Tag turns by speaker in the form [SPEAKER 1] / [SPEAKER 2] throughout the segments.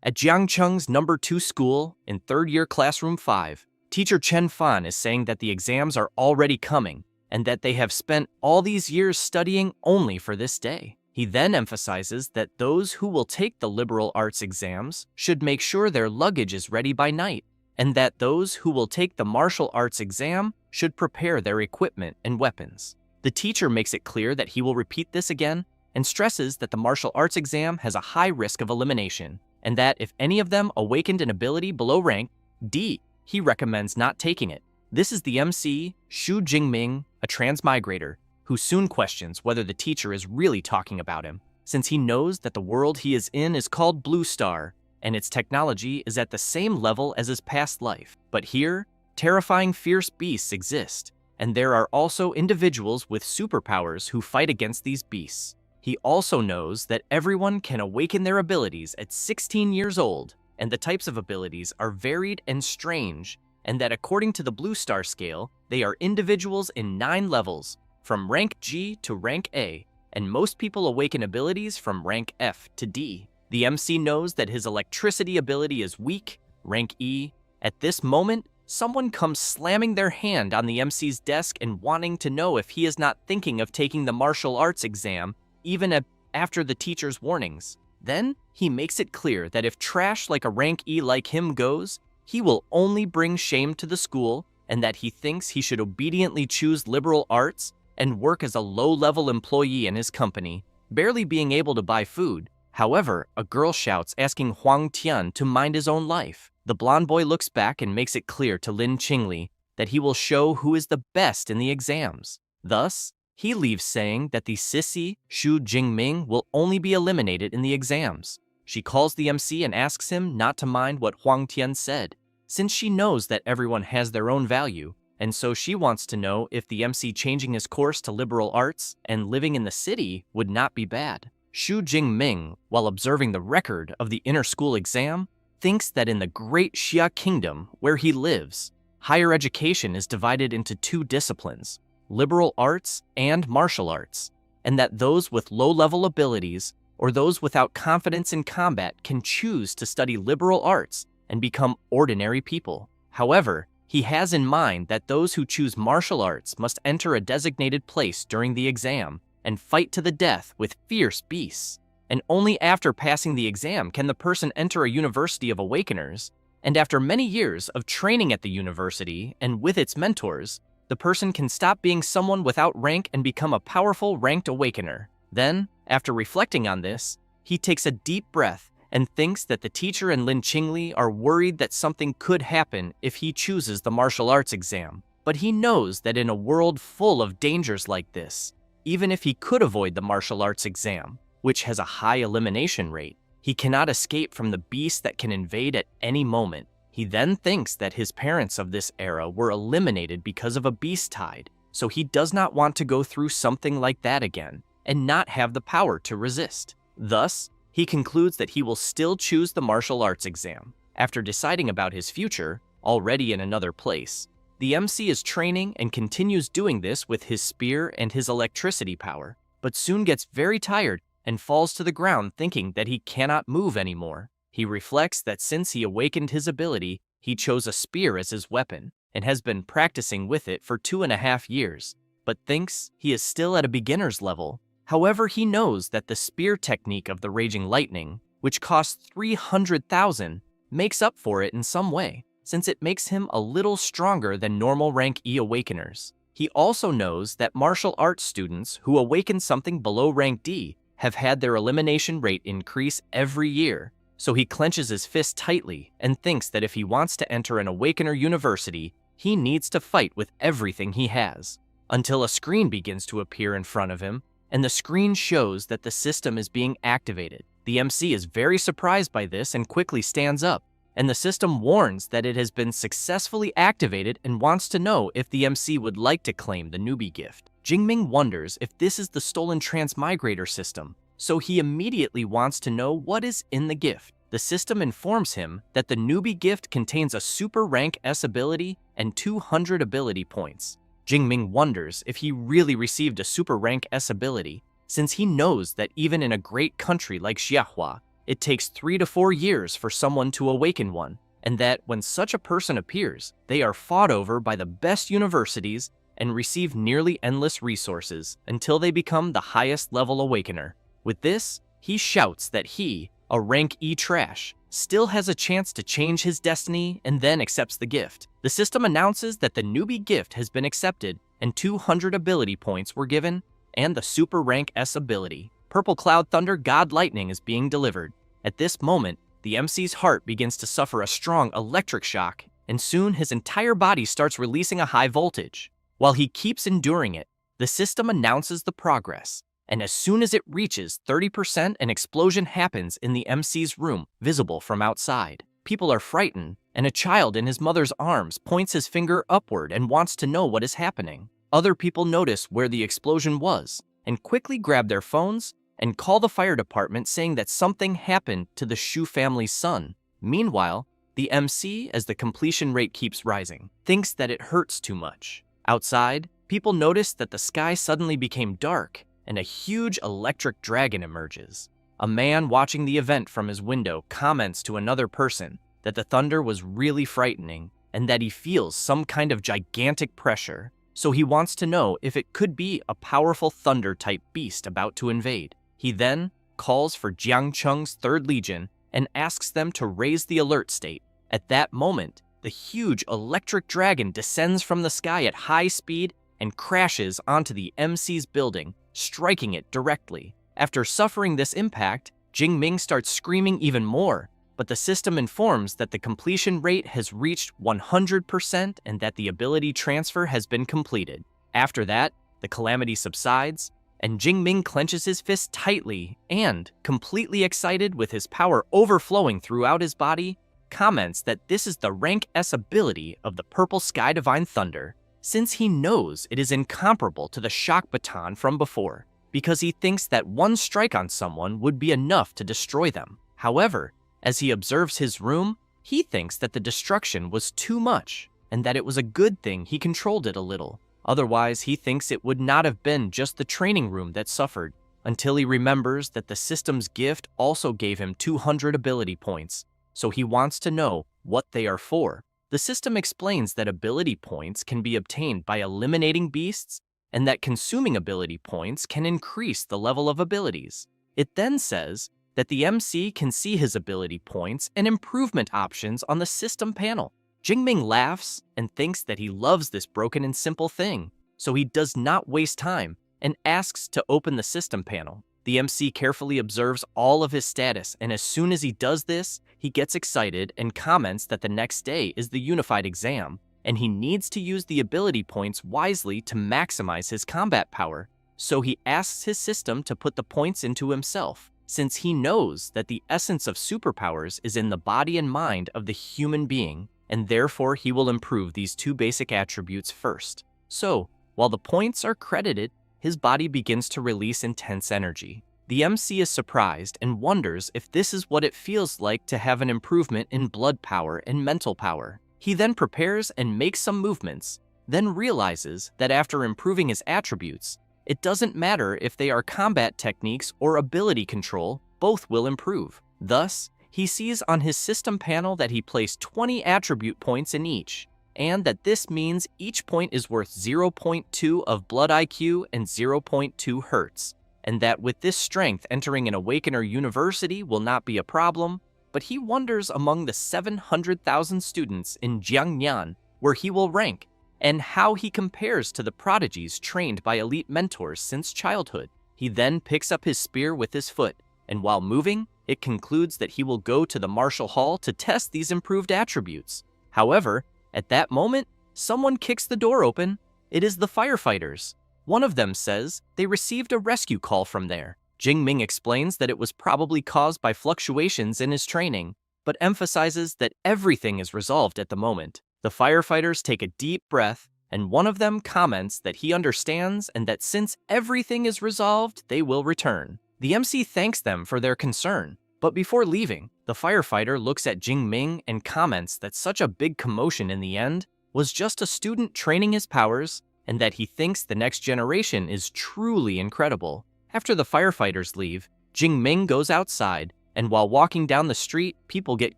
[SPEAKER 1] At Jiangcheng's number 2 school, in 3rd year classroom 5, teacher Chen Fan is saying that the exams are already coming and that they have spent all these years studying only for this day. He then emphasizes that those who will take the liberal arts exams should make sure their luggage is ready by night, and that those who will take the martial arts exam should prepare their equipment and weapons. The teacher makes it clear that he will repeat this again and stresses that the martial arts exam has a high risk of elimination, and that if any of them awakened an ability below rank D, he recommends not taking it. This is the MC, Xu Jingming, a transmigrator, who soon questions whether the teacher is really talking about him, since he knows that the world he is in is called Blue Star, and its technology is at the same level as his past life. But here, terrifying fierce beasts exist, and there are also individuals with superpowers who fight against these beasts. He also knows that everyone can awaken their abilities at 16 years old, and the types of abilities are varied and strange, and that according to the Blue Star scale, they are individuals in 9 levels, from rank G to rank A, and most people awaken abilities from rank F to D. The MC knows that his electricity ability is weak, rank E. At this moment, someone comes slamming their hand on the MC's desk and wanting to know if he is not thinking of taking the martial arts exam, even after the teacher's warnings. Then, he makes it clear that if trash like a rank E like him goes, he will only bring shame to the school, and that he thinks he should obediently choose liberal arts and work as a low-level employee in his company, barely being able to buy food. However, a girl shouts asking Huang Tian to mind his own life. The blonde boy looks back and makes it clear to Lin Qingli that he will show who is the best in the exams. Thus, he leaves saying that the sissy, Xu Jingming, will only be eliminated in the exams. She calls the MC and asks him not to mind what Huang Tian said, since she knows that everyone has their own value, and so she wants to know if the MC changing his course to liberal arts and living in the city would not be bad. Xu Jingming, while observing the record of the inter-school exam, thinks that in the Great Xia Kingdom, where he lives, higher education is divided into 2 disciplines, liberal arts and martial arts, and that those with low-level abilities or those without confidence in combat can choose to study liberal arts and become ordinary people. However, he has in mind that those who choose martial arts must enter a designated place during the exam and fight to the death with fierce beasts. And only after passing the exam can the person enter a university of awakeners, and after many years of training at the university and with its mentors, the person can stop being someone without rank and become a powerful ranked awakener. Then, after reflecting on this, he takes a deep breath and thinks that the teacher and Lin Qingli are worried that something could happen if he chooses the martial arts exam. But he knows that in a world full of dangers like this, even if he could avoid the martial arts exam, which has a high elimination rate, he cannot escape from the beast that can invade at any moment. He then thinks that his parents of this era were eliminated because of a beast tide, so he does not want to go through something like that again and not have the power to resist. Thus, he concludes that he will still choose the martial arts exam. After deciding about his future, already in another place, the MC is training and continues doing this with his spear and his electricity power, but soon gets very tired and falls to the ground thinking that he cannot move anymore. He reflects that since he awakened his ability, he chose a spear as his weapon and has been practicing with it for 2.5 years, but thinks he is still at a beginner's level. However, he knows that the spear technique of the Raging Lightning, which costs 300,000, makes up for it in some way, since it makes him a little stronger than normal rank E awakeners. He also knows that martial arts students who awaken something below rank D have had their elimination rate increase every year, so he clenches his fist tightly and thinks that if he wants to enter an awakener university, he needs to fight with everything he has, until a screen begins to appear in front of him, and the screen shows that the system is being activated. The MC is very surprised by this and quickly stands up, and the system warns that it has been successfully activated and wants to know if the MC would like to claim the newbie gift. Jingming wonders if this is the stolen transmigrator system, so he immediately wants to know what is in the gift. The system informs him that the newbie gift contains a super rank S ability and 200 ability points. Jingming wonders if he really received a super rank S ability, since he knows that even in a great country like Xiahua, it takes 3 to 4 years for someone to awaken one, and that when such a person appears, they are fought over by the best universities and receive nearly endless resources until they become the highest level awakener. With this, he shouts that he, a rank E trash, still has a chance to change his destiny and then accepts the gift. The system announces that the newbie gift has been accepted and 200 ability points were given, and the Super Rank S ability, Purple Cloud Thunder God Lightning, is being delivered. At this moment, the MC's heart begins to suffer a strong electric shock, and soon his entire body starts releasing a high voltage. While he keeps enduring it, the system announces the progress, and as soon as it reaches 30%, an explosion happens in the MC's room, visible from outside. People are frightened, and a child in his mother's arms points his finger upward and wants to know what is happening. Other people notice where the explosion was, and quickly grab their phones and call the fire department saying that something happened to the Shu family's son. Meanwhile, the MC, as the completion rate keeps rising, thinks that it hurts too much. Outside, people notice that the sky suddenly became dark and a huge electric dragon emerges. A man watching the event from his window comments to another person that the thunder was really frightening and that he feels some kind of gigantic pressure, so he wants to know if it could be a powerful thunder-type beast about to invade. He then calls for Jiang Cheng's 3rd Legion and asks them to raise the alert state. At that moment, the huge electric dragon descends from the sky at high speed and crashes onto the MC's building, striking it directly. After suffering this impact, Jingming starts screaming even more, but the system informs that the completion rate has reached 100% and that the ability transfer has been completed. After that, the calamity subsides, and Jingming clenches his fist tightly and, completely excited with his power overflowing throughout his body, comments that this is the rank S ability of the Purple Sky Divine Thunder, since he knows it is incomparable to the shock baton from before, because he thinks that one strike on someone would be enough to destroy them. However, as he observes his room, he thinks that the destruction was too much, and that it was a good thing he controlled it a little. Otherwise, he thinks it would not have been just the training room that suffered, until he remembers that the system's gift also gave him 200 ability points, so he wants to know what they are for. The system explains that ability points can be obtained by eliminating beasts, and that consuming ability points can increase the level of abilities. It then says that the MC can see his ability points and improvement options on the system panel. Jingming laughs and thinks that he loves this broken and simple thing, so he does not waste time and asks to open the system panel. The MC carefully observes all of his status, and as soon as he does this, he gets excited and comments that the next day is the unified exam, and he needs to use the ability points wisely to maximize his combat power. So he asks his system to put the points into himself, since he knows that the essence of superpowers is in the body and mind of the human being, and therefore he will improve these 2 basic attributes first. So, while the points are credited, his body begins to release intense energy. The MC is surprised and wonders if this is what it feels like to have an improvement in blood power and mental power. He then prepares and makes some movements, then realizes that after improving his attributes, it doesn't matter if they are combat techniques or ability control, both will improve. Thus, he sees on his system panel that he placed 20 attribute points in each, and that this means each point is worth 0.2 of blood IQ and 0.2 hertz, and that with this strength entering an Awakener University will not be a problem, but he wonders among the 700,000 students in Jiangnan where he will rank, and how he compares to the prodigies trained by elite mentors since childhood. He then picks up his spear with his foot, and while moving, it concludes that he will go to the martial hall to test these improved attributes. However, at that moment, someone kicks the door open. It is the firefighters. One of them says they received a rescue call from there. Jingming explains that it was probably caused by fluctuations in his training, but emphasizes that everything is resolved at the moment. The firefighters take a deep breath, and one of them comments that he understands and that since everything is resolved, they will return. The MC thanks them for their concern, but before leaving, the firefighter looks at Jingming and comments that such a big commotion in the end was just a student training his powers, and that he thinks the next generation is truly incredible. After the firefighters leave, Jingming goes outside and while walking down the street, people get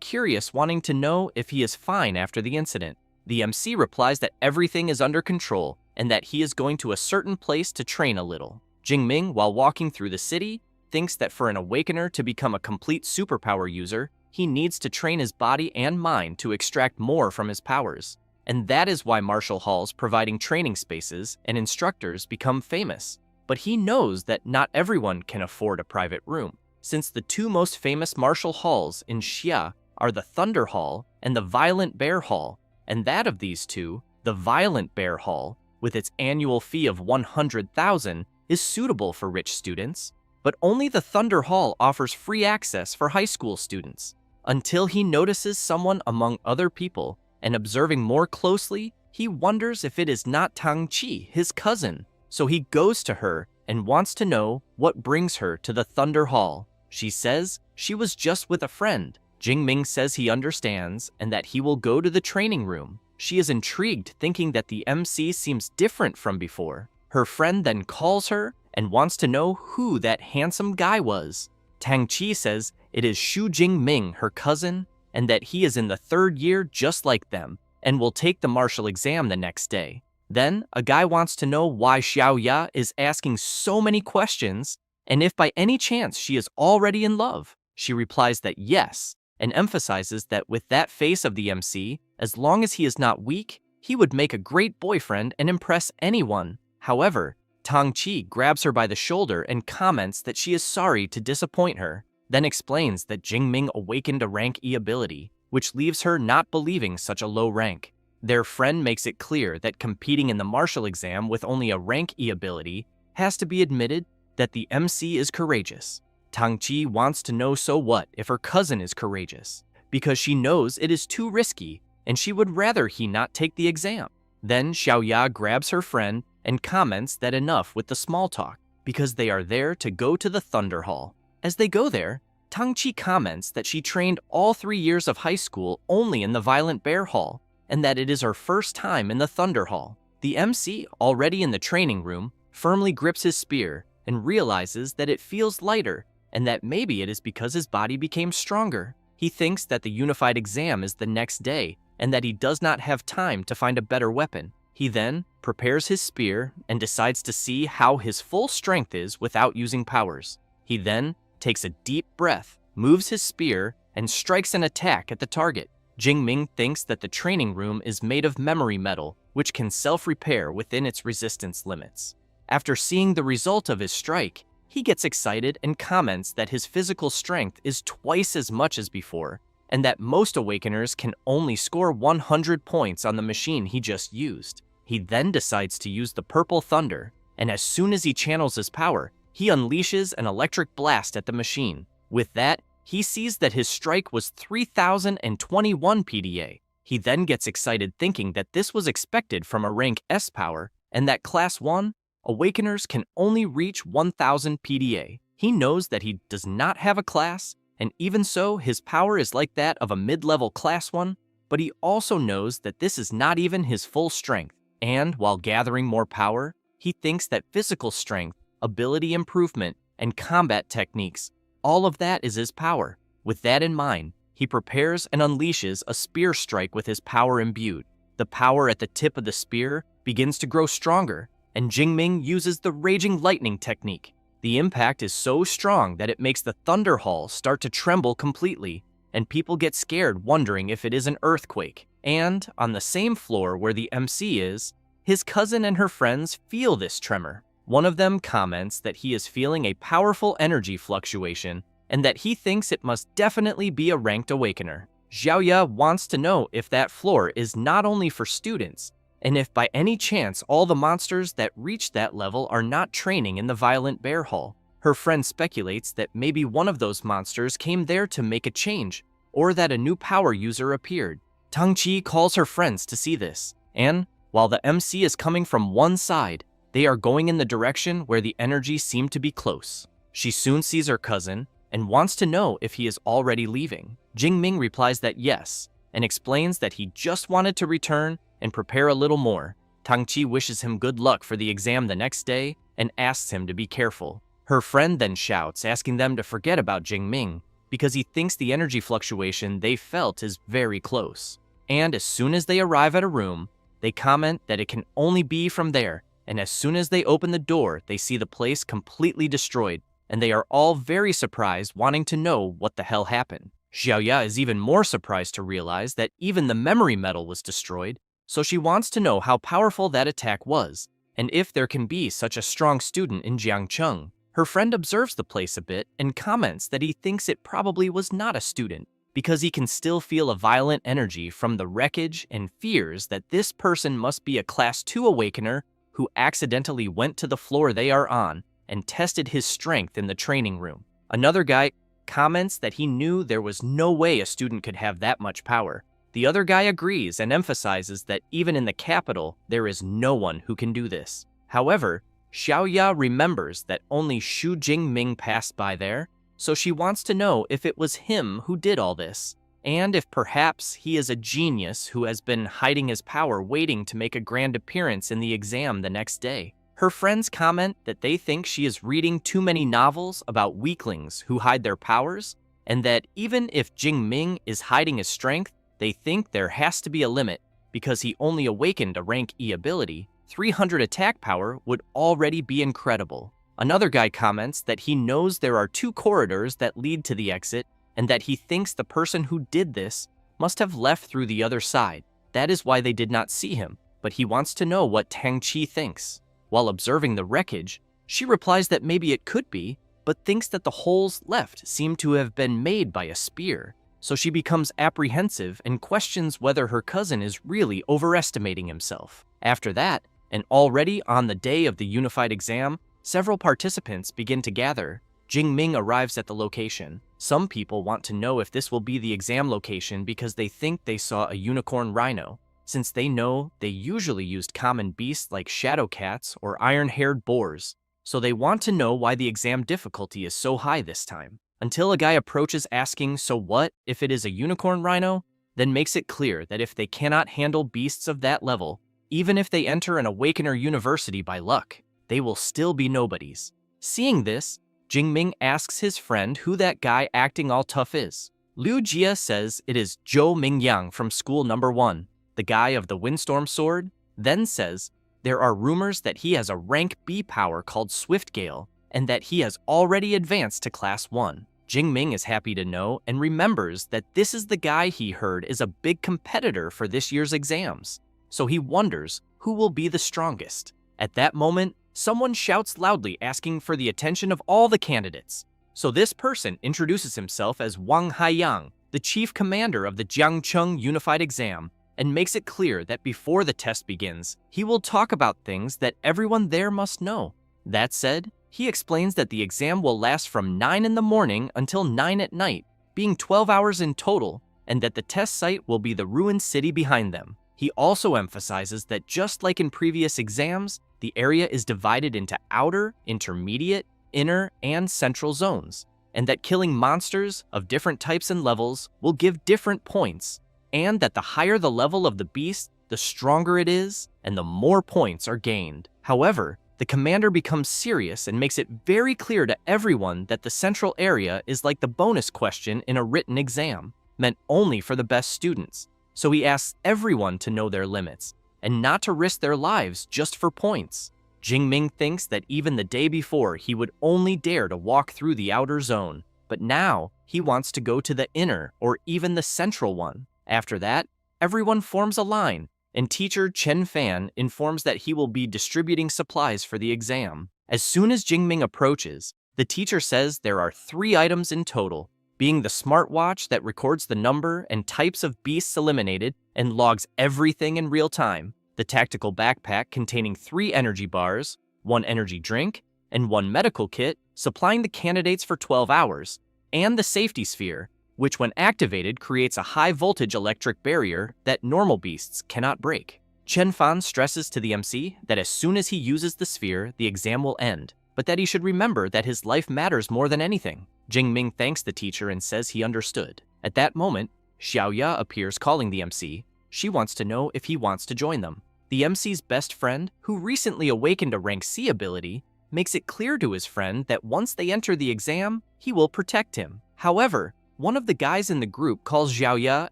[SPEAKER 1] curious wanting to know if he is fine after the incident. The MC replies that everything is under control and that he is going to a certain place to train a little. Jingming, while walking through the city, thinks that for an awakener to become a complete superpower user, he needs to train his body and mind to extract more from his powers. And that is why martial halls providing training spaces and instructors become famous. But he knows that not everyone can afford a private room, since the two most famous martial halls in Xia are the Thunder Hall and the Violent Bear Hall, and that of these two, the Violent Bear Hall, with its annual fee of 100,000, is suitable for rich students, but only the Thunder Hall offers free access for high school students. Until he notices someone among other people, and observing more closely, he wonders if it is not Tang Qi, his cousin. So he goes to her and wants to know what brings her to the Thunder Hall. She says she was just with a friend. Jingming says he understands and that he will go to the training room. She is intrigued, thinking that the MC seems different from before. Her friend then calls her and wants to know who that handsome guy was. Tang Qi says it is Xu Jingming, her cousin, and that he is in the 3rd year just like them and will take the martial exam the next day. Then, a guy wants to know why Xiaoya is asking so many questions and if by any chance she is already in love. She replies that yes, and emphasizes that with that face of the MC, as long as he is not weak, he would make a great boyfriend and impress anyone. However, Tang Qi grabs her by the shoulder and comments that she is sorry to disappoint her, then explains that Jingming awakened a rank E ability, which leaves her not believing such a low rank. Their friend makes it clear that competing in the martial exam with only a rank E ability has to be admitted that the MC is courageous. Tang Qi wants to know so what if her cousin is courageous, because she knows it is too risky and she would rather he not take the exam. Then Xiaoya grabs her friend and comments that enough with the small talk, because they are there to go to the Thunder Hall. As they go there, Tang Qi comments that she trained all 3 years of high school only in the Violent Bear Hall, and that it is her first time in the Thunder Hall. The MC, already in the training room, firmly grips his spear and realizes that it feels lighter and that maybe it is because his body became stronger. He thinks that the unified exam is the next day and that he does not have time to find a better weapon. He then prepares his spear and decides to see how his full strength is without using powers. He then takes a deep breath, moves his spear, and strikes an attack at the target. Jingming thinks that the training room is made of memory metal, which can self-repair within its resistance limits. After seeing the result of his strike, he gets excited and comments that his physical strength is twice as much as before, and that most awakeners can only score 100 points on the machine he just used. He then decides to use the Purple Thunder, and as soon as he channels his power, he unleashes an electric blast at the machine. With that, he sees that his strike was 3021 PDA. He then gets excited thinking that this was expected from a rank S power, and that Class 1 Awakeners can only reach 1000 PDA. He knows that he does not have a class, and even so, his power is like that of a mid-level Class 1, but he also knows that this is not even his full strength. And while gathering more power, he thinks that physical strength, ability improvement, and combat techniques, all of that is his power. With that in mind, he prepares and unleashes a spear strike with his power imbued. The power at the tip of the spear begins to grow stronger, and Jingming uses the Raging Lightning technique. The impact is so strong that it makes the Thunder Hall start to tremble completely, and people get scared wondering if it is an earthquake. And on the same floor where the MC is, his cousin and her friends feel this tremor. One of them comments that he is feeling a powerful energy fluctuation and that he thinks it must definitely be a ranked awakener. Xiaoya wants to know if that floor is not only for students, and if by any chance all the monsters that reach that level are not training in the Violent Bear Hall. Her friend speculates that maybe one of those monsters came there to make a change, or that a new power user appeared. Tang Qi calls her friends to see this, and while the MC is coming from one side, they are going in the direction where the energy seemed to be close. She soon sees her cousin and wants to know if he is already leaving. Jingming replies that yes, and explains that he just wanted to return and prepare a little more. Tang Qi wishes him good luck for the exam the next day and asks him to be careful. Her friend then shouts, asking them to forget about Jingming, because he thinks the energy fluctuation they felt is very close. And as soon as they arrive at a room, they comment that it can only be from there, and as soon as they open the door, they see the place completely destroyed, and they are all very surprised, wanting to know what the hell happened. Xiaoya is even more surprised to realize that even the memory metal was destroyed, so she wants to know how powerful that attack was, and if there can be such a strong student in Jiangcheng. Her friend observes the place a bit and comments that he thinks it probably was not a student, because he can still feel a violent energy from the wreckage and fears that this person must be a Class 2 awakener who accidentally went to the floor they are on and tested his strength in the training room. Another guy comments that he knew there was no way a student could have that much power. The other guy agrees and emphasizes that even in the capital, there is no one who can do this. However, Xiaoya remembers that only Xu Jingming passed by there, so she wants to know if it was him who did all this, and if perhaps he is a genius who has been hiding his power waiting to make a grand appearance in the exam the next day. Her friends comment that they think she is reading too many novels about weaklings who hide their powers, and that even if Jingming is hiding his strength, they think there has to be a limit, because he only awakened a rank E ability. 300 attack power would already be incredible. Another guy comments that he knows there are 2 corridors that lead to the exit, and that he thinks the person who did this must have left through the other side. That is why they did not see him, but he wants to know what Tang Qi thinks. While observing the wreckage, she replies that maybe it could be, but thinks that the holes left seem to have been made by a spear. So she becomes apprehensive and questions whether her cousin is really overestimating himself. After that, and already on the day of the unified exam, several participants begin to gather. Jingming arrives at the location. Some people want to know if this will be the exam location because they think they saw a unicorn rhino, since they know they usually used common beasts like shadow cats or iron-haired boars. So they want to know why the exam difficulty is so high this time. Until a guy approaches asking, so what if it is a unicorn rhino? Then makes it clear that if they cannot handle beasts of that level, even if they enter an Awakener University by luck, they will still be nobodies. Seeing this, Jingming asks his friend who that guy acting all tough is. Liu Jia says it is Zhou Mingyang from school number 1, the guy of the Windstorm Sword, then says there are rumors that he has a rank B power called Swift Gale, and that he has already advanced to Class 1. Jingming is happy to know and remembers that this is the guy he heard is a big competitor for this year's exams. So he wonders who will be the strongest. At that moment, someone shouts loudly asking for the attention of all the candidates. So this person introduces himself as Wang Haiyang, the chief commander of the Jiangcheng Unified Exam, and makes it clear that before the test begins, he will talk about things that everyone there must know. That said, he explains that the exam will last from 9 in the morning until 9 at night, being 12 hours in total, and that the test site will be the ruined city behind them. He also emphasizes that just like in previous exams, the area is divided into outer, intermediate, inner, and central zones, and that killing monsters of different types and levels will give different points, and that the higher the level of the beast, the stronger it is, and the more points are gained. However, the commander becomes serious and makes it very clear to everyone that the central area is like the bonus question in a written exam, meant only for the best students. So he asks everyone to know their limits, and not to risk their lives just for points. Jingming thinks that even the day before he would only dare to walk through the outer zone, but now he wants to go to the inner or even the central one. After that, everyone forms a line, and teacher Chen Fan informs that he will be distributing supplies for the exam. As soon as Jingming approaches, the teacher says there are 3 items in total, being the smartwatch that records the number and types of beasts eliminated and logs everything in real time, the tactical backpack containing 3 energy bars, 1 energy drink, and 1 medical kit, supplying the candidates for 12 hours, and the safety sphere, which when activated creates a high-voltage electric barrier that normal beasts cannot break. Chen Fan stresses to the MC that as soon as he uses the sphere, the exam will end, but that he should remember that his life matters more than anything. Jingming thanks the teacher and says he understood. At that moment, Xiaoya appears calling the MC. She wants to know if he wants to join them. The MC's best friend, who recently awakened a rank C ability, makes it clear to his friend that once they enter the exam, he will protect him. However, One of the guys in the group calls Xiaoya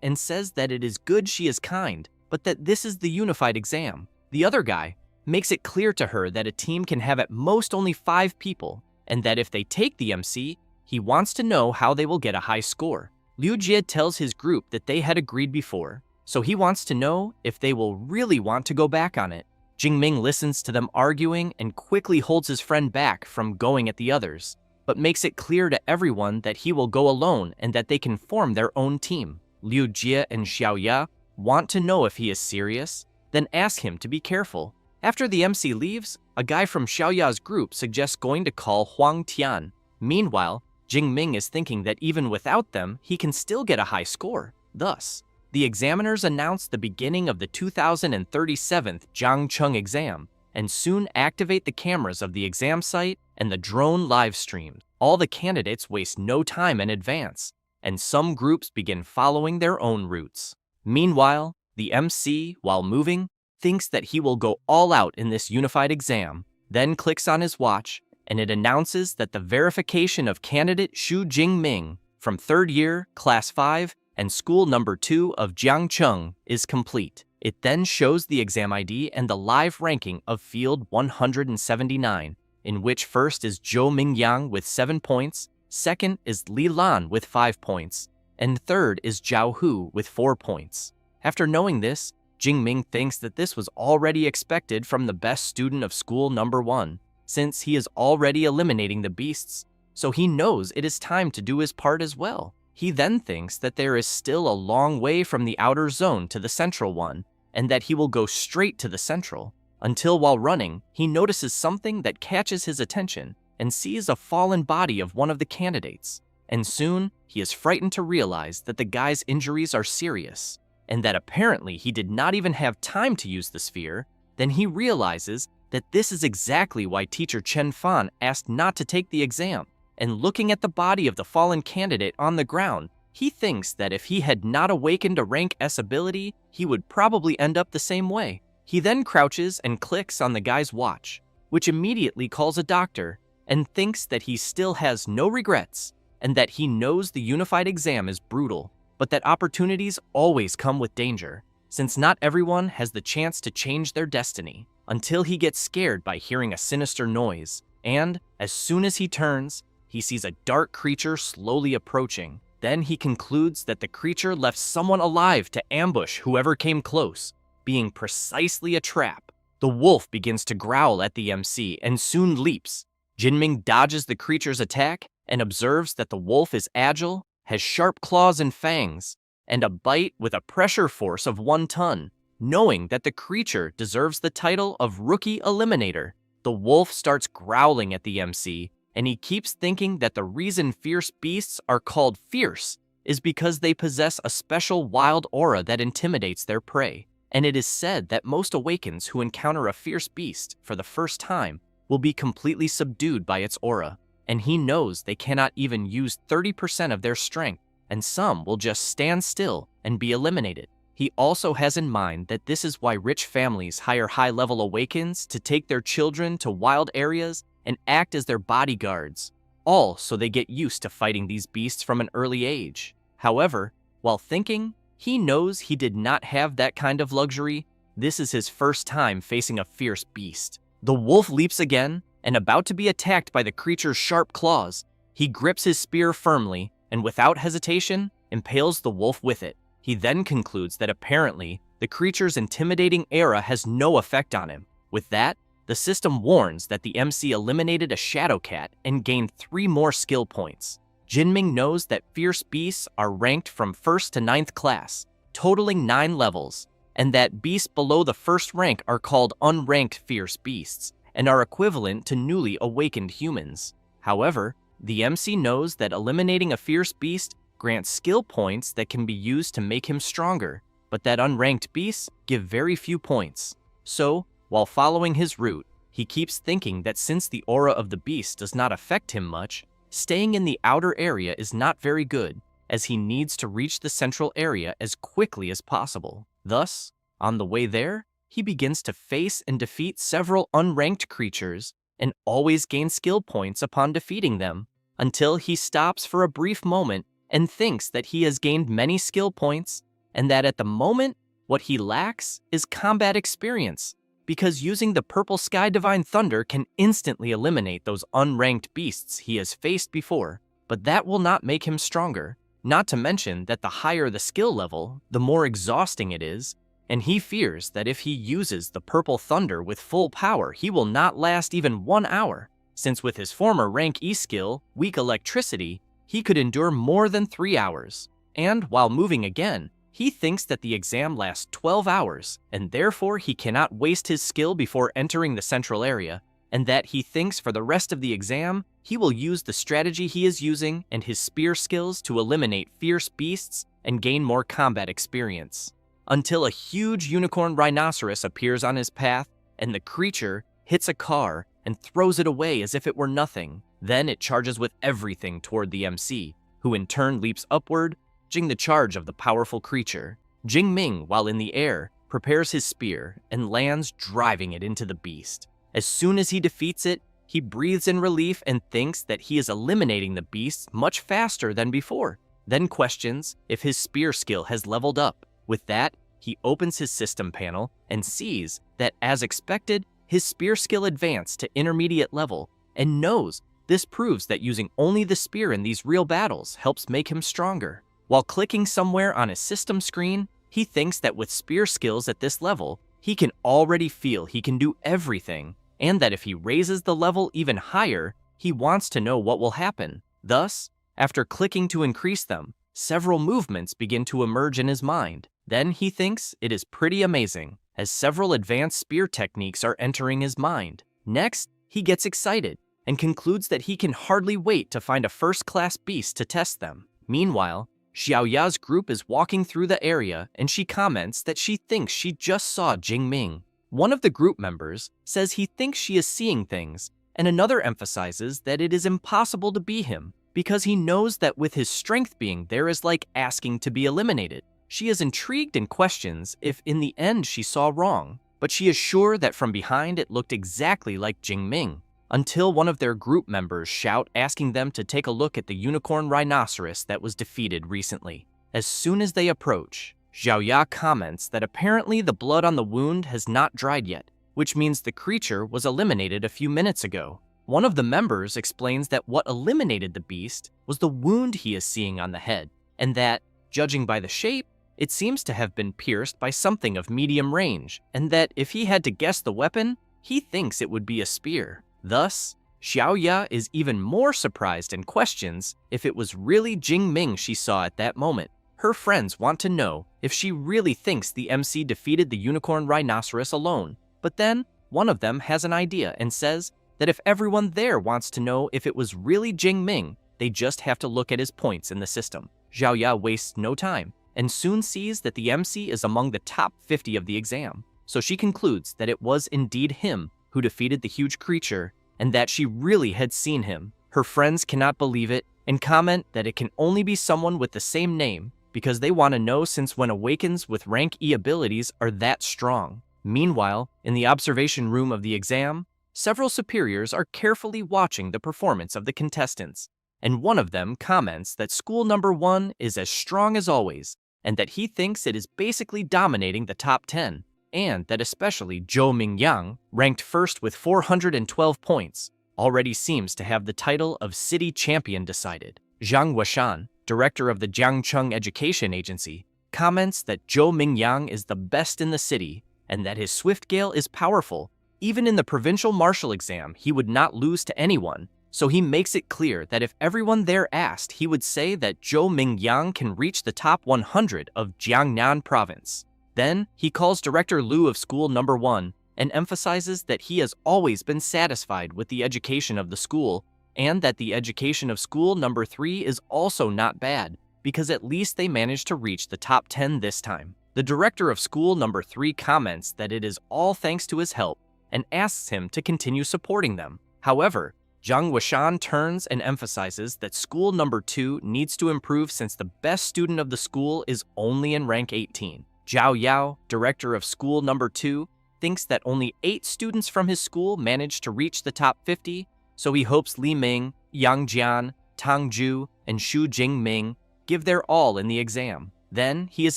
[SPEAKER 1] and says that it is good she is kind, but that this is the unified exam. The other guy makes it clear to her that a team can have at most only 5 people, and that if they take the MC, he wants to know how they will get a high score. Liu Jie tells his group that they had agreed before, so he wants to know if they will really want to go back on it. Jingming listens to them arguing and quickly holds his friend back from going at the others, but makes it clear to everyone that he will go alone and that they can form their own team. Liu Jie and Xiaoya want to know if he is serious, then ask him to be careful. After the MC leaves, a guy from Xiaoya's group suggests going to call Huang Tian. Meanwhile, Jingming is thinking that even without them, he can still get a high score. Thus, the examiners announce the beginning of the 2037th Jiangcheng exam, and soon activate the cameras of the exam site and the drone live streams. All the candidates waste no time in advance, and some groups begin following their own routes. Meanwhile, the MC, while moving, thinks that he will go all out in this unified exam, then clicks on his watch, and it announces that the verification of candidate Xu Jingming from 3rd year, Class 5, and School Number 2 of Jiangcheng is complete. It then shows the exam ID and the live ranking of Field 179, in which first is Zhou Mingyang with 7 points, second is Li Lan with 5 points, and third is Zhao Hu with 4 points. After knowing this, Jingming thinks that this was already expected from the best student of School Number 1, since he is already eliminating the beasts, so he knows it is time to do his part as well. He then thinks that there is still a long way from the outer zone to the central one, and that he will go straight to the central, until while running, he notices something that catches his attention and sees a fallen body of one of the candidates. And soon, he is frightened to realize that the guy's injuries are serious, and that apparently he did not even have time to use the sphere. Then he realizes that this is exactly why teacher Chen Fan asked not to take the exam. And looking at the body of the fallen candidate on the ground, he thinks that if he had not awakened a rank S ability, he would probably end up the same way. He then crouches and clicks on the guy's watch, which immediately calls a doctor, and thinks that he still has no regrets, and that he knows the unified exam is brutal, but that opportunities always come with danger, since not everyone has the chance to change their destiny, until he gets scared by hearing a sinister noise, and, as soon as he turns, he sees a dark creature slowly approaching. Then he concludes that the creature left someone alive to ambush whoever came close, being precisely a trap. The wolf begins to growl at the MC and soon leaps. Jinming dodges the creature's attack and observes that the wolf is agile, has sharp claws and fangs, and a bite with a pressure force of 1 ton. Knowing that the creature deserves the title of Rookie Eliminator, the wolf starts growling at the MC, and he keeps thinking that the reason fierce beasts are called fierce is because they possess a special wild aura that intimidates their prey. And it is said that most awakens who encounter a fierce beast for the first time will be completely subdued by its aura, and he knows they cannot even use 30% of their strength, and some will just stand still and be eliminated. He also has in mind that this is why rich families hire high-level awakens to take their children to wild areas and act as their bodyguards, all so they get used to fighting these beasts from an early age. However, while thinking, he knows he did not have that kind of luxury. This is his first time facing a fierce beast. The wolf leaps again, and about to be attacked by the creature's sharp claws, he grips his spear firmly and without hesitation impales the wolf with it. He then concludes that apparently the creature's intimidating aura has no effect on him. With that, the system warns that the MC eliminated a shadow cat and gained 3 more skill points. Jinming knows that fierce beasts are ranked from 1st to 9th class, totaling 9 levels, and that beasts below the 1st rank are called unranked fierce beasts and are equivalent to newly awakened humans. However, the MC knows that eliminating a fierce beast grants skill points that can be used to make him stronger, but that unranked beasts give very few points. So, while following his route, he keeps thinking that since the aura of the beast does not affect him much, staying in the outer area is not very good, as he needs to reach the central area as quickly as possible. Thus, on the way there, he begins to face and defeat several unranked creatures and always gains skill points upon defeating them, until he stops for a brief moment and thinks that he has gained many skill points and that at the moment, what he lacks is combat experience, because using the Purple Sky Divine Thunder can instantly eliminate those unranked beasts he has faced before, but that will not make him stronger. Not to mention that the higher the skill level, the more exhausting it is, and he fears that if he uses the Purple Thunder with full power, he will not last even 1 hour, since with his former rank E skill, Weak Electricity, he could endure more than 3 hours. And while moving again, he thinks that the exam lasts 12 hours, and therefore he cannot waste his skill before entering the central area, and that he thinks for the rest of the exam, he will use the strategy he is using and his spear skills to eliminate fierce beasts and gain more combat experience. Until a huge unicorn rhinoceros appears on his path, and the creature hits a car and throws it away as if it were nothing. Then it charges with everything toward the MC, who in turn leaps upward, dodging the charge of the powerful creature. Jingming, while in the air, prepares his spear and lands, driving it into the beast. As soon as he defeats it, he breathes in relief and thinks that he is eliminating the beast much faster than before, then questions if his spear skill has leveled up. With that, he opens his system panel and sees that, as expected, his spear skill advanced to intermediate level, and knows this proves that using only the spear in these real battles helps make him stronger. While clicking somewhere on his system screen, he thinks that with spear skills at this level, he can already feel he can do everything, and that if he raises the level even higher, he wants to know what will happen. Thus, after clicking to increase them, several movements begin to emerge in his mind. Then he thinks it is pretty amazing, as several advanced spear techniques are entering his mind. Next, he gets excited and concludes that he can hardly wait to find a first-class beast to test them. Meanwhile, Xiaoya's group is walking through the area, and she comments that she thinks she just saw Jingming. One of the group members says he thinks she is seeing things, and another emphasizes that it is impossible to be him, because he knows that with his strength being there is like asking to be eliminated. She is intrigued and questions if in the end she saw wrong, but she is sure that from behind it looked exactly like Jingming, until one of their group members shout, asking them to take a look at the unicorn rhinoceros that was defeated recently. As soon as they approach, Xiaoya comments that apparently the blood on the wound has not dried yet, which means the creature was eliminated a few minutes ago. One of the members explains that what eliminated the beast was the wound he is seeing on the head, and that, judging by the shape, it seems to have been pierced by something of medium range, and that if he had to guess the weapon, he thinks it would be a spear. Thus, Xiaoya is even more surprised and questions if it was really Jingming she saw at that moment. Her friends want to know if she really thinks the MC defeated the unicorn rhinoceros alone, but then one of them has an idea and says that if everyone there wants to know if it was really Jingming, they just have to look at his points in the system. Xiaoya wastes no time and soon sees that the MC is among the top 50 of the exam, so she concludes that it was indeed him who defeated the huge creature, and that she really had seen him. Her friends cannot believe it and comment that it can only be someone with the same name, because they want to know since when awakens with rank E abilities are that strong. Meanwhile, in the observation room of the exam, several superiors are carefully watching the performance of the contestants, and one of them comments that school number 1 is as strong as always, and that he thinks it is basically dominating the top 10. And that especially Zhou Mingyang, ranked first with 412 points, already seems to have the title of City Champion decided. Zhang Washan, director of the Jiangcheng Education Agency, comments that Zhou Mingyang is the best in the city and that his swift gale is powerful. Even in the provincial martial exam, he would not lose to anyone, so he makes it clear that if everyone there asked, he would say that Zhou Mingyang can reach the top 100 of Jiangnan province. Then, he calls Director Liu of school number 1 and emphasizes that he has always been satisfied with the education of the school, and that the education of school number 3 is also not bad, because at least they managed to reach the top 10 this time. The director of school number 3 comments that it is all thanks to his help and asks him to continue supporting them. However, Zhang Washan turns and emphasizes that school number 2 needs to improve since the best student of the school is only in rank 18. Zhao Yao, director of school number 2, thinks that only 8 students from his school managed to reach the top 50, so he hopes Li Ming, Yang Jian, Tang Ju, and Xu Jingming give their all in the exam. Then he is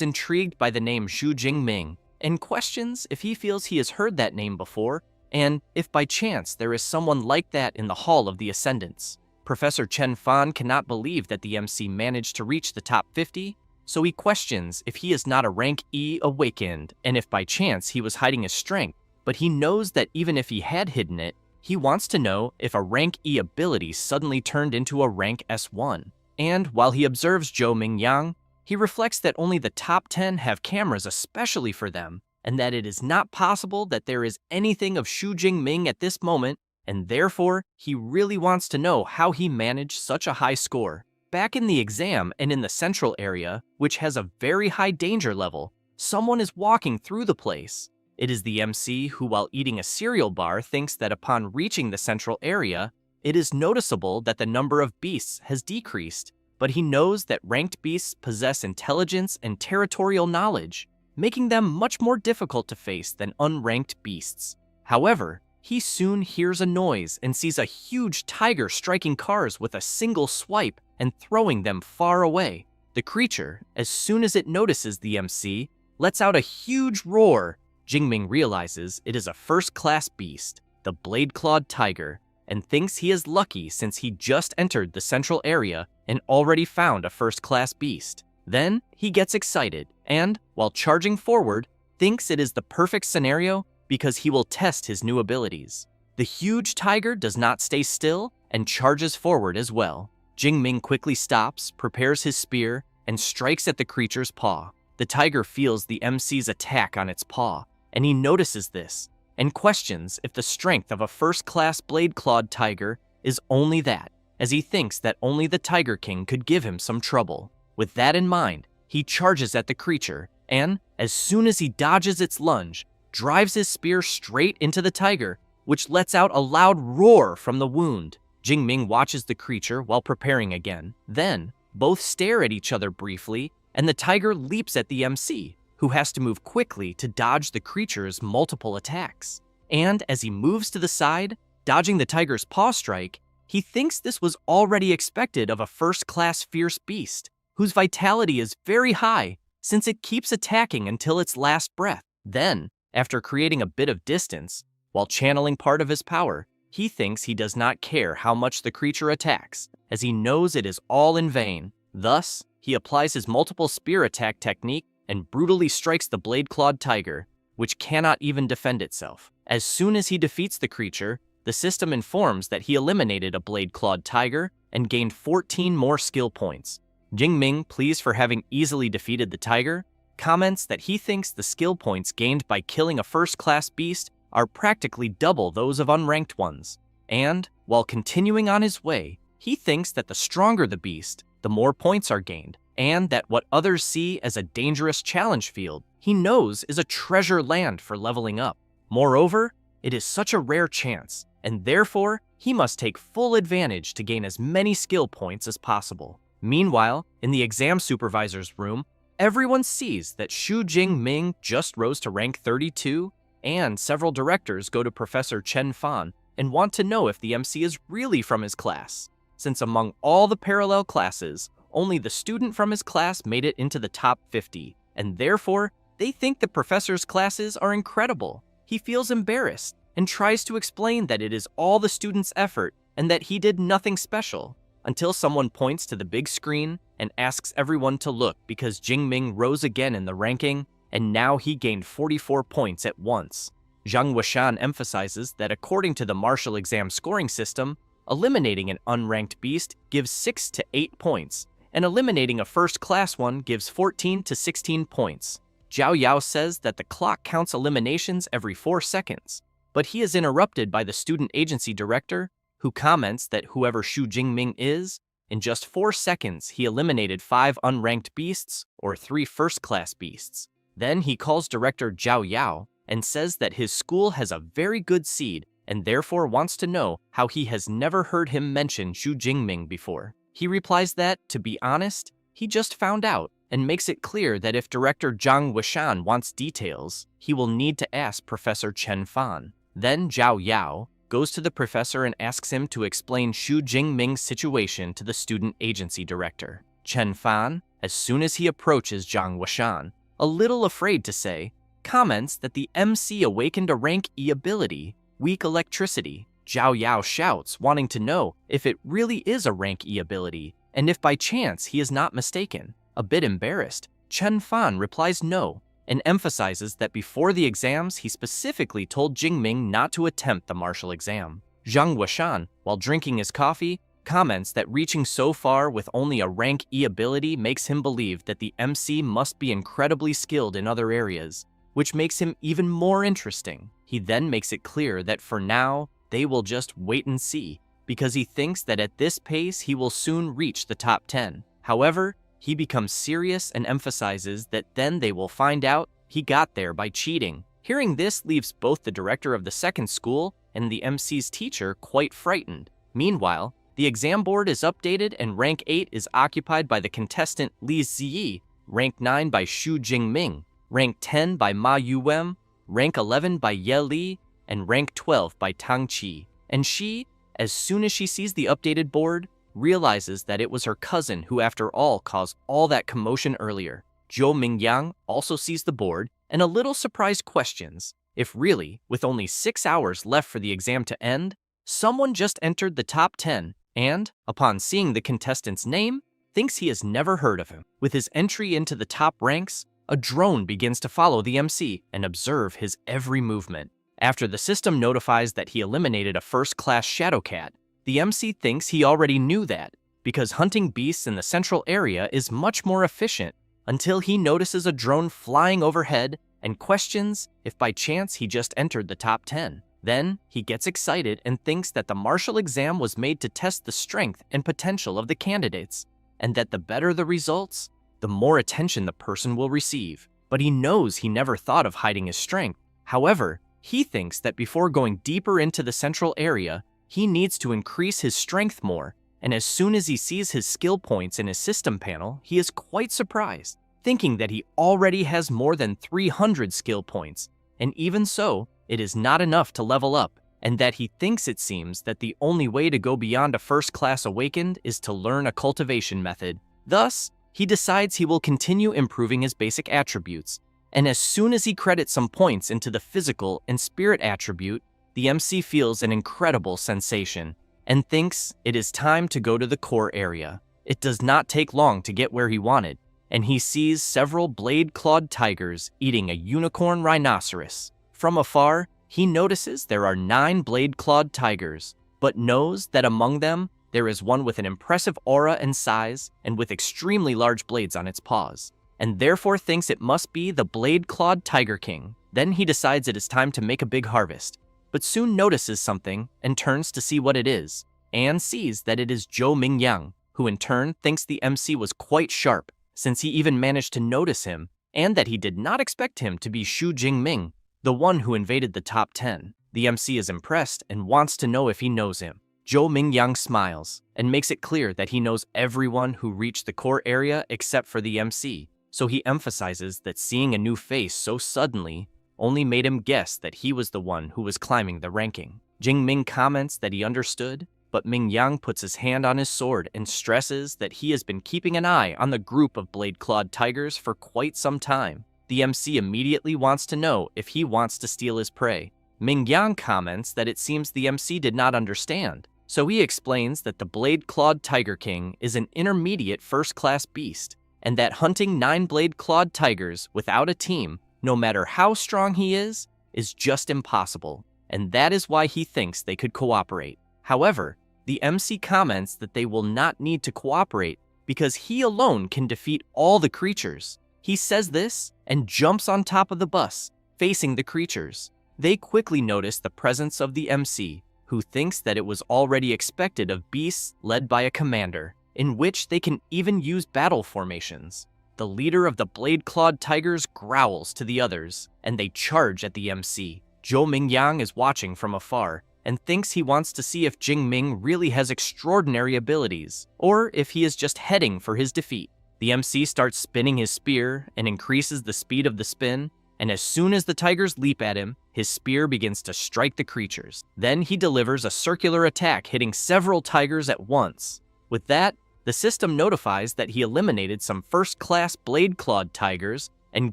[SPEAKER 1] intrigued by the name Xu Jingming and questions if he feels he has heard that name before and if by chance there is someone like that in the Hall of the Ascendants. Professor Chen Fan cannot believe that the MC managed to reach the top 50, so he questions if he is not a rank E awakened and if by chance he was hiding his strength, but he knows that even if he had hidden it, he wants to know if a rank E ability suddenly turned into a rank S1. And while he observes Zhou Mingyang, he reflects that only the top 10 have cameras especially for them, and that it is not possible that there is anything of Xu Jingming at this moment, and therefore, he really wants to know how he managed such a high score. Back in the exam and in the central area, which has a very high danger level, someone is walking through the place. It is the MC who, while eating a cereal bar, thinks that upon reaching the central area, it is noticeable that the number of beasts has decreased, but he knows that ranked beasts possess intelligence and territorial knowledge, making them much more difficult to face than unranked beasts. However, he soon hears a noise and sees a huge tiger striking cars with a single swipe and throwing them far away. The creature, as soon as it notices the MC, lets out a huge roar. Jingming realizes it is a first-class beast, the blade-clawed tiger, and thinks he is lucky since he just entered the central area and already found a first-class beast. Then he gets excited and, while charging forward, thinks it is the perfect scenario because he will test his new abilities. The huge tiger does not stay still and charges forward as well. Jingming quickly stops, prepares his spear, and strikes at the creature's paw. The tiger feels the MC's attack on its paw, and he notices this and questions if the strength of a first-class blade-clawed tiger is only that, as he thinks that only the Tiger King could give him some trouble. With that in mind, he charges at the creature, and, as soon as he dodges its lunge, drives his spear straight into the tiger, which lets out a loud roar from the wound. Jingming watches the creature while preparing again. Then, both stare at each other briefly, and the tiger leaps at the MC, who has to move quickly to dodge the creature's multiple attacks. And as he moves to the side, dodging the tiger's paw strike, he thinks this was already expected of a first-class fierce beast, whose vitality is very high since it keeps attacking until its last breath. Then, after creating a bit of distance, while channeling part of his power, he thinks he does not care how much the creature attacks, as he knows it is all in vain. Thus, he applies his multiple spear attack technique and brutally strikes the blade-clawed tiger, which cannot even defend itself. As soon as he defeats the creature, the system informs that he eliminated a blade-clawed tiger and gained 14 more skill points. Jingming, pleased for having easily defeated the tiger, comments that he thinks the skill points gained by killing a first-class beast are practically double those of unranked ones. And, while continuing on his way, he thinks that the stronger the beast, the more points are gained, and that what others see as a dangerous challenge field, he knows is a treasure land for leveling up. Moreover, it is such a rare chance, and therefore, he must take full advantage to gain as many skill points as possible. Meanwhile, in the exam supervisor's room, everyone sees that Xu Jingming just rose to rank 32, and several directors go to Professor Chen Fan and want to know if the MC is really from his class, since among all the parallel classes, only the student from his class made it into the top 50, and therefore, they think the professor's classes are incredible. He feels embarrassed and tries to explain that it is all the student's effort and that he did nothing special, until someone points to the big screen and asks everyone to look because Jingming rose again in the ranking, and now he gained 44 points at once. Zhang Weishan emphasizes that according to the martial exam scoring system, eliminating an unranked beast gives 6 to 8 points, and eliminating a first-class one gives 14 to 16 points. Zhao Yao says that the clock counts eliminations every 4 seconds, but he is interrupted by the student agency director, who comments that whoever Xu Jingming is, in just 4 seconds he eliminated 5 unranked beasts or 3 first-class beasts. Then he calls director Zhao Yao and says that his school has a very good seed and therefore wants to know how he has never heard him mention Xu Jingming before. He replies that, to be honest, he just found out, and makes it clear that if director Zhang Weishan wants details, he will need to ask Professor Chen Fan. Then Zhao Yao goes to the professor and asks him to explain Xu Jingming's situation to the student agency director. Chen Fan, as soon as he approaches Zhang Washan, a little afraid to say, comments that the MC awakened a rank E ability, weak electricity. Zhao Yao shouts, wanting to know if it really is a rank E ability, and if by chance he is not mistaken. A bit embarrassed, Chen Fan replies no, and emphasizes that before the exams he specifically told Jingming not to attempt the martial exam. Zhang Washan, while drinking his coffee, comments that reaching so far with only a rank E ability makes him believe that the MC must be incredibly skilled in other areas, which makes him even more interesting. He then makes it clear that for now, they will just wait and see, because he thinks that at this pace he will soon reach the top 10. However, he becomes serious and emphasizes that then they will find out he got there by cheating. Hearing this leaves both the director of the second school and the MC's teacher quite frightened. Meanwhile, the exam board is updated and rank 8 is occupied by the contestant Li Ziyi, rank 9 by Xu Jingming, rank 10 by Ma Yuwem, rank 11 by Ye Li, and rank 12 by Tang Qi. And she, as soon as she sees the updated board, realizes that it was her cousin who after all caused all that commotion earlier. Zhou Mingyang also sees the board and a little surprised questions if really, with only 6 hours left for the exam to end, someone just entered the top 10 and, upon seeing the contestant's name, thinks he has never heard of him. With his entry into the top ranks, a drone begins to follow the MC and observe his every movement. After the system notifies that he eliminated a first-class shadow cat, the MC thinks he already knew that, because hunting beasts in the central area is much more efficient, until he notices a drone flying overhead and questions if by chance he just entered the top 10. Then, he gets excited and thinks that the martial exam was made to test the strength and potential of the candidates, and that the better the results, the more attention the person will receive. But he knows he never thought of hiding his strength. However, he thinks that before going deeper into the central area, he needs to increase his strength more, and as soon as he sees his skill points in his system panel, he is quite surprised, thinking that he already has more than 300 skill points, and even so, it is not enough to level up, and that he thinks it seems that the only way to go beyond a first-class awakened is to learn a cultivation method. Thus, he decides he will continue improving his basic attributes, and as soon as he credits some points into the physical and spirit attribute, the MC feels an incredible sensation, and thinks it is time to go to the core area. It does not take long to get where he wanted, and he sees several blade-clawed tigers eating a unicorn rhinoceros. From afar, he notices there are 9 blade-clawed tigers, but knows that among them, there is one with an impressive aura and size and with extremely large blades on its paws, and therefore thinks it must be the blade-clawed Tiger King. Then he decides it is time to make a big harvest, but soon notices something and turns to see what it is, and sees that it is Zhou Mingyang, who in turn thinks the MC was quite sharp, since he even managed to notice him, and that he did not expect him to be Xu Jingming, the one who invaded the top 10. The MC is impressed and wants to know if he knows him. Zhou Mingyang smiles and makes it clear that he knows everyone who reached the core area except for the MC, so he emphasizes that seeing a new face so suddenly only made him guess that he was the one who was climbing the ranking. Jingming comments that he understood, but Mingyang puts his hand on his sword and stresses that he has been keeping an eye on the group of blade-clawed tigers for quite some time. The MC immediately wants to know if he wants to steal his prey. Mingyang comments that it seems the MC did not understand, so he explains that the blade-clawed Tiger King is an intermediate first-class beast, and that hunting 9 blade-clawed tigers without a team, no matter how strong he is just impossible, and that is why he thinks they could cooperate. However, the MC comments that they will not need to cooperate because he alone can defeat all the creatures. He says this and jumps on top of the bus, facing the creatures. They quickly notice the presence of the MC, who thinks that it was already expected of beasts led by a commander, in which they can even use battle formations. The leader of the blade-clawed tigers growls to the others, and they charge at the MC. Zhou Mingyang is watching from afar, and thinks he wants to see if Jingming really has extraordinary abilities, or if he is just heading for his defeat. The MC starts spinning his spear and increases the speed of the spin, and as soon as the tigers leap at him, his spear begins to strike the creatures. Then he delivers a circular attack hitting several tigers at once. With that, The system notifies that he eliminated some first-class blade-clawed tigers and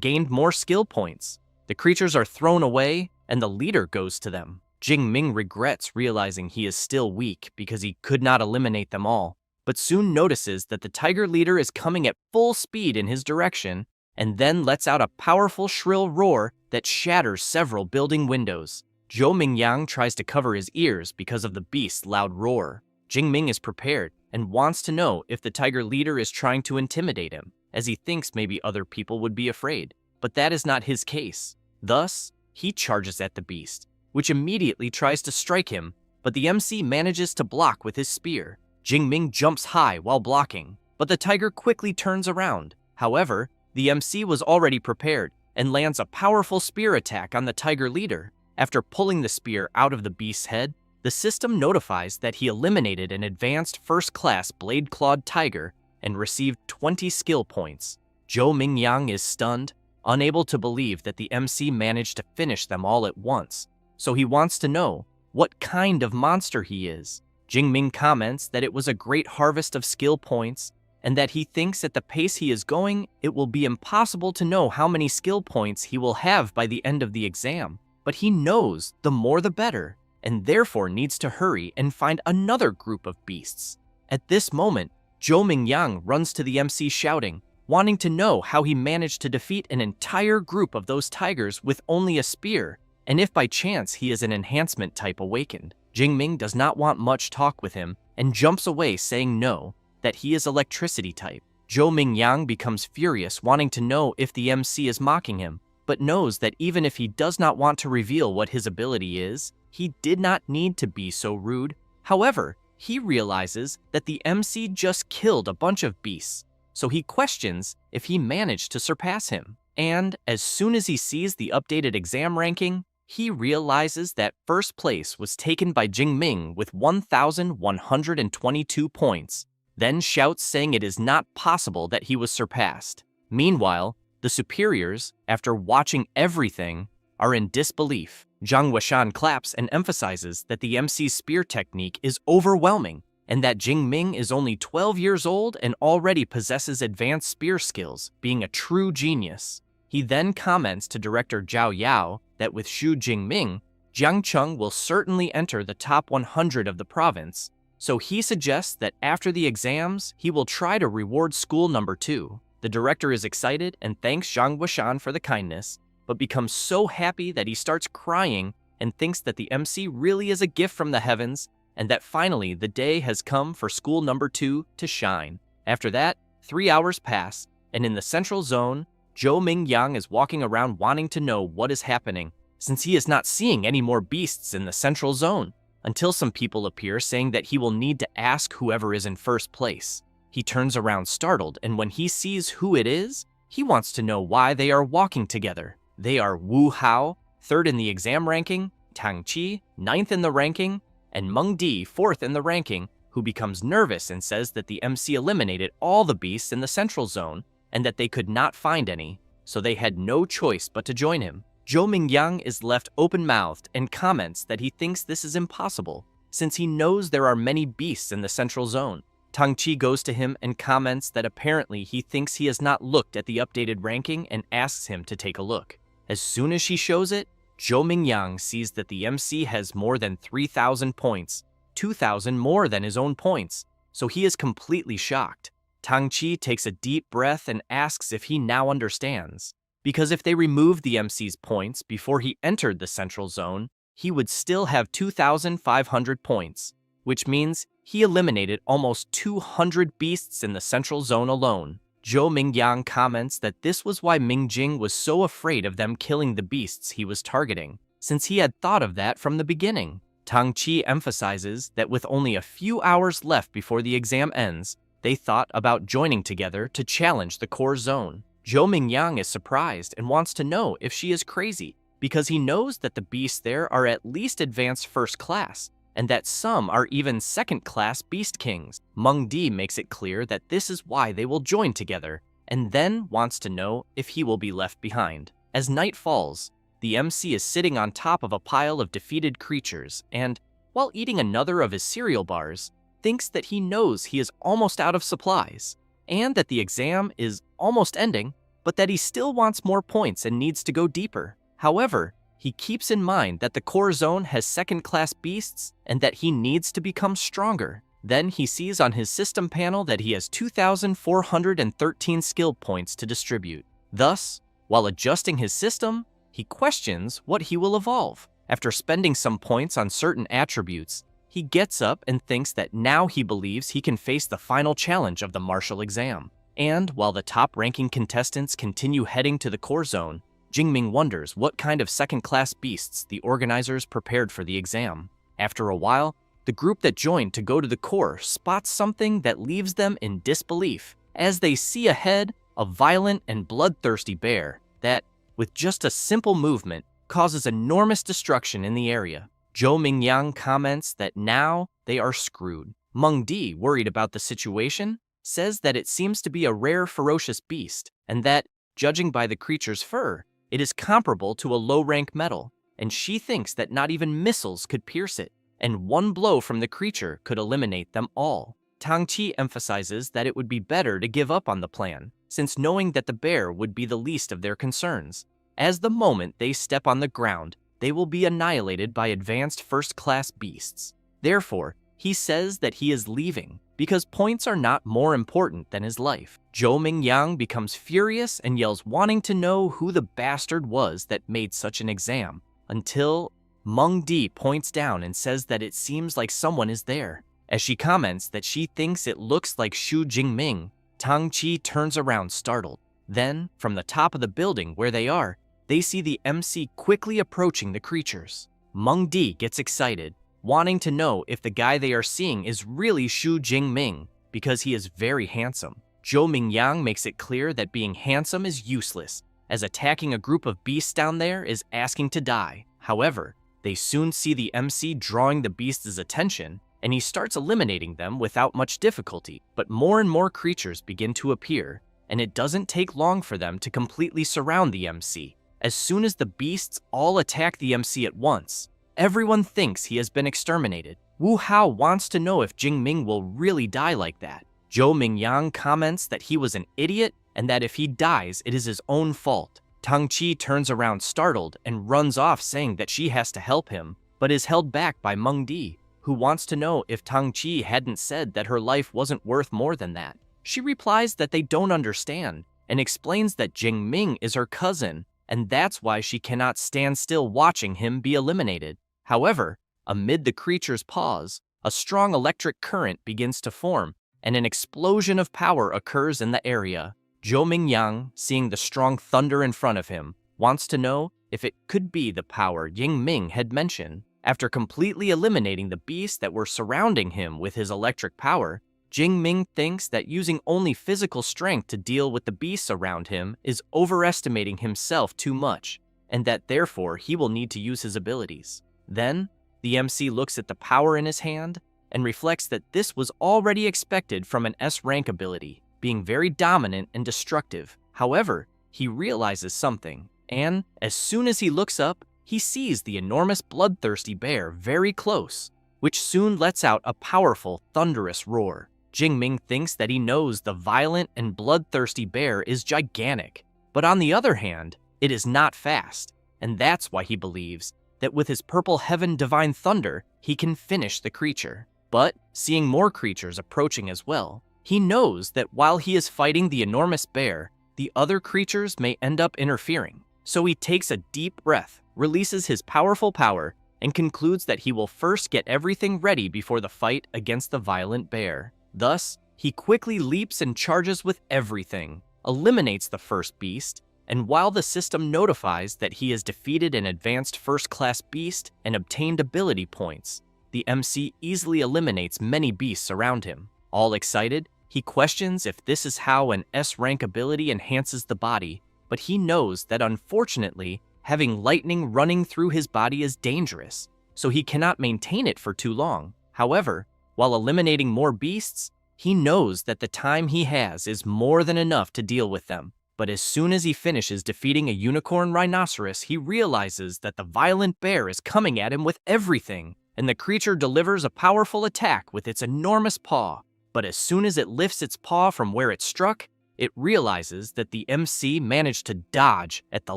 [SPEAKER 1] gained more skill points. The creatures are thrown away, and the leader goes to them. Jingming regrets realizing he is still weak because he could not eliminate them all, but soon notices that the tiger leader is coming at full speed in his direction and then lets out a powerful shrill roar that shatters several building windows. Zhou Mingyang tries to cover his ears because of the beast's loud roar. Jingming is prepared and wants to know if the tiger leader is trying to intimidate him, as he thinks maybe other people would be afraid. But that is not his case. Thus, he charges at the beast, which immediately tries to strike him, but the MC manages to block with his spear. Jingming jumps high while blocking, but the tiger quickly turns around. However, the MC was already prepared and lands a powerful spear attack on the tiger leader. After pulling the spear out of the beast's head, the system notifies that he eliminated an advanced first-class blade-clawed tiger and received 20 skill points. Zhou Mingyang is stunned, unable to believe that the MC managed to finish them all at once, so he wants to know what kind of monster he is. Jingming comments that it was a great harvest of skill points and that he thinks at the pace he is going, it will be impossible to know how many skill points he will have by the end of the exam. But he knows the more the better, and therefore needs to hurry and find another group of beasts. At this moment, Zhou Mingyang runs to the MC shouting, wanting to know how he managed to defeat an entire group of those tigers with only a spear, and if by chance he is an enhancement type awakened. Jingming does not want much talk with him and jumps away saying no, that he is electricity type. Zhou Mingyang becomes furious, wanting to know if the MC is mocking him, but knows that even if he does not want to reveal what his ability is, he did not need to be so rude. However, he realizes that the MC just killed a bunch of beasts, so he questions if he managed to surpass him. And as soon as he sees the updated exam ranking, he realizes that first place was taken by Jingming with 1,122 points, then shouts saying it is not possible that he was surpassed. Meanwhile, the superiors, after watching everything, are in disbelief. Zhang Weishan claps and emphasizes that the MC's spear technique is overwhelming and that Jingming is only 12 years old and already possesses advanced spear skills, being a true genius. He then comments to director Zhao Yao that with Xu Jingming, Jiang Cheng will certainly enter the top 100 of the province, so he suggests that after the exams, he will try to reward school number 2. The director is excited and thanks Zhang Weishan for the kindness, but becomes so happy that he starts crying and thinks that the MC really is a gift from the heavens and that finally the day has come for school number 2 to shine. After that, 3 hours pass, and in the central zone, Zhou Mingyang is walking around wanting to know what is happening, since he is not seeing any more beasts in the central zone, until some people appear saying that he will need to ask whoever is in first place. He turns around startled, and when he sees who it is, he wants to know why they are walking together. They are Wu Hao, 3rd in the exam ranking, Tang Qi, 9th in the ranking, and Meng Di, 4th in the ranking, who becomes nervous and says that the MC eliminated all the beasts in the central zone and that they could not find any, so they had no choice but to join him. Zhou Mingyang is left open-mouthed and comments that he thinks this is impossible, since he knows there are many beasts in the central zone. Tang Qi goes to him and comments that apparently he thinks he has not looked at the updated ranking and asks him to take a look. As soon as she shows it, Zhou Mingyang sees that the MC has more than 3,000 points, 2,000 more than his own points, so he is completely shocked. Tang Qi takes a deep breath and asks if he now understands, because if they removed the MC's points before he entered the central zone, he would still have 2,500 points, which means he eliminated almost 200 beasts in the central zone alone. Zhou Mingyang comments that this was why Mingjing was so afraid of them killing the beasts he was targeting, since he had thought of that from the beginning. Tang Qi emphasizes that with only a few hours left before the exam ends, they thought about joining together to challenge the core zone. Zhou Mingyang is surprised and wants to know if she is crazy, because he knows that the beasts there are at least advanced first class, and that some are even second-class beast kings. Meng Di makes it clear that this is why they will join together, and then wants to know if he will be left behind. As night falls, the MC is sitting on top of a pile of defeated creatures, and, while eating another of his cereal bars, thinks that he knows he is almost out of supplies, and that the exam is almost ending, but that he still wants more points and needs to go deeper. However, he keeps in mind that the core zone has second-class beasts and that he needs to become stronger. Then he sees on his system panel that he has 2,413 skill points to distribute. Thus, while adjusting his system, he questions what he will evolve. After spending some points on certain attributes, he gets up and thinks that now he believes he can face the final challenge of the martial exam. And while the top-ranking contestants continue heading to the core zone, Jingming wonders what kind of second-class beasts the organizers prepared for the exam. After a while, the group that joined to go to the core spots something that leaves them in disbelief as they see ahead a violent and bloodthirsty bear that, with just a simple movement, causes enormous destruction in the area. Zhou Mingyang comments that now they are screwed. Meng Di, worried about the situation, says that it seems to be a rare ferocious beast and that, judging by the creature's fur, it is comparable to a low-rank metal, and she thinks that not even missiles could pierce it, and one blow from the creature could eliminate them all. Tang Qi emphasizes that it would be better to give up on the plan, since knowing that the bear would be the least of their concerns, as the moment they step on the ground, they will be annihilated by advanced first-class beasts. Therefore, he says that he is leaving, because points are not more important than his life. Zhou Mingyang becomes furious and yells wanting to know who the bastard was that made such an exam, until Meng Di points down and says that it seems like someone is there. As she comments that she thinks it looks like Xu Jingming, Tang Qi turns around startled. Then, from the top of the building where they are, they see the MC quickly approaching the creatures. Meng Di gets excited, wanting to know if the guy they are seeing is really Xu Jingming, because he is very handsome. Zhou Mingyang makes it clear that being handsome is useless, as attacking a group of beasts down there is asking to die. However, they soon see the MC drawing the beast's attention, and he starts eliminating them without much difficulty. But more and more creatures begin to appear, and it doesn't take long for them to completely surround the MC. As soon as the beasts all attack the MC at once, everyone thinks he has been exterminated. Wu Hao wants to know if Jingming will really die like that. Zhou Mingyang comments that he was an idiot and that if he dies, it is his own fault. Tang Qi turns around startled and runs off saying that she has to help him, but is held back by Meng Di, who wants to know if Tang Qi hadn't said that her life wasn't worth more than that. She replies that they don't understand and explains that Jingming is her cousin, and that's why she cannot stand still watching him be eliminated. However, amid the creature's pause, a strong electric current begins to form, and an explosion of power occurs in the area. Zhou Mingyang, seeing the strong thunder in front of him, wants to know if it could be the power Yingming had mentioned. After completely eliminating the beasts that were surrounding him with his electric power, Jingming thinks that using only physical strength to deal with the beasts around him is overestimating himself too much, and that therefore he will need to use his abilities. Then, the MC looks at the power in his hand and reflects that this was already expected from an S-rank ability, being very dominant and destructive. However, he realizes something, and as soon as he looks up, he sees the enormous bloodthirsty bear very close, which soon lets out a powerful, thunderous roar. Jingming thinks that he knows the violent and bloodthirsty bear is gigantic, but on the other hand, it is not fast, and that's why he believes that with his purple heaven divine thunder, he can finish the creature. But, seeing more creatures approaching as well, he knows that while he is fighting the enormous bear, the other creatures may end up interfering. So he takes a deep breath, releases his powerful power, and concludes that he will first get everything ready before the fight against the violent bear. Thus, he quickly leaps and charges with everything, eliminates the first beast, and while the system notifies that he has defeated an advanced first-class beast and obtained ability points, the MC easily eliminates many beasts around him. All excited, he questions if this is how an S-rank ability enhances the body, but he knows that unfortunately, having lightning running through his body is dangerous, so he cannot maintain it for too long. However, while eliminating more beasts, he knows that the time he has is more than enough to deal with them. But as soon as he finishes defeating a unicorn rhinoceros, he realizes that the violent bear is coming at him with everything. and the creature delivers a powerful attack with its enormous paw. But as soon as it lifts its paw from where it struck, it realizes that the MC managed to dodge at the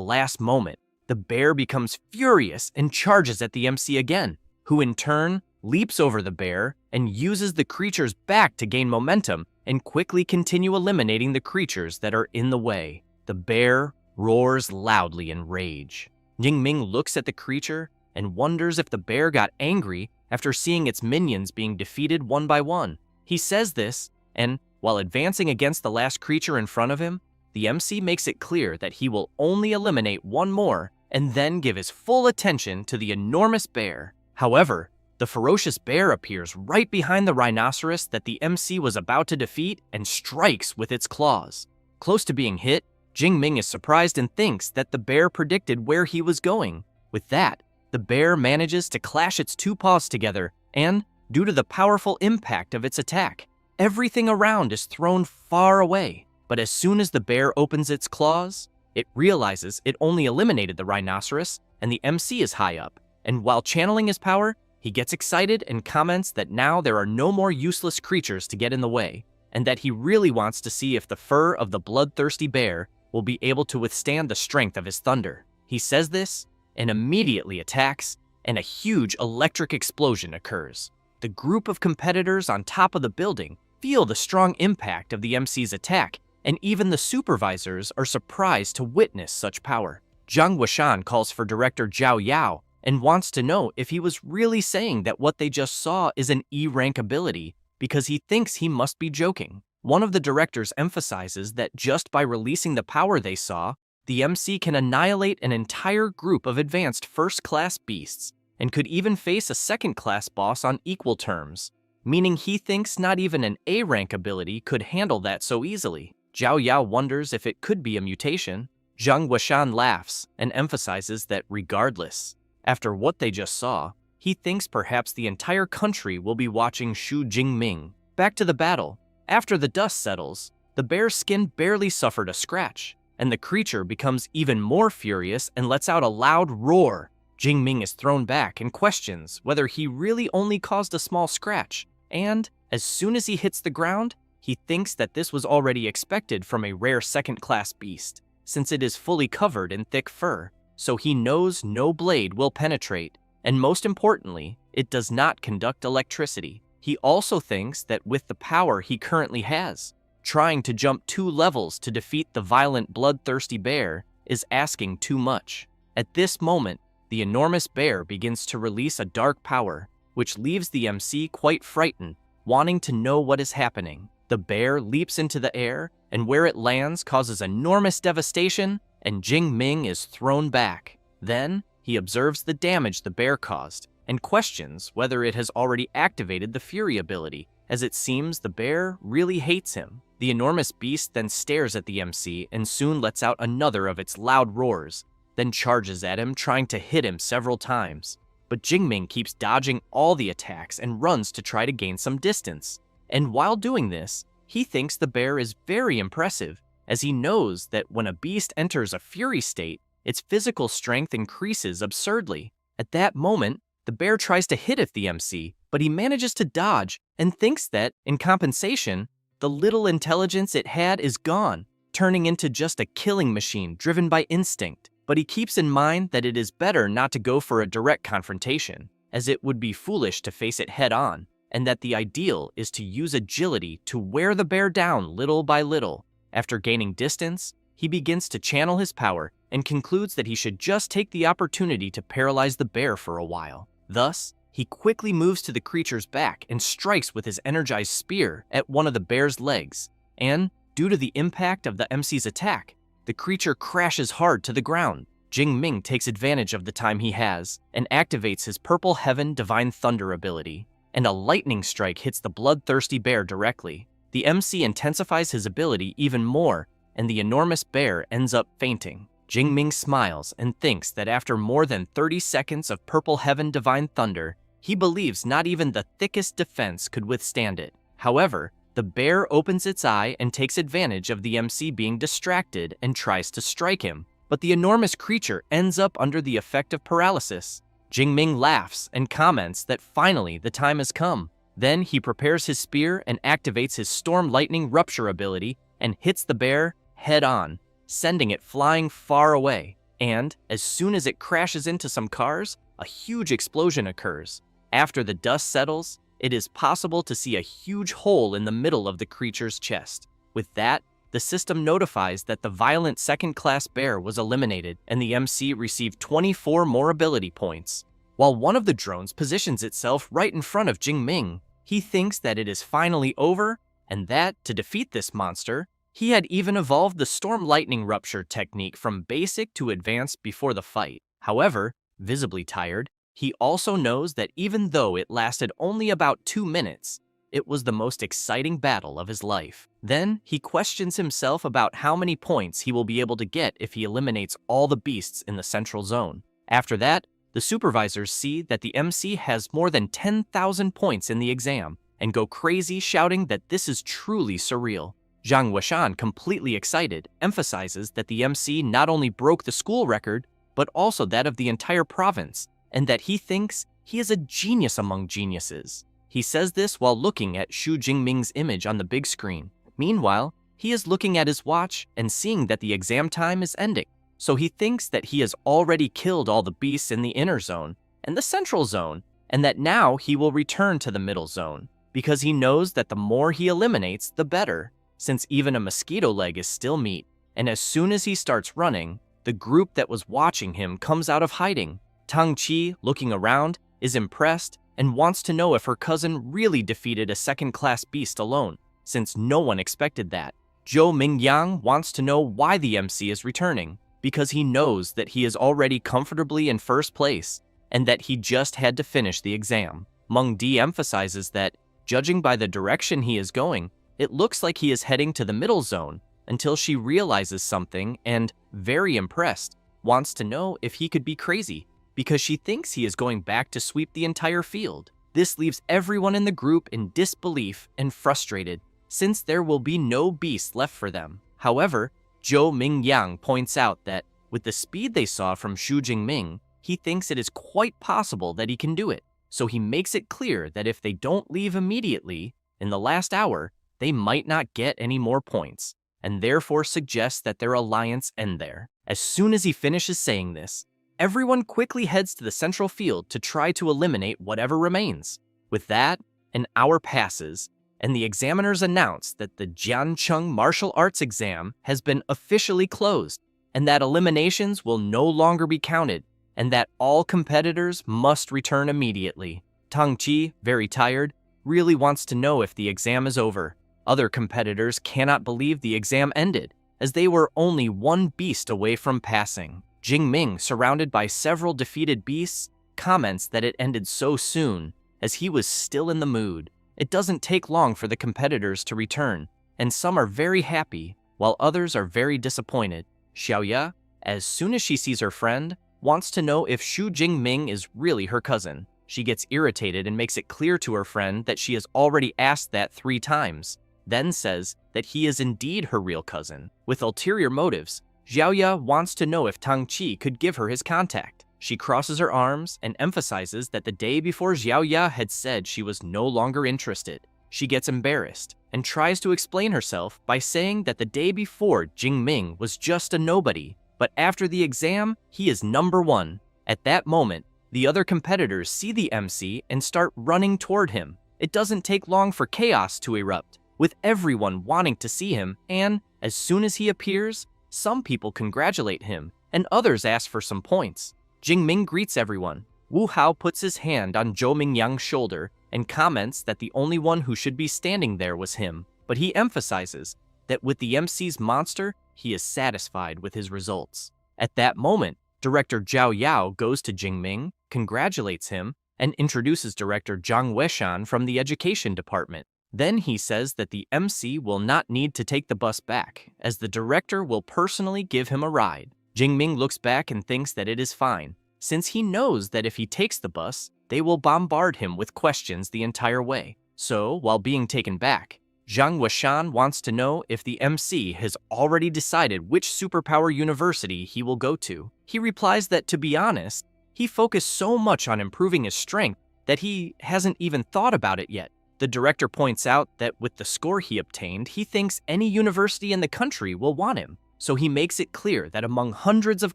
[SPEAKER 1] last moment. The bear becomes furious and charges at the MC again, who in turn leaps over the bear and uses the creature's back to gain momentum and quickly continue eliminating the creatures that are in the way. The bear roars loudly in rage. Jingming looks at the creature and wonders if the bear got angry after seeing its minions being defeated one by one. He says this, and while advancing against the last creature in front of him, the MC makes it clear that he will only eliminate one more and then give his full attention to the enormous bear. However, the ferocious bear appears right behind the rhinoceros that the MC was about to defeat and strikes with its claws. Close to being hit, Jingming is surprised and thinks that the bear predicted where he was going. With that, the bear manages to clash its two paws together and, due to the powerful impact of its attack, everything around is thrown far away. But as soon as the bear opens its claws, it realizes it only eliminated the rhinoceros and the MC is high up. And while channeling his power, he gets excited and comments that now there are no more useless creatures to get in the way, and that he really wants to see if the fur of the bloodthirsty bear will be able to withstand the strength of his thunder. He says this and immediately attacks, and a huge electric explosion occurs. The group of competitors on top of the building feel the strong impact of the MC's attack, and even the supervisors are surprised to witness such power. Zhang Wuxian calls for director Zhao Yao and wants to know if he was really saying that what they just saw is an E-rank ability, because he thinks he must be joking. One of the directors emphasizes that just by releasing the power they saw, the MC can annihilate an entire group of advanced first-class beasts, and could even face a second-class boss on equal terms, meaning he thinks not even an A-rank ability could handle that so easily. Zhao Yao wonders if it could be a mutation. Zhang Wuxian laughs and emphasizes that regardless, after what they just saw, he thinks perhaps the entire country will be watching Xu Jingming. Back to the battle. After the dust settles, the bear's skin barely suffered a scratch, and the creature becomes even more furious and lets out a loud roar. Jingming is thrown back and questions whether he really only caused a small scratch, and as soon as he hits the ground, he thinks that this was already expected from a rare second-class beast, since it is fully covered in thick fur, so he knows no blade will penetrate, and most importantly, it does not conduct electricity. He also thinks that with the power he currently has, trying to jump 2 levels to defeat the violent bloodthirsty bear is asking too much. At this moment, the enormous bear begins to release a dark power, which leaves the MC quite frightened, wanting to know what is happening. The bear leaps into the air, and where it lands causes enormous devastation, and Jingming is thrown back. Then, he observes the damage the bear caused, and questions whether it has already activated the Fury ability, as it seems the bear really hates him. The enormous beast then stares at the MC and soon lets out another of its loud roars, then charges at him, trying to hit him several times. But Jingming keeps dodging all the attacks and runs to try to gain some distance. And while doing this, he thinks the bear is very impressive, as he knows that when a beast enters a fury state, its physical strength increases absurdly. At that moment, the bear tries to hit at the MC, but he manages to dodge and thinks that, in compensation, the little intelligence it had is gone, turning into just a killing machine driven by instinct. But he keeps in mind that it is better not to go for a direct confrontation, as it would be foolish to face it head-on, and that the ideal is to use agility to wear the bear down little by little. After gaining distance, he begins to channel his power and concludes that he should just take the opportunity to paralyze the bear for a while. Thus, he quickly moves to the creature's back and strikes with his energized spear at one of the bear's legs, and, due to the impact of the MC's attack, the creature crashes hard to the ground. Jingming takes advantage of the time he has and activates his Purple Heaven Divine Thunder ability, and a lightning strike hits the bloodthirsty bear directly. The MC intensifies his ability even more, and the enormous bear ends up fainting. Jingming smiles and thinks that after more than 30 seconds of Purple Heaven Divine Thunder, he believes not even the thickest defense could withstand it. However, the bear opens its eye and takes advantage of the MC being distracted and tries to strike him, but the enormous creature ends up under the effect of paralysis. Jingming laughs and comments that finally the time has come. Then he prepares his spear and activates his storm lightning rupture ability and hits the bear head on, sending it flying far away. And as soon as it crashes into some cars, a huge explosion occurs. After the dust settles, it is possible to see a huge hole in the middle of the creature's chest. With that, the system notifies that the violent second-class bear was eliminated and the MC received 24 more ability points. While one of the drones positions itself right in front of Jingming, he thinks that it is finally over and that, to defeat this monster, he had even evolved the storm lightning rupture technique from basic to advanced before the fight. However, visibly tired, he also knows that even though it lasted only about 2 minutes, it was the most exciting battle of his life. Then, he questions himself about how many points he will be able to get if he eliminates all the beasts in the central zone. After that, the supervisors see that the MC has more than 10,000 points in the exam and go crazy shouting that this is truly surreal. Zhang Weishan, completely excited, emphasizes that the MC not only broke the school record, but also that of the entire province, and that he thinks he is a genius among geniuses. He says this while looking at Xu Jingming's image on the big screen. Meanwhile, he is looking at his watch and seeing that the exam time is ending, so he thinks that he has already killed all the beasts in the inner zone and the central zone, and that now he will return to the middle zone, because he knows that the more he eliminates, the better, since even a mosquito leg is still meat. And as soon as he starts running, the group that was watching him comes out of hiding. Tang Qi, looking around, is impressed and wants to know if her cousin really defeated a second-class beast alone, since no one expected that. Zhou Mingyang wants to know why the MC is returning, because he knows that he is already comfortably in first place, and that he just had to finish the exam. Meng Di emphasizes that, judging by the direction he is going, it looks like he is heading to the middle zone, until she realizes something and, very impressed, wants to know if he could be crazy, because she thinks he is going back to sweep the entire field. This leaves everyone in the group in disbelief and frustrated, since there will be no beast left for them. However, Zhou Mingyang points out that, with the speed they saw from Xu Jingming, he thinks it is quite possible that he can do it, so he makes it clear that if they don't leave immediately, in the last hour, they might not get any more points, and therefore suggests that their alliance end there. As soon as he finishes saying this, everyone quickly heads to the central field to try to eliminate whatever remains. With that, an hour passes, and the examiners announce that the Jiancheng martial arts exam has been officially closed, and that eliminations will no longer be counted, and that all competitors must return immediately. Tang Qi, very tired, really wants to know if the exam is over. Other competitors cannot believe the exam ended, as they were only one beast away from passing. Jingming, surrounded by several defeated beasts, comments that it ended so soon, as he was still in the mood. It doesn't take long for the competitors to return, and some are very happy, while others are very disappointed. Xiaoya, as soon as she sees her friend, wants to know if Xu Jingming is really her cousin. She gets irritated and makes it clear to her friend that she has already asked that 3 times, then says that he is indeed her real cousin. With ulterior motives, Xiaoya wants to know if Tang Qi could give her his contact. She crosses her arms and emphasizes that the day before Xiaoya had said she was no longer interested. She gets embarrassed and tries to explain herself by saying that the day before Jingming was just a nobody, but after the exam, he is number 1. At that moment, the other competitors see the MC and start running toward him. It doesn't take long for chaos to erupt, with everyone wanting to see him, and as soon as he appears, some people congratulate him, and others ask for some points. Jingming greets everyone. Wu Hao puts his hand on Zhou Mingyang's shoulder and comments that the only one who should be standing there was him, but he emphasizes that with the MC's monster, he is satisfied with his results. At that moment, Director Zhao Yao goes to Jingming, congratulates him, and introduces Director Zhang Weishan from the Education Department. Then he says that the MC will not need to take the bus back, as the director will personally give him a ride. Jingming looks back and thinks that it is fine, since he knows that if he takes the bus, they will bombard him with questions the entire way. So, while being taken back, Zhang Weishan wants to know if the MC has already decided which superpower university he will go to. He replies that, to be honest, He focused so much on improving his strength that he hasn't even thought about it yet. The director points out that with the score he obtained, he thinks any university in the country will want him. So he makes it clear that among hundreds of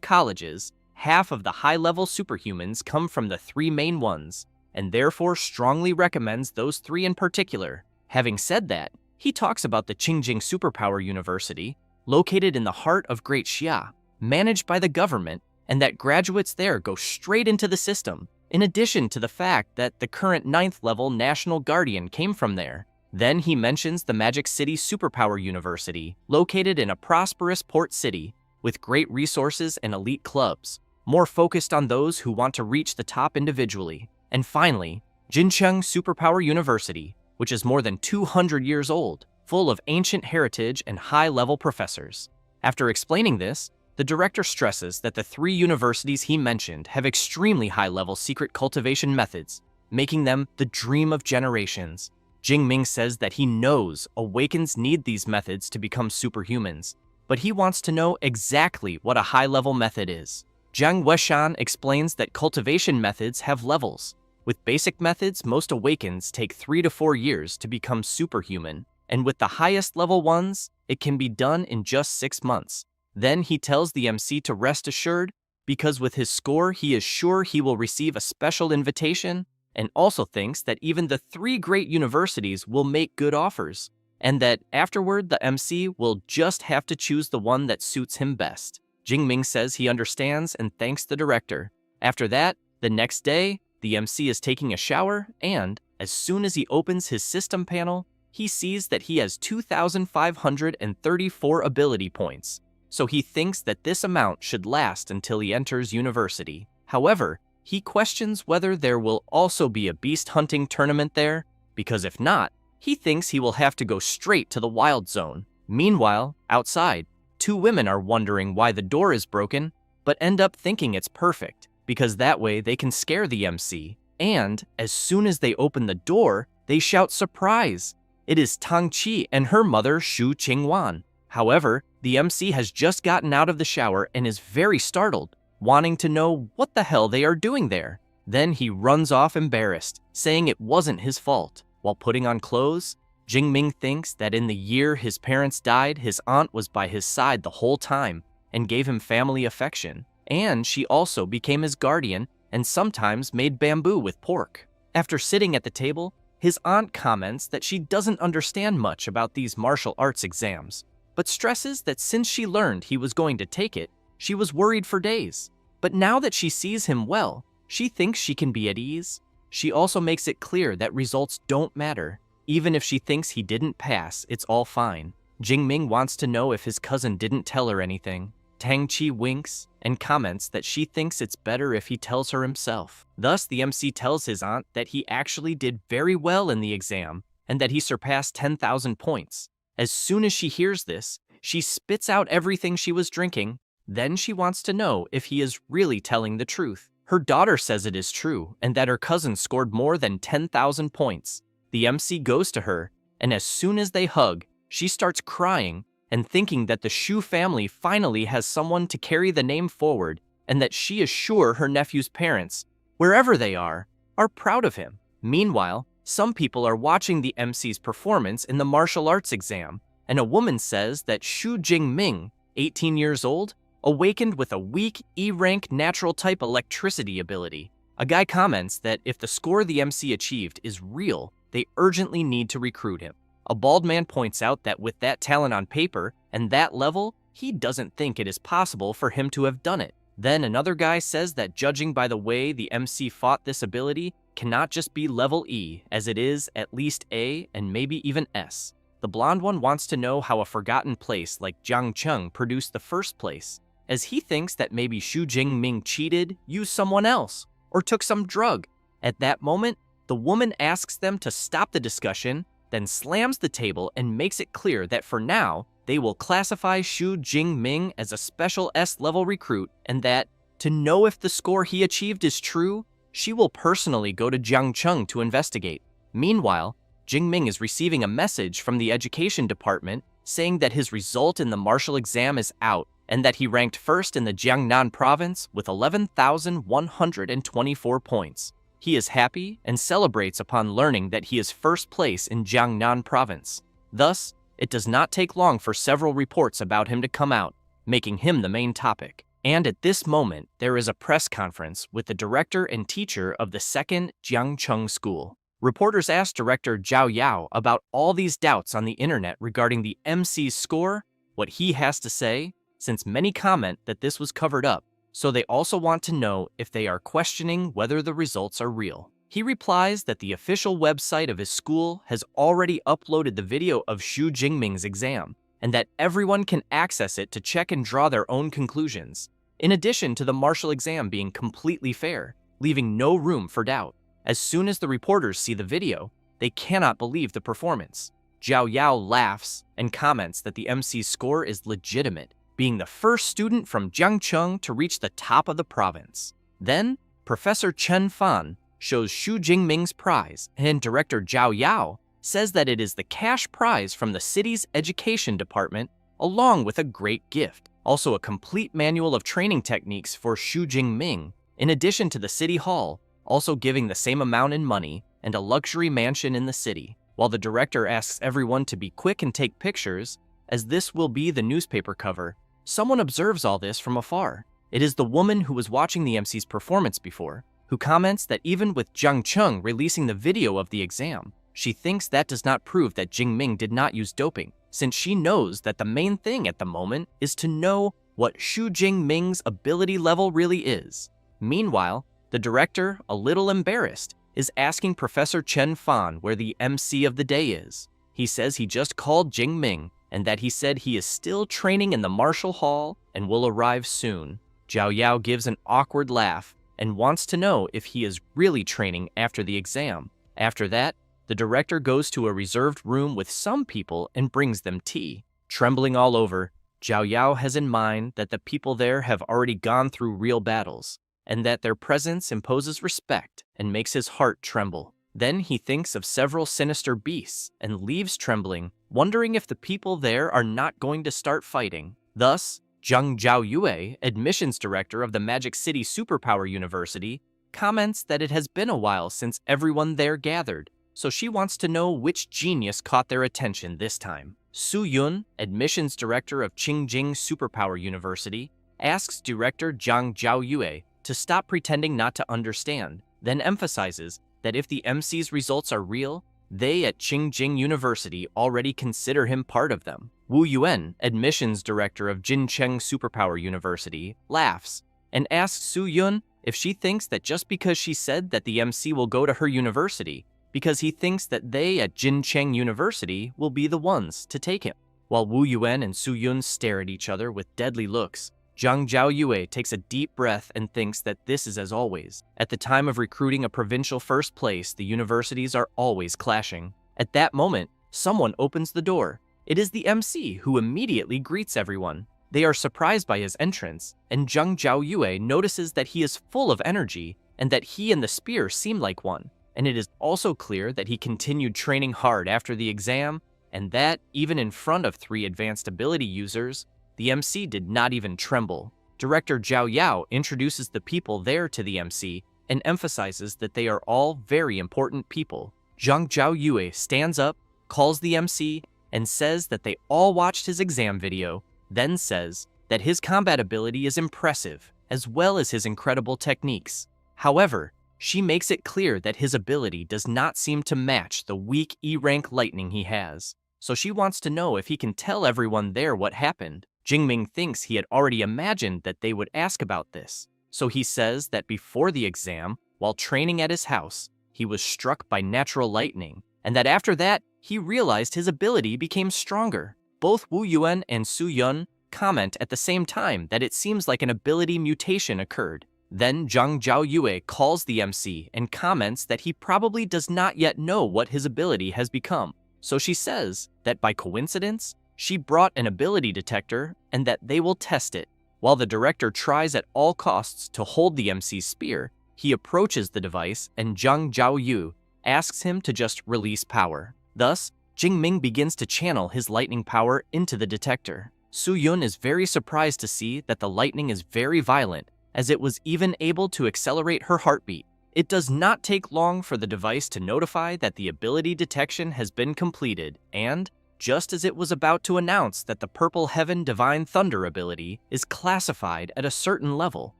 [SPEAKER 1] colleges, half of the high-level superhumans come from the 3 main ones, and therefore strongly recommends those 3 in particular. Having said that, he talks about the Qingjing Superpower University, located in the heart of Great Xia, managed by the government, and that graduates there go straight into the system, in addition to the fact that the current 9th level National Guardian came from there. Then he mentions the Magic City Superpower University, located in a prosperous port city, with great resources and elite clubs, more focused on those who want to reach the top individually. And finally, Jincheng Superpower University, which is more than 200 years old, full of ancient heritage and high-level professors. After explaining this, the director stresses that the 3 universities he mentioned have extremely high-level secret cultivation methods, making them the dream of generations. Jingming says that he knows Awakens need these methods to become superhumans, but he wants to know exactly what a high-level method is. Jiang Weishan explains that cultivation methods have levels. With basic methods, most Awakens take 3 to 4 years to become superhuman, and with the highest level ones, it can be done in just 6 months. Then he tells the MC to rest assured, because with his score he is sure he will receive a special invitation, and also thinks that even the 3 great universities will make good offers, and that afterward the MC will just have to choose the one that suits him best. Jingming says he understands and thanks the director. After that, the next day, the MC is taking a shower, and as soon as he opens his system panel, he sees that he has 2,534 ability points. So he thinks that this amount should last until he enters university. However, he questions whether there will also be a beast hunting tournament there, because if not, he thinks he will have to go straight to the wild zone. Meanwhile, outside, 2 women are wondering why the door is broken, but end up thinking it's perfect, because that way they can scare the MC. And as soon as they open the door, they shout surprise. It is Tang Qi and her mother Shu Qingwan. However, the MC has just gotten out of the shower and is very startled, wanting to know what the hell they are doing there. Then he runs off embarrassed, saying it wasn't his fault. While putting on clothes, Jingming thinks that in the year his parents died, his aunt was by his side the whole time and gave him family affection, and she also became his guardian and sometimes made bamboo with pork. After sitting at the table, his aunt comments that she doesn't understand much about these martial arts exams, but stresses that since she learned he was going to take it, she was worried for days. But now that she sees him well, she thinks she can be at ease. She also makes it clear that results don't matter. Even if she thinks he didn't pass, it's all fine. Jingming wants to know if his cousin didn't tell her anything. Tang Qi winks and comments that she thinks it's better if he tells her himself. Thus, the MC tells his aunt that he actually did very well in the exam and that he surpassed 10,000 points. As soon as she hears this, she spits out everything she was drinking. Then she wants to know if he is really telling the truth. Her daughter says it is true and that her cousin scored more than 10,000 points. The MC goes to her, and as soon as they hug, she starts crying and thinking that the Shu family finally has someone to carry the name forward and that she is sure her nephew's parents, wherever they are proud of him. Meanwhile, some people are watching the MC's performance in the martial arts exam, and a woman says that Shu Jingming, 18 years old, awakened with a weak E-rank natural type electricity ability. A guy comments that if the score the MC achieved is real, they urgently need to recruit him. A bald man points out that with that talent on paper and that level, he doesn't think it is possible for him to have done it. Then another guy says that judging by the way the MC fought this ability, cannot just be level E, as it is at least A and maybe even S. The blonde one wants to know how a forgotten place like Jiangcheng produced the first place, as he thinks that maybe Shu Jingming cheated, used someone else, or took some drug. At that moment, the woman asks them to stop the discussion, then slams the table and makes it clear that for now, they will classify Shu Jingming as a special S-level recruit and that, to know if the score he achieved is true, she will personally go to Jiangcheng to investigate. Meanwhile, Jingming is receiving a message from the education department saying that his result in the martial exam is out and that he ranked first in the Jiangnan province with 11,124 points. He is happy and celebrates upon learning that he is first place in Jiangnan province. Thus, it does not take long for several reports about him to come out, making him the main topic. And at this moment, there is a press conference with the director and teacher of the second Jiangcheng school. Reporters asked director Zhao Yao about all these doubts on the internet regarding the MC's score, what he has to say, since many comment that this was covered up, so they also want to know if they are questioning whether the results are real. He replies that the official website of his school has already uploaded the video of Xu Jingming's exam, and that everyone can access it to check and draw their own conclusions, in addition to the martial exam being completely fair, leaving no room for doubt. As soon as the reporters see the video, they cannot believe the performance. Zhao Yao laughs and comments that the MC's score is legitimate, being the first student from Jiangcheng to reach the top of the province. Then, Professor Chen Fan shows Xu Jingming's prize, and director Zhao Yao says that it is the cash prize from the city's education department, along with a great gift. Also a complete manual of training techniques for Xu Jingming, in addition to the city hall, also giving the same amount in money and a luxury mansion in the city. While the director asks everyone to be quick and take pictures, as this will be the newspaper cover, someone observes all this from afar. It is the woman who was watching the MC's performance before, who comments that even with Jiangcheng releasing the video of the exam, she thinks that does not prove that Jingming did not use doping, since she knows that the main thing at the moment is to know what Xu Jingming's ability level really is. Meanwhile, the director, a little embarrassed, is asking Professor Chen Fan where the MC of the day is. He says he just called Jingming and that he said he is still training in the martial hall and will arrive soon. Zhao Yao gives an awkward laugh and wants to know if he is really training after the exam. After that, the director goes to a reserved room with some people and brings them tea. Trembling all over, Zhao Yao has in mind that the people there have already gone through real battles, and that their presence imposes respect and makes his heart tremble. Then he thinks of several sinister beasts and leaves trembling, wondering if the people there are not going to start fighting. Thus, Zhang Zhaoyue, admissions director of the Magic City Superpower University, comments that it has been a while since everyone there gathered, so she wants to know which genius caught their attention this time. Su Yun, admissions director of Qingjing Superpower University, asks director Zhang Zhaoyue to stop pretending not to understand, then emphasizes that if the MC's results are real, they at Qingjing University already consider him part of them. Wu Yuan, admissions director of Jincheng Superpower University, laughs and asks Su Yun if she thinks that just because she said that the MC will go to her university, because he thinks that they at Jincheng University will be the ones to take him. While Wu Yuan and Su Yun stare at each other with deadly looks, Zhang Zhaoyue takes a deep breath and thinks that this is as always. At the time of recruiting a provincial first place, the universities are always clashing. At that moment, someone opens the door. It is the MC, who immediately greets everyone. They are surprised by his entrance, and Zhang Zhaoyue notices that he is full of energy and that he and the spear seem like one. And it is also clear that he continued training hard after the exam, and that, even in front of 3 advanced ability users, the MC did not even tremble. Director Zhao Yao introduces the people there to the MC and emphasizes that they are all very important people. Zhang Zhaoyue stands up, calls the MC, and says that they all watched his exam video, then says that his combat ability is impressive, as well as his incredible techniques. However, she makes it clear that his ability does not seem to match the weak E-rank lightning he has, so she wants to know if he can tell everyone there what happened. Jingming thinks he had already imagined that they would ask about this, so he says that before the exam, while training at his house, he was struck by natural lightning, and that after that, he realized his ability became stronger. Both Wu Yuan and Su Yun comment at the same time that it seems like an ability mutation occurred. Then Zhang Zhaoyue calls the MC and comments that he probably does not yet know what his ability has become. So she says that by coincidence, she brought an ability detector and that they will test it. While the director tries at all costs to hold the MC's spear, he approaches the device and Zhang Zhaoyu asks him to just release power. Thus, Jingming begins to channel his lightning power into the detector. Soo-yun is very surprised to see that the lightning is very violent, as it was even able to accelerate her heartbeat. It does not take long for the device to notify that the ability detection has been completed, and, just as it was about to announce that the Purple Heaven Divine Thunder ability is classified at a certain level,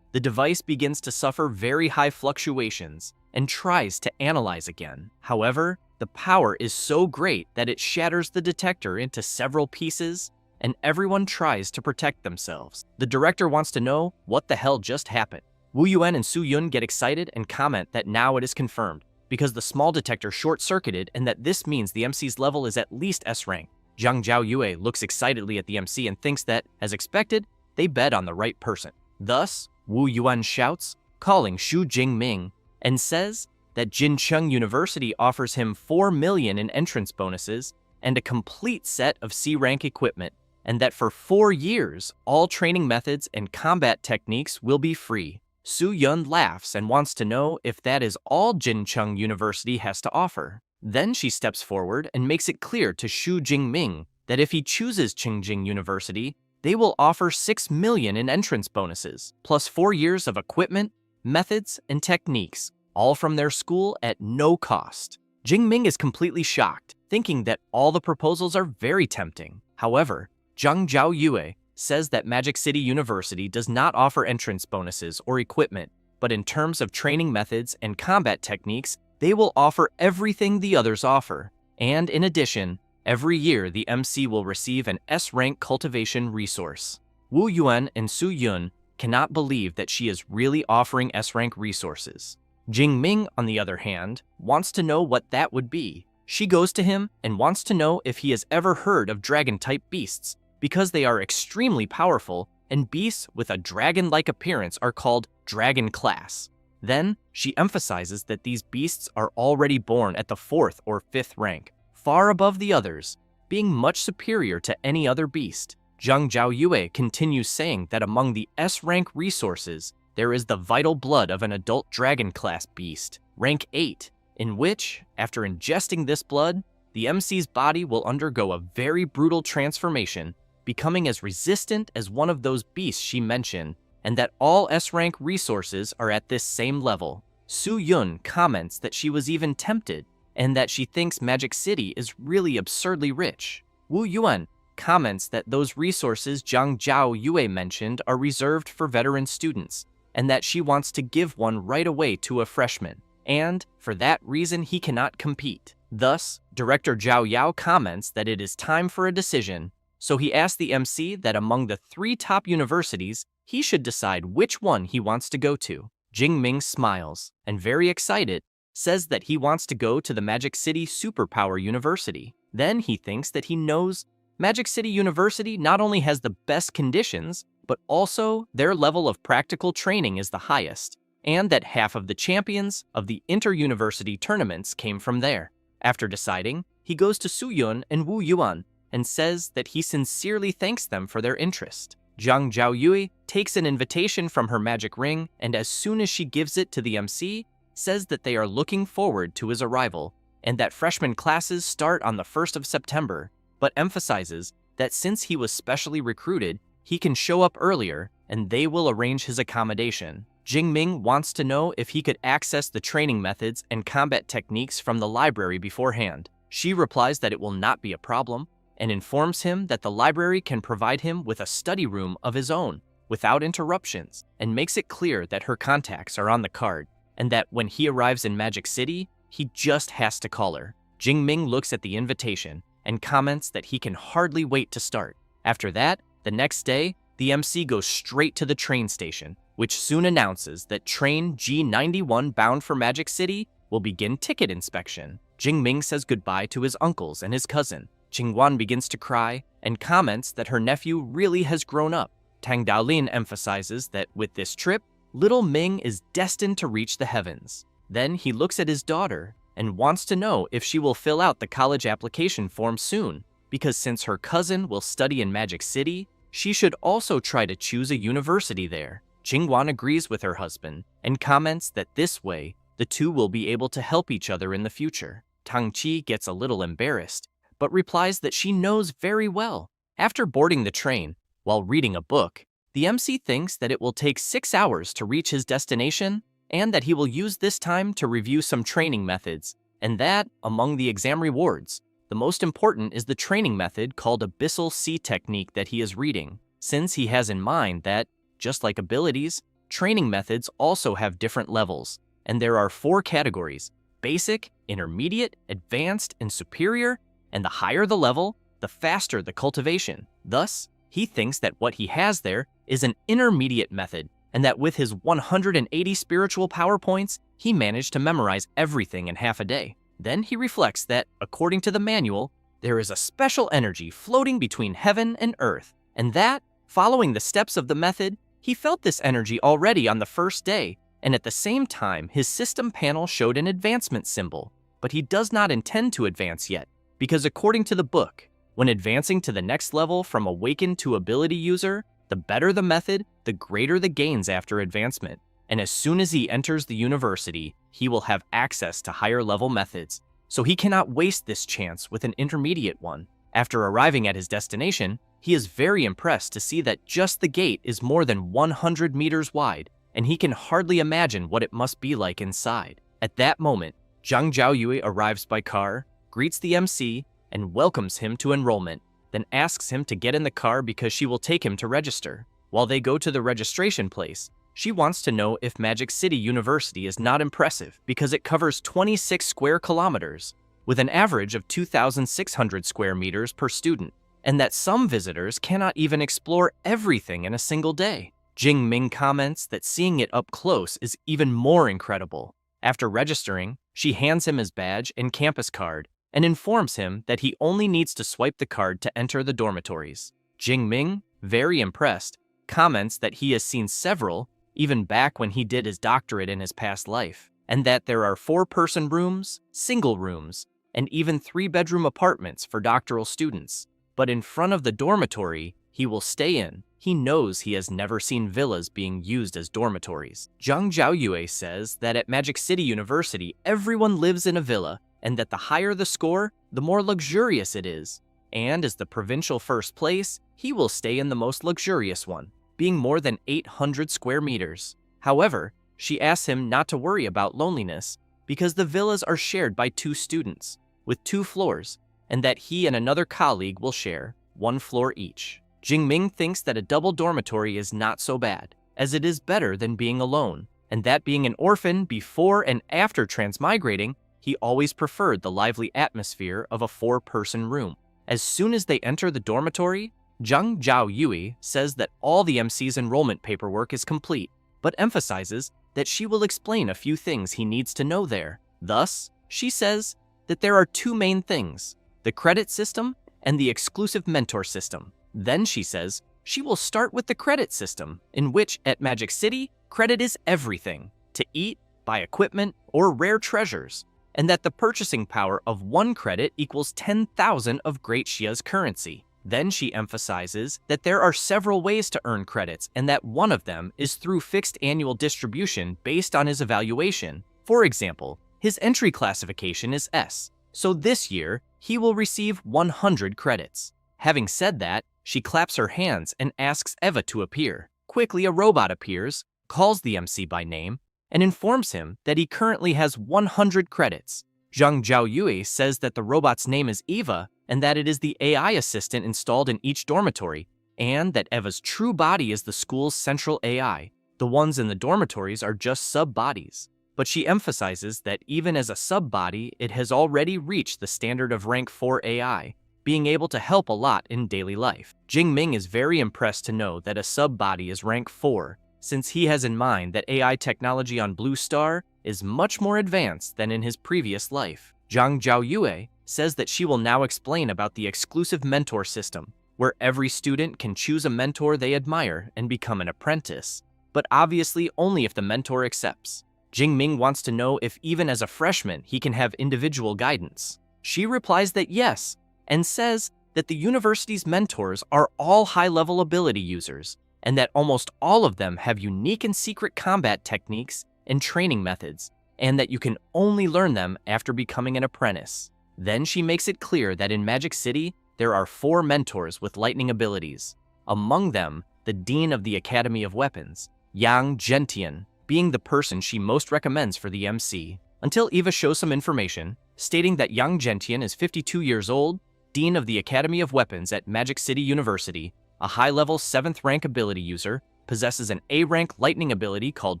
[SPEAKER 1] the device begins to suffer very high fluctuations and tries to analyze again. However, the power is so great that it shatters the detector into several pieces, and everyone tries to protect themselves. The director wants to know what the hell just happened. Woo Yuan and Soo-yun get excited and comment that now it is confirmed, because the small detector short-circuited and that this means the MC's level is at least S rank. Zhang Zhaoyue looks excitedly at the MC and thinks that, as expected, they bet on the right person. Thus, Wu Yuan shouts, calling Xu Jingming, and says that Jincheng University offers him 4 million in entrance bonuses and a complete set of C-rank equipment, and that for 4 years, all training methods and combat techniques will be free. Soo-yun laughs and wants to know if that is all Jincheng University has to offer. Then she steps forward and makes it clear to Xu Jingming that if he chooses Qingjing University, they will offer 6 million in entrance bonuses, plus 4 years of equipment, methods, and techniques, all from their school at no cost. Jingming is completely shocked, thinking that all the proposals are very tempting. However, Zhang Zhaoyue says that Magic City University does not offer entrance bonuses or equipment, but in terms of training methods and combat techniques, they will offer everything the others offer. And in addition, every year the MC will receive an S-rank cultivation resource. Wu Yuan and Soo-yun cannot believe that she is really offering S-rank resources. Jingming, on the other hand, wants to know what that would be. She goes to him and wants to know if he has ever heard of dragon-type beasts, because they are extremely powerful, and beasts with a dragon-like appearance are called dragon class. Then, she emphasizes that these beasts are already born at the 4th or 5th rank, far above the others, being much superior to any other beast. Zhang Zhaoyue continues saying that among the S-rank resources, there is the vital blood of an adult dragon class beast, rank 8, in which, after ingesting this blood, the MC's body will undergo a very brutal transformation, becoming as resistant as one of those beasts she mentioned, and that all S-rank resources are at this same level. Soo-yun comments that she was even tempted, and that she thinks Magic City is really absurdly rich. Wu Yuan comments that those resources Zhang Zhaoyue mentioned are reserved for veteran students, and that she wants to give one right away to a freshman, and for that reason he cannot compete. Thus, Director Zhao Yao comments that it is time for a decision, so he asks the MC that among the 3 top universities, he should decide which one he wants to go to. Jingming smiles, and very excited, says that he wants to go to the Magic City Superpower University. Then he thinks that he knows Magic City University not only has the best conditions, but also their level of practical training is the highest, and that half of the champions of the inter-university tournaments came from there. After deciding, he goes to Soo-yun and Wu Yuan and says that he sincerely thanks them for their interest. Zhang Zhaoyue takes an invitation from her magic ring, and as soon as she gives it to the MC, says that they are looking forward to his arrival, and that freshman classes start on the 1st of September, but emphasizes that since he was specially recruited, he can show up earlier, and they will arrange his accommodation. Jingming wants to know if he could access the training methods and combat techniques from the library beforehand. She replies that it will not be a problem, and informs him that the library can provide him with a study room of his own, without interruptions, and makes it clear that her contacts are on the card, and that when he arrives in Magic City, he just has to call her. Jingming looks at the invitation, and comments that he can hardly wait to start. After that, the next day, the MC goes straight to the train station, which soon announces that train G91 bound for Magic City will begin ticket inspection. Jingming says goodbye to his uncles and his cousin. Qingguan begins to cry and comments that her nephew really has grown up. Tang Daolin emphasizes that with this trip, little Ming is destined to reach the heavens. Then he looks at his daughter and wants to know if she will fill out the college application form soon, because since her cousin will study in Magic City, she should also try to choose a university there. Qingguan agrees with her husband and comments that this way, the two will be able to help each other in the future. Tang Qi gets a little embarrassed, but replies that she knows very well. After boarding the train, while reading a book, the MC thinks that it will take 6 hours to reach his destination and that he will use this time to review some training methods, and that, among the exam rewards, the most important is the training method called Abyssal Sea Technique that he is reading, since he has in mind that, just like abilities, training methods also have different levels, and there are 4 categories: basic, intermediate, advanced, and superior, and the higher the level, the faster the cultivation. Thus, he thinks that what he has there is an intermediate method, and that with his 180 spiritual power points, he managed to memorize everything in half a day. Then he reflects that, according to the manual, there is a special energy floating between heaven and earth, and that, following the steps of the method, he felt this energy already on the first day, and at the same time, his system panel showed an advancement symbol. But he does not intend to advance yet, because according to the book, when advancing to the next level from awakened to ability user, the better the method, the greater the gains after advancement. And as soon as he enters the university, he will have access to higher level methods. So he cannot waste this chance with an intermediate one. After arriving at his destination, he is very impressed to see that just the gate is more than 100 meters wide, and he can hardly imagine what it must be like inside. At that moment, Zhang Zhaoyue arrives by car, greets the MC, and welcomes him to enrollment, then asks him to get in the car because she will take him to register. While they go to the registration place, she wants to know if Magic City University is not impressive because it covers 26 square kilometers, with an average of 2,600 square meters per student, and that some visitors cannot even explore everything in a single day. Jing Ming comments that seeing it up close is even more incredible. After registering, she hands him his badge and campus card, and informs him that he only needs to swipe the card to enter the dormitories. Jing Ming, very impressed, comments that he has seen several, even back when he did his doctorate in his past life, and that there are 4-person rooms, single rooms, and even 3-bedroom apartments for doctoral students. But in front of the dormitory he will stay in, he knows he has never seen villas being used as dormitories. Zhang Zhaoyue says that at Magic City University everyone lives in a villa, and that the higher the score, the more luxurious it is. And as the provincial first place, he will stay in the most luxurious one, being more than 800 square meters. However, she asks him not to worry about loneliness, because the villas are shared by 2 students, with 2 floors, and that he and another colleague will share 1 floor each. Jing Ming thinks that a double dormitory is not so bad, as it is better than being alone, and that being an orphan before and after transmigrating, he always preferred the lively atmosphere of a 4-person room. As soon as they enter the dormitory, Zhang Zhaoyue says that all the MC's enrollment paperwork is complete, but emphasizes that she will explain a few things he needs to know there. Thus, she says that there are 2 main things: the credit system and the exclusive mentor system. Then she says she will start with the credit system, in which at Magic City, credit is everything: to eat, buy equipment, or rare treasures, and that the purchasing power of 1 credit equals 10,000 of Great Xia's currency. Then she emphasizes that there are several ways to earn credits, and that one of them is through fixed annual distribution based on his evaluation. For example, his entry classification is S, so this year he will receive 100 credits. Having said that, she claps her hands and asks Eva to appear. Quickly, a robot appears, calls the MC by name, and informs him that he currently has 100 credits. Zhang Zhaoyue says that the robot's name is Eva, and that it is the AI assistant installed in each dormitory, and that Eva's true body is the school's central AI. The ones in the dormitories are just sub-bodies. But she emphasizes that even as a sub-body, it has already reached the standard of rank 4 AI, being able to help a lot in daily life. Jing Ming is very impressed to know that a sub-body is rank 4, since he has in mind that AI technology on Blue Star is much more advanced than in his previous life. Zhang Zhaoyue says that she will now explain about the exclusive mentor system, where every student can choose a mentor they admire and become an apprentice, but obviously only if the mentor accepts. Jing Ming wants to know if even as a freshman he can have individual guidance. She replies that yes, and says that the university's mentors are all high-level ability users, and that almost all of them have unique and secret combat techniques and training methods, and that you can only learn them after becoming an apprentice. Then she makes it clear that in Magic City, there are 4 mentors with lightning abilities. Among them, the Dean of the Academy of Weapons, Yang Gentian, being the person she most recommends for the MC, until Eva shows some information, stating that Yang Gentian is 52 years old, Dean of the Academy of Weapons at Magic City University, a high-level 7th rank ability user, possesses an A-rank lightning ability called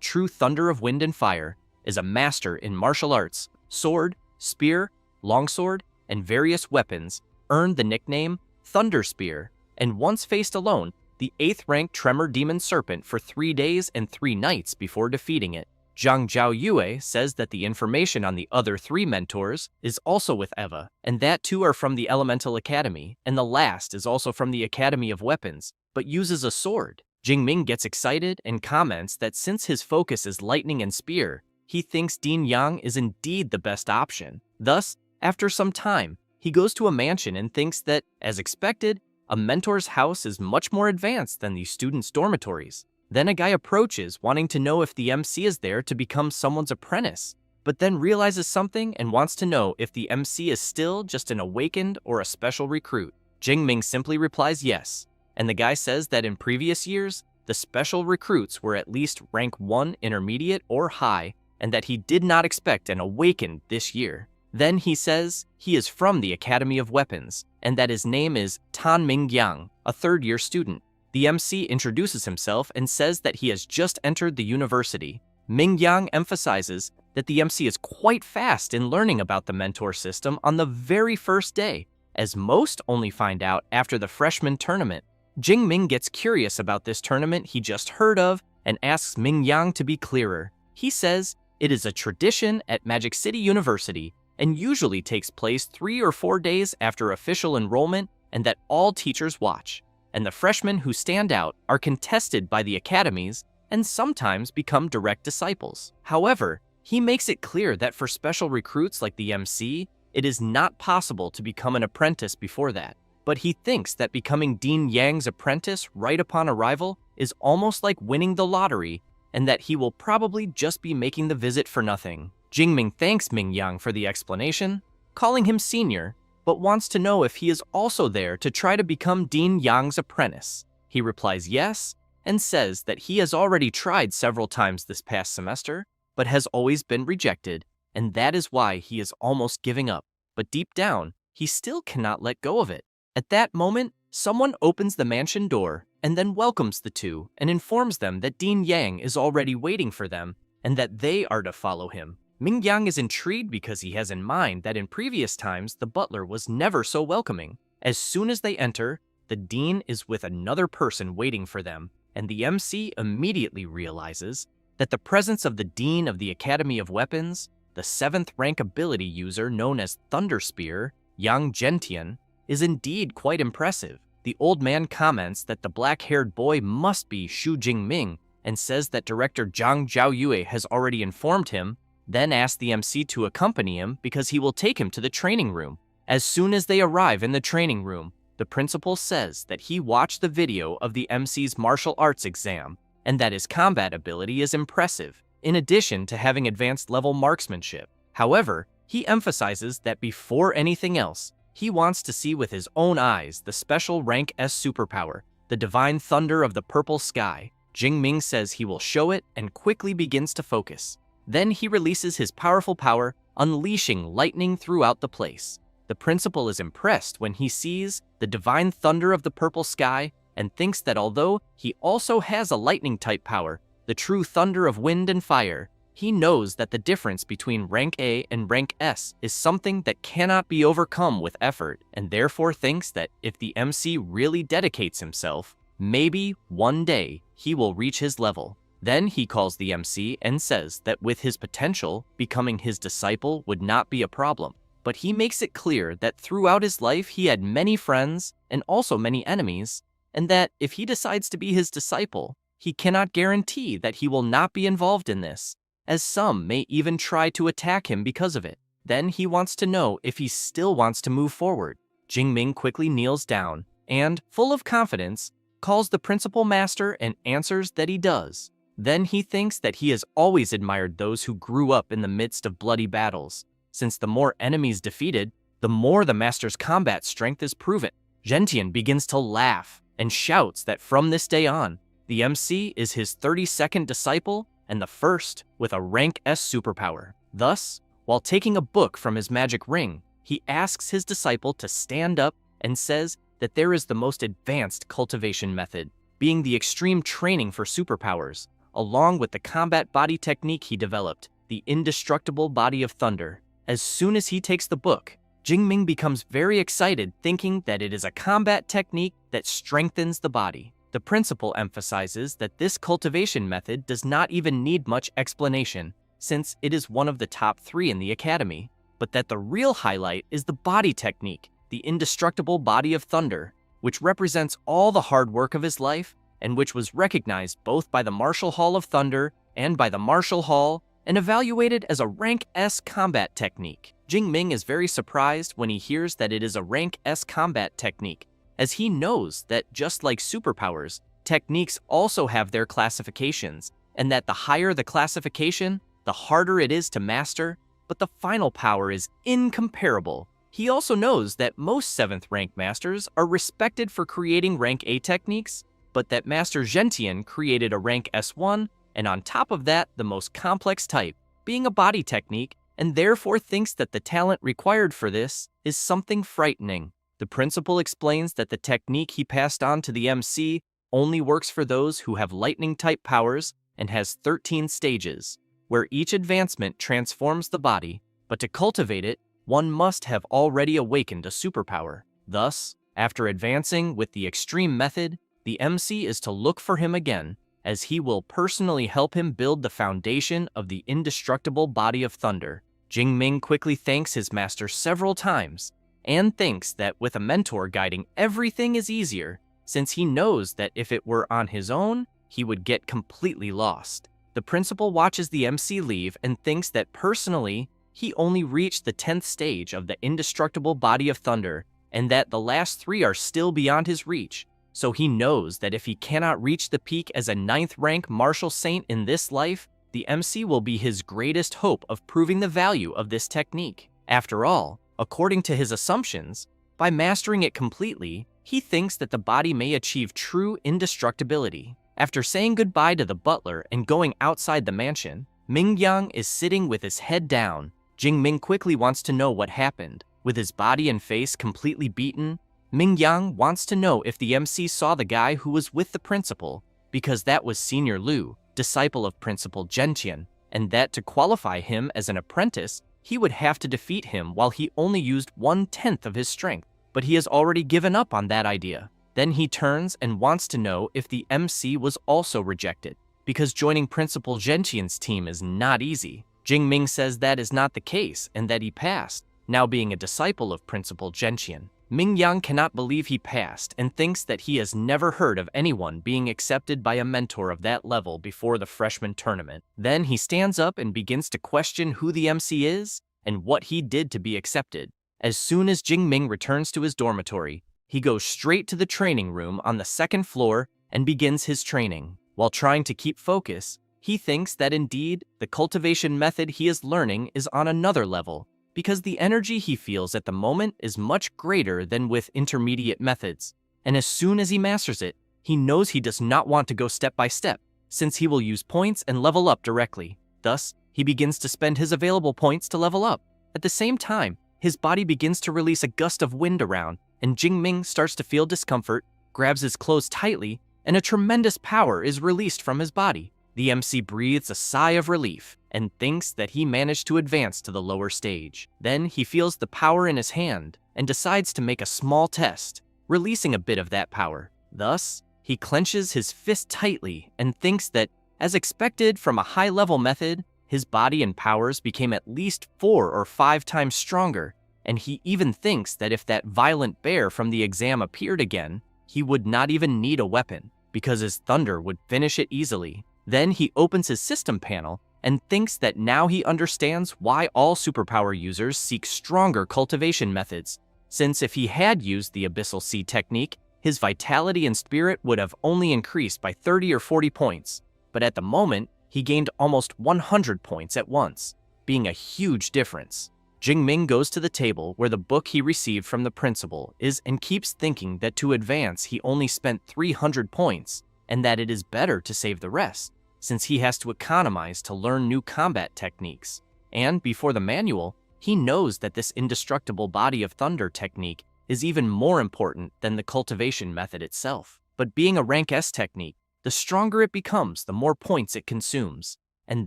[SPEAKER 1] True Thunder of Wind and Fire, is a master in martial arts, sword, spear, longsword, and various weapons, earned the nickname Thunder Spear, and once faced alone the 8th rank Tremor Demon Serpent for 3 days and 3 nights before defeating it. Zhang Zhaoyue says that the information on the other 3 mentors is also with Eva, and that 2 are from the Elemental Academy, and the last is also from the Academy of Weapons, but uses a sword. Jingming gets excited and comments that since his focus is lightning and spear, he thinks Dean Yang is indeed the best option. Thus, after some time, he goes to a mansion and thinks that, as expected, a mentor's house is much more advanced than the students' dormitories. Then a guy approaches, wanting to know if the MC is there to become someone's apprentice, but then realizes something and wants to know if the MC is still just an awakened or a special recruit. Jingming simply replies yes, and the guy says that in previous years, the special recruits were at least rank 1 intermediate or high, and that he did not expect an awakened this year. Then he says he is from the Academy of Weapons, and that his name is Tan Mingyang, a 3rd-year student. The MC introduces himself and says that he has just entered the university. Mingyang emphasizes that the MC is quite fast in learning about the mentor system on the very first day, as most only find out after the freshman tournament. Jingming gets curious about this tournament he just heard of and asks Mingyang to be clearer. He says it is a tradition at Magic City University and usually takes place 3 or 4 days after official enrollment, and that all teachers watch, and the freshmen who stand out are contested by the academies and sometimes become direct disciples. However, he makes it clear that for special recruits like the MC, it is not possible to become an apprentice before that, but he thinks that becoming Dean Yang's apprentice right upon arrival is almost like winning the lottery, and that he will probably just be making the visit for nothing. Jingming thanks Mingyang for the explanation, calling him senior, but wants to know if he is also there to try to become Dean Yang's apprentice. He replies yes, and says that he has already tried several times this past semester, but has always been rejected, and that is why he is almost giving up. But deep down, he still cannot let go of it. At that moment, someone opens the mansion door and then welcomes the 2 and informs them that Dean Yang is already waiting for them and that they are to follow him. Mingyang is intrigued because he has in mind that in previous times the butler was never so welcoming. As soon as they enter, the dean is with another person waiting for them, and the MC immediately realizes that the presence of the Dean of the Academy of Weapons, the 7th rank ability user known as Thunder Spear, Yang Gentian, is indeed quite impressive. The old man comments that the black-haired boy must be Xu Jingming and says that director Zhang Zhaoyue has already informed him, then asks the MC to accompany him because he will take him to the training room. As soon as they arrive in the training room, the principal says that he watched the video of the MC's martial arts exam and that his combat ability is impressive, in addition to having advanced level marksmanship. However, he emphasizes that before anything else, he wants to see with his own eyes the special rank S superpower, the divine thunder of the purple sky. Jingming says he will show it and quickly begins to focus. Then he releases his powerful power, unleashing lightning throughout the place. The principal is impressed when he sees the divine thunder of the purple sky and thinks that although he also has a lightning-type power, the true thunder of wind and fire, he knows that the difference between rank A and rank S is something that cannot be overcome with effort, and therefore thinks that if the MC really dedicates himself, maybe one day he will reach his level. Then he calls the MC and says that with his potential, becoming his disciple would not be a problem. But he makes it clear that throughout his life he had many friends and also many enemies, and that if he decides to be his disciple, he cannot guarantee that he will not be involved in this, as some may even try to attack him because of it. Then he wants to know if he still wants to move forward. Jingming quickly kneels down and, full of confidence, calls the principal master and answers that he does. Then he thinks that he has always admired those who grew up in the midst of bloody battles, since the more enemies defeated, the more the master's combat strength is proven. Gentian begins to laugh and shouts that from this day on, the MC is his 32nd disciple and the first with a rank S superpower. Thus, while taking a book from his magic ring, he asks his disciple to stand up and says that there is the most advanced cultivation method, being the extreme training for superpowers, along with the combat body technique he developed, the indestructible body of thunder. As soon as he takes the book, Jingming becomes very excited, thinking that it is a combat technique that strengthens the body. The principal emphasizes that this cultivation method does not even need much explanation, since it is one of the top 3 in the academy, but that the real highlight is the body technique, the indestructible body of thunder, which represents all the hard work of his life and which was recognized both by the Martial Hall of Thunder and by the Martial Hall and evaluated as a rank S combat technique. Jingming is very surprised when he hears that it is a rank S combat technique, as he knows that just like superpowers, techniques also have their classifications, and that the higher the classification, the harder it is to master, but the final power is incomparable. He also knows that most 7th rank masters are respected for creating rank A techniques, but that Master Gentian created a rank S1, and on top of that, the most complex type, being a body technique, and therefore thinks that the talent required for this is something frightening. The principal explains that the technique he passed on to the MC only works for those who have lightning-type powers and has 13 stages, where each advancement transforms the body, but to cultivate it, one must have already awakened a superpower. Thus, after advancing with the extreme method, the MC is to look for him again, as he will personally help him build the foundation of the indestructible body of thunder. Jingming quickly thanks his master several times, and thinks that with a mentor guiding, everything is easier, since he knows that if it were on his own, he would get completely lost. The principal watches the MC leave and thinks that personally, he only reached the 10th stage of the indestructible body of thunder, and that the last 3 are still beyond his reach. So he knows that if he cannot reach the peak as a 9th rank martial saint in this life, the MC will be his greatest hope of proving the value of this technique. After all, according to his assumptions, by mastering it completely, he thinks that the body may achieve true indestructibility. After saying goodbye to the butler and going outside the mansion, Mingyang is sitting with his head down. Jingming quickly wants to know what happened. With his body and face completely beaten, Mingyang wants to know if the MC saw the guy who was with the principal, because that was Senior Lu, disciple of Principal Gentian, and that to qualify him as an apprentice, he would have to defeat him while he only used 1/10 of his strength. But he has already given up on that idea. Then he turns and wants to know if the MC was also rejected, because joining Principal Gentian's team is not easy. Jingming says that is not the case and that he passed, now being a disciple of Principal Gentian. Mingyang cannot believe he passed and thinks that he has never heard of anyone being accepted by a mentor of that level before the freshman tournament. Then he stands up and begins to question who the MC is and what he did to be accepted. As soon as Jingming returns to his dormitory, he goes straight to the training room on the 2nd floor and begins his training. While trying to keep focus, he thinks that indeed the cultivation method he is learning is on another level, because the energy he feels at the moment is much greater than with intermediate methods. And as soon as he masters it, he knows he does not want to go step by step, since he will use points and level up directly. Thus, he begins to spend his available points to level up. At the same time, his body begins to release a gust of wind around, and Jingming starts to feel discomfort, grabs his clothes tightly, and a tremendous power is released from his body. The MC breathes a sigh of relief and thinks that he managed to advance to the lower stage. Then he feels the power in his hand and decides to make a small test, releasing a bit of that power. Thus, he clenches his fist tightly and thinks that, as expected from a high-level method, his body and powers became at least 4 or 5 times stronger, and he even thinks that if that violent bear from the exam appeared again, he would not even need a weapon, because his thunder would finish it easily. Then he opens his system panel and thinks that now he understands why all superpower users seek stronger cultivation methods, since if he had used the Abyssal Sea technique, his vitality and spirit would have only increased by 30 or 40 points, but at the moment, he gained almost 100 points at once, being a huge difference. Jingming goes to the table where the book he received from the principal is and keeps thinking that to advance he only spent 300 points and that it is better to save the rest, since he has to economize to learn new combat techniques. And before the manual, he knows that this indestructible body of thunder technique is even more important than the cultivation method itself. But being a rank S technique, the stronger it becomes, the more points it consumes. And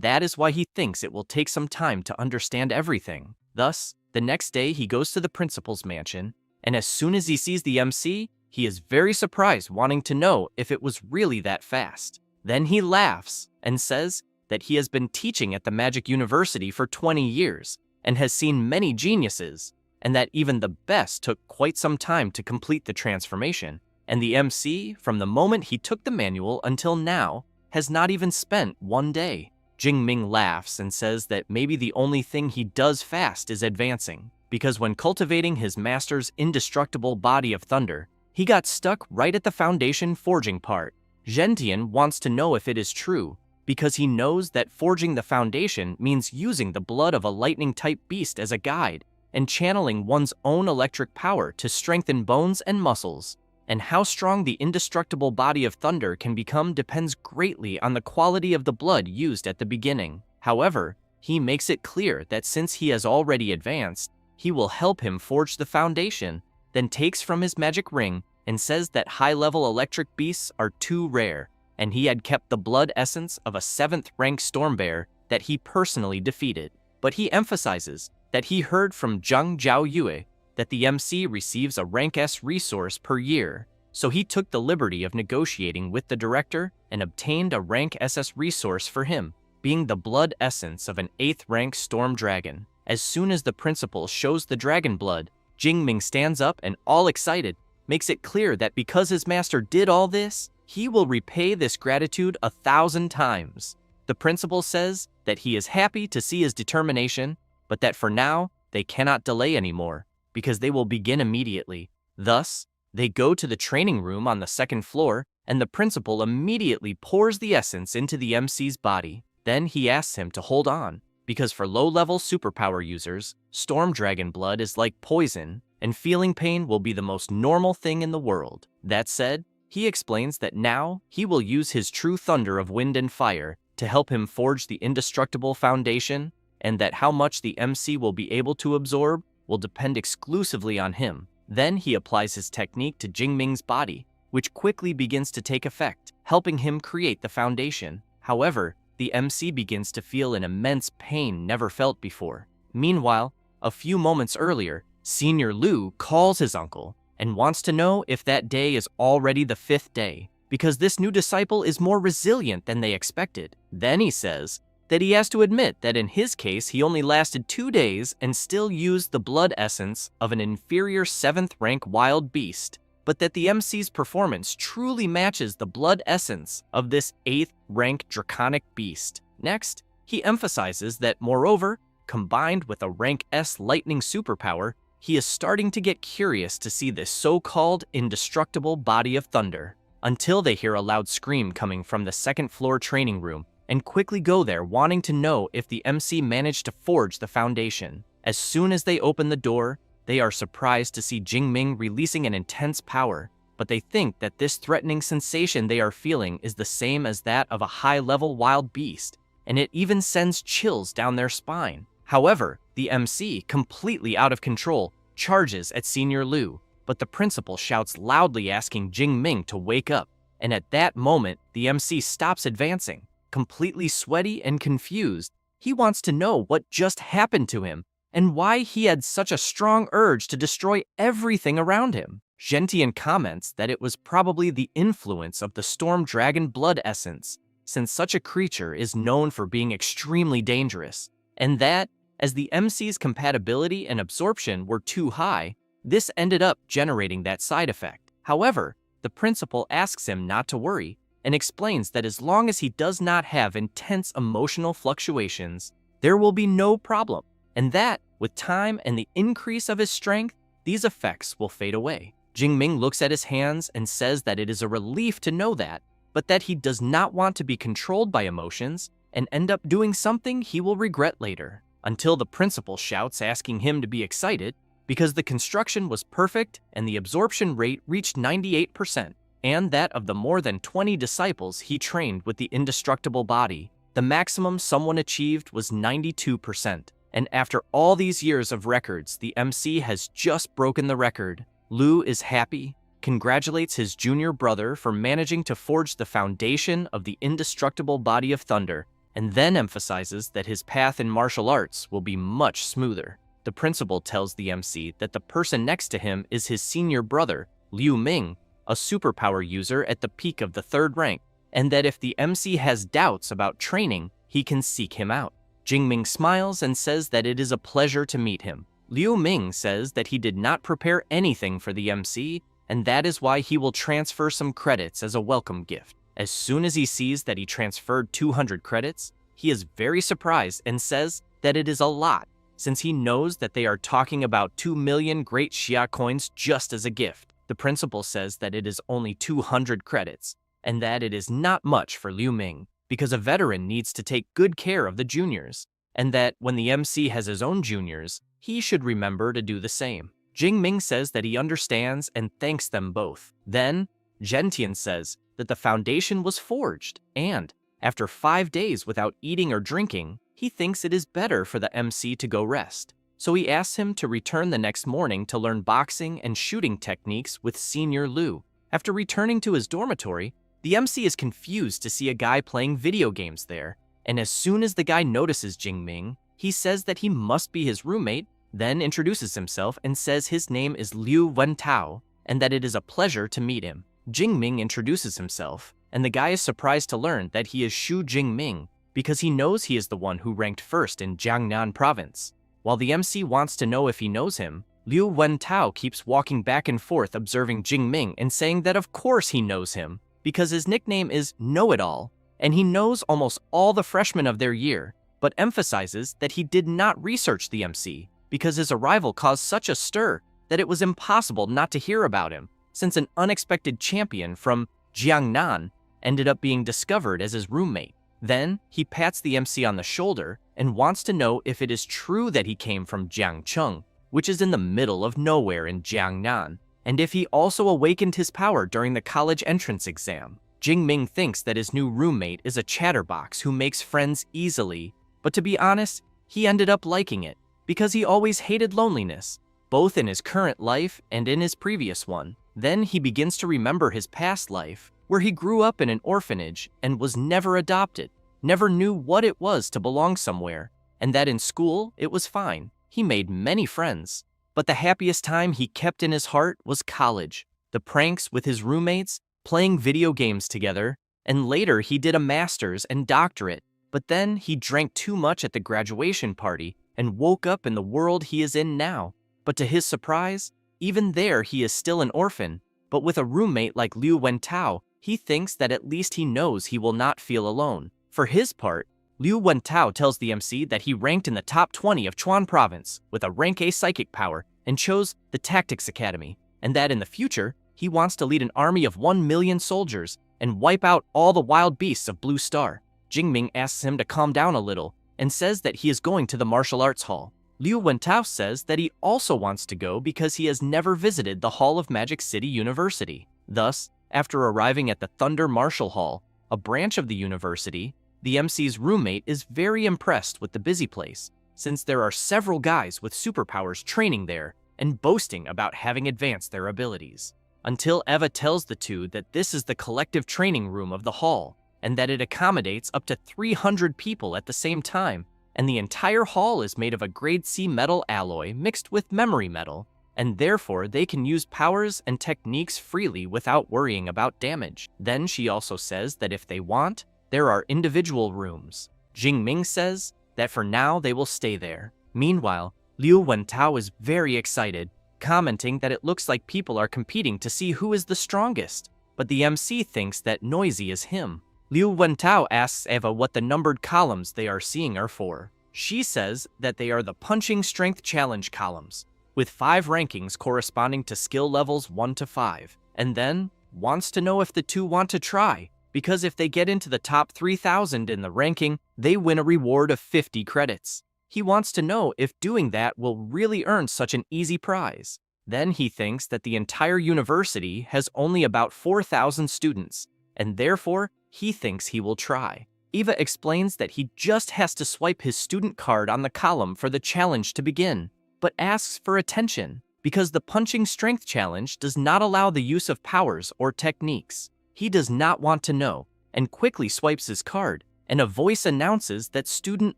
[SPEAKER 1] that is why he thinks it will take some time to understand everything. Thus, the next day he goes to the principal's mansion, and as soon as he sees the MC, he is very surprised, wanting to know if it was really that fast. Then he laughs and says that he has been teaching at the Magic University for 20 years and has seen many geniuses, and that even the best took quite some time to complete the transformation. And the MC, from the moment he took the manual until now, has not even spent one day. Jingming laughs and says that maybe the only thing he does fast is advancing, because when cultivating his master's indestructible body of thunder, he got stuck right at the foundation forging part. Gentian wants to know if it is true, because he knows that forging the foundation means using the blood of a lightning-type beast as a guide and channeling one's own electric power to strengthen bones and muscles. And how strong the indestructible body of thunder can become depends greatly on the quality of the blood used at the beginning. However, he makes it clear that since he has already advanced, he will help him forge the foundation, then takes from his magic ring and says that high-level electric beasts are too rare, and he had kept the blood essence of a 7th-rank storm bear that he personally defeated. But he emphasizes that he heard from Zhang Zhaoyue that the MC receives a rank S resource per year, so he took the liberty of negotiating with the director and obtained a rank SS resource for him, being the blood essence of an 8th-rank storm dragon. As soon as the principal shows the dragon blood, Jingming stands up and, all excited, makes it clear that because his master did all this, he will repay this gratitude 1,000 times. The principal says that he is happy to see his determination, but that for now, they cannot delay anymore, because they will begin immediately. Thus, they go to the training room on the 2nd floor, and the principal immediately pours the essence into the MC's body. Then he asks him to hold on, because for low-level superpower users, storm dragon blood is like poison, and feeling pain will be the most normal thing in the world. That said, he explains that now he will use his true thunder of wind and fire to help him forge the indestructible foundation, and that how much the MC will be able to absorb will depend exclusively on him. Then he applies his technique to Jingming's body, which quickly begins to take effect, helping him create the foundation. However, the MC begins to feel an immense pain never felt before. Meanwhile, a few moments earlier, Senior Liu calls his uncle and wants to know if that day is already the 5th day, because this new disciple is more resilient than they expected. Then he says that he has to admit that in his case he only lasted 2 days and still used the blood essence of an inferior 7th-rank wild beast, but that the MC's performance truly matches the blood essence of this 8th-rank draconic beast. Next, he emphasizes that moreover, combined with a rank S lightning superpower, he is starting to get curious to see this so-called indestructible body of thunder, until they hear a loud scream coming from the 2nd floor training room, and quickly go there wanting to know if the MC managed to forge the foundation. As soon as they open the door, they are surprised to see Jingming releasing an intense power, but they think that this threatening sensation they are feeling is the same as that of a high-level wild beast, and it even sends chills down their spine. However, the MC, completely out of control, charges at Senior Liu, but the principal shouts loudly asking Jingming to wake up, and at that moment, the MC stops advancing. Completely sweaty and confused, he wants to know what just happened to him and why he had such a strong urge to destroy everything around him. Gentian comments that it was probably the influence of the storm dragon blood essence, since such a creature is known for being extremely dangerous, and that, as the MC's compatibility and absorption were too high, this ended up generating that side effect. However, the principal asks him not to worry, and explains that as long as he does not have intense emotional fluctuations, there will be no problem, and that, with time and the increase of his strength, these effects will fade away. Jingming looks at his hands and says that it is a relief to know that, but that he does not want to be controlled by emotions and end up doing something he will regret later. until the principal shouts asking him to be excited because the construction was perfect and the absorption rate reached 98%, and that of the more than 20 disciples he trained with the indestructible body, the maximum someone achieved was 92%. And after all these years of records, the MC has just broken the record. Liu is happy, congratulates his junior brother for managing to forge the foundation of the indestructible body of thunder, and then emphasizes that his path in martial arts will be much smoother. The principal tells the MC that the person next to him is his senior brother, Liu Ming, a superpower user at the peak of the 3rd rank, and that if the MC has doubts about training, he can seek him out. Jingming smiles and says that it is a pleasure to meet him. Liu Ming says that he did not prepare anything for the MC, and that is why he will transfer some credits as a welcome gift. As soon as he sees that he transferred 200 credits, he is very surprised and says that it is a lot, since he knows that they are talking about 2 million great Xia coins just as a gift. The principal says that it is only 200 credits, and that it is not much for Liu Ming, because a veteran needs to take good care of the juniors, and that when the MC has his own juniors, he should remember to do the same. Jingming says that he understands and thanks them both. Then, Gentian says that the foundation was forged, and, after 5 days without eating or drinking, he thinks it is better for the MC to go rest. So he asks him to return the next morning to learn boxing and shooting techniques with Senior Liu. After returning to his dormitory, the MC is confused to see a guy playing video games there, and as soon as the guy notices Jingming, he says that he must be his roommate, then introduces himself and says his name is Liu Wentao, and that it is a pleasure to meet him. Jingming introduces himself, and the guy is surprised to learn that he is Shu Jingming, because he knows he is the one who ranked first in Jiangnan province. While the MC wants to know if he knows him, Liu Wentao keeps walking back and forth observing Jingming and saying that of course he knows him, because his nickname is Know-It-All, and he knows almost all the freshmen of their year, but emphasizes that he did not research the MC, because his arrival caused such a stir that it was impossible not to hear about him, since an unexpected champion from Jiangnan ended up being discovered as his roommate. Then, he pats the MC on the shoulder and wants to know if it is true that he came from Jiangcheng, which is in the middle of nowhere in Jiangnan, and if he also awakened his power during the college entrance exam. Jingming thinks that his new roommate is a chatterbox who makes friends easily, but to be honest, he ended up liking it, because he always hated loneliness, both in his current life and in his previous one. Then he begins to remember his past life, where he grew up in an orphanage and was never adopted, never knew what it was to belong somewhere, and that in school it was fine. He made many friends, but the happiest time he kept in his heart was college, the pranks with his roommates, playing video games together, and later he did a master's and doctorate, but then he drank too much at the graduation party and woke up in the world he is in now. But to his surprise, even there he is still an orphan, but with a roommate like Liu Wentao, he thinks that at least he knows he will not feel alone. For his part, Liu Wentao tells the MC that he ranked in the top 20 of Chuan province with a rank A psychic power and chose the Tactics Academy, and that in the future, he wants to lead an army of 1 million soldiers and wipe out all the wild beasts of Blue Star. Jingming asks him to calm down a little and says that he is going to the martial arts hall. Liu Wentao says that he also wants to go because he has never visited the Hall of Magic City University. Thus, after arriving at the Thunder Martial Hall, a branch of the university, the MC's roommate is very impressed with the busy place, since there are several guys with superpowers training there and boasting about having advanced their abilities. Until Eva tells the two that this is the collective training room of the hall, and that it accommodates up to 300 people at the same time, and the entire hall is made of a grade C metal alloy mixed with memory metal, and therefore they can use powers and techniques freely without worrying about damage. Then she also says that if they want, there are individual rooms. Jingming says that for now they will stay there. Meanwhile, Liu Wentao is very excited, commenting that it looks like people are competing to see who is the strongest, but the MC thinks that Noisy is him. Liu Wentao asks Eva what the numbered columns they are seeing are for. She says that they are the punching strength challenge columns, with 5 rankings corresponding to skill levels 1 to 5, and then wants to know if the two want to try, because if they get into the top 3,000 in the ranking, they win a reward of 50 credits. He wants to know if doing that will really earn such an easy prize. Then he thinks that the entire university has only about 4,000 students, and therefore he thinks he will try. Eva explains that he just has to swipe his student card on the column for the challenge to begin, but asks for attention because the punching strength challenge does not allow the use of powers or techniques. He does not want to know and quickly swipes his card, and a voice announces that student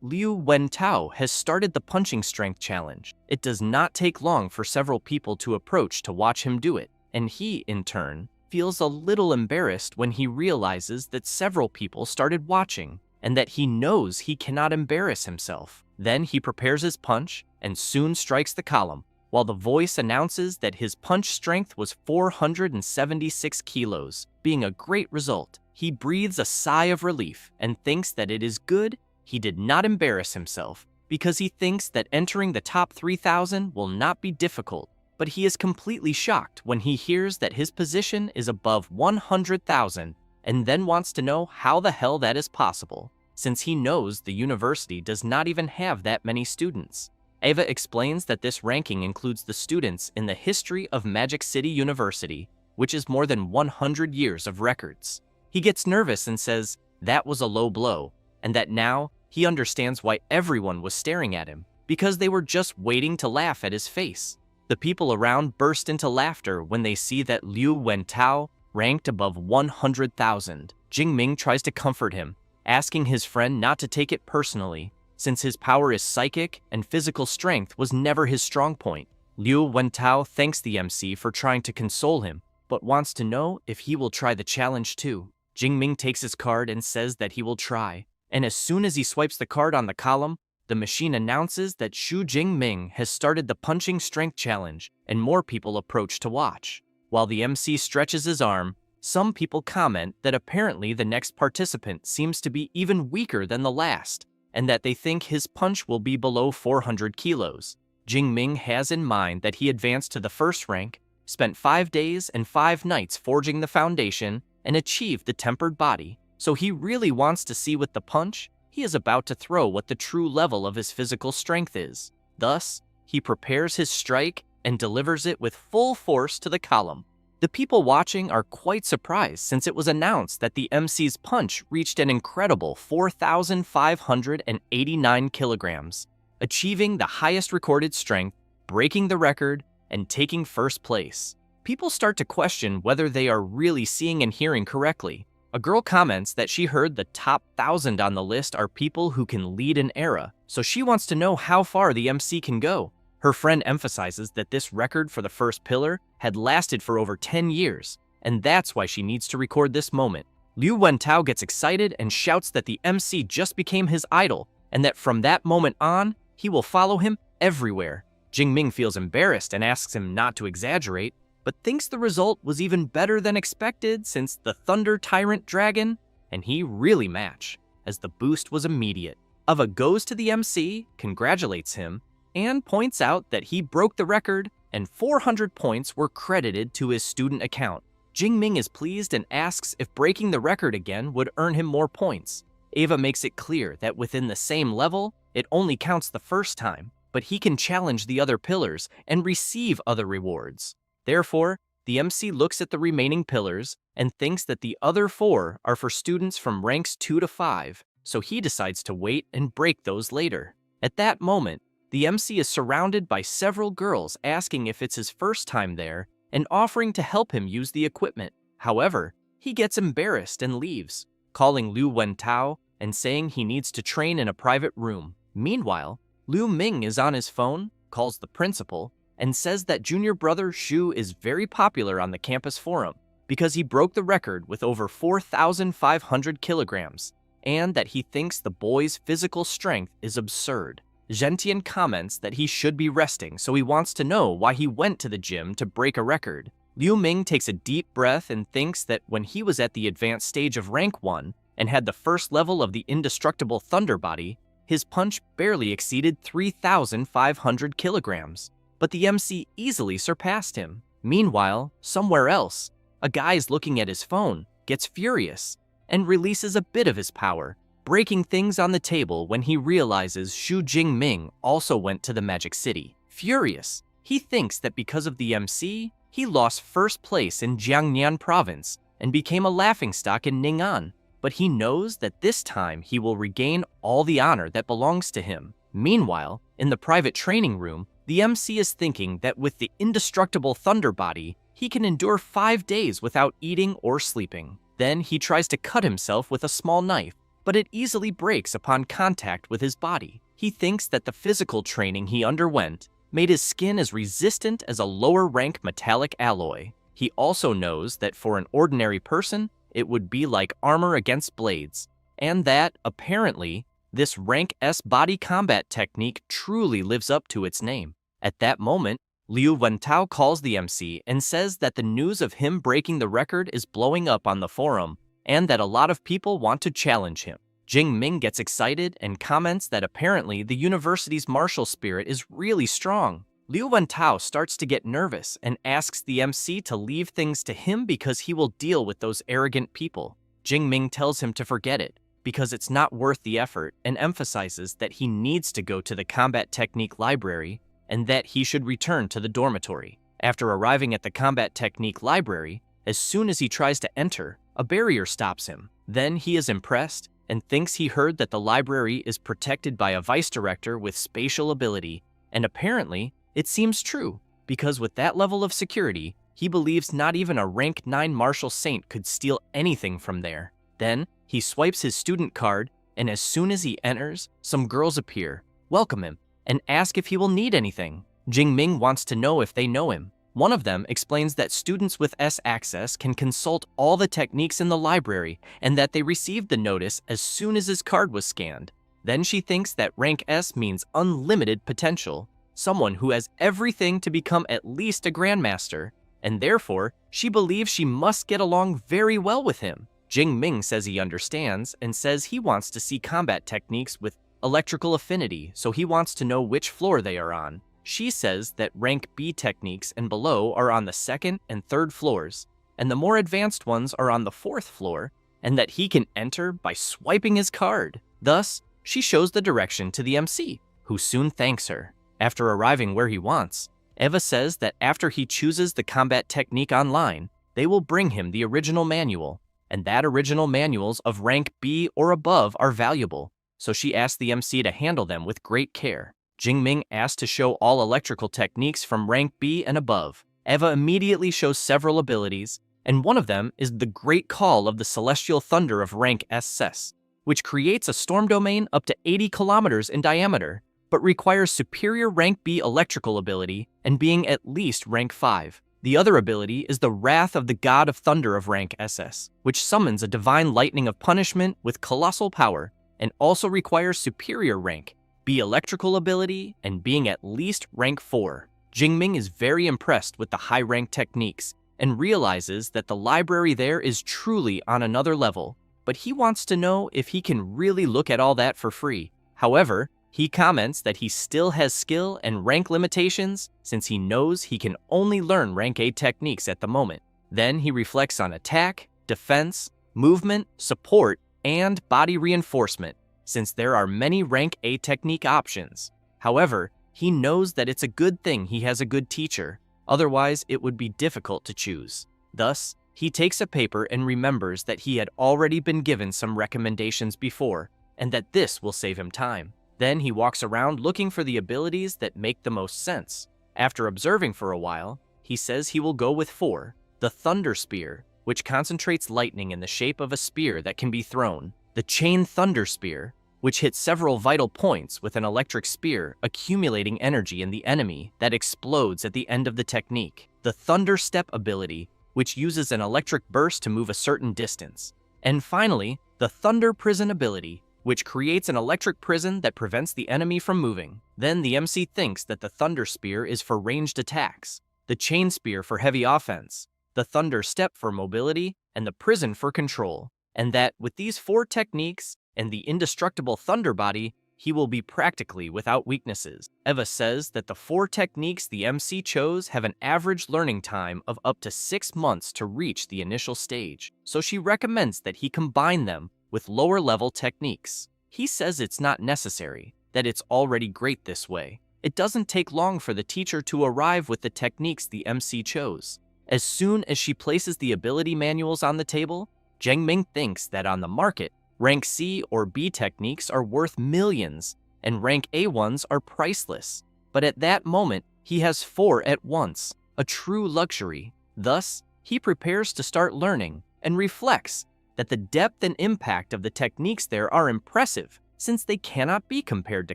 [SPEAKER 1] Liu Wentao has started the punching strength challenge. It does not take long for several people to approach to watch him do it, and he, in turn, feels a little embarrassed when he realizes that several people started watching and that he knows he cannot embarrass himself. Then he prepares his punch and soon strikes the column, while the voice announces that his punch strength was 476 kilos, being a great result. He breathes a sigh of relief and thinks that it is good he did not embarrass himself, because he thinks that entering the top 3,000 will not be difficult. But he is completely shocked when he hears that his position is above 100,000 and then wants to know how the hell that is possible, since he knows the university does not even have that many students. Eva explains that this ranking includes the students in the history of Magic City University, which is more than 100 years of records. He gets nervous and says that was a low blow, and that now he understands why everyone was staring at him, because they were just waiting to laugh at his face. The people around burst into laughter when they see that Liu Wentao ranked above 100,000. Jingming tries to comfort him, asking his friend not to take it personally, since his power is psychic and physical strength was never his strong point. Liu Wentao thanks the MC for trying to console him, but wants to know if he will try the challenge too. Jingming takes his card and says that he will try, and as soon as he swipes the card on the column, the machine announces that Xu Jingming has started the punching strength challenge, and more people approach to watch. While the MC stretches his arm, some people comment that apparently the next participant seems to be even weaker than the last, and that they think his punch will be below 400 kilos. Jingming has in mind that he advanced to the first rank, spent 5 days and 5 nights forging the foundation, and achieved the tempered body, so he really wants to see with the punch he is about to throw what the true level of his physical strength is. Thus, he prepares his strike and delivers it with full force to the column. The people watching are quite surprised since it was announced that the MC's punch reached an incredible 4,589 kilograms, achieving the highest recorded strength, breaking the record, and taking first place. People start to question whether they are really seeing and hearing correctly. A girl comments that she heard the top 1,000 on the list are people who can lead an era, so she wants to know how far the MC can go. Her friend emphasizes that this record for the first pillar had lasted for over 10 years, and that's why she needs to record this moment. Liu Wentao gets excited and shouts that the MC just became his idol, and that from that moment on, he will follow him everywhere. Jingming feels embarrassed and asks him not to exaggerate, but thinks the result was even better than expected since the Thunder Tyrant Dragon and he really match, as the boost was immediate. Ava goes to the MC, congratulates him, and points out that he broke the record and 400 points were credited to his student account. Jingming is pleased and asks if breaking the record again would earn him more points. Ava makes it clear that within the same level, it only counts the first time, but he can challenge the other pillars and receive other rewards. Therefore, the MC looks at the remaining pillars and thinks that the other 4 are for students from ranks 2 to 5, so he decides to wait and break those later. At that moment, the MC is surrounded by several girls asking if it's his first time there and offering to help him use the equipment. However, he gets embarrassed and leaves, calling Liu Wentao and saying he needs to train in a private room. Meanwhile, Liu Ming is on his phone, calls the principal, and says that junior brother Xu is very popular on the campus forum because he broke the record with over 4,500 kilograms, and that he thinks the boy's physical strength is absurd. Zhentian comments that he should be resting, so he wants to know why he went to the gym to break a record. Liu Ming takes a deep breath and thinks that when he was at the advanced stage of rank 1 and had the first level of the indestructible thunder body, his punch barely exceeded 3,500 kilograms. But the MC easily surpassed him. Meanwhile, somewhere else, a guy is looking at his phone, gets furious, and releases a bit of his power, breaking things on the table when he realizes Xu Jingming also went to the Magic City. Furious, he thinks that because of the MC, he lost first place in Jiangnan province and became a laughingstock in Ning'an, but he knows that this time he will regain all the honor that belongs to him. Meanwhile, in the private training room, the MC is thinking that with the indestructible Thunder Body, he can endure 5 days without eating or sleeping. Then he tries to cut himself with a small knife, but it easily breaks upon contact with his body. He thinks that the physical training he underwent made his skin as resistant as a lower-rank metallic alloy. He also knows that for an ordinary person, it would be like armor against blades, and that, apparently, this rank S body combat technique truly lives up to its name. At that moment, Liu Wentao calls the MC and says that the news of him breaking the record is blowing up on the forum, and that a lot of people want to challenge him. Jingming gets excited and comments that apparently the university's martial spirit is really strong. Liu Wentao starts to get nervous and asks the MC to leave things to him because he will deal with those arrogant people. Jingming tells him to forget it, because it's not worth the effort, and emphasizes that he needs to go to the combat technique library and that he should return to the dormitory. After arriving at the combat technique library, as soon as he tries to enter, a barrier stops him. Then he is impressed and thinks he heard that the library is protected by a vice director with spatial ability, and apparently, it seems true, because with that level of security, he believes not even a rank 9 martial saint could steal anything from there. Then, he swipes his student card, and as soon as he enters, some girls appear, welcome him, and ask if he will need anything. Jingming wants to know if they know him. One of them explains that students with S access can consult all the techniques in the library and that they received the notice as soon as his card was scanned. Then she thinks that rank S means unlimited potential, someone who has everything to become at least a grandmaster, and therefore she believes she must get along very well with him. Jingming says he understands and says he wants to see combat techniques with electrical affinity, so he wants to know which floor they are on. She says that rank B techniques and below are on the 2nd and 3rd floors, and the more advanced ones are on the 4th floor, and that he can enter by swiping his card. Thus, she shows the direction to the MC, who soon thanks her. After arriving where he wants, Eva says that after he chooses the combat technique online, they will bring him the original manual, and that original manuals of rank B or above are valuable, so she asks the MC to handle them with great care. Jingming asks to show all electrical techniques from rank B and above. Eva immediately shows several abilities, and one of them is the Great Call of the Celestial Thunder of rank SS, which creates a storm domain up to 80 kilometers in diameter, but requires superior rank B electrical ability and being at least rank 5. The other ability is the Wrath of the God of Thunder of rank SS, which summons a divine lightning of punishment with colossal power, and also requires superior rank B electrical ability and being at least rank 4. Jingming is very impressed with the high rank techniques and realizes that the library there is truly on another level, but he wants to know if he can really look at all that for free. However, he comments that he still has skill and rank limitations since he knows he can only learn rank A techniques at the moment. Then he reflects on attack, defense, movement, support, and body reinforcement, since there are many rank A technique options. However, he knows that it's a good thing he has a good teacher, otherwise it would be difficult to choose. Thus, he takes a paper and remembers that he had already been given some recommendations before, and that this will save him time. Then he walks around looking for the abilities that make the most sense. After observing for a while, he says he will go with 4, the Thunder Spear, which concentrates lightning in the shape of a spear that can be thrown, the Chain Thunder Spear, which hits several vital points with an electric spear accumulating energy in the enemy that explodes at the end of the technique, the Thunder Step ability, which uses an electric burst to move a certain distance, and finally, the Thunder Prison ability, which creates an electric prison that prevents the enemy from moving. Then the MC thinks that the Thunder Spear is for ranged attacks, the Chain Spear for heavy offense, the Thunder Step for mobility, and the Prison for control, and that with these 4 techniques and the indestructible Thunder Body, he will be practically without weaknesses. Eva says that the 4 techniques the MC chose have an average learning time of up to 6 months to reach the initial stage, so she recommends that he combine them with lower-level techniques. He says it's not necessary, that it's already great this way. It doesn't take long for the teacher to arrive with the techniques the MC chose. As soon as she places the ability manuals on the table, Jingming thinks that on the market, rank C or B techniques are worth millions, and rank A ones are priceless. But at that moment, he has 4 at once, a true luxury. Thus, he prepares to start learning and reflects that the depth and impact of the techniques there are impressive, since they cannot be compared to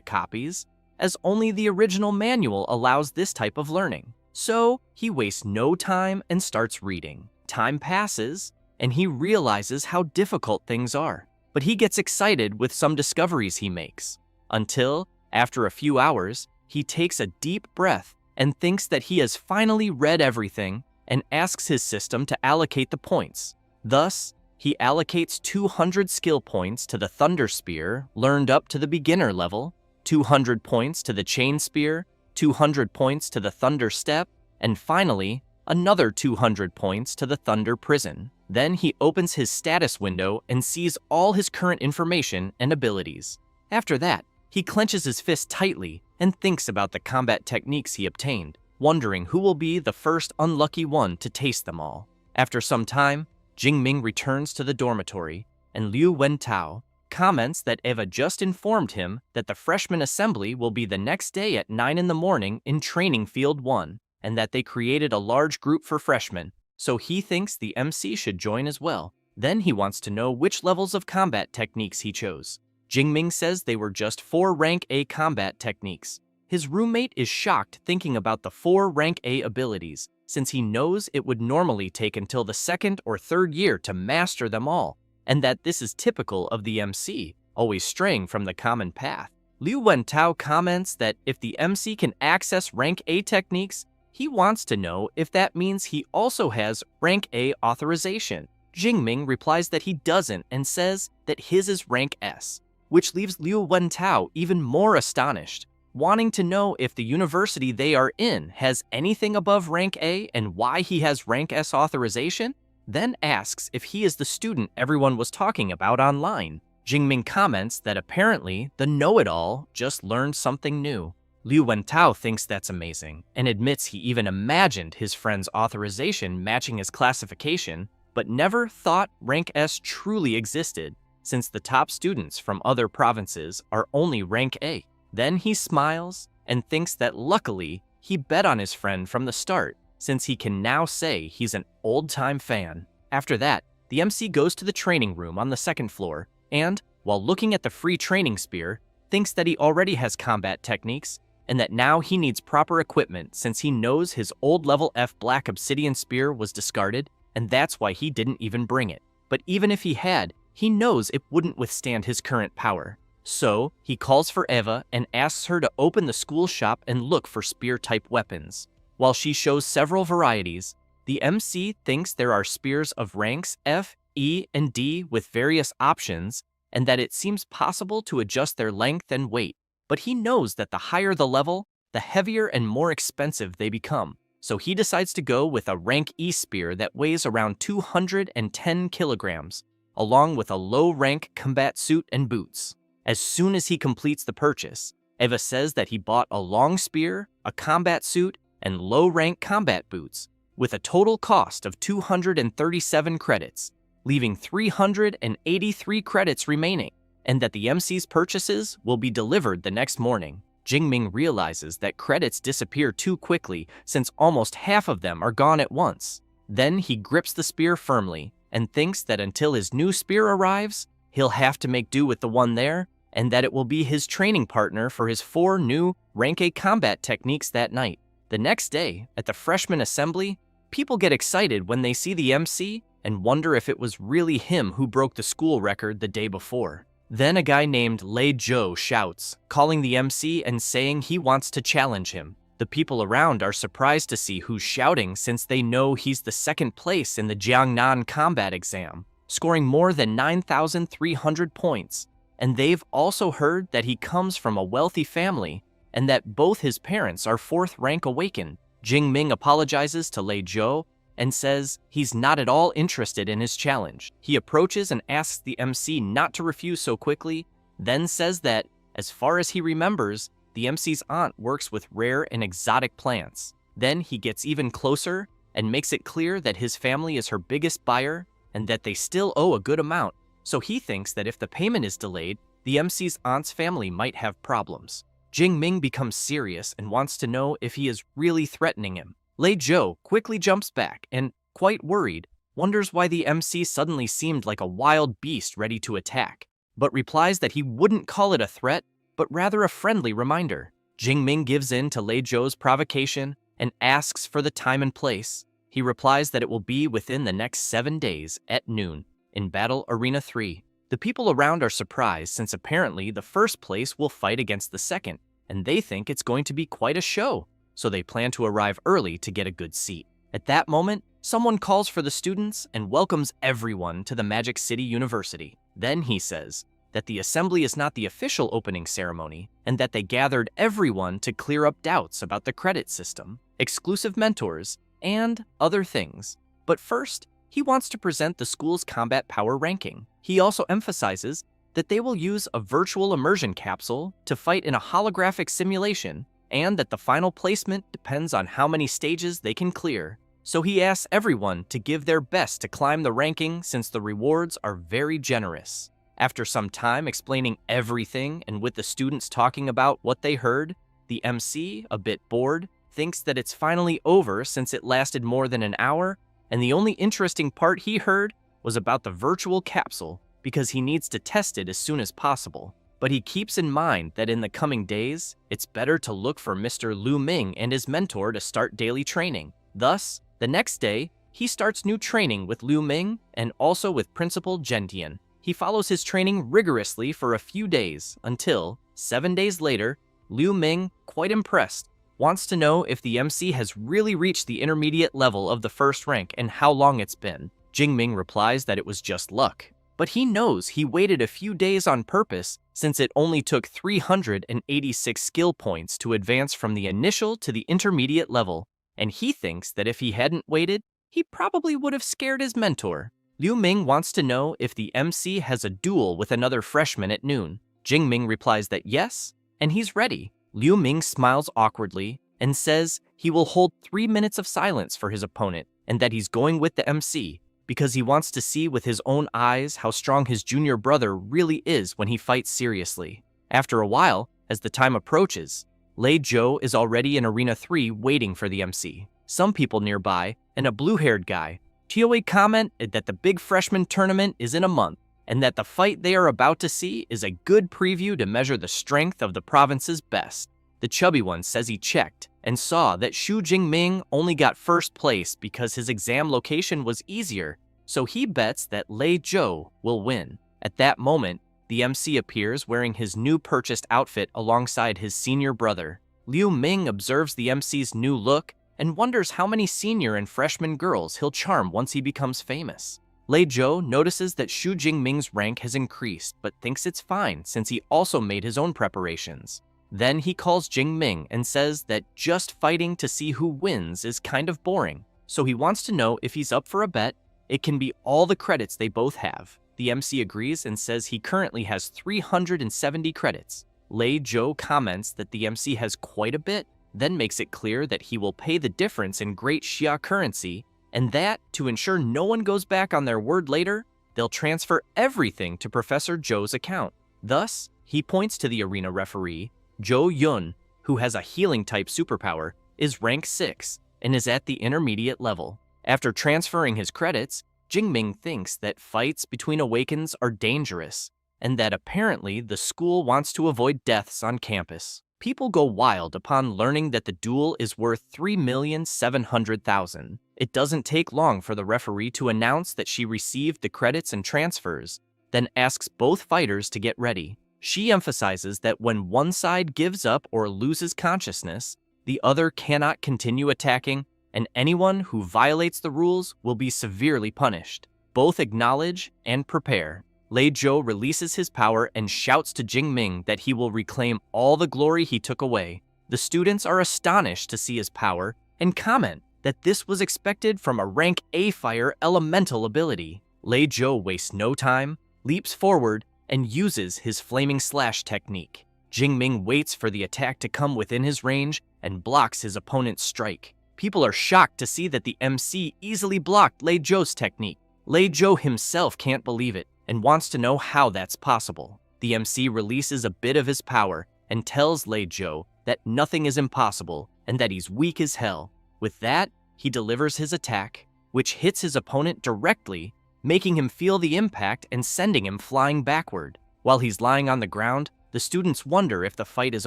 [SPEAKER 1] copies, as only the original manual allows this type of learning. So, he wastes no time and starts reading. Time passes, and he realizes how difficult things are. But he gets excited with some discoveries he makes, until, after a few hours, he takes a deep breath and thinks that he has finally read everything and asks his system to allocate the points. Thus, he allocates 200 skill points to the Thunder Spear, learned up to the beginner level, 200 points to the Chain Spear, 200 points to the Thunder Step, and finally, another 200 points to the Thunder Prison. Then he opens his status window and sees all his current information and abilities. After that, he clenches his fist tightly and thinks about the combat techniques he obtained, wondering who will be the first unlucky one to taste them all. After some time, Jingming returns to the dormitory, and Liu Wentao comments that Eva just informed him that the freshman assembly will be the next day at 9 in the morning in Training Field 1, and that they created a large group for freshmen, so he thinks the MC should join as well. Then he wants to know which levels of combat techniques he chose. Jingming says they were just 4 rank A combat techniques. His roommate is shocked thinking about the 4 rank A abilities, since he knows it would normally take until the 2nd or 3rd year to master them all, and that this is typical of the MC, always straying from the common path. Liu Wentao comments that if the MC can access rank A techniques, he wants to know if that means he also has rank A authorization. Jingming replies that he doesn't and says that his is rank S, which leaves Liu Wentao even more astonished, wanting to know if the university they are in has anything above rank A and why he has rank S authorization, then asks if he is the student everyone was talking about online. Jingming comments that apparently the know-it-all just learned something new. Liu Wentao thinks that's amazing and admits he even imagined his friend's authorization matching his classification, but never thought rank S truly existed, since the top students from other provinces are only rank A. Then he smiles and thinks that luckily he bet on his friend from the start, since he can now say he's an old-time fan. After that, the MC goes to the training room on the 2nd floor and, while looking at the free training spear, thinks that he already has combat techniques and that now he needs proper equipment since he knows his old level F black obsidian spear was discarded, and that's why he didn't even bring it. But even if he had, he knows it wouldn't withstand his current power. So, he calls for Eva and asks her to open the school shop and look for spear-type weapons. While she shows several varieties, the MC thinks there are spears of ranks F, E, and D with various options, and that it seems possible to adjust their length and weight. But he knows that the higher the level, the heavier and more expensive they become. So he decides to go with a rank E spear that weighs around 210 kilograms, along with a low-rank combat suit and boots. As soon as he completes the purchase, Eva says that he bought a long spear, a combat suit, and low-rank combat boots, with a total cost of 237 credits, leaving 383 credits remaining, and that the MC's purchases will be delivered the next morning. Jingming realizes that credits disappear too quickly since almost half of them are gone at once. Then he grips the spear firmly and thinks that until his new spear arrives, he'll have to make do with the one there, and that it will be his training partner for his 4 new rank A combat techniques that night. The next day, at the freshman assembly, people get excited when they see the MC and wonder if it was really him who broke the school record the day before. Then a guy named Lei Zhou shouts, calling the MC and saying he wants to challenge him. The people around are surprised to see who's shouting since they know he's the 2nd place in the Jiangnan combat exam, scoring more than 9,300 points. And they've also heard that he comes from a wealthy family and that both his parents are 4th rank awakened. Jingming apologizes to Lei Zhou and says he's not at all interested in his challenge. He approaches and asks the MC not to refuse so quickly, then says that, as far as he remembers, the MC's aunt works with rare and exotic plants. Then he gets even closer and makes it clear that his family is her biggest buyer and that they still owe a good amount, so he thinks that if the payment is delayed, the MC's aunt's family might have problems. Jingming becomes serious and wants to know if he is really threatening him. Lei Zhou quickly jumps back and, quite worried, wonders why the MC suddenly seemed like a wild beast ready to attack, but replies that he wouldn't call it a threat, but rather a friendly reminder. Jingming gives in to Lei Zhou's provocation and asks for the time and place. He replies that it will be within the next 7 days at noon in Battle Arena 3. The people around are surprised since apparently the first place will fight against the second, and they think it's going to be quite a show, so they plan to arrive early to get a good seat. At that moment, someone calls for the students and welcomes everyone to the Magic City University. Then he says that the assembly is not the official opening ceremony and that they gathered everyone to clear up doubts about the credit system, exclusive mentors, and other things. But first, he wants to present the school's combat power ranking. He also emphasizes that they will use a virtual immersion capsule to fight in a holographic simulation, and that the final placement depends on how many stages they can clear. So he asks everyone to give their best to climb the ranking since the rewards are very generous. After some time explaining everything and with the students talking about what they heard, the MC, a bit bored, thinks that it's finally over since it lasted more than an hour, and the only interesting part he heard was about the virtual capsule because he needs to test it as soon as possible. But he keeps in mind that in the coming days, it's better to look for Mr. Liu Ming and his mentor to start daily training. Thus, the next day, he starts new training with Liu Ming and also with Principal Gentian. He follows his training rigorously for a few days until, 7 days later, Liu Ming, quite impressed, wants to know if the MC has really reached the intermediate level of the first rank and how long it's been. Jingming replies that it was just luck. But he knows he waited a few days on purpose since it only took 386 skill points to advance from the initial to the intermediate level, and he thinks that if he hadn't waited, he probably would have scared his mentor. Liu Ming wants to know if the MC has a duel with another freshman at noon. Jingming replies that yes, and he's ready. Liu Ming smiles awkwardly and says he will hold 3 minutes of silence for his opponent and that he's going with the MC because he wants to see with his own eyes how strong his junior brother really is when he fights seriously. After a while, as the time approaches, Lei Zhou is already in Arena 3 waiting for the MC. Some people nearby, and a blue-haired guy, Tioe comment that the big freshman tournament is in a month, and that the fight they are about to see is a good preview to measure the strength of the province's best. The chubby one says he checked and saw that Xu Jingming only got first place because his exam location was easier, so he bets that Lei Zhou will win. At that moment, the MC appears wearing his new purchased outfit alongside his senior brother. Liu Ming observes the MC's new look and wonders how many senior and freshman girls he'll charm once he becomes famous. Lei Zhou notices that Xu Jingming's rank has increased, but thinks it's fine since he also made his own preparations. Then he calls Jingming and says that just fighting to see who wins is kind of boring, so he wants to know if he's up for a bet. It can be all the credits they both have. The MC agrees and says he currently has 370 credits. Lei Zhou comments that the MC has quite a bit, then makes it clear that he will pay the difference in Great Xia currency, and that, to ensure no one goes back on their word later, they'll transfer everything to Professor Zhou's account. Thus, he points to the arena referee, Zhou Yun, who has a healing-type superpower, is rank 6, and is at the intermediate level. After transferring his credits, Jingming thinks that fights between awakens are dangerous, and that apparently the school wants to avoid deaths on campus. People go wild upon learning that the duel is worth 3,700,000. It doesn't take long for the referee to announce that she received the credits and transfers, then asks both fighters to get ready. She emphasizes that when one side gives up or loses consciousness, the other cannot continue attacking, and anyone who violates the rules will be severely punished. Both acknowledge and prepare. Lei Zhou releases his power and shouts to Jingming that he will reclaim all the glory he took away. The students are astonished to see his power and comment that this was expected from a rank A fire elemental ability. Lei Zhou wastes no time, leaps forward, and uses his flaming slash technique. Jingming waits for the attack to come within his range and blocks his opponent's strike. People are shocked to see that the MC easily blocked Lei Zhou's technique. Lei Zhou himself can't believe it and wants to know how that's possible. The MC releases a bit of his power and tells Lei Zhou that nothing is impossible and that he's weak as hell. With that, he delivers his attack, which hits his opponent directly, making him feel the impact and sending him flying backward. While he's lying on the ground, the students wonder if the fight is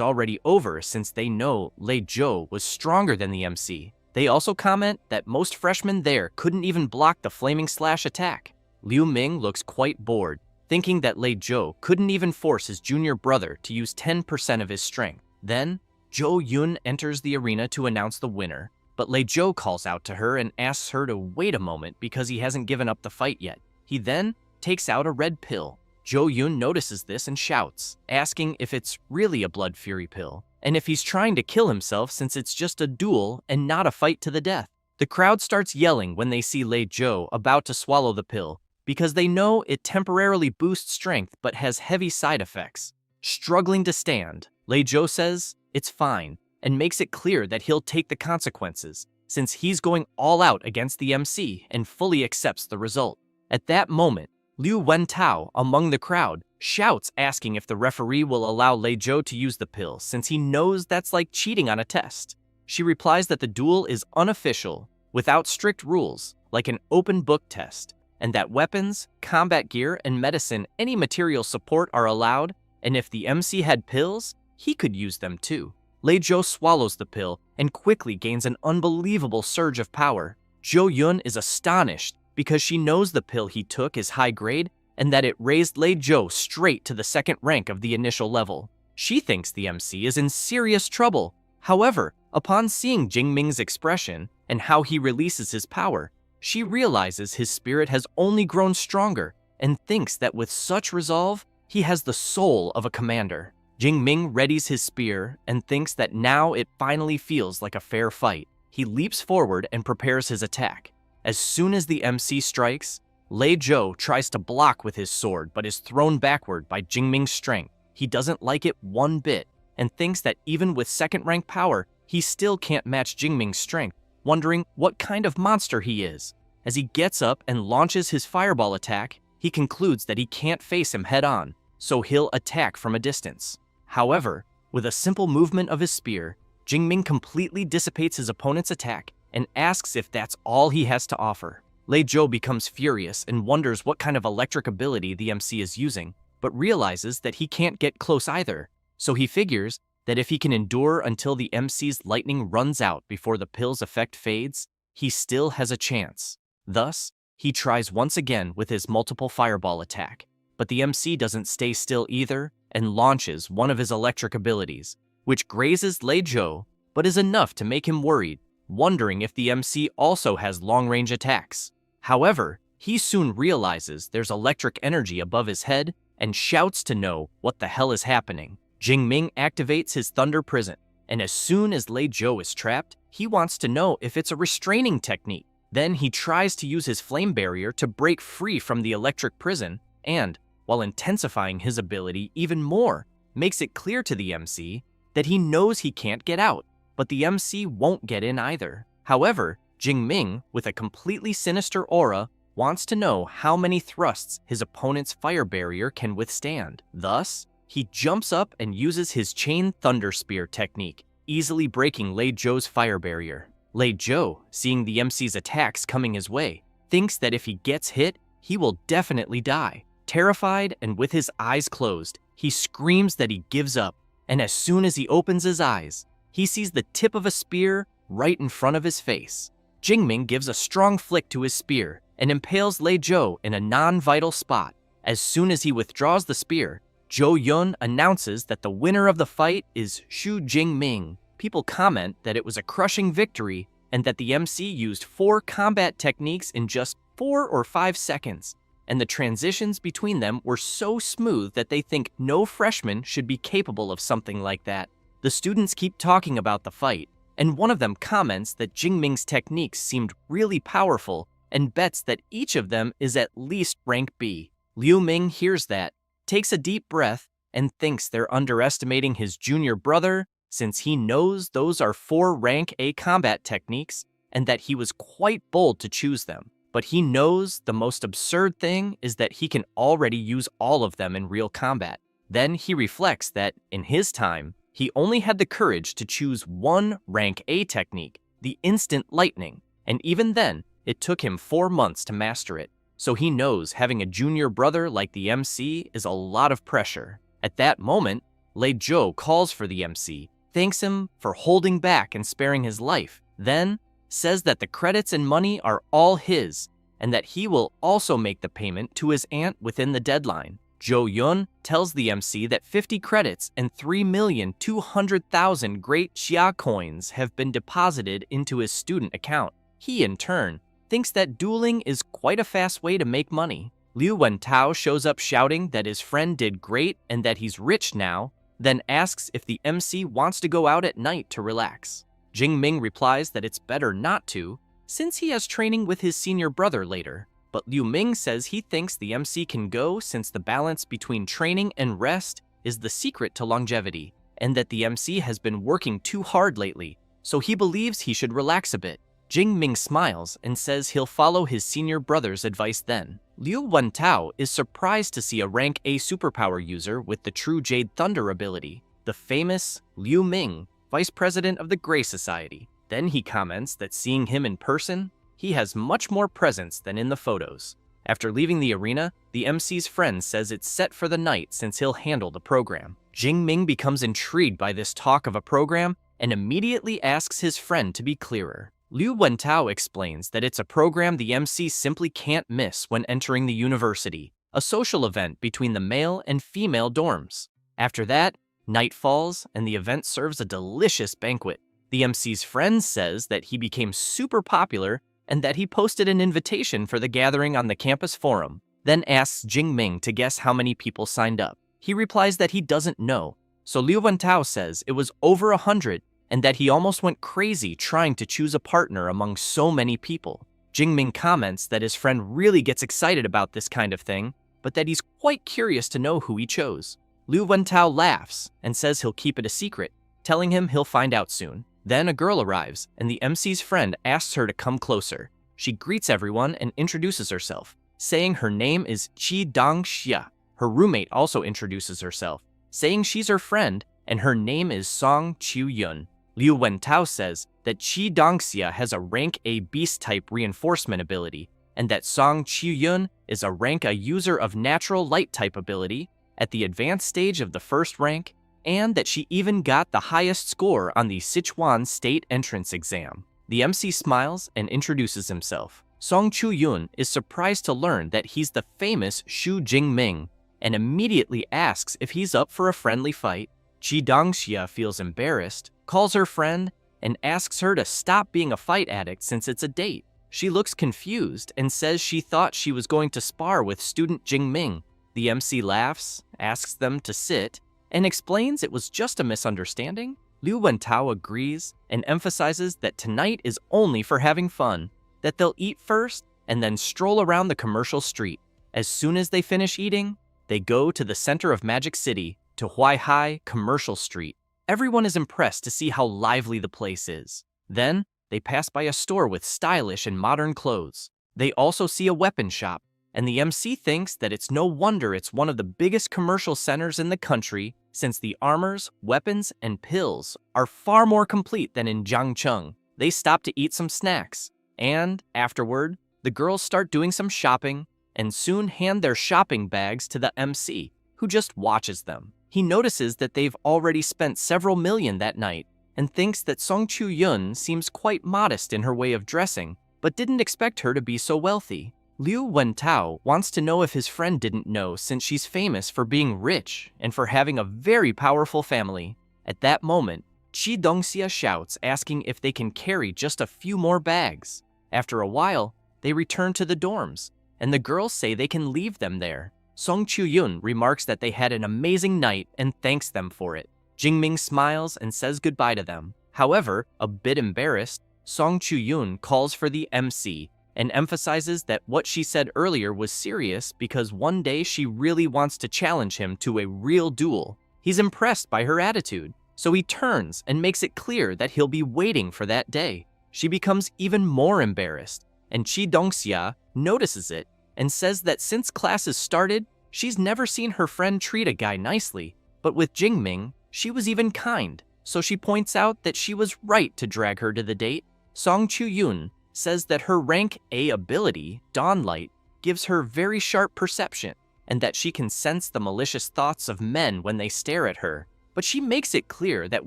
[SPEAKER 1] already over since they know Lei Zhou was stronger than the MC. They also comment that most freshmen there couldn't even block the flaming slash attack. Liu Ming looks quite bored, thinking that Lei Zhou couldn't even force his junior brother to use 10% of his strength. Then, Zhou Yun enters the arena to announce the winner, but Lei Zhou calls out to her and asks her to wait a moment because he hasn't given up the fight yet. He then takes out a red pill. Zhou Yun notices this and shouts, asking if it's really a blood fury pill, and if he's trying to kill himself since it's just a duel and not a fight to the death. The crowd starts yelling when they see Lei Zhou about to swallow the pill, because they know it temporarily boosts strength but has heavy side effects. Struggling to stand, Lei Zhou says it's fine, and makes it clear that he'll take the consequences, since he's going all out against the MC and fully accepts the result. At that moment, Liu Wentao, among the crowd, shouts asking if the referee will allow Lei Zhou to use the pill since he knows that's like cheating on a test. She replies that the duel is unofficial, without strict rules, like an open book test, and that weapons, combat gear, and medicine any material support are allowed, and if the MC had pills, he could use them too. Lei Zhou swallows the pill and quickly gains an unbelievable surge of power. Zhou Yun is astonished because she knows the pill he took is high grade and that it raised Lei Zhou straight to the second rank of the initial level. She thinks the MC is in serious trouble. However, upon seeing Jingming's expression and how he releases his power, she realizes his spirit has only grown stronger and thinks that with such resolve, he has the soul of a commander. Jingming readies his spear and thinks that now it finally feels like a fair fight. He leaps forward and prepares his attack. As soon as the MC strikes, Lei Zhou tries to block with his sword but is thrown backward by Jingming's strength. He doesn't like it one bit and thinks that even with second-rank power, he still can't match Jingming's strength, wondering what kind of monster he is. As he gets up and launches his fireball attack, he concludes that he can't face him head-on, so he'll attack from a distance. However, with a simple movement of his spear, Jingming completely dissipates his opponent's attack and asks if that's all he has to offer. Lei Zhou becomes furious and wonders what kind of electric ability the MC is using, but realizes that he can't get close either, so he figures that if he can endure until the MC's lightning runs out before the pill's effect fades, he still has a chance. Thus, he tries once again with his multiple fireball attack, but the MC doesn't stay still either and launches one of his electric abilities, which grazes Lei Zhou, but is enough to make him worried, wondering if the MC also has long-range attacks. However, he soon realizes there's electric energy above his head and shouts to know what the hell is happening. Jingming activates his Thunder Prison, and as soon as Lei Zhou is trapped, he wants to know if it's a restraining technique. Then he tries to use his flame barrier to break free from the electric prison and, while intensifying his ability even more, makes it clear to the MC that he knows he can't get out, but the MC won't get in either. However, Jingming, with a completely sinister aura, wants to know how many thrusts his opponent's fire barrier can withstand. Thus, he jumps up and uses his Chain Thunder Spear technique, easily breaking Lei Zhou's fire barrier. Lei Zhou, seeing the MC's attacks coming his way, thinks that if he gets hit, he will definitely die. Terrified and with his eyes closed, he screams that he gives up, and as soon as he opens his eyes, he sees the tip of a spear right in front of his face. Jingming gives a strong flick to his spear and impales Lei Zhou in a non-vital spot. As soon as he withdraws the spear, Zhou Yun announces that the winner of the fight is Xu Jingming. People comment that it was a crushing victory and that the MC used 4 combat techniques in just 4 or 5 seconds, and the transitions between them were so smooth that they think no freshman should be capable of something like that. The students keep talking about the fight, and one of them comments that Jingming's techniques seemed really powerful and bets that each of them is at least rank B. Liu Ming hears that, takes a deep breath, and thinks they're underestimating his junior brother since he knows those are 4 rank A combat techniques and that he was quite bold to choose them. But he knows the most absurd thing is that he can already use all of them in real combat. Then he reflects that, in his time, he only had the courage to choose 1 rank A technique, the instant lightning, and even then, it took him 4 months to master it. So he knows having a junior brother like the MC is a lot of pressure. At that moment, Lei Zhou calls for the MC, thanks him for holding back and sparing his life, then says that the credits and money are all his, and that he will also make the payment to his aunt within the deadline. Zhou Yun tells the MC that 50 credits and 3,200,000 great Xia coins have been deposited into his student account. He, in turn, thinks that dueling is quite a fast way to make money. Liu Wentao shows up shouting that his friend did great and that he's rich now, then asks if the MC wants to go out at night to relax. Jingming replies that it's better not to, since he has training with his senior brother later. But Liu Ming says he thinks the MC can go since the balance between training and rest is the secret to longevity, and that the MC has been working too hard lately, so he believes he should relax a bit. Jingming smiles and says he'll follow his senior brother's advice then. Liu Wentao is surprised to see a rank A superpower user with the true Jade Thunder ability, the famous Liu Ming, vice president of the Grey Society. Then he comments that seeing him in person, he has much more presence than in the photos. After leaving the arena, the MC's friend says it's set for the night since he'll handle the program. Jingming becomes intrigued by this talk of a program and immediately asks his friend to be clearer. Liu Wentao explains that it's a program the MC simply can't miss when entering the university, a social event between the male and female dorms. After that, night falls and the event serves a delicious banquet. The MC's friend says that he became super popular and that he posted an invitation for the gathering on the campus forum, then asks Jingming to guess how many people signed up. He replies that he doesn't know, so Liu Wentao says it was over 100 and that he almost went crazy trying to choose a partner among so many people. Jingming comments that his friend really gets excited about this kind of thing, but that he's quite curious to know who he chose. Liu Wentao laughs and says he'll keep it a secret, telling him he'll find out soon. Then a girl arrives, and the MC's friend asks her to come closer. She greets everyone and introduces herself, saying her name is Qi Dongxia. Her roommate also introduces herself, saying she's her friend, and her name is Song Qiu-yun. Liu Wentao says that Qi Dongxia has a rank A beast-type reinforcement ability, and that Song Qiu-yun is a rank A user of natural light-type ability at the advanced stage of the first rank, and that she even got the highest score on the Sichuan State Entrance Exam. The MC smiles and introduces himself. Song Qiu-yun is surprised to learn that he's the famous Xu Jingming, and immediately asks if he's up for a friendly fight. Qi Dongxia feels embarrassed, calls her friend, and asks her to stop being a fight addict since it's a date. She looks confused and says she thought she was going to spar with student Jingming. The MC laughs, asks them to sit, and explains it was just a misunderstanding. Liu Wentao agrees and emphasizes that tonight is only for having fun, that they'll eat first and then stroll around the commercial street. As soon as they finish eating, they go to the center of Magic City, to Huaihai Commercial Street. Everyone is impressed to see how lively the place is. Then, they pass by a store with stylish and modern clothes. They also see a weapon shop, and the MC thinks that it's no wonder it's one of the biggest commercial centers in the country, since the armors, weapons, and pills are far more complete than in Jiangcheng. They stop to eat some snacks, and afterward, the girls start doing some shopping and soon hand their shopping bags to the MC, who just watches them. He notices that they've already spent several million that night and thinks that Song Qiu-yun seems quite modest in her way of dressing, but didn't expect her to be so wealthy. Liu Wentao wants to know if his friend didn't know since she's famous for being rich and for having a very powerful family. At that moment, Qi Dongxia shouts asking if they can carry just a few more bags. After a while, they return to the dorms, and the girls say they can leave them there. Song Qiu-yun remarks that they had an amazing night and thanks them for it. Jingming smiles and says goodbye to them. However, a bit embarrassed, Song Chu-yoon calls for the MC and emphasizes that what she said earlier was serious because one day she really wants to challenge him to a real duel. He's impressed by her attitude, so he turns and makes it clear that he'll be waiting for that day. She becomes even more embarrassed, and Chi Dongxia notices it and says that since classes started, she's never seen her friend treat a guy nicely, but with Jingming, she was even kind, so she points out that she was right to drag her to the date. Song Chu-yoon says that her rank A ability, Dawnlight, gives her very sharp perception, and that she can sense the malicious thoughts of men when they stare at her. But she makes it clear that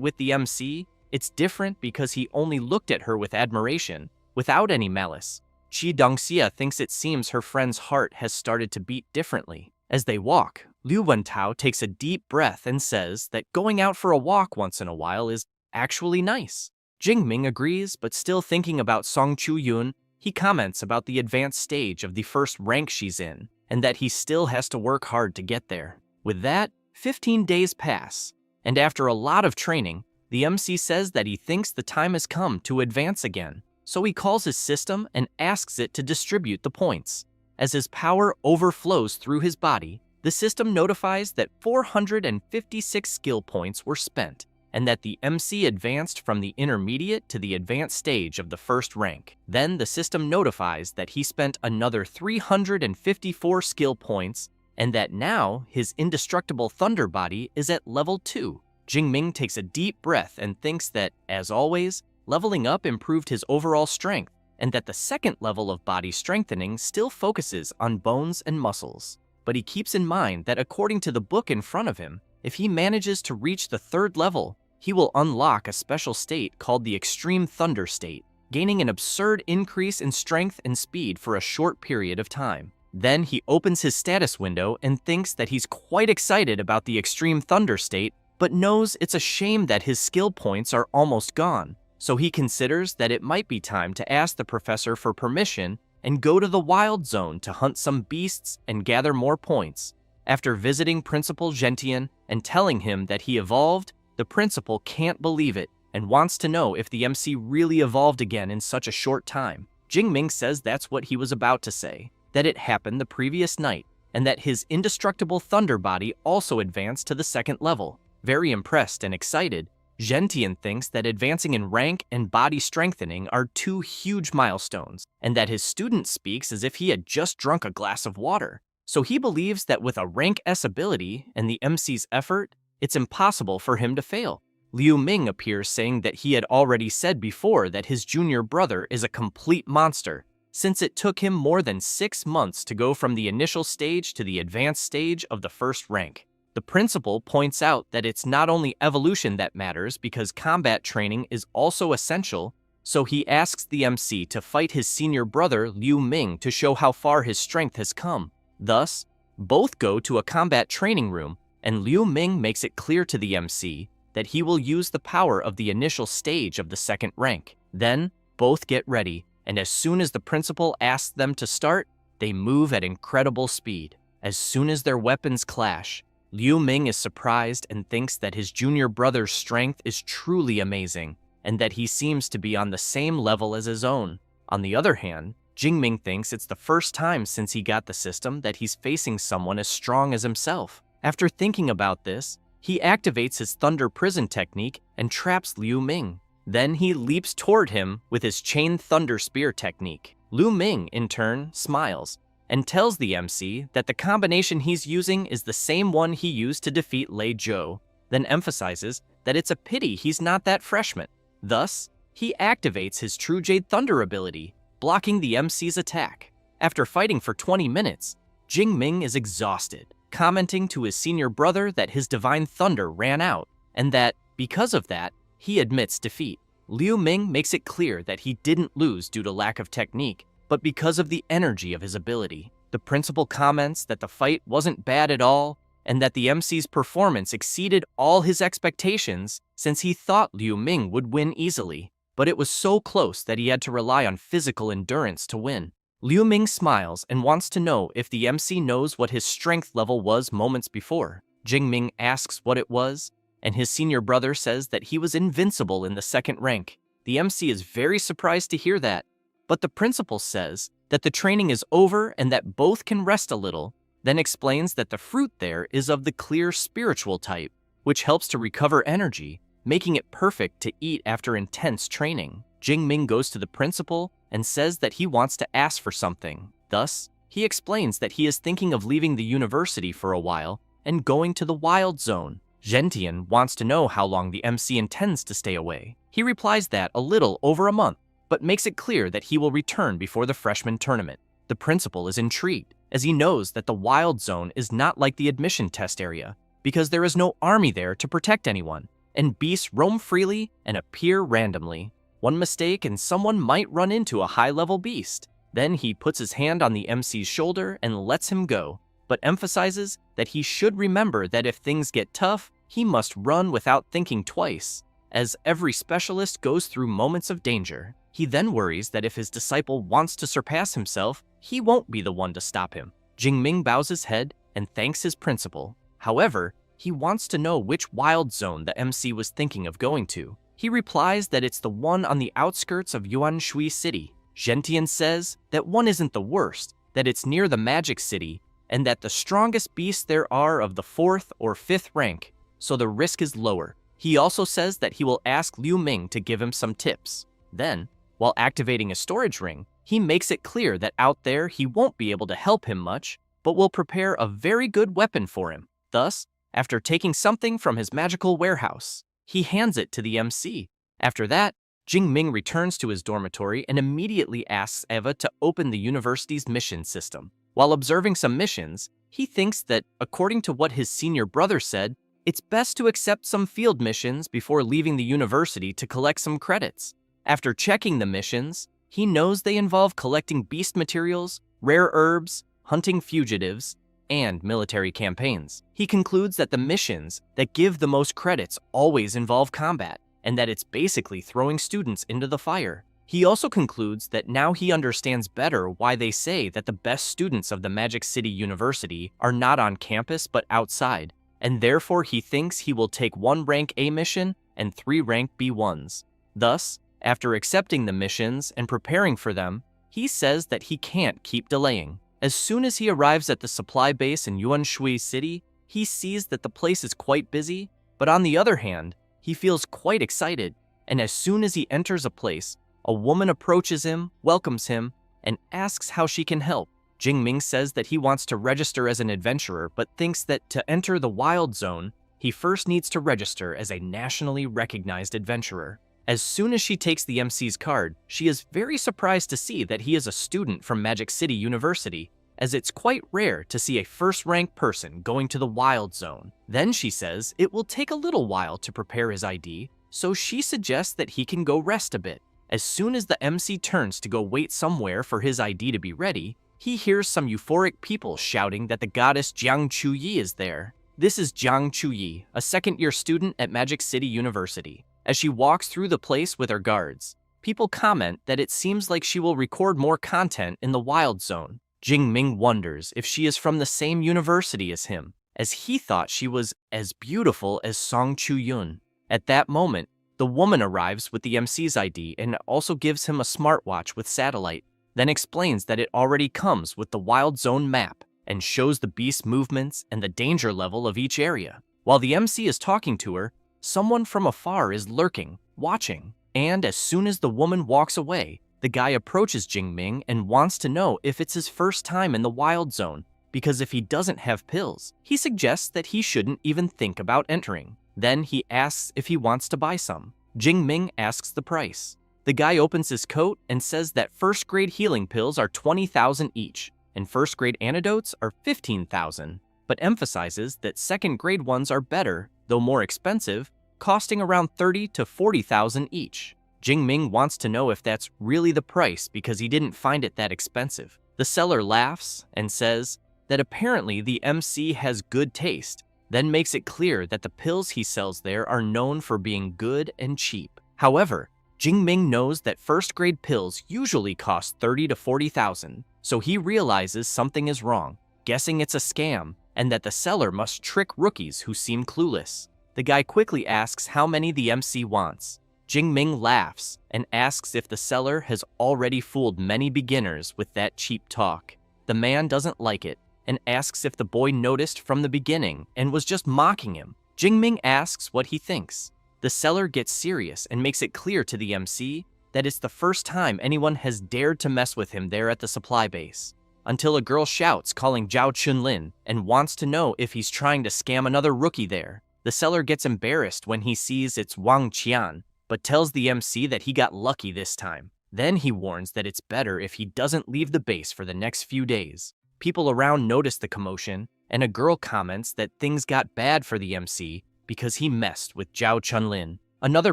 [SPEAKER 1] with the MC, it's different because he only looked at her with admiration, without any malice. Chi Dongxia thinks it seems her friend's heart has started to beat differently. As they walk, Liu Wentao takes a deep breath and says that going out for a walk once in a while is actually nice. Jingming agrees, but still thinking about Song Chu-yoon, he comments about the advanced stage of the first rank she's in, and that he still has to work hard to get there. With that, 15 days pass, and after a lot of training, the MC says that he thinks the time has come to advance again. So he calls his system and asks it to distribute the points. As his power overflows through his body, the system notifies that 456 skill points were spent, and that the MC advanced from the intermediate to the advanced stage of the first rank. Then the system notifies that he spent another 354 skill points, and that now his indestructible thunder body is at level 2. Jingming takes a deep breath and thinks that, as always, leveling up improved his overall strength, and that the second level of body strengthening still focuses on bones and muscles. But he keeps in mind that according to the book in front of him, if he manages to reach the third level, he will unlock a special state called the Extreme Thunder State, gaining an absurd increase in strength and speed for a short period of time. Then he opens his status window and thinks that he's quite excited about the Extreme Thunder State, but knows it's a shame that his skill points are almost gone. So he considers that it might be time to ask the professor for permission and go to the wild zone to hunt some beasts and gather more points. After visiting Principal Gentian and telling him that he evolved, the principal can't believe it and wants to know if the MC really evolved again in such a short time. Jingming says that's what he was about to say, that it happened the previous night, and that his indestructible thunder body also advanced to the second level. Very impressed and excited, Gentian thinks that advancing in rank and body strengthening are two huge milestones, and that his student speaks as if he had just drunk a glass of water. So he believes that with a rank S ability and the MC's effort, it's impossible for him to fail. Liu Ming appears saying that he had already said before that his junior brother is a complete monster, since it took him more than 6 months to go from the initial stage to the advanced stage of the first rank. The principal points out that it's not only evolution that matters because combat training is also essential, so he asks the MC to fight his senior brother Liu Ming to show how far his strength has come. Thus, both go to a combat training room, and Liu Ming makes it clear to the MC that he will use the power of the initial stage of the second rank. Then, both get ready, and as soon as the principal asks them to start, they move at incredible speed. As soon as their weapons clash, Liu Ming is surprised and thinks that his junior brother's strength is truly amazing, and that he seems to be on the same level as his own. On the other hand, Jingming thinks it's the first time since he got the system that he's facing someone as strong as himself. After thinking about this, he activates his Thunder Prison technique and traps Liu Ming. Then he leaps toward him with his Chain Thunder Spear technique. Liu Ming, in turn, smiles and tells the MC that the combination he's using is the same one he used to defeat Lei Zhou, then emphasizes that it's a pity he's not that freshman. Thus, he activates his True Jade Thunder ability, blocking the MC's attack. After fighting for 20 minutes, Jingming is exhausted, commenting to his senior brother that his Divine Thunder ran out, and that, because of that, he admits defeat. Liu Ming makes it clear that he didn't lose due to lack of technique, but because of the energy of his ability. The principal comments that the fight wasn't bad at all, and that the MC's performance exceeded all his expectations since he thought Liu Ming would win easily, but it was so close that he had to rely on physical endurance to win. Liu Ming smiles and wants to know if the MC knows what his strength level was moments before. Jingming asks what it was, and his senior brother says that he was invincible in the second rank. The MC is very surprised to hear that, but the principal says that the training is over and that both can rest a little, then explains that the fruit there is of the clear spiritual type, which helps to recover energy, making it perfect to eat after intense training. Jingming goes to the principal and says that he wants to ask for something. Thus, he explains that he is thinking of leaving the university for a while and going to the wild zone. Gentian wants to know how long the MC intends to stay away. He replies that a little over a month, but makes it clear that he will return before the freshman tournament. The principal is intrigued, as he knows that the wild zone is not like the admission test area, because there is no army there to protect anyone, and beasts roam freely and appear randomly. One mistake and someone might run into a high-level beast. Then he puts his hand on the MC's shoulder and lets him go, but emphasizes that he should remember that if things get tough, he must run without thinking twice, as every specialist goes through moments of danger. He then worries that if his disciple wants to surpass himself, he won't be the one to stop him. Jingming bows his head and thanks his principal. However, he wants to know which wild zone the MC was thinking of going to. He replies that it's the one on the outskirts of Yuanshui City. Gentian says that one isn't the worst, that it's near the Magic City, and that the strongest beasts there are of the 4th or 5th rank, so the risk is lower. He also says that he will ask Liu Ming to give him some tips. Then, while activating a storage ring, he makes it clear that out there he won't be able to help him much, but will prepare a very good weapon for him. Thus, after taking something from his magical warehouse, he hands it to the MC. After that, Jingming returns to his dormitory and immediately asks Eva to open the university's mission system. While observing some missions, he thinks that, according to what his senior brother said, it's best to accept some field missions before leaving the university to collect some credits. After checking the missions, he knows they involve collecting beast materials, rare herbs, hunting fugitives, and military campaigns. He concludes that the missions that give the most credits always involve combat, and that it's basically throwing students into the fire. He also concludes that now he understands better why they say that the best students of the Magic City University are not on campus but outside, and therefore he thinks he will take 1 rank A mission and 3 rank B1s. Thus, after accepting the missions and preparing for them, he says that he can't keep delaying. As soon as he arrives at the supply base in Yuanshui City, he sees that the place is quite busy, but on the other hand, he feels quite excited, and as soon as he enters a place, a woman approaches him, welcomes him, and asks how she can help. Jingming says that he wants to register as an adventurer, but thinks that to enter the wild zone, he first needs to register as a nationally recognized adventurer. As soon as she takes the MC's card, she is very surprised to see that he is a student from Magic City University, as it's quite rare to see a first-rank person going to the wild zone. Then she says it will take a little while to prepare his ID, so she suggests that he can go rest a bit. As soon as the MC turns to go wait somewhere for his ID to be ready, he hears some euphoric people shouting that the goddess Jiang Chuyi is there. This is Jiang Chuyi, a second-year student at Magic City University. As she walks through the place with her guards, people comment that it seems like she will record more content in the wild zone. Jingming wonders if she is from the same university as him, as he thought she was as beautiful as Song Chu-yun. At that moment, the woman arrives with the MC's ID and also gives him a smartwatch with satellite, then explains that it already comes with the wild zone map and shows the beast's movements and the danger level of each area. While the MC is talking to her, someone from afar is lurking, watching, and as soon as the woman walks away, the guy approaches Jingming and wants to know if it's his first time in the wild zone, because if he doesn't have pills, he suggests that he shouldn't even think about entering. Then he asks if he wants to buy some. Jingming asks the price. The guy opens his coat and says that first-grade healing pills are 20,000 each, and first-grade antidotes are 15,000, but emphasizes that second-grade ones are better, though more expensive, costing around 30 to 40,000 each. Jingming wants to know if that's really the price because he didn't find it that expensive. The seller laughs and says that apparently the MC has good taste, then makes it clear that the pills he sells there are known for being good and cheap. However, Jingming knows that first-grade pills usually cost 30 to 40,000, so he realizes something is wrong, guessing it's a scam, and that the seller must trick rookies who seem clueless. The guy quickly asks how many the MC wants. Jingming laughs and asks if the seller has already fooled many beginners with that cheap talk. The man doesn't like it and asks if the boy noticed from the beginning and was just mocking him. Jingming asks what he thinks. The seller gets serious and makes it clear to the MC that it's the first time anyone has dared to mess with him there at the supply base. Until a girl shouts calling Zhao Chunlin and wants to know if he's trying to scam another rookie there. The seller gets embarrassed when he sees it's Wang Qian, but tells the MC that he got lucky this time. Then he warns that it's better if he doesn't leave the base for the next few days. People around notice the commotion, and a girl comments that things got bad for the MC because he messed with Zhao Chunlin. Another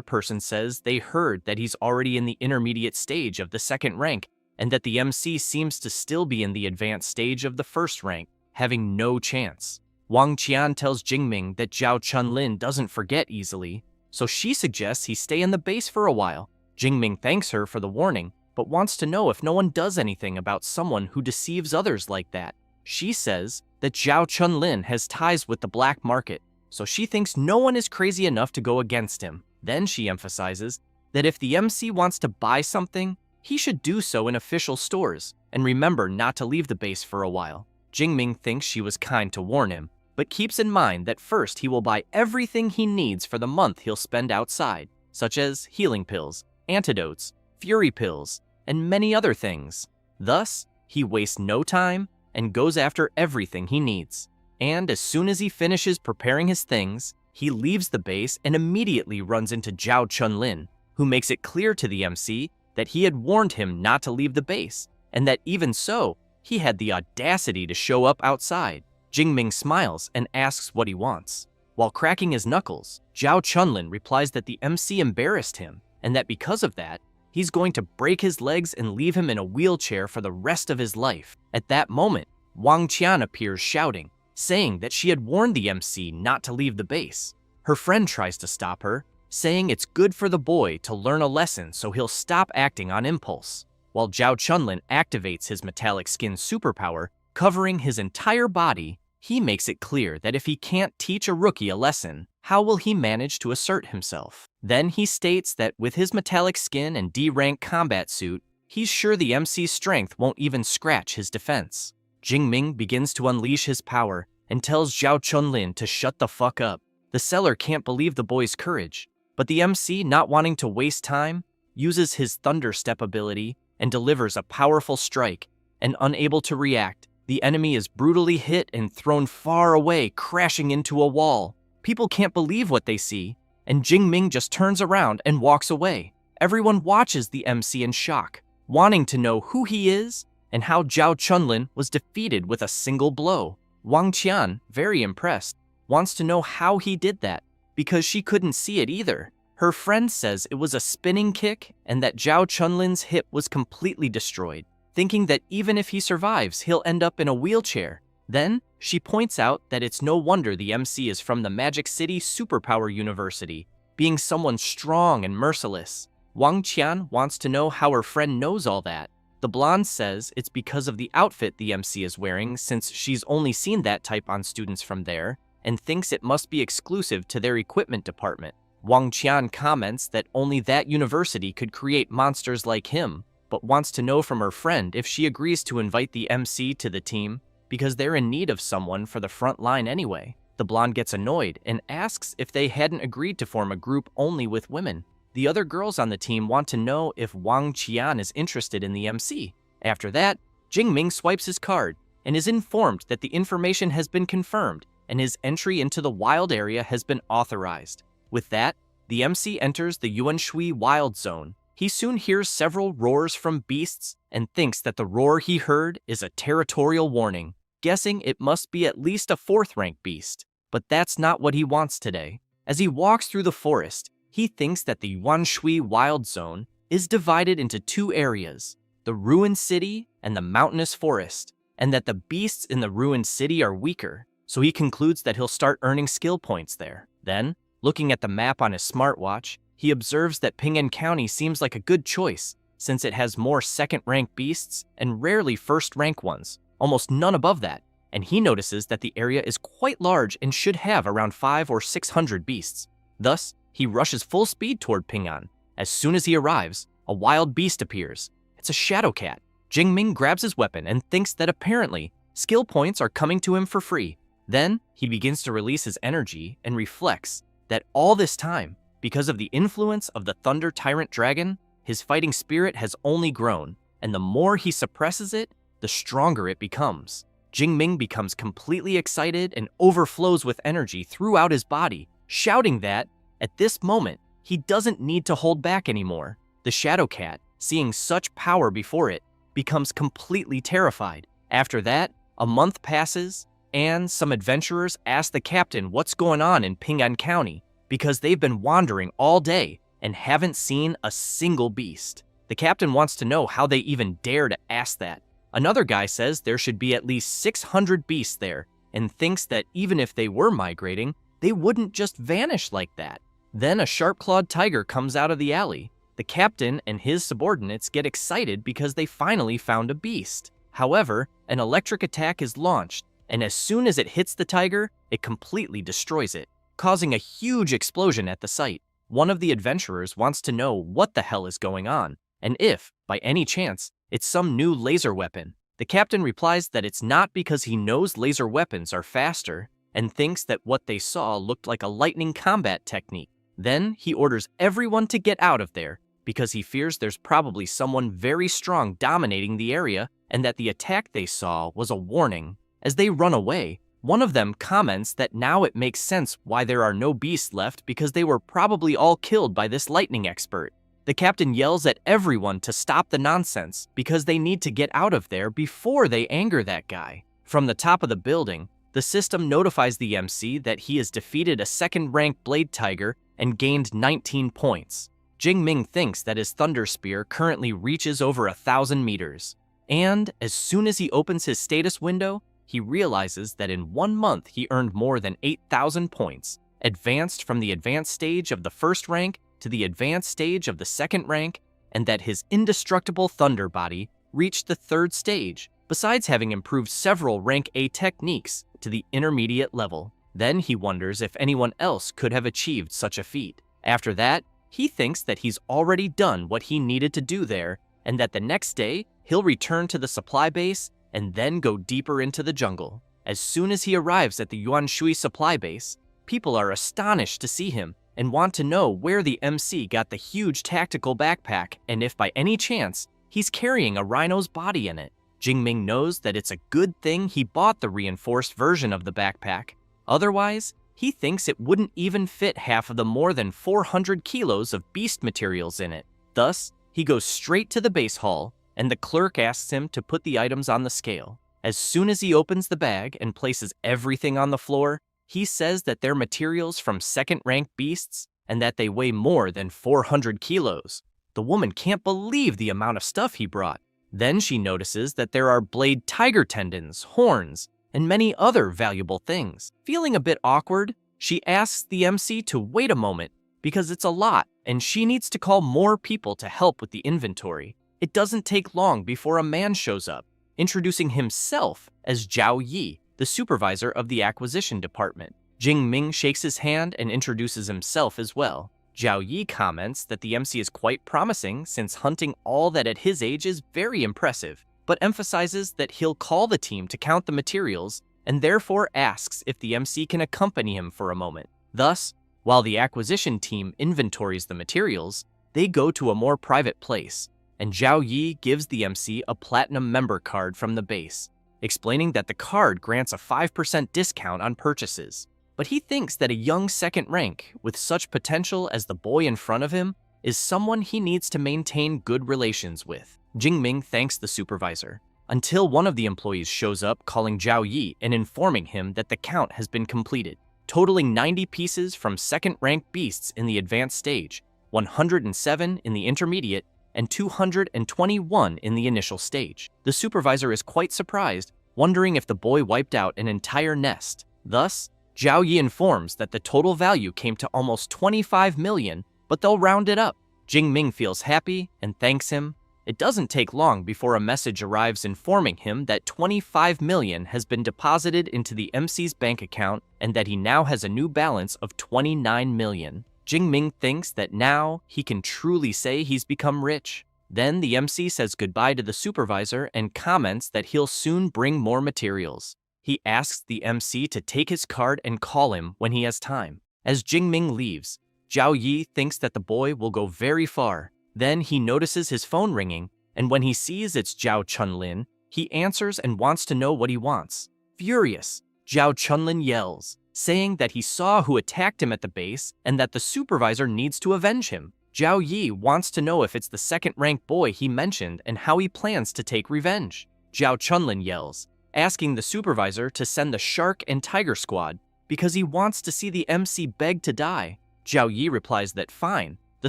[SPEAKER 1] person says they heard that he's already in the intermediate stage of the second rank, and that the MC seems to still be in the advanced stage of the first rank, having no chance. Wang Qian tells Jingming that Zhao Chunlin doesn't forget easily, so she suggests he stay in the base for a while. Jingming thanks her for the warning, but wants to know if no one does anything about someone who deceives others like that. She says that Zhao Chunlin has ties with the black market, so she thinks no one is crazy enough to go against him. Then she emphasizes that if the MC wants to buy something, he should do so in official stores, and remember not to leave the base for a while. Jingming thinks she was kind to warn him, but keeps in mind that first he will buy everything he needs for the month he'll spend outside, such as healing pills, antidotes, fury pills, and many other things. Thus, he wastes no time and goes after everything he needs. And as soon as he finishes preparing his things, he leaves the base and immediately runs into Zhao Chunlin, who makes it clear to the MC that he had warned him not to leave the base, and that even so, he had the audacity to show up outside. Jingming smiles and asks what he wants. While cracking his knuckles, Zhao Chunlin replies that the MC embarrassed him, and that because of that, he's going to break his legs and leave him in a wheelchair for the rest of his life. At that moment, Wang Qian appears shouting, saying that she had warned the MC not to leave the base. Her friend tries to stop her, saying it's good for the boy to learn a lesson so he'll stop acting on impulse. While Zhao Chunlin activates his metallic skin superpower, covering his entire body, he makes it clear that if he can't teach a rookie a lesson, how will he manage to assert himself? Then he states that with his metallic skin and D-rank combat suit, he's sure the MC's strength won't even scratch his defense. Jingming begins to unleash his power and tells Zhao Chunlin to shut the fuck up. The seller can't believe the boy's courage, but the MC, not wanting to waste time, uses his Thunder Step ability and delivers a powerful strike, and unable to react, the enemy is brutally hit and thrown far away, crashing into a wall. People can't believe what they see, and Jingming just turns around and walks away. Everyone watches the MC in shock, wanting to know who he is and how Zhao Chunlin was defeated with a single blow. Wang Qian, very impressed, wants to know how he did that, because she couldn't see it either. Her friend says it was a spinning kick and that Zhao Chunlin's hip was completely destroyed, thinking that even if he survives, he'll end up in a wheelchair. Then, she points out that it's no wonder the MC is from the Magic City Superpower University, being someone strong and merciless. Wang Qian wants to know how her friend knows all that. The blonde says it's because of the outfit the MC is wearing, since she's only seen that type on students from there, and thinks it must be exclusive to their equipment department. Wang Qian comments that only that university could create monsters like him, but wants to know from her friend if she agrees to invite the MC to the team, because they're in need of someone for the front line anyway. The blonde gets annoyed and asks if they hadn't agreed to form a group only with women. The other girls on the team want to know if Wang Qian is interested in the MC. After that, Jingming swipes his card and is informed that the information has been confirmed and his entry into the wild area has been authorized. With that, the MC enters the Yuanshui Wild Zone. He soon hears several roars from beasts and thinks that the roar he heard is a territorial warning, guessing it must be at least a 4th-rank beast. But that's not what he wants today. As he walks through the forest, he thinks that the Yuanshui Wild Zone is divided into 2 areas, the Ruined City and the Mountainous Forest, and that the beasts in the Ruined City are weaker, so he concludes that he'll start earning skill points there. Then, looking at the map on his smartwatch, he observes that Ping'an County seems like a good choice, since it has more 2nd-rank beasts and rarely 1st-rank ones, almost none above that. and he notices that the area is quite large and should have around 500 or 600 beasts. Thus, he rushes full speed toward Ping An. As soon as he arrives, a wild beast appears. It's a shadow cat. Jingming grabs his weapon and thinks that apparently skill points are coming to him for free. Then, he begins to release his energy and reflects that all this time, because of the influence of the Thunder Tyrant Dragon, his fighting spirit has only grown, and the more he suppresses it, the stronger it becomes. Jingming becomes completely excited and overflows with energy throughout his body, shouting that, at this moment, he doesn't need to hold back anymore. The Shadow Cat, seeing such power before it, becomes completely terrified. After that, a month passes, and some adventurers ask the captain what's going on in Ping An County, because they've been wandering all day and haven't seen a single beast. The captain wants to know how they even dare to ask that. Another guy says there should be at least 600 beasts there, and thinks that even if they were migrating, they wouldn't just vanish like that. Then a sharp-clawed tiger comes out of the alley. The captain and his subordinates get excited because they finally found a beast. However, an electric attack is launched, and as soon as it hits the tiger, it completely destroys it, causing a huge explosion at the site. One of the adventurers wants to know what the hell is going on, and if, by any chance, it's some new laser weapon. The captain replies that it's not because he knows laser weapons are faster, and thinks that what they saw looked like a lightning combat technique. Then he orders everyone to get out of there, because he fears there's probably someone very strong dominating the area, and that the attack they saw was a warning. As they run away, one of them comments that now it makes sense why there are no beasts left because they were probably all killed by this lightning expert. The captain yells at everyone to stop the nonsense because they need to get out of there before they anger that guy. From the top of the building, the system notifies the MC that he has defeated a second-ranked Blade Tiger and gained 19 points. Jingming thinks that his Thunder Spear currently reaches over 1,000 meters. And as soon as he opens his status window, he realizes that in 1 month he earned more than 8,000 points, advanced from the advanced stage of the first rank to the advanced stage of the second rank, and that his indestructible thunder body reached the third stage, besides having improved several rank A techniques to the intermediate level. Then he wonders if anyone else could have achieved such a feat. After that, he thinks that he's already done what he needed to do there, and that the next day he'll return to the supply base and then go deeper into the jungle. As soon as he arrives at the Yuan Shui supply base, people are astonished to see him and want to know where the MC got the huge tactical backpack and if by any chance he's carrying a rhino's body in it. Jingming knows that it's a good thing he bought the reinforced version of the backpack. Otherwise, he thinks it wouldn't even fit half of the more than 400 kilos of beast materials in it. Thus, he goes straight to the base hall, and the clerk asks him to put the items on the scale. As soon as he opens the bag and places everything on the floor, he says that they're materials from second-ranked beasts and that they weigh more than 400 kilos. The woman can't believe the amount of stuff he brought. Then she notices that there are blade tiger tendons, horns, and many other valuable things. Feeling a bit awkward, she asks the MC to wait a moment because it's a lot and she needs to call more people to help with the inventory. It doesn't take long before a man shows up, introducing himself as Zhao Yi, the supervisor of the acquisition department. Jingming shakes his hand and introduces himself as well. Zhao Yi comments that the MC is quite promising since hunting all that at his age is very impressive, but emphasizes that he'll call the team to count the materials and therefore asks if the MC can accompany him for a moment. Thus, while the acquisition team inventories the materials, they go to a more private place, and Zhao Yi gives the MC a platinum member card from the base, explaining that the card grants a 5% discount on purchases. But he thinks that a young second rank with such potential as the boy in front of him is someone he needs to maintain good relations with. Jingming thanks the supervisor, until one of the employees shows up calling Zhao Yi and informing him that the count has been completed, totaling 90 pieces from second-ranked beasts in the advanced stage, 107 in the intermediate, and 221 in the initial stage. The supervisor is quite surprised, wondering if the boy wiped out an entire nest. Thus, Zhao Yi informs that the total value came to almost 25 million, but they'll round it up. Jingming feels happy and thanks him, It doesn't take long before a message arrives informing him that 25 million has been deposited into the MC's bank account and that he now has a new balance of 29 million. Jingming thinks that now he can truly say he's become rich. Then the MC says goodbye to the supervisor and comments that he'll soon bring more materials. He asks the MC to take his card and call him when he has time. As Jingming leaves, Zhao Yi thinks that the boy will go very far. Then he notices his phone ringing, and when he sees it's Zhao Chunlin, he answers and wants to know what he wants. Furious, Zhao Chunlin yells, saying that he saw who attacked him at the base and that the supervisor needs to avenge him. Zhao Yi wants to know if it's the second-ranked boy he mentioned and how he plans to take revenge. Zhao Chunlin yells, asking the supervisor to send the Shark and Tiger Squad because he wants to see the MC beg to die. Zhao Yi replies that fine, the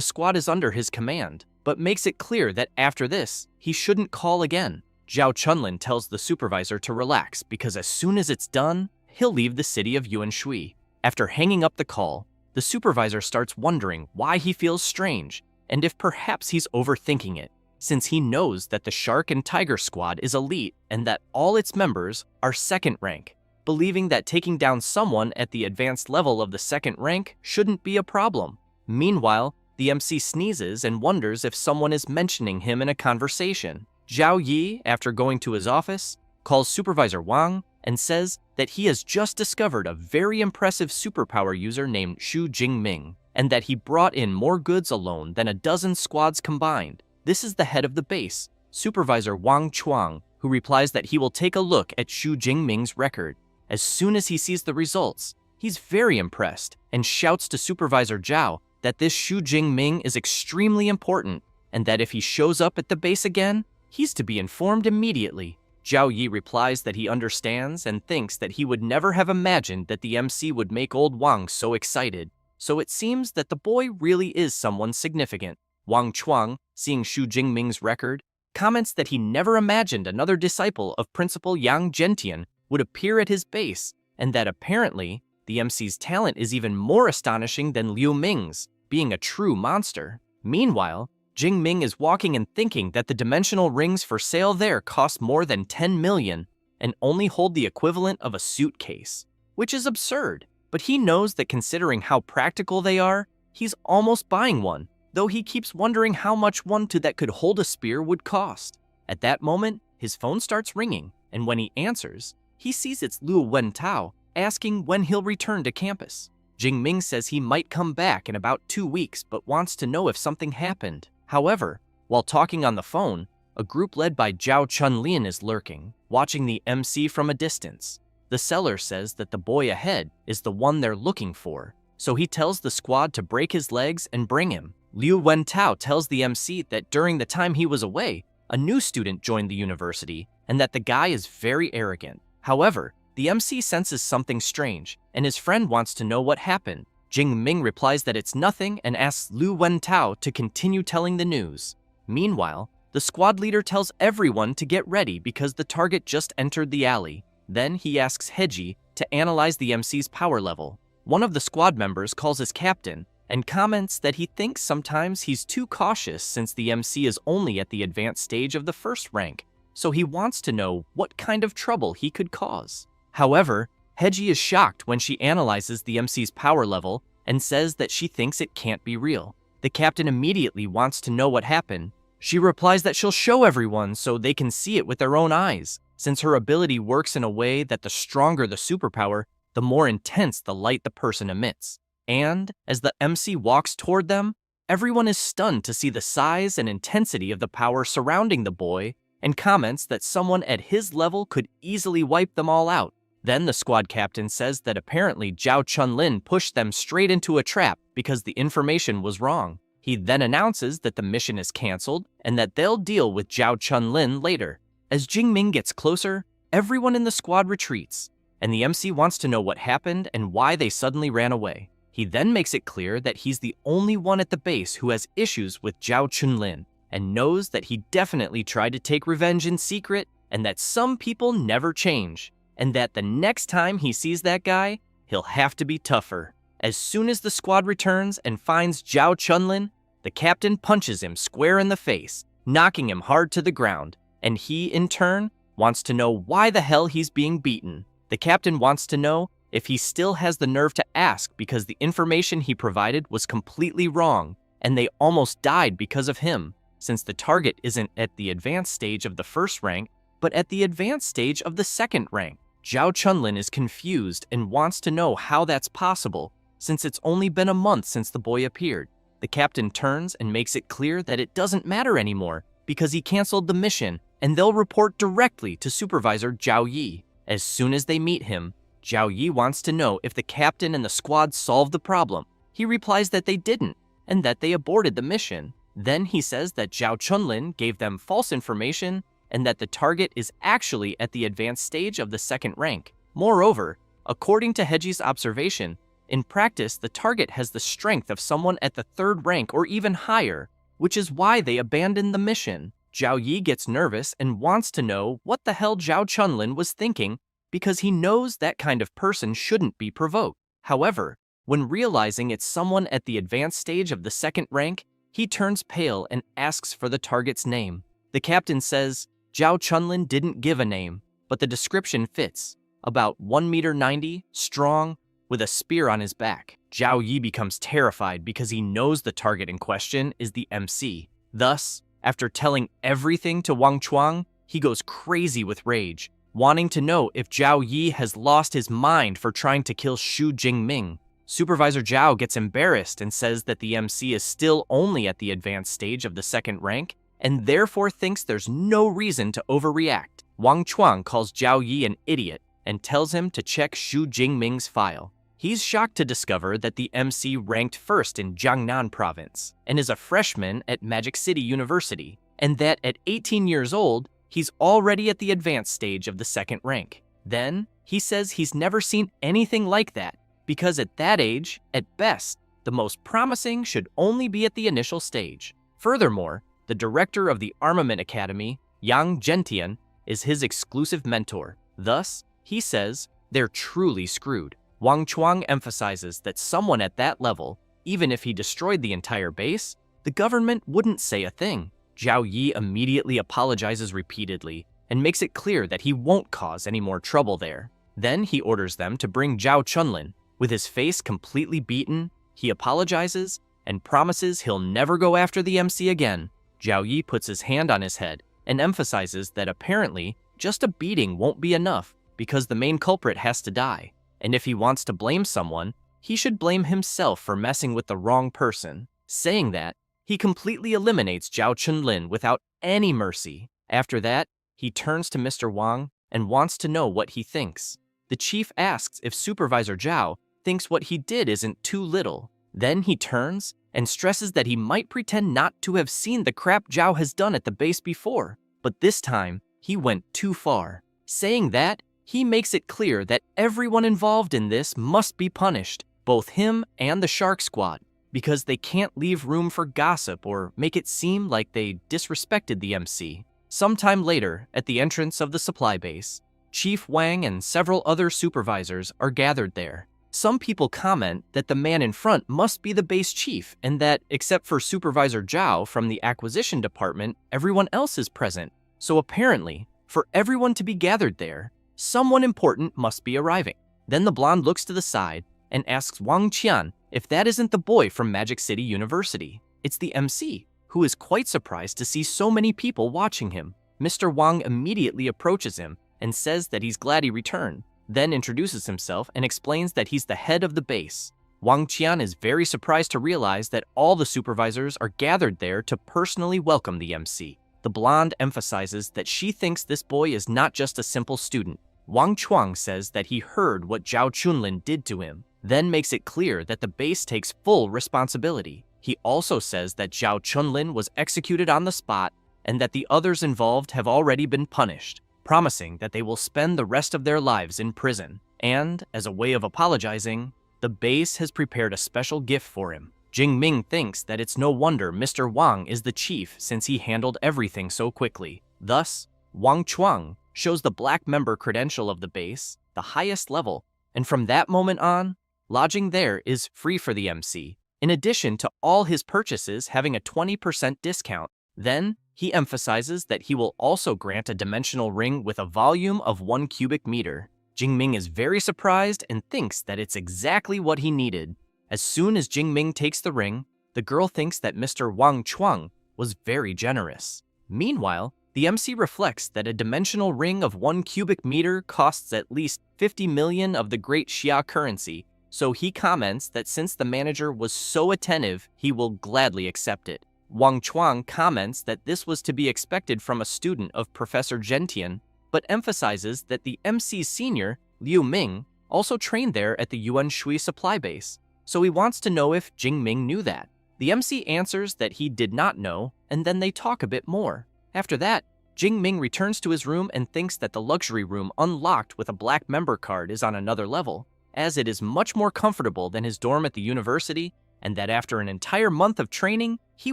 [SPEAKER 1] squad is under his command, but makes it clear that after this, he shouldn't call again. Zhao Chunlin tells the supervisor to relax because as soon as it's done, he'll leave the city of Yuanshui. After hanging up the call, the supervisor starts wondering why he feels strange and if perhaps he's overthinking it, since he knows that the Shark and Tiger Squad is elite and that all its members are second rank, believing that taking down someone at the advanced level of the second rank shouldn't be a problem. Meanwhile, the MC sneezes and wonders if someone is mentioning him in a conversation. Zhao Yi, after going to his office, calls Supervisor Wang and says that he has just discovered a very impressive superpower user named Xu Jingming, and that he brought in more goods alone than a dozen squads combined. This is the head of the base, Supervisor Wang Chuang, who replies that he will take a look at Xu Jingming's record. As soon as he sees the results, he's very impressed and shouts to Supervisor Zhao that this Xu Jingming is extremely important and that if he shows up at the base again, he's to be informed immediately. Zhao Yi replies that he understands and thinks that he would never have imagined that the MC would make old Wang so excited. So it seems that the boy really is someone significant. Wang Chuang, seeing Xu Jingming's record, comments that he never imagined another disciple of Principal Yang Zhentian would appear at his base, and that apparently the MC's talent is even more astonishing than Liu Ming's, being a true monster. Meanwhile, Jingming is walking and thinking that the dimensional rings for sale there cost more than 10 million and only hold the equivalent of a suitcase, which is absurd. But he knows that considering how practical they are, he's almost buying one, though he keeps wondering how much one that could hold a spear would cost. At that moment, his phone starts ringing, and when he answers, he sees it's Liu Wentao asking when he'll return to campus. Jingming says he might come back in about 2 weeks but wants to know if something happened. However, while talking on the phone, a group led by Zhao Chunlin is lurking, watching the MC from a distance. The seller says that the boy ahead is the one they're looking for, so he tells the squad to break his legs and bring him. Liu Wentao tells the MC that during the time he was away, a new student joined the university and that the guy is very arrogant. However, the MC senses something strange, and his friend wants to know what happened. Jingming replies that it's nothing and asks Liu Wentao to continue telling the news. Meanwhile, the squad leader tells everyone to get ready because the target just entered the alley. Then he asks Heji to analyze the MC's power level. One of the squad members calls his captain and comments that he thinks sometimes he's too cautious since the MC is only at the advanced stage of the first rank, so he wants to know what kind of trouble he could cause. However, Heji is shocked when she analyzes the MC's power level and says that she thinks it can't be real. The captain immediately wants to know what happened. She replies that she'll show everyone so they can see it with their own eyes, since her ability works in a way that the stronger the superpower, the more intense the light the person emits. And, as the MC walks toward them, everyone is stunned to see the size and intensity of the power surrounding the boy and comments that someone at his level could easily wipe them all out. Then the squad captain says that apparently Zhao Chunlin pushed them straight into a trap because the information was wrong. He then announces that the mission is canceled and that they'll deal with Zhao Chunlin later. As Jingming gets closer, everyone in the squad retreats, and the MC wants to know what happened and why they suddenly ran away. He then makes it clear that he's the only one at the base who has issues with Zhao Chunlin, and knows that he definitely tried to take revenge in secret and that some people never change, and that the next time he sees that guy, he'll have to be tougher. As soon as the squad returns and finds Zhao Chunlin, the captain punches him square in the face knocking him hard to the ground, and he, in turn, wants to know why the hell he's being beaten. The captain wants to know if he still has the nerve to ask because the information he provided was completely wrong, and they almost died because of him, since the target isn't at the advanced stage of the first rank, but at the advanced stage of the second rank. Zhao Chunlin is confused and wants to know how that's possible, since it's only been a month since the boy appeared. The captain turns and makes it clear that it doesn't matter anymore because he canceled the mission, and they'll report directly to Supervisor Zhao Yi. As soon as they meet him, Zhao Yi wants to know if the captain and the squad solved the problem. He replies that they didn't, and that they aborted the mission. Then he says that Zhao Chunlin gave them false information and that the target is actually at the advanced stage of the second rank. Moreover, according to Heji's observation, in practice the target has the strength of someone at the third rank or even higher, which is why they abandoned the mission. Zhao Yi gets nervous and wants to know what the hell Zhao Chunlin was thinking because he knows that kind of person shouldn't be provoked. However, when realizing it's someone at the advanced stage of the second rank, he turns pale and asks for the target's name. The captain says Zhao Chunlin didn't give a name, but the description fits. About 1.90 meters, strong, with a spear on his back. Zhao Yi becomes terrified because he knows the target in question is the MC. Thus, after telling everything to Wang Chuang, he goes crazy with rage, wanting to know if Zhao Yi has lost his mind for trying to kill Xu Jingming. Supervisor Zhao gets embarrassed and says that the MC is still only at the advanced stage of the second rank, and therefore thinks there's no reason to overreact. Wang Chuang calls Zhao Yi an idiot and tells him to check Xu Jingming's file. He's shocked to discover that the MC ranked first in Jiangnan province and is a freshman at Magic City University, and that at 18 years old, he's already at the advanced stage of the second rank. Then, he says he's never seen anything like that, because at that age, at best, the most promising should only be at the initial stage. Furthermore, the director of the Armament Academy, Yang Zhentian, is his exclusive mentor. Thus, he says, they're truly screwed. Wang Chuang emphasizes that someone at that level, even if he destroyed the entire base, the government wouldn't say a thing. Zhao Yi immediately apologizes repeatedly and makes it clear that he won't cause any more trouble there. Then he orders them to bring Zhao Chunlin. With his face completely beaten, he apologizes and promises he'll never go after the MC again. Zhao Yi puts his hand on his head and emphasizes that apparently just a beating won't be enough because the main culprit has to die. And if he wants to blame someone, he should blame himself for messing with the wrong person. Saying that, he completely eliminates Zhao Chunlin without any mercy. After that, he turns to Mr. Wang and wants to know what he thinks. The chief asks if Supervisor Zhao thinks what he did isn't too little. Then he turns and stresses that he might pretend not to have seen the crap Zhao has done at the base before, but this time, he went too far. Saying that, he makes it clear that everyone involved in this must be punished, both him and the Shark Squad, because they can't leave room for gossip or make it seem like they disrespected the MC. Sometime later, at the entrance of the supply base, Chief Wang and several other supervisors are gathered there. Some people comment that the man in front must be the base chief and that, except for Supervisor Zhao from the acquisition department, everyone else is present. So apparently, for everyone to be gathered there, someone important must be arriving. Then the blonde looks to the side and asks Wang Qian if that isn't the boy from Magic City University. It's the MC, who is quite surprised to see so many people watching him. Mr. Wang immediately approaches him and says that he's glad he returned, then introduces himself and explains that he's the head of the base. Wang Qian is very surprised to realize that all the supervisors are gathered there to personally welcome the MC. The blonde emphasizes that she thinks this boy is not just a simple student. Wang Chuang says that he heard what Zhao Chunlin did to him, then makes it clear that the base takes full responsibility. He also says that Zhao Chunlin was executed on the spot and that the others involved have already been punished, promising that they will spend the rest of their lives in prison. And, as a way of apologizing, the base has prepared a special gift for him. Jingming thinks that it's no wonder Mr. Wang is the chief since he handled everything so quickly. Thus, Wang Chuang shows the black member credential of the base, the highest level, and from that moment on, lodging there is free for the MC, in addition to all his purchases having a 20% discount. Then, he emphasizes that he will also grant a dimensional ring with a volume of 1 cubic meter. Jingming is very surprised and thinks that it's exactly what he needed. As soon as Jingming takes the ring, the girl thinks that Mr. Wang Chuang was very generous. Meanwhile, the MC reflects that a dimensional ring of 1 cubic meter costs at least 50 million of the great Xia currency, so he comments that since the manager was so attentive, he will gladly accept it. Wang Chuang comments that this was to be expected from a student of Professor Gentian, but emphasizes that the MC's senior, Liu Ming, also trained there at the Yuan Shui supply base, so he wants to know if Jingming knew that. The MC answers that he did not know, and then they talk a bit more. After that, Jingming returns to his room and thinks that the luxury room unlocked with a black member card is on another level, as it is much more comfortable than his dorm at the university, and that after an entire month of training, he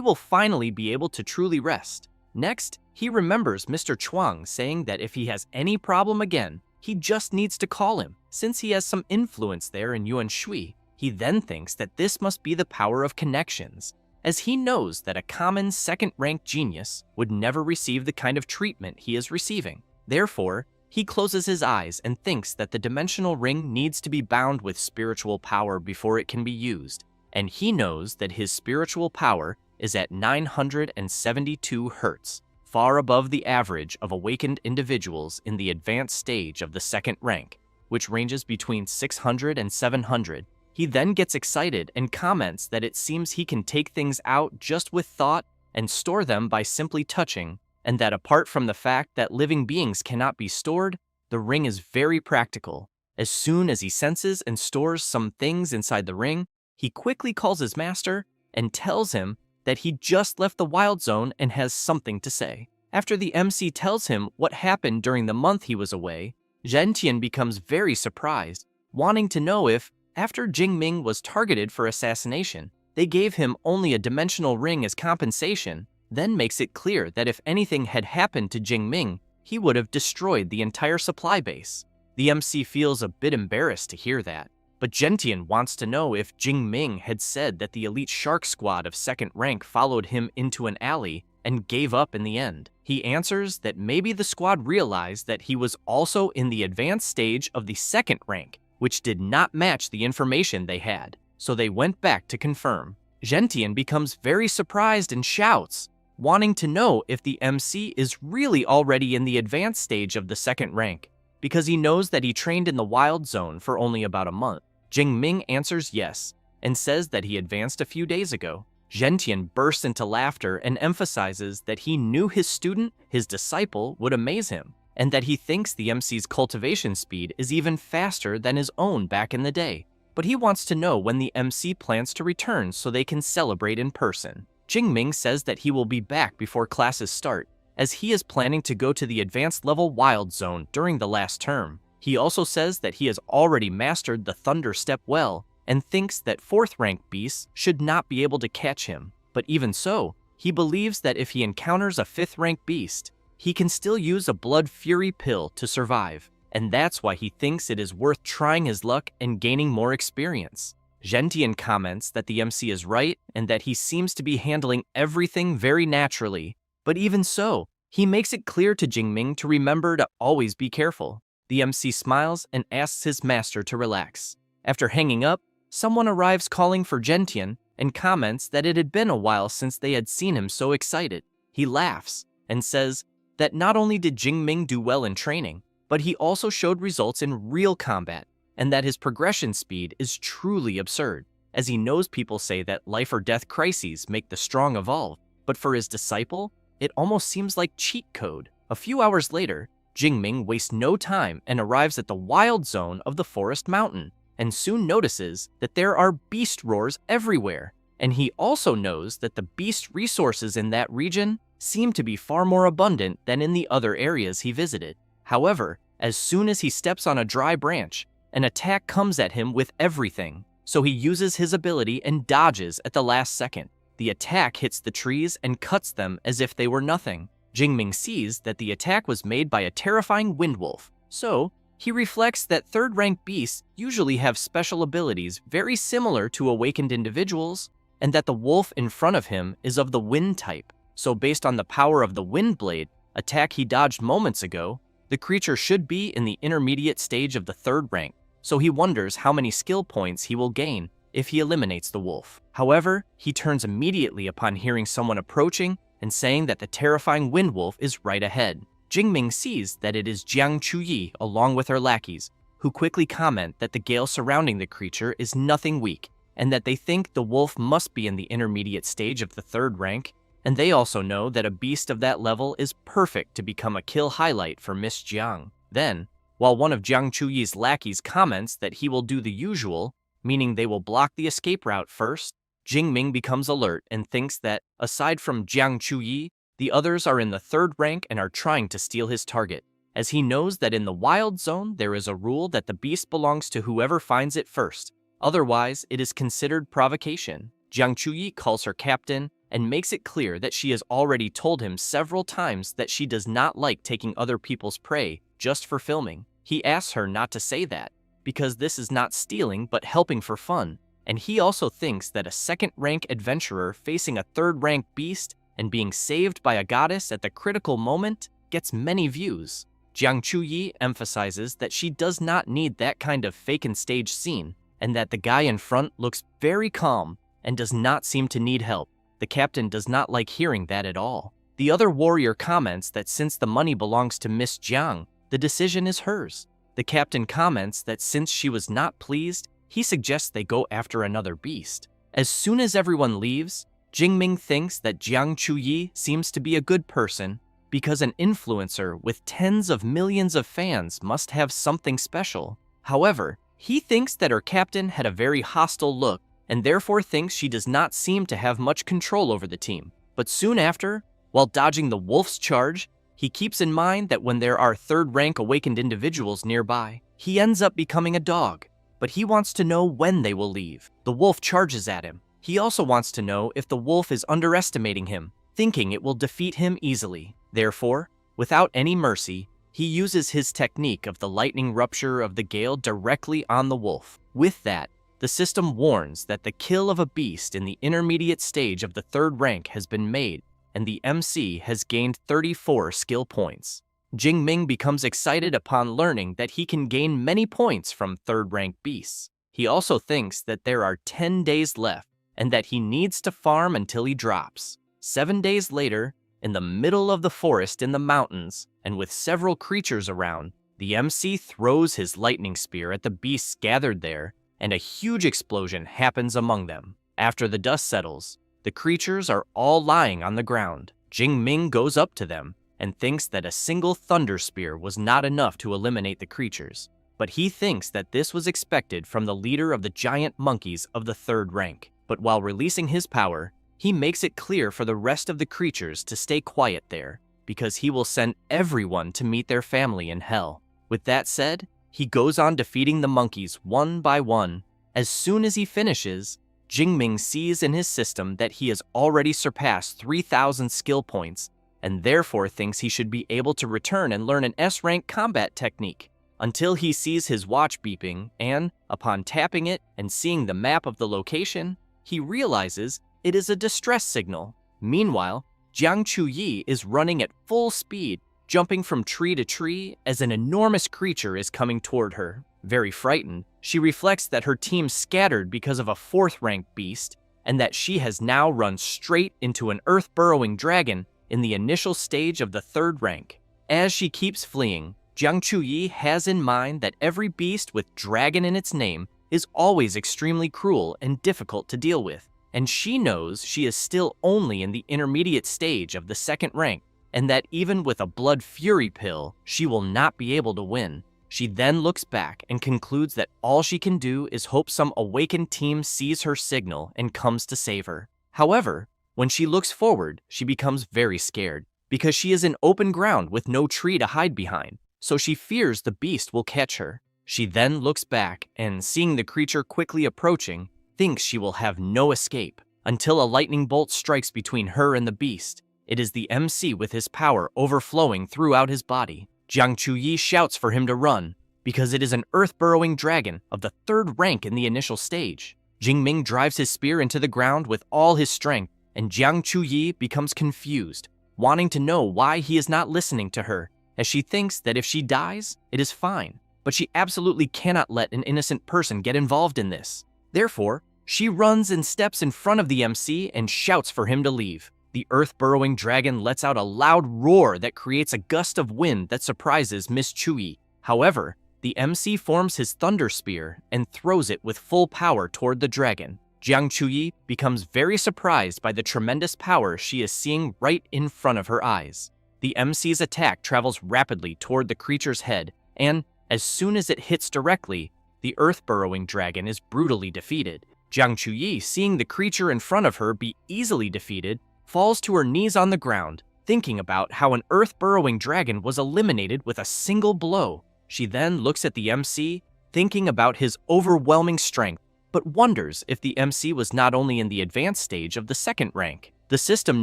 [SPEAKER 1] will finally be able to truly rest. Next, he remembers Mr. Chuang saying that if he has any problem again, he just needs to call him, since he has some influence there in Yuan Shui. He then thinks that this must be the power of connections, as he knows that a common second-rank genius would never receive the kind of treatment he is receiving. Therefore, he closes his eyes and thinks that the dimensional ring needs to be bound with spiritual power before it can be used, and he knows that his spiritual power is at 972 hertz, far above the average of awakened individuals in the advanced stage of the second rank, which ranges between 600 and 700. He then gets excited and comments that it seems he can take things out just with thought and store them by simply touching, and that apart from the fact that living beings cannot be stored, the ring is very practical. As soon as he senses and stores some things inside the ring, he quickly calls his master and tells him that he just left the wild zone and has something to say. After the MC tells him what happened during the month he was away, Zhentian becomes very surprised, wanting to know if, after Jingming was targeted for assassination, they gave him only a dimensional ring as compensation, then makes it clear that if anything had happened to Jingming, he would have destroyed the entire supply base. The MC feels a bit embarrassed to hear that, but Gentian wants to know if Jingming had said that the elite shark squad of second rank followed him into an alley and gave up in the end. He answers that maybe the squad realized that he was also in the advanced stage of the second rank, which did not match the information they had, so they went back to confirm. Gentian becomes very surprised and shouts, wanting to know if the MC is really already in the advanced stage of the second rank, because he knows that he trained in the wild zone for only about a month. Jingming answers yes, and says that he advanced a few days ago. Gentian bursts into laughter and emphasizes that he knew his student, his disciple, would amaze him, and that he thinks the MC's cultivation speed is even faster than his own back in the day. But he wants to know when the MC plans to return so they can celebrate in person. Jingming says that he will be back before classes start, as he is planning to go to the advanced level wild zone during the last term. He also says that he has already mastered the Thunder Step well, and thinks that 4th rank beasts should not be able to catch him. But even so, he believes that if he encounters a 5th rank beast, he can still use a Blood Fury pill to survive, and that's why he thinks it is worth trying his luck and gaining more experience. Gentian comments that the MC is right and that he seems to be handling everything very naturally, but even so, he makes it clear to Jingming to remember to always be careful. The MC smiles and asks his master to relax. After hanging up, someone arrives calling for Gentian and comments that it had been a while since they had seen him so excited. He laughs and says that not only did Jingming do well in training, but he also showed results in real combat, and that his progression speed is truly absurd, as he knows people say that life or death crises make the strong evolve, but for his disciple, it almost seems like cheat code. A few hours later, Jingming wastes no time and arrives at the wild zone of the forest mountain, and soon notices that there are beast roars everywhere, and he also knows that the beast resources in that region seem to be far more abundant than in the other areas he visited. However, as soon as he steps on a dry branch, an attack comes at him with everything, so he uses his ability and dodges at the last second. The attack hits the trees and cuts them as if they were nothing. Jingming sees that the attack was made by a terrifying windwolf, so he reflects that 3rd rank beasts usually have special abilities very similar to awakened individuals, and that the wolf in front of him is of the wind type, So based on the power of the wind blade attack he dodged moments ago, the creature should be in the intermediate stage of the 3rd rank, so he wonders how many skill points he will gain if he eliminates the wolf. However, he turns immediately upon hearing someone approaching and saying that the terrifying wind wolf is right ahead. Jingming sees that it is Jiang Chuyi along with her lackeys, who quickly comment that the gale surrounding the creature is nothing weak, and that they think the wolf must be in the intermediate stage of the 3rd rank, and they also know that a beast of that level is perfect to become a kill highlight for Miss Jiang. Then, while one of Jiang Chuyi's lackeys comments that he will do the usual, meaning they will block the escape route first, Jingming becomes alert and thinks that, aside from Jiang Chuyi, the others are in the 3rd rank and are trying to steal his target, as he knows that in the wild zone there is a rule that the beast belongs to whoever finds it first. Otherwise, it is considered provocation. Jiang Chuyi calls her captain and makes it clear that she has already told him several times that she does not like taking other people's prey just for filming. He asks her not to say that, because this is not stealing but helping for fun, and he also thinks that a 2nd rank adventurer facing a 3rd rank beast and being saved by a goddess at the critical moment gets many views. Jiang Chuyi emphasizes that she does not need that kind of fake and stage scene, and that the guy in front looks very calm and does not seem to need help. The captain does not like hearing that at all. The other warrior comments that since the money belongs to Miss Jiang, the decision is hers. The captain comments that since she was not pleased, he suggests they go after another beast. As soon as everyone leaves, Jingming thinks that Jiang Chuyi seems to be a good person because an influencer with tens of millions of fans must have something special. However, he thinks that her captain had a very hostile look and therefore thinks she does not seem to have much control over the team. But soon after, while dodging the wolf's charge, he keeps in mind that when there are 3rd rank awakened individuals nearby, he ends up becoming a dog. But he wants to know when they will leave. The wolf charges at him. He also wants to know if the wolf is underestimating him, thinking it will defeat him easily. Therefore, without any mercy, he uses his technique of the lightning rupture of the gale directly on the wolf. With that, the system warns that the kill of a beast in the intermediate stage of the 3rd rank has been made, and the MC has gained 34 skill points. Jingming becomes excited upon learning that he can gain many points from 3rd rank beasts. He also thinks that there are 10 days left, and that he needs to farm until he drops. 7 days later, in the middle of the forest in the mountains, and with several creatures around, the MC throws his lightning spear at the beasts gathered there, and a huge explosion happens among them. After the dust settles, the creatures are all lying on the ground. Jingming goes up to them and thinks that a single thunder spear was not enough to eliminate the creatures, but he thinks that this was expected from the leader of the giant monkeys of the 3rd rank. But while releasing his power, he makes it clear for the rest of the creatures to stay quiet there, because he will send everyone to meet their family in hell. With that said, he goes on defeating the monkeys one by one. As soon as he finishes, Jingming sees in his system that he has already surpassed 3,000 skill points, and therefore thinks he should be able to return and learn an S-rank combat technique, until he sees his watch beeping, and, upon tapping it and seeing the map of the location, he realizes it is a distress signal. Meanwhile, Jiang Chuyi is running at full speed, jumping from tree to tree as an enormous creature is coming toward her. Very frightened, she reflects that her team scattered because of a 4th rank beast, and that she has now run straight into an earth-burrowing dragon in the initial stage of the 3rd rank. As she keeps fleeing, Jiang Chuyi has in mind that every beast with dragon in its name is always extremely cruel and difficult to deal with, and she knows she is still only in the intermediate stage of the 2nd rank, and that even with a blood fury pill, she will not be able to win. She then looks back and concludes that all she can do is hope some awakened team sees her signal and comes to save her. However, when she looks forward, she becomes very scared, because she is in open ground with no tree to hide behind, so she fears the beast will catch her. She then looks back and, seeing the creature quickly approaching, thinks she will have no escape, until a lightning bolt strikes between her and the beast. It is the MC with his power overflowing throughout his body. Jiang Chuyi shouts for him to run, because it is an earth-burrowing dragon of the 3rd rank in the initial stage. Jingming drives his spear into the ground with all his strength and Jiang Chuyi becomes confused, wanting to know why he is not listening to her, as she thinks that if she dies, it is fine, but she absolutely cannot let an innocent person get involved in this. Therefore, she runs and steps in front of the MC and shouts for him to leave. The earth-burrowing dragon lets out a loud roar that creates a gust of wind that surprises Miss Chuyi. However, the MC forms his thunder spear and throws it with full power toward the dragon. Jiang Chuyi becomes very surprised by the tremendous power she is seeing right in front of her eyes. The MC's attack travels rapidly toward the creature's head, and as soon as it hits directly, the earth-burrowing dragon is brutally defeated. Jiang Chuyi, seeing the creature in front of her be easily defeated, falls to her knees on the ground, thinking about how an earth-burrowing dragon was eliminated with a single blow. She then looks at the MC, thinking about his overwhelming strength, but wonders if the MC was not only in the advanced stage of the second rank. The system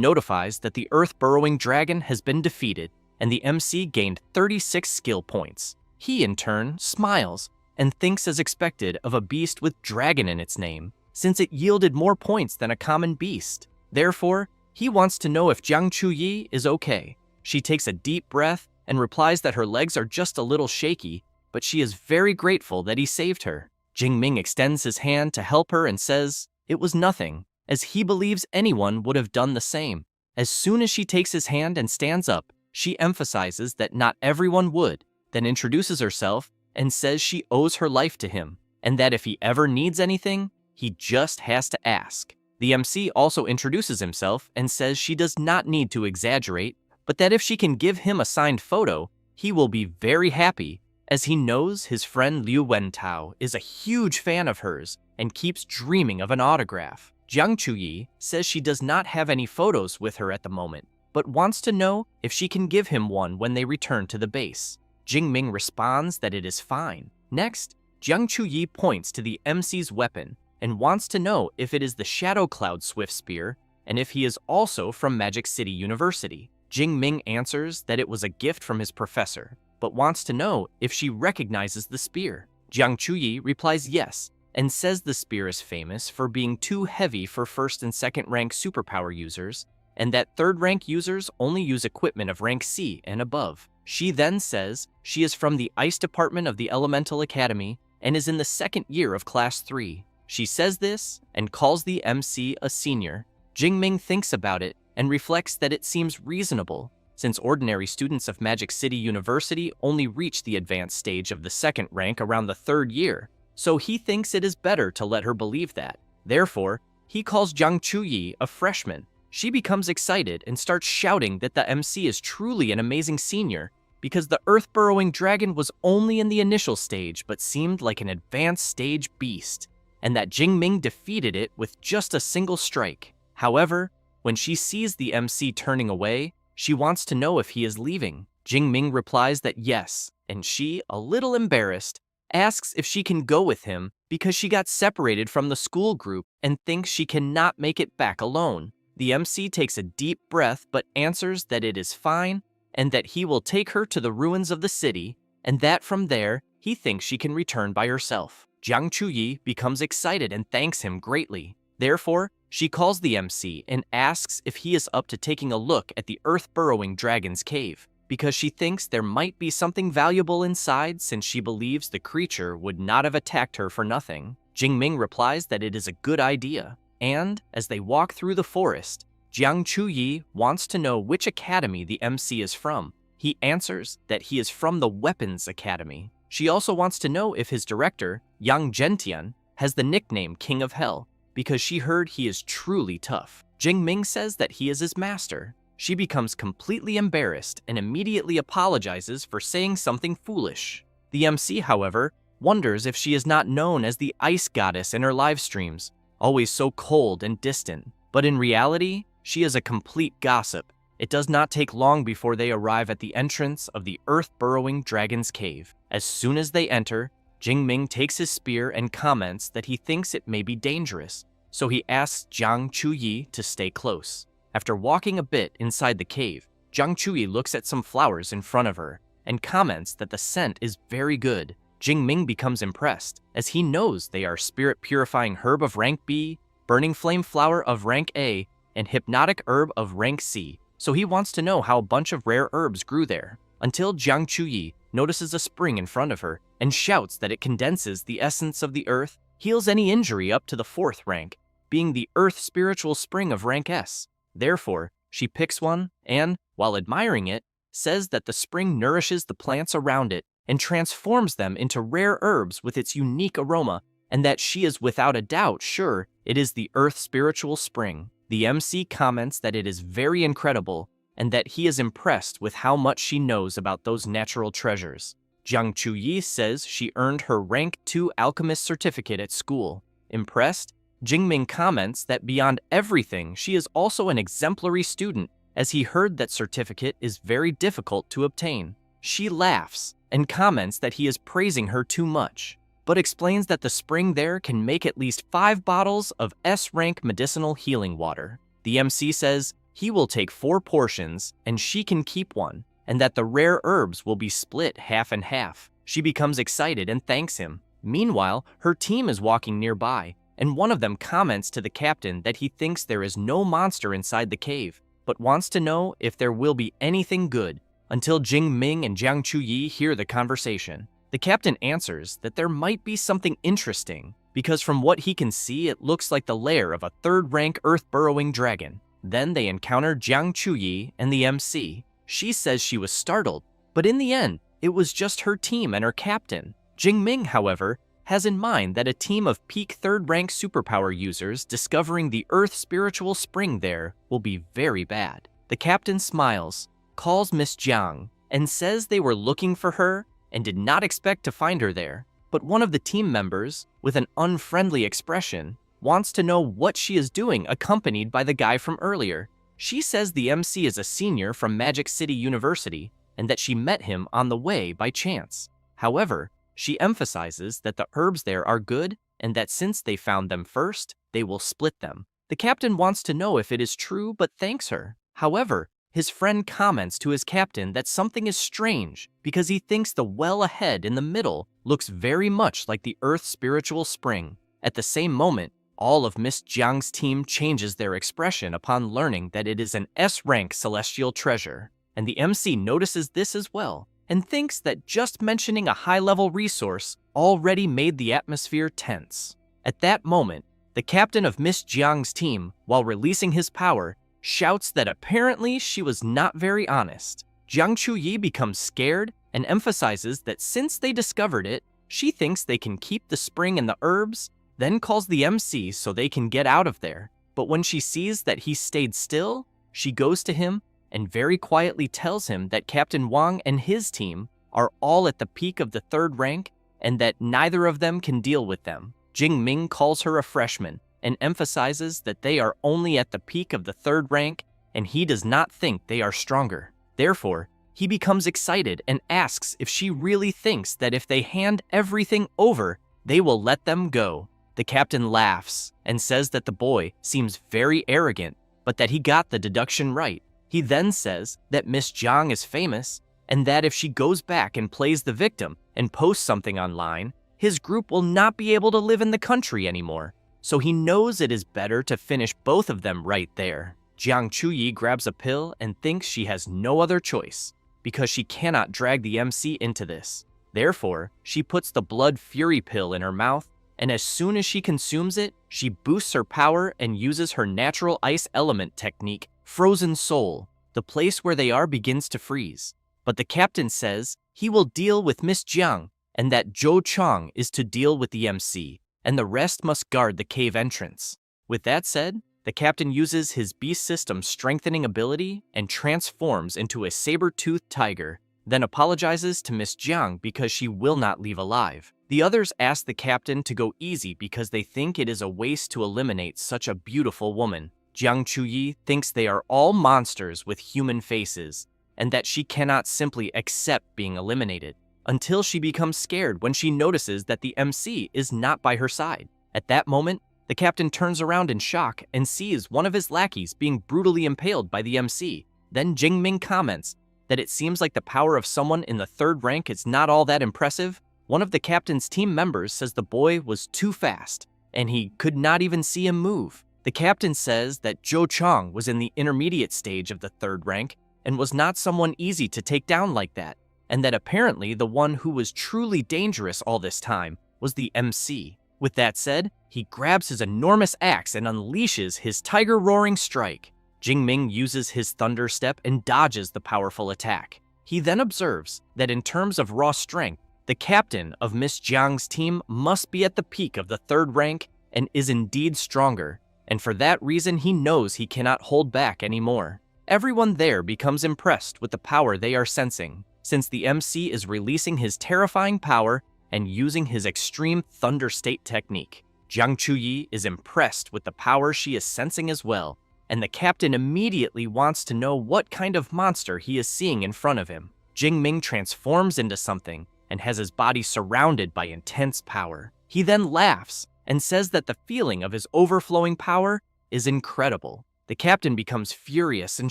[SPEAKER 1] notifies that the earth-burrowing dragon has been defeated, and the MC gained 36 skill points. He, in turn, smiles and thinks as expected of a beast with dragon in its name, since it yielded more points than a common beast. Therefore, he wants to know if Jiang Chuyi is okay. She takes a deep breath and replies that her legs are just a little shaky, but she is very grateful that he saved her. Jingming extends his hand to help her and says it was nothing, as he believes anyone would have done the same. As soon as she takes his hand and stands up, she emphasizes that not everyone would, then introduces herself and says she owes her life to him, and that if he ever needs anything, he just has to ask. The MC also introduces himself and says she does not need to exaggerate, but that if she can give him a signed photo, he will be very happy, as he knows his friend Liu Wentao is a huge fan of hers and keeps dreaming of an autograph. Jiang Chuyi says she does not have any photos with her at the moment, but wants to know if she can give him one when they return to the base. Jingming responds that it is fine. Next, Jiang Chuyi points to the MC's weapon and wants to know if it is the Shadow Cloud Swift Spear and if he is also from Magic City University. Jingming answers that it was a gift from his professor, but wants to know if she recognizes the spear. Jiang Chuyi replies yes, and says the spear is famous for being too heavy for first and second rank superpower users, and that third rank users only use equipment of rank C and above. She then says she is from the Ice Department of the Elemental Academy and is in the second year of Class 3. She says this and calls the MC a senior. Jingming thinks about it and reflects that it seems reasonable, since ordinary students of Magic City University only reach the advanced stage of the second rank around the third year, so he thinks it is better to let her believe that. Therefore, he calls Jiang Chuyi a freshman. She becomes excited and starts shouting that the MC is truly an amazing senior, because the earth-burrowing dragon was only in the initial stage but seemed like an advanced stage beast, and that Jingming defeated it with just a single strike. However, when she sees the MC turning away, she wants to know if he is leaving. Jingming replies that yes, and she, a little embarrassed, asks if she can go with him because she got separated from the school group and thinks she cannot make it back alone. The MC takes a deep breath but answers that it is fine and that he will take her to the ruins of the city, and that from there, he thinks she can return by herself. Jiang Chuyi becomes excited and thanks him greatly. Therefore, she calls the MC and asks if he is up to taking a look at the earth-burrowing dragon's cave, because she thinks there might be something valuable inside since she believes the creature would not have attacked her for nothing. Jingming replies that it is a good idea, and as they walk through the forest, Jiang Chuyi wants to know which academy the MC is from. He answers that he is from the Weapons Academy. She also wants to know if his director, Yang Zhentian, has the nickname King of Hell, because she heard he is truly tough. Jingming says that he is his master. She becomes completely embarrassed and immediately apologizes for saying something foolish. The MC, however, wonders if she is not known as the Ice Goddess in her live streams, always so cold and distant. But in reality, she is a complete gossip. It does not take long before they arrive at the entrance of the earth-burrowing dragon's cave. As soon as they enter, Jingming takes his spear and comments that he thinks it may be dangerous, so he asks Jiang Chuyi to stay close. After walking a bit inside the cave, Jiang Chuyi looks at some flowers in front of her and comments that the scent is very good. Jingming becomes impressed, as he knows they are spirit-purifying herb of rank B, burning flame flower of rank A, and hypnotic herb of rank C, so he wants to know how a bunch of rare herbs grew there, until Jiang Chuyi notices a spring in front of her and shouts that it condenses the essence of the earth, heals any injury up to the 4th rank, being the earth spiritual spring of rank S. Therefore, she picks one and, while admiring it, says that the spring nourishes the plants around it and transforms them into rare herbs with its unique aroma, and that she is without a doubt sure it is the earth spiritual spring. The MC comments that it is very incredible and that he is impressed with how much she knows about those natural treasures. Jiang Chuyi says she earned her rank 2 alchemist certificate at school. Impressed, Jingming comments that beyond everything, she is also an exemplary student, as he heard that certificate is very difficult to obtain. She laughs and comments that he is praising her too much, but explains that the spring there can make at least 5 bottles of S-rank medicinal healing water. The MC says he will take 4 portions and she can keep one, and that the rare herbs will be split half and half. She becomes excited and thanks him. Meanwhile, her team is walking nearby, and one of them comments to the captain that he thinks there is no monster inside the cave, but wants to know if there will be anything good, until Jing Ming and Jiang Chuyi hear the conversation. The captain answers that there might be something interesting, because from what he can see it looks like the lair of a 3rd-rank earth-burrowing dragon. Then they encounter Jiang Chuyi and the MC. She says she was startled, but in the end, it was just her team and her captain. Jing Ming, however, has in mind that a team of peak 3rd-rank superpower users discovering the earth spiritual spring there will be very bad. The captain smiles, calls Miss Jiang, and says they were looking for her and did not expect to find her there. But one of the team members, with an unfriendly expression, wants to know what she is doing accompanied by the guy from earlier. She says the MC is a senior from Magic City University and that she met him on the way by chance. However, she emphasizes that the herbs there are good and that since they found them first, they will split them. The captain wants to know if it is true but thanks her. However, his friend comments to his captain that something is strange because he thinks the well ahead in the middle looks very much like the earth spiritual spring. At the same moment, all of Miss Jiang's team changes their expression upon learning that it is an S-rank celestial treasure, and the MC notices this as well and thinks that just mentioning a high-level resource already made the atmosphere tense. At that moment, the captain of Miss Jiang's team, while releasing his power, shouts that apparently she was not very honest. Jiang Chuyi becomes scared and emphasizes that since they discovered it, she thinks they can keep the spring and the herbs, then calls the MC so they can get out of there. But when she sees that he stayed still, she goes to him and very quietly tells him that Captain Wang and his team are all at the peak of the 3rd rank and that neither of them can deal with them. Jing Ming calls her a freshman and emphasizes that they are only at the peak of the 3rd rank and he does not think they are stronger. Therefore, he becomes excited and asks if she really thinks that if they hand everything over, they will let them go. The captain laughs and says that the boy seems very arrogant, but that he got the deduction right. He then says that Miss Jiang is famous and that if she goes back and plays the victim and posts something online, his group will not be able to live in the country anymore. So he knows it is better to finish both of them right there. Jiang Chuyi grabs a pill and thinks she has no other choice because she cannot drag the MC into this. Therefore, she puts the blood fury pill in her mouth, and as soon as she consumes it, she boosts her power and uses her natural ice element technique, Frozen Soul. The place where they are begins to freeze. But the captain says he will deal with Miss Jiang and that Zhou Chang is to deal with the MC, and the rest must guard the cave entrance. With that said, the captain uses his beast system strengthening ability and transforms into a saber-toothed tiger, then apologizes to Miss Jiang because she will not leave alive. The others ask the captain to go easy because they think it is a waste to eliminate such a beautiful woman. Jiang Chuyi thinks they are all monsters with human faces, and that she cannot simply accept being eliminated, until she becomes scared when she notices that the MC is not by her side. At that moment, the captain turns around in shock and sees one of his lackeys being brutally impaled by the MC. Then Jing Ming comments that it seems like the power of someone in the 3rd rank is not all that impressive. One of the captain's team members says the boy was too fast, and he could not even see him move. The captain says that Zhou Chang was in the intermediate stage of the third rank and was not someone easy to take down like that, and that apparently the one who was truly dangerous all this time was the MC. With that said, he grabs his enormous axe and unleashes his tiger-roaring strike. Jingming uses his thunder step and dodges the powerful attack. He then observes that in terms of raw strength, the captain of Miss Jiang's team must be at the peak of the third rank and is indeed stronger, and for that reason he knows he cannot hold back anymore. Everyone there becomes impressed with the power they are sensing, since the MC is releasing his terrifying power and using his extreme thunder state technique. Jiang Chuyi is impressed with the power she is sensing as well, and the captain immediately wants to know what kind of monster he is seeing in front of him. Jingming transforms into something and has his body surrounded by intense power. He then laughs and says that the feeling of his overflowing power is incredible. The captain becomes furious and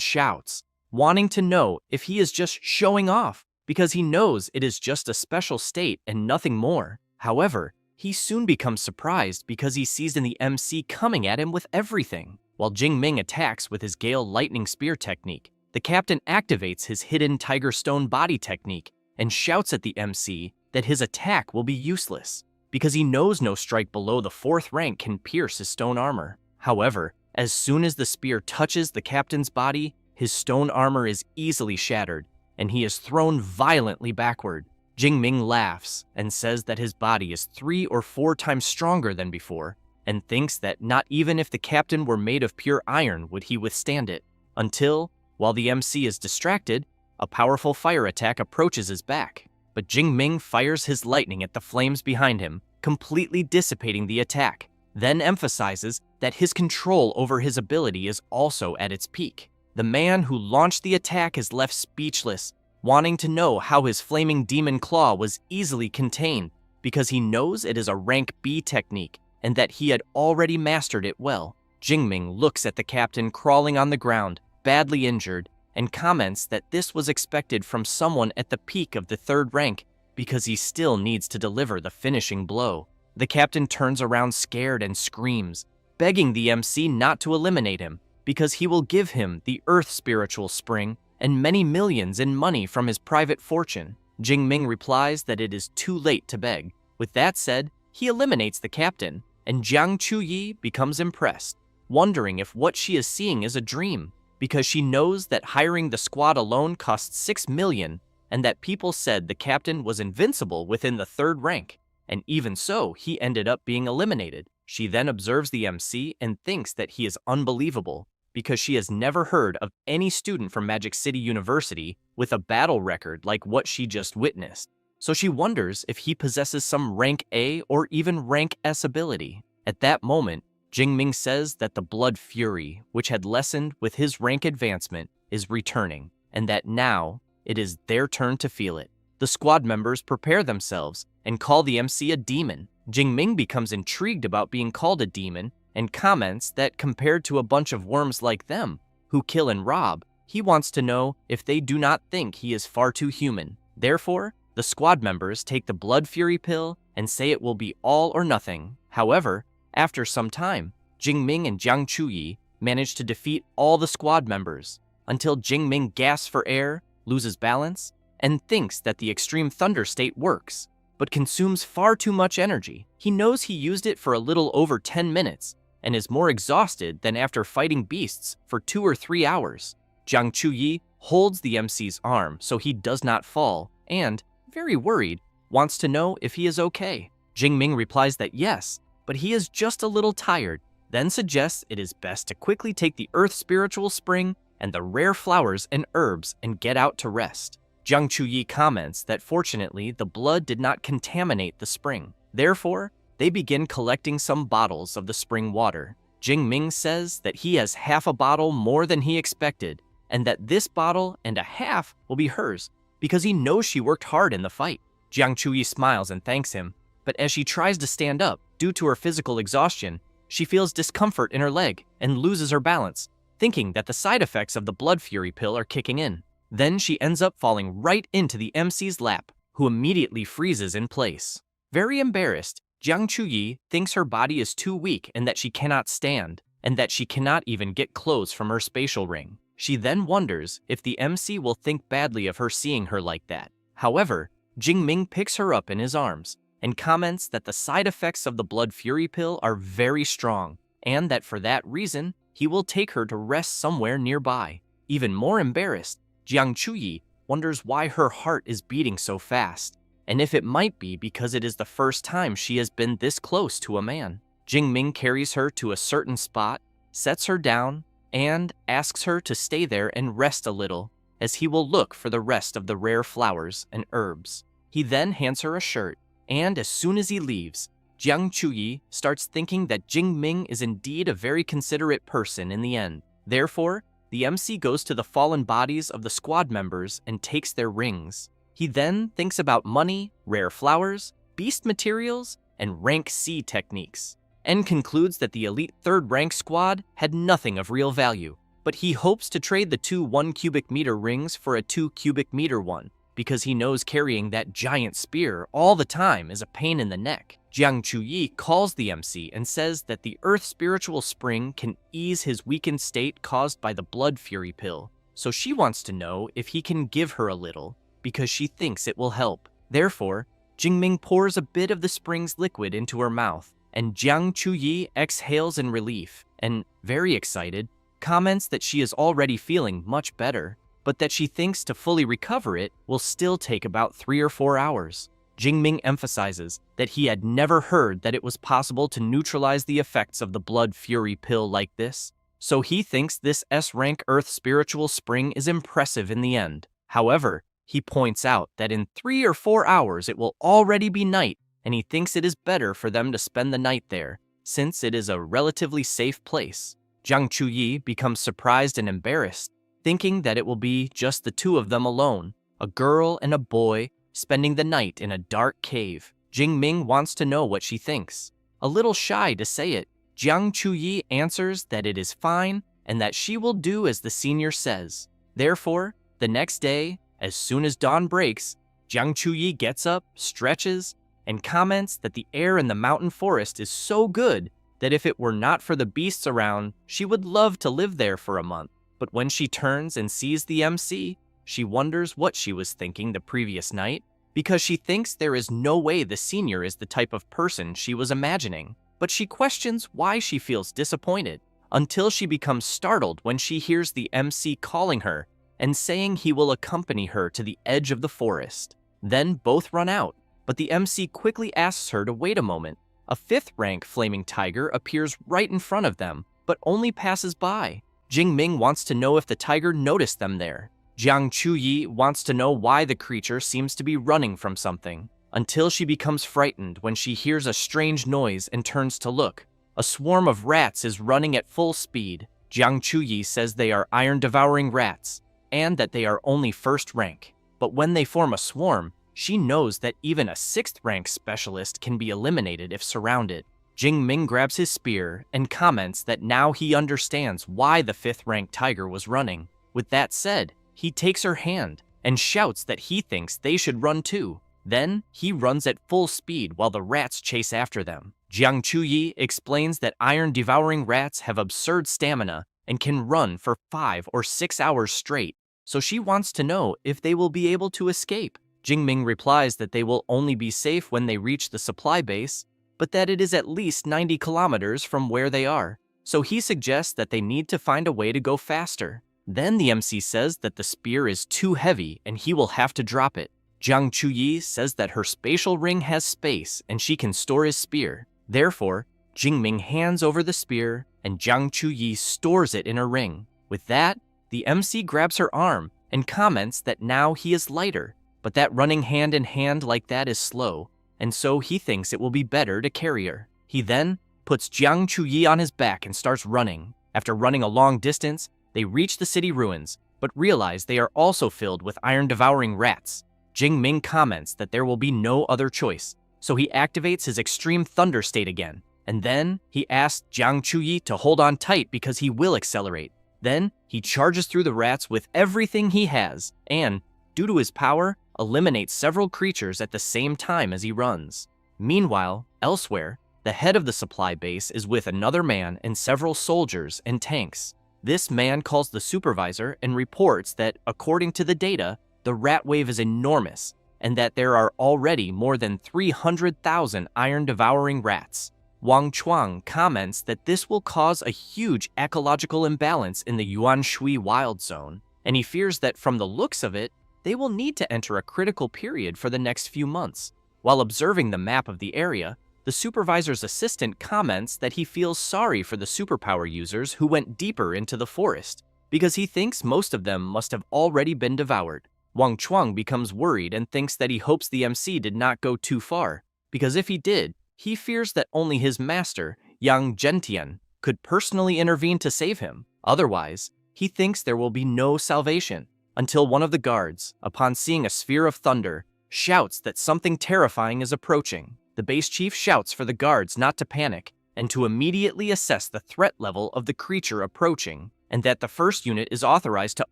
[SPEAKER 1] shouts, wanting to know if he is just showing off, because he knows it is just a special state and nothing more. However, he soon becomes surprised because he sees the MC coming at him with everything. While Jingming attacks with his Gale Lightning Spear technique, the captain activates his hidden Tiger Stone body technique and shouts at the MC that his attack will be useless, because he knows no strike below the fourth rank can pierce his stone armor. However, as soon as the spear touches the captain's body, his stone armor is easily shattered, and he is thrown violently backward. Jingming laughs and says that his body is 3 or 4 times stronger than before, and thinks that not even if the captain were made of pure iron would he withstand it, until, while the MC is distracted, a powerful fire attack approaches his back. But Jingming fires his lightning at the flames behind him, completely dissipating the attack, then emphasizes that his control over his ability is also at its peak. The man who launched the attack is left speechless, wanting to know how his flaming demon claw was easily contained, because he knows it is a rank B technique and that he had already mastered it well. Jingming looks at the captain crawling on the ground, badly injured, and comments that this was expected from someone at the peak of the third rank because he still needs to deliver the finishing blow. The captain turns around scared and screams, begging the MC not to eliminate him because he will give him the Earth Spiritual Spring and many millions in money from his private fortune. Jingming replies that it is too late to beg. With that said, he eliminates the captain, and Jiang Chuyi becomes impressed, wondering if what she is seeing is a dream, because she knows that hiring the squad alone costs 6 million, and that people said the captain was invincible within the third rank, and even so, he ended up being eliminated. She then observes the MC and thinks that he is unbelievable, because she has never heard of any student from Magic City University with a battle record like what she just witnessed. So she wonders if he possesses some rank A or even rank S ability. At that moment, Jingming says that the blood fury, which had lessened with his rank advancement, is returning, and that now it is their turn to feel it. The squad members prepare themselves and call the MC a demon. Jingming becomes intrigued about being called a demon and comments that compared to a bunch of worms like them, who kill and rob, he wants to know if they do not think he is far too human. Therefore, the squad members take the blood fury pill and say it will be all or nothing. However, after some time, Jingming and Jiang Chuyi manage to defeat all the squad members, until Jingming gasps for air, loses balance, and thinks that the extreme thunder state works, but consumes far too much energy. He knows he used it for a little over 10 minutes, and is more exhausted than after fighting beasts for 2 or 3 hours. Jiang Chuyi holds the MC's arm so he does not fall, and, very worried, wants to know if he is okay. Jingming replies that yes, but he is just a little tired, then suggests it is best to quickly take the Earth Spiritual Spring and the rare flowers and herbs and get out to rest. Jiang Chuyi comments that fortunately the blood did not contaminate the spring. Therefore, they begin collecting some bottles of the spring water. Jingming says that he has half a bottle more than he expected, and that this bottle and a half will be hers, because he knows she worked hard in the fight. Jiang Chuyi smiles and thanks him, but as she tries to stand up, due to her physical exhaustion, she feels discomfort in her leg and loses her balance, thinking that the side effects of the blood fury pill are kicking in. Then she ends up falling right into the MC's lap, who immediately freezes in place. Very embarrassed, Jiang Chuyi thinks her body is too weak and that she cannot stand. and that she cannot even get clothes from her spatial ring. She then wonders if the MC will think badly of her seeing her like that. However, Jingming picks her up in his arms and comments that the side effects of the blood fury pill are very strong, and that for that reason, he will take her to rest somewhere nearby. Even more embarrassed, Jiang Chuyi wonders why her heart is beating so fast, and if it might be because it is the first time she has been this close to a man. Jingming carries her to a certain spot, sets her down, and asks her to stay there and rest a little, as he will look for the rest of the rare flowers and herbs. He then hands her a shirt, and as soon as he leaves, Jiang Chuyi starts thinking that Jingming is indeed a very considerate person in the end. Therefore, the MC goes to the fallen bodies of the squad members and takes their rings. He then thinks about money, rare flowers, beast materials, and rank C techniques, and concludes that the elite 3rd rank squad had nothing of real value. But he hopes to trade the 2 1 cubic meter rings for a 2 cubic meter one, because he knows carrying that giant spear all the time is a pain in the neck. Jiang Chuyi calls the MC and says that the Earth Spiritual Spring can ease his weakened state caused by the blood fury pill, so she wants to know if he can give her a little, because she thinks it will help. Therefore, Jingming pours a bit of the spring's liquid into her mouth, and Jiang Chuyi exhales in relief and, very excited, comments that she is already feeling much better, but that she thinks to fully recover it will still take about 3 or 4 hours. Jingming emphasizes that he had never heard that it was possible to neutralize the effects of the blood fury pill like this, so he thinks this S-rank Earth Spiritual Spring is impressive in the end. However, he points out that in 3 or 4 hours it will already be night, and he thinks it is better for them to spend the night there, since it is a relatively safe place. Jiang Chuyi becomes surprised and embarrassed, thinking that it will be just the 2 of them alone, a girl and a boy, spending the night in a dark cave. Jingming wants to know what she thinks. A little shy to say it, Jiang Chuyi answers that it is fine and that she will do as the senior says. Therefore, the next day, as soon as dawn breaks, Jiang Chuyi gets up, stretches, and comments that the air in the mountain forest is so good that if it were not for the beasts around, she would love to live there for a month. But when she turns and sees the MC, she wonders what she was thinking the previous night, because she thinks there is no way the senior is the type of person she was imagining. But she questions why she feels disappointed, until she becomes startled when she hears the MC calling her and saying he will accompany her to the edge of the forest. Then both run out, but the MC quickly asks her to wait a moment. A 5th rank flaming tiger appears right in front of them, but only passes by. Jingming wants to know if the tiger noticed them there. Jiang Chuyi wants to know why the creature seems to be running from something, until she becomes frightened when she hears a strange noise and turns to look. A swarm of rats is running at full speed. Jiang Chuyi says they are iron-devouring rats, and that they are only 1st rank. But when they form a swarm, she knows that even a 6th rank specialist can be eliminated if surrounded. Jingming grabs his spear and comments that now he understands why the 5th rank tiger was running. With that said, he takes her hand and shouts that he thinks they should run too. Then, he runs at full speed while the rats chase after them. Jiang Chuyi explains that iron-devouring rats have absurd stamina and can run for 5 or 6 hours straight, so she wants to know if they will be able to escape. Jingming replies that they will only be safe when they reach the supply base, but that it is at least 90 kilometers from where they are, so he suggests that they need to find a way to go faster. Then the MC says that the spear is too heavy and he will have to drop it. Jiang Chuyi says that her spatial ring has space and she can store his spear. Therefore, Jingming hands over the spear and Jiang Chuyi stores it in her ring. With that, the MC grabs her arm and comments that now he is lighter, but that running hand in hand like that is slow, and so he thinks it will be better to carry her. He then puts Jiang Chuyi on his back and starts running. After running a long distance, they reach the city ruins, but realize they are also filled with iron-devouring rats. Jingming comments that there will be no other choice, so he activates his extreme thunder state again, and then he asks Jiang Chuyi to hold on tight because he will accelerate. Then he charges through the rats with everything he has, and, due to his power, eliminates several creatures at the same time as he runs. Meanwhile, elsewhere, The head of the supply base is with another man and several soldiers and tanks. This man calls the supervisor and reports that, according to the data, the rat wave is enormous and that there are already more than 300,000 iron-devouring rats. Wang Chuang comments that this will cause a huge ecological imbalance in the Yuan Shui wild zone, and he fears that from the looks of it, they will need to enter a critical period for the next few months. While observing the map of the area, the supervisor's assistant comments that he feels sorry for the superpower users who went deeper into the forest, because he thinks most of them must have already been devoured. Wang Chuang becomes worried and thinks that he hopes the MC did not go too far, because if he did, he fears that only his master, Yang Zhentian, could personally intervene to save him. Otherwise, he thinks there will be no salvation, until one of the guards, upon seeing a sphere of thunder, shouts that something terrifying is approaching. The base chief shouts for the guards not to panic and to immediately assess the threat level of the creature approaching, and that the first unit is authorized to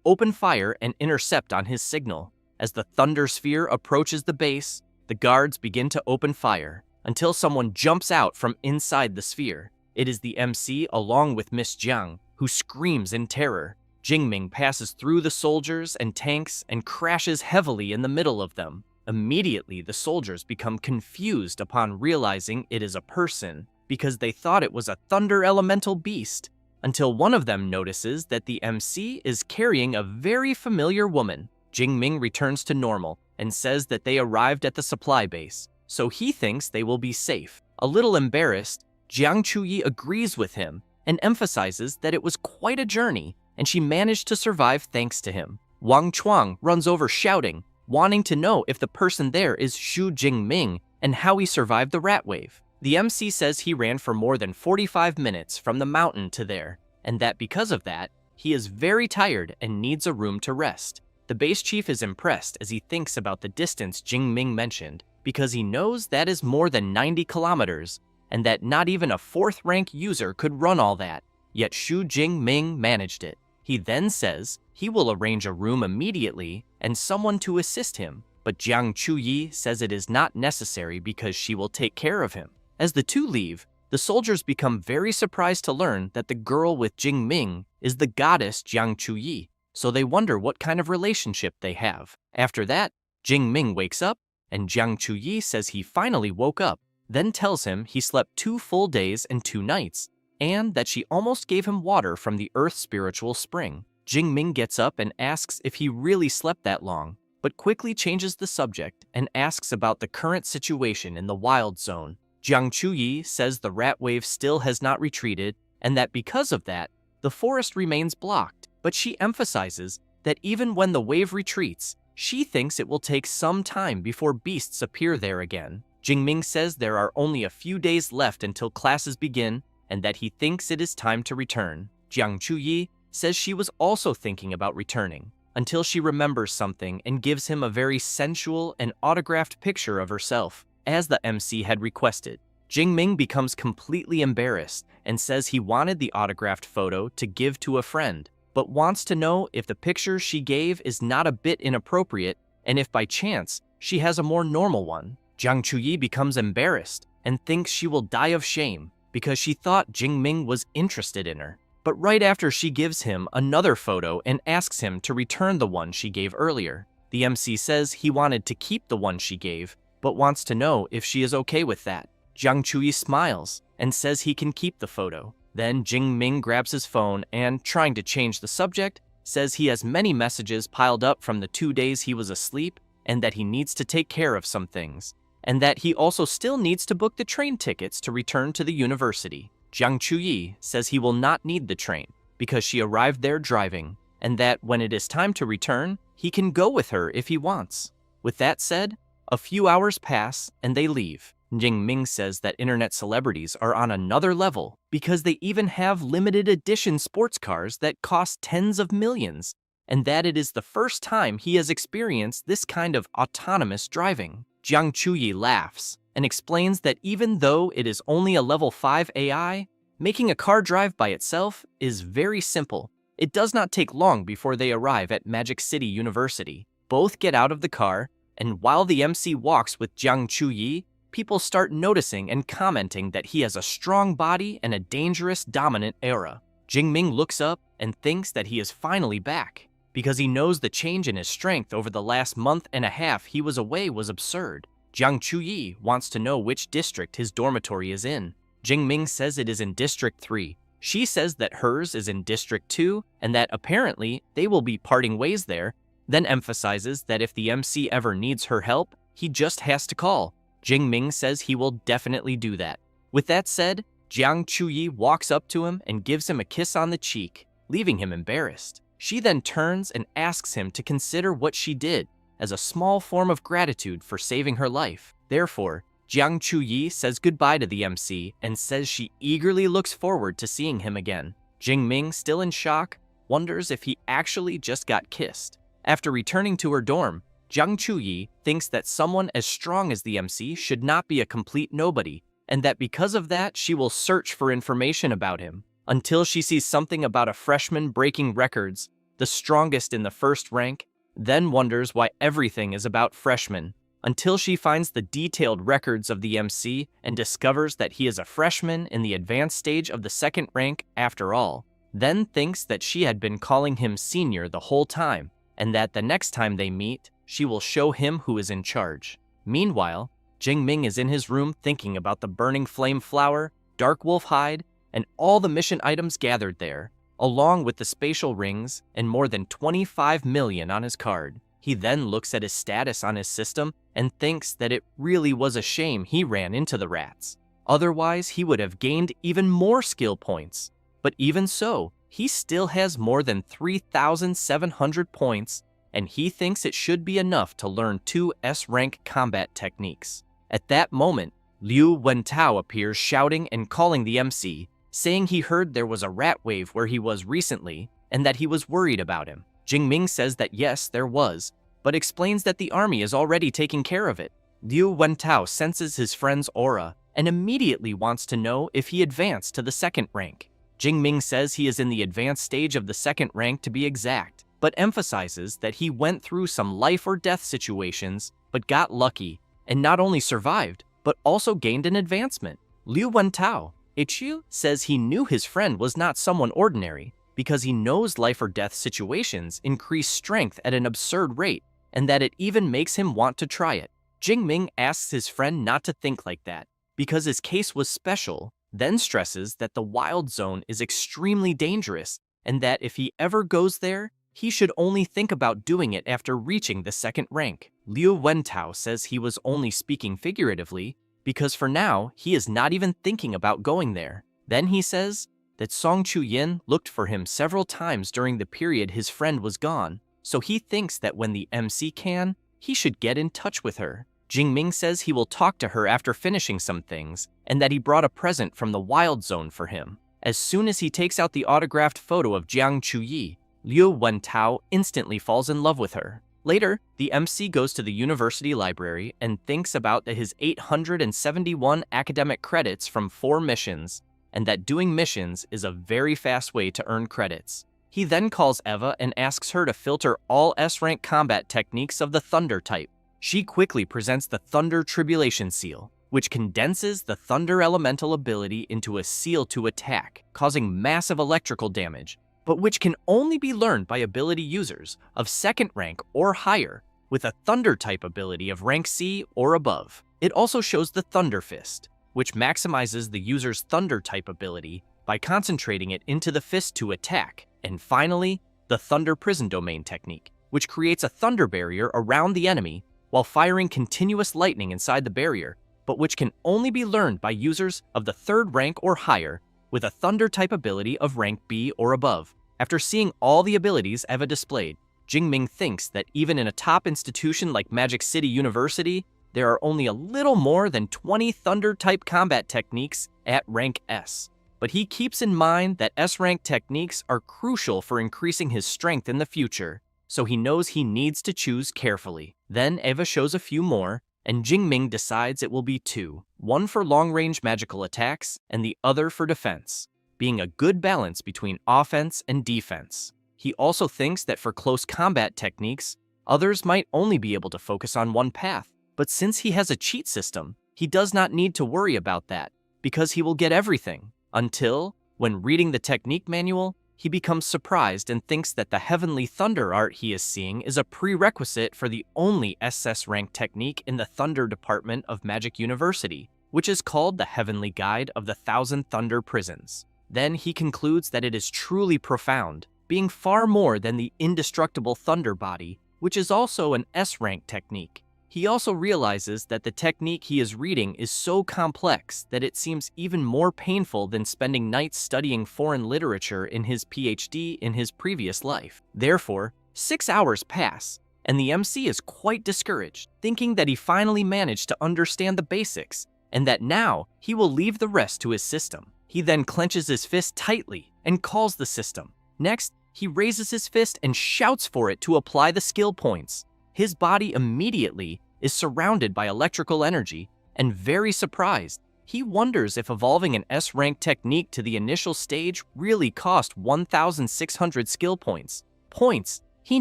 [SPEAKER 1] open fire and intercept on his signal. As the thunder sphere approaches the base, the guards begin to open fire, until someone jumps out from inside the sphere. It is the MC along with Miss Jiang, who screams in terror. Jingming passes through the soldiers and tanks and crashes heavily in the middle of them. Immediately, the soldiers become confused upon realizing it is a person, because they thought it was a thunder elemental beast, until one of them notices that the MC is carrying a very familiar woman. Jingming returns to normal and says that they arrived at the supply base, so he thinks they will be safe. A little embarrassed, Jiang Chuyi agrees with him and emphasizes that it was quite a journey and she managed to survive thanks to him. Wang Chuang runs over shouting, wanting to know if the person there is Xu Jingming and how he survived the rat wave. The MC says he ran for more than 45 minutes from the mountain to there, and that because of that, he is very tired and needs a room to rest. The base chief is impressed as he thinks about the distance Jingming mentioned, because he knows that is more than 90 kilometers, and that not even a 4th rank user could run all that, yet Xu Jingming managed it. He then says he will arrange a room immediately and someone to assist him, but Jiang Chuyi says it is not necessary because she will take care of him. As the two leave, the soldiers become very surprised to learn that the girl with Jingming is the goddess Jiang Chuyi, so they wonder what kind of relationship they have. After that, Jingming wakes up, and Jiang Chuyi says he finally woke up, then tells him he slept 2 full days and 2 nights, and that she almost gave him water from the earth's spiritual spring. Jingming gets up and asks if he really slept that long, but quickly changes the subject and asks about the current situation in the wild zone. Jiang Chuyi says the rat wave still has not retreated, and that because of that, the forest remains blocked, but she emphasizes that even when the wave retreats, she thinks it will take some time before beasts appear there again. Jingming says there are only a few days left until classes begin, and that he thinks it is time to return. Jiang Chuyi says she was also thinking about returning, until she remembers something and gives him a very sensual and autographed picture of herself, as the MC had requested. Jingming becomes completely embarrassed and says he wanted the autographed photo to give to a friend, but wants to know if the picture she gave is not a bit inappropriate and if by chance she has a more normal one. Jiang Chuyi becomes embarrassed and thinks she will die of shame because she thought Jingming was interested in her. But right after she gives him another photo and asks him to return the one she gave earlier, the MC says he wanted to keep the one she gave, but wants to know if she is okay with that. Jiang Chuyi smiles and says he can keep the photo. Then Jingming grabs his phone and, trying to change the subject, says he has many messages piled up from the 2 days he was asleep and that he needs to take care of some things, and that he also still needs to book the train tickets to return to the university. Jiang Chuyi says he will not need the train because she arrived there driving, and that when it is time to return, he can go with her if he wants. With that said, a few hours pass and they leave. Jingming says that internet celebrities are on another level because they even have limited edition sports cars that cost tens of millions, and that it is the first time he has experienced this kind of autonomous driving. Jiang Chuyi laughs and explains that even though it is only a level 5 AI, making a car drive by itself is very simple. It does not take long before they arrive at Magic City University. Both get out of the car, and while the MC walks with Jiang Chuyi, people start noticing and commenting that he has a strong body and a dangerous dominant aura. Jingming looks up and thinks that he is finally back, because he knows the change in his strength over the last month and a half he was away was absurd. Jiang Chuyi wants to know which district his dormitory is in. Jingming says it is in District 3. She says that hers is in District 2 and that apparently they will be parting ways there, then emphasizes that if the MC ever needs her help, he just has to call. Jingming says he will definitely do that. With that said, Jiang Chuyi walks up to him and gives him a kiss on the cheek, leaving him embarrassed. She then turns and asks him to consider what she did as a small form of gratitude for saving her life. Therefore, Jiang Chuyi says goodbye to the MC and says she eagerly looks forward to seeing him again. Jingming, still in shock, wonders if he actually just got kissed. After returning to her dorm, Jiang Chuyi thinks that someone as strong as the MC should not be a complete nobody, and that because of that she will search for information about him, until she sees something about a freshman breaking records, the strongest in the first rank, then wonders why everything is about freshmen, until she finds the detailed records of the MC and discovers that he is a freshman in the advanced stage of the second rank after all, then thinks that she had been calling him senior the whole time, and that the next time they meet, she will show him who is in charge. Meanwhile, Jingming is in his room thinking about the burning flame flower, dark wolf hide, and all the mission items gathered there, along with the spatial rings and more than 25 million on his card. He then looks at his status on his system and thinks that it really was a shame he ran into the rats. Otherwise, he would have gained even more skill points. But even so, he still has more than 3,700 points, and he thinks it should be enough to learn 2 S-rank combat techniques. At that moment, Liu Wentao appears shouting and calling the MC, saying he heard there was a rat wave where he was recently, and that he was worried about him. Jingming says that yes, there was, but explains that the army is already taking care of it. Liu Wentao senses his friend's aura and immediately wants to know if he advanced to the second rank. Jingming says he is in the advanced stage of the second rank to be exact, but emphasizes that he went through some life or death situations, but got lucky, and not only survived, but also gained an advancement. Liu Wentao, Ichiu, says he knew his friend was not someone ordinary, because he knows life or death situations increase strength at an absurd rate, and that it even makes him want to try it. Jingming asks his friend not to think like that, because his case was special, then stresses that the wild zone is extremely dangerous, and that if he ever goes there, he should only think about doing it after reaching the second rank. Liu Wentao says he was only speaking figuratively, because for now, he is not even thinking about going there. Then he says that Song Chuyin looked for him several times during the period his friend was gone, so he thinks that when the MC can, he should get in touch with her. Jingming says he will talk to her after finishing some things, and that he brought a present from the wild zone for him. As soon as he takes out the autographed photo of Jiang Chuyi, Liu Wentao instantly falls in love with her. Later, the MC goes to the university library and thinks about his 871 academic credits from 4 missions, and that doing missions is a very fast way to earn credits. He then calls Eva and asks her to filter all S-rank combat techniques of the Thunder type. She quickly presents the Thunder Tribulation Seal, which condenses the Thunder Elemental ability into a seal to attack, causing massive electrical damage, but which can only be learned by ability users of second rank or higher, with a Thunder type ability of rank C or above. It also shows the Thunder Fist, which maximizes the user's Thunder type ability by concentrating it into the fist to attack, and finally, the Thunder Prison Domain technique, which creates a thunder barrier around the enemy while firing continuous lightning inside the barrier, but which can only be learned by users of the third rank or higher with a Thunder type ability of rank B or above. After seeing all the abilities Eva displayed, Jingming thinks that even in a top institution like Magic City University, there are only a little more than 20 Thunder-type combat techniques at rank S. But he keeps in mind that S-rank techniques are crucial for increasing his strength in the future, so he knows he needs to choose carefully. Then Eva shows a few more, and Jingming decides it will be 2, one for long-range magical attacks and the other for defense, being a good balance between offense and defense. He also thinks that for close combat techniques, others might only be able to focus on one path, but since he has a cheat system, he does not need to worry about that, because he will get everything. Until, when reading the technique manual, he becomes surprised and thinks that the heavenly thunder art he is seeing is a prerequisite for the only SS rank technique in the Thunder Department of Magic University, which is called the Heavenly Guide of the Thousand Thunder Prisons. Then he concludes that it is truly profound, being far more than the indestructible thunder body, which is also an S-rank technique. He also realizes that the technique he is reading is so complex that it seems even more painful than spending nights studying foreign literature in his PhD in his previous life. Therefore, 6 hours pass, and the MC is quite discouraged, thinking that he finally managed to understand the basics, and that now he will leave the rest to his system. He then clenches his fist tightly and calls the system. Next, he raises his fist and shouts for it to apply the skill points. His body immediately is surrounded by electrical energy, and very surprised, he wonders if evolving an S-rank technique to the initial stage really cost 1,600 skill points. Points he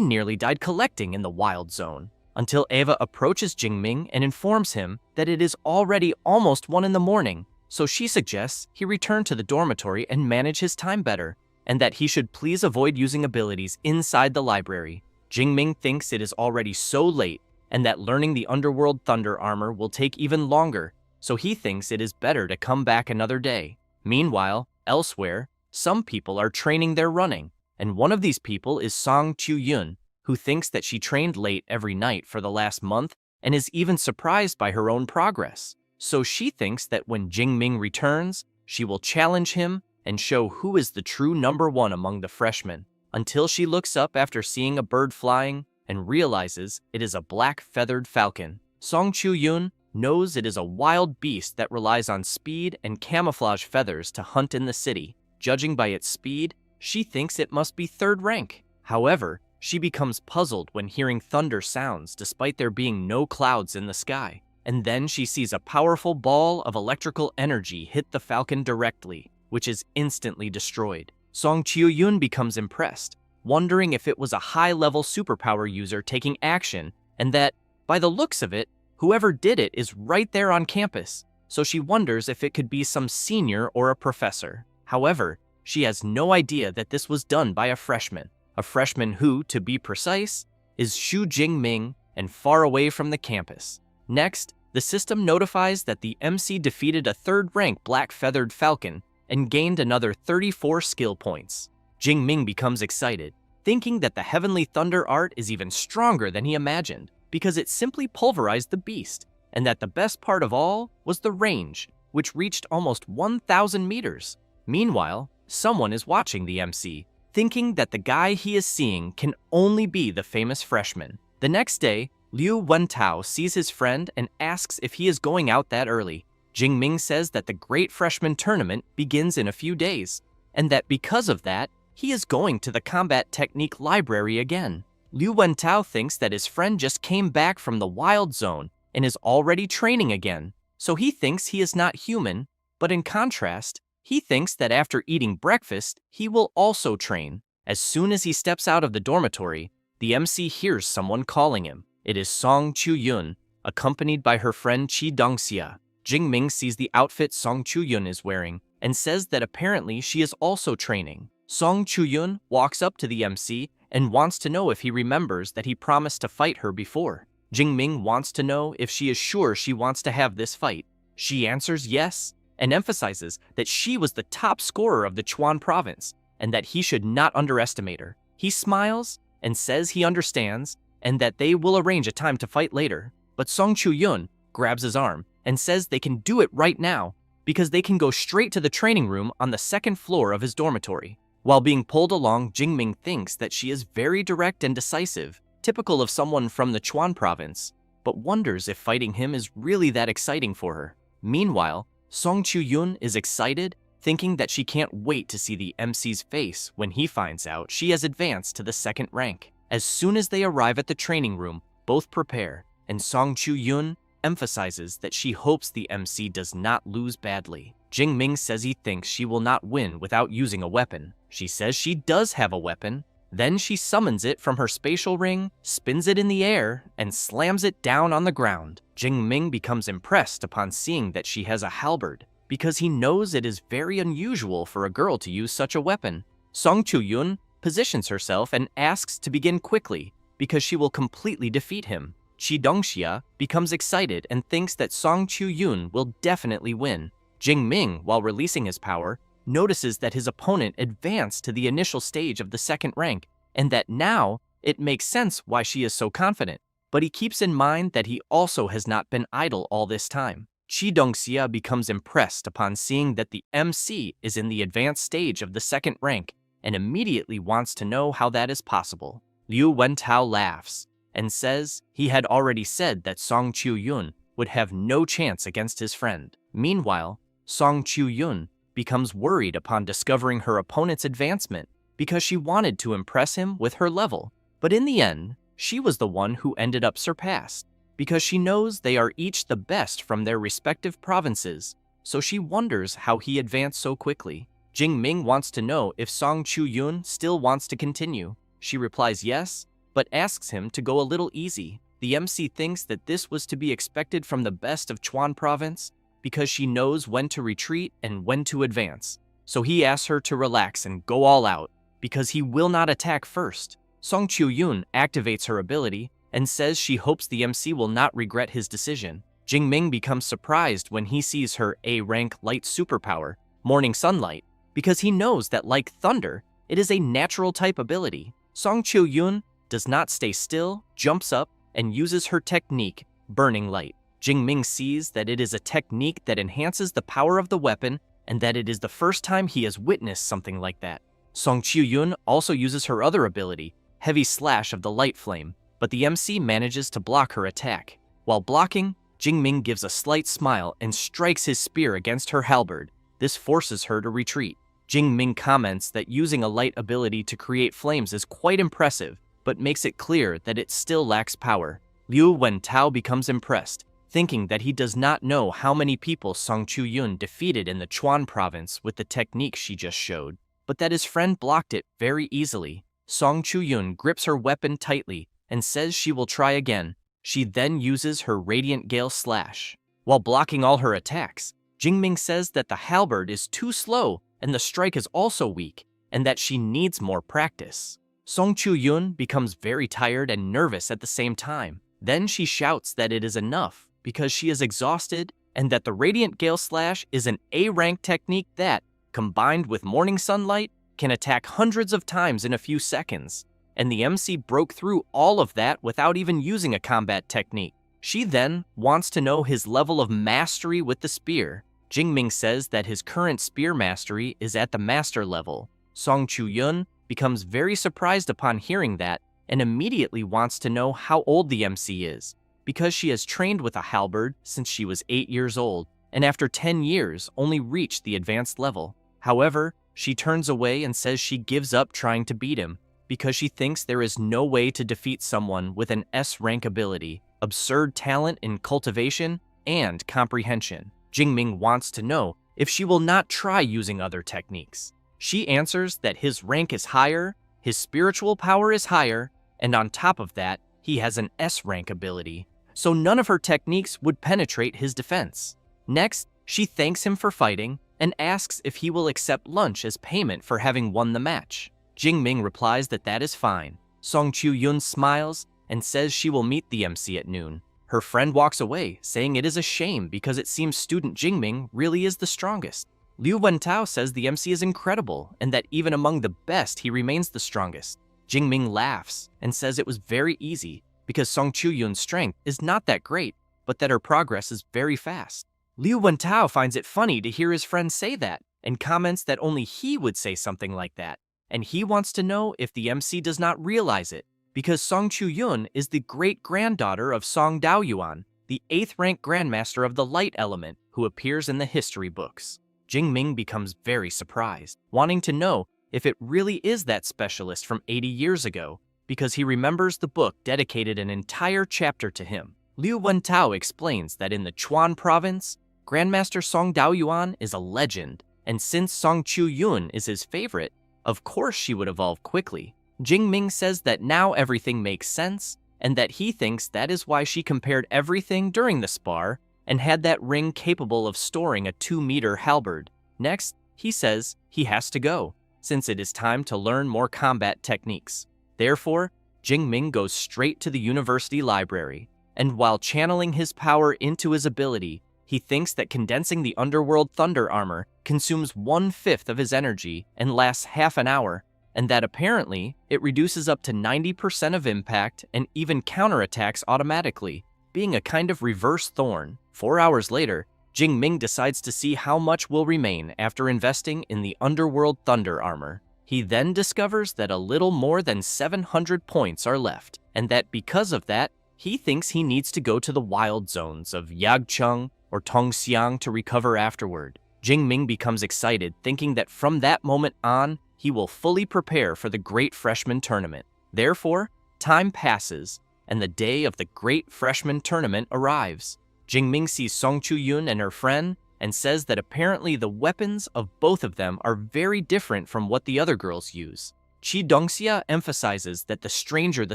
[SPEAKER 1] nearly died collecting in the wild zone, until Eva approaches Jingming and informs him that it is already almost 1 in the morning, so she suggests he return to the dormitory and manage his time better, and that he should please avoid using abilities inside the library. Jingming thinks it is already so late, and that learning the underworld thunder armor will take even longer, so he thinks it is better to come back another day. Meanwhile, elsewhere, some people are training their running, and one of these people is Song Chu-yun, who thinks that she trained late every night for the last month and is even surprised by her own progress. So she thinks that when Jingming returns, she will challenge him and show who is the true #1 among the freshmen, until she looks up after seeing a bird flying and realizes it is a black feathered falcon. Song Chu-yun knows it is a wild beast that relies on speed and camouflage feathers to hunt in the city. Judging by its speed, she thinks it must be 3rd rank. However, she becomes puzzled when hearing thunder sounds despite there being no clouds in the sky. And then she sees a powerful ball of electrical energy hit the falcon directly, which is instantly destroyed. Song Chu-yun becomes impressed, wondering if it was a high-level superpower user taking action, and that, by the looks of it, whoever did it is right there on campus, so she wonders if it could be some senior or a professor. However, she has no idea that this was done by a freshman who, to be precise, is Xu Jingming and far away from the campus. Next, the system notifies that the MC defeated a 3rd-rank black-feathered falcon and gained another 34 skill points. Jingming becomes excited, thinking that the Heavenly Thunder art is even stronger than he imagined, because it simply pulverized the beast, and that the best part of all was the range, which reached almost 1,000 meters. Meanwhile, someone is watching the MC, thinking that the guy he is seeing can only be the famous freshman. The next day, Liu Wentao sees his friend and asks if he is going out that early. Jingming says that the Great Freshman Tournament begins in a few days, and that because of that, he is going to the Combat Technique Library again. Liu Wentao thinks that his friend just came back from the Wild Zone and is already training again, so he thinks he is not human, but in contrast, he thinks that after eating breakfast, he will also train. As soon as he steps out of the dormitory, the MC hears someone calling him. It is Song Chu-yun, accompanied by her friend Chi Dongxia. Jingming sees the outfit Song Chu-yun is wearing and says that apparently she is also training. Song Chu-yun walks up to the MC and wants to know if he remembers that he promised to fight her before. Jingming wants to know if she is sure she wants to have this fight. She answers yes, and emphasizes that she was the top scorer of the Chuan province, and that he should not underestimate her. He smiles and says he understands, and that they will arrange a time to fight later. But Song Chu-yun grabs his arm and says they can do it right now, because they can go straight to the training room on the 2nd floor of his dormitory. While being pulled along, Jingming thinks that she is very direct and decisive, typical of someone from the Chuan province, but wonders if fighting him is really that exciting for her. Meanwhile, Song Chu-yun is excited, thinking that she can't wait to see the MC's face when he finds out she has advanced to the 2nd rank. As soon as they arrive at the training room, both prepare, and Song Chu-yun emphasizes that she hopes the MC does not lose badly. Jingming says he thinks she will not win without using a weapon. She says she does have a weapon, Then she summons it from her spatial ring, spins it in the air, and slams it down on the ground. Jingming becomes impressed upon seeing that she has a halberd, because he knows it is very unusual for a girl to use such a weapon. Song Chu-yun positions herself and asks to begin quickly, because she will completely defeat him. Chi Dongxia becomes excited and thinks that Song Chu-yun will definitely win. Jingming, while releasing his power, notices that his opponent advanced to the initial stage of the second rank, and that now it makes sense why she is so confident. But he keeps in mind that he also has not been idle all this time. Chi Dongxia becomes impressed upon seeing that the MC is in the advanced stage of the second rank, and immediately wants to know how that is possible. Liu Wentao laughs and says he had already said that Song Chu-yun would have no chance against his friend. Meanwhile, Song Chu-yun becomes worried upon discovering her opponent's advancement because she wanted to impress him with her level. But in the end, she was the one who ended up surpassed because she knows they are each the best from their respective provinces, so she wonders how he advanced so quickly. Jingming wants to know if Song Chu-yun still wants to continue. She replies yes, but asks him to go a little easy. The MC thinks that this was to be expected from the best of Chuan province, because she knows when to retreat and when to advance. So he asks her to relax and go all out, because he will not attack first. Song Chu-yun activates her ability and says she hopes the MC will not regret his decision. Jingming becomes surprised when he sees her A-rank light superpower, Morning Sunlight, because he knows that like thunder, it is a natural type ability. Song Chu-yun does not stay still, jumps up, and uses her technique, Burning Light. Jingming sees that it is a technique that enhances the power of the weapon and that it is the first time he has witnessed something like that. Song Chu-yun also uses her other ability, Heavy Slash of the Light Flame, but the MC manages to block her attack. While blocking, Jingming gives a slight smile and strikes his spear against her halberd. This forces her to retreat. Jingming comments that using a light ability to create flames is quite impressive, but makes it clear that it still lacks power. Liu Wentao becomes impressed, thinking that he does not know how many people Song Chu-yun defeated in the Chuan province with the technique she just showed, but that his friend blocked it very easily. Song Chu-yun grips her weapon tightly and says she will try again. She then uses her Radiant Gale Slash. While blocking all her attacks, Jingming says that the halberd is too slow and the strike is also weak, and that she needs more practice. Song Chu-yun becomes very tired and nervous at the same time. Then she shouts that it is enough because she is exhausted and that the Radiant Gale Slash is an A-rank technique that, combined with Morning Sunlight, can attack hundreds of times in a few seconds. And the MC broke through all of that without even using a combat technique. She then wants to know his level of mastery with the spear. Jingming says that his current spear mastery is at the master level. Song Chu-yun becomes very surprised upon hearing that and immediately wants to know how old the MC is, because she has trained with a halberd since she was 8 years old, and after 10 years only reached the advanced level. However, she turns away and says she gives up trying to beat him, because she thinks there is no way to defeat someone with an S-rank ability, absurd talent in cultivation, and comprehension. Jingming wants to know if she will not try using other techniques. She answers that his rank is higher, his spiritual power is higher, and on top of that, he has an S-rank ability, so none of her techniques would penetrate his defense. Next, she thanks him for fighting and asks if he will accept lunch as payment for having won the match. Jingming replies that that is fine. Song Chu-yun smiles and says she will meet the MC at noon. Her friend walks away, saying it is a shame because it seems student Jingming really is the strongest. Liu Wentao says the MC is incredible and that even among the best he remains the strongest. Jingming laughs and says it was very easy because Song Chu-yun's strength is not that great, but that her progress is very fast. Liu Wentao finds it funny to hear his friend say that and comments that only he would say something like that, and he wants to know if the MC does not realize it, because Song Chu-yun is the great-granddaughter of Song Daoyuan, the 8th rank grandmaster of the light element who appears in the history books. Jingming becomes very surprised, wanting to know if it really is that specialist from 80 years ago, because he remembers the book dedicated an entire chapter to him. Liu Wentao explains that in the Chuan province, Grandmaster Song Daoyuan is a legend, and since Song Chu-yun is his favorite, of course she would evolve quickly. Jingming says that now everything makes sense, and that he thinks that is why she compared everything during the spar and had that ring capable of storing a 2-meter halberd. Next, he says he has to go, since it is time to learn more combat techniques. Therefore, Jingming goes straight to the university library, and while channeling his power into his ability, he thinks that condensing the underworld thunder armor consumes 1/5 of his energy and lasts half an hour, and that apparently it reduces up to 90% of impact and even counterattacks automatically, being a kind of reverse thorn. 4 hours later, Jingming decides to see how much will remain after investing in the underworld thunder armor. He then discovers that a little more than 700 points are left, and that because of that, he thinks he needs to go to the wild zones of Yagcheng or Tongxiang to recover afterward. Jingming becomes excited, thinking that from that moment on, he will fully prepare for the Great Freshman Tournament. Therefore, time passes, and the day of the Great Freshman Tournament arrives. Jingming sees Song Chu-yun and her friend and says that apparently the weapons of both of them are very different from what the other girls use. Chi Dongxia emphasizes that the stranger the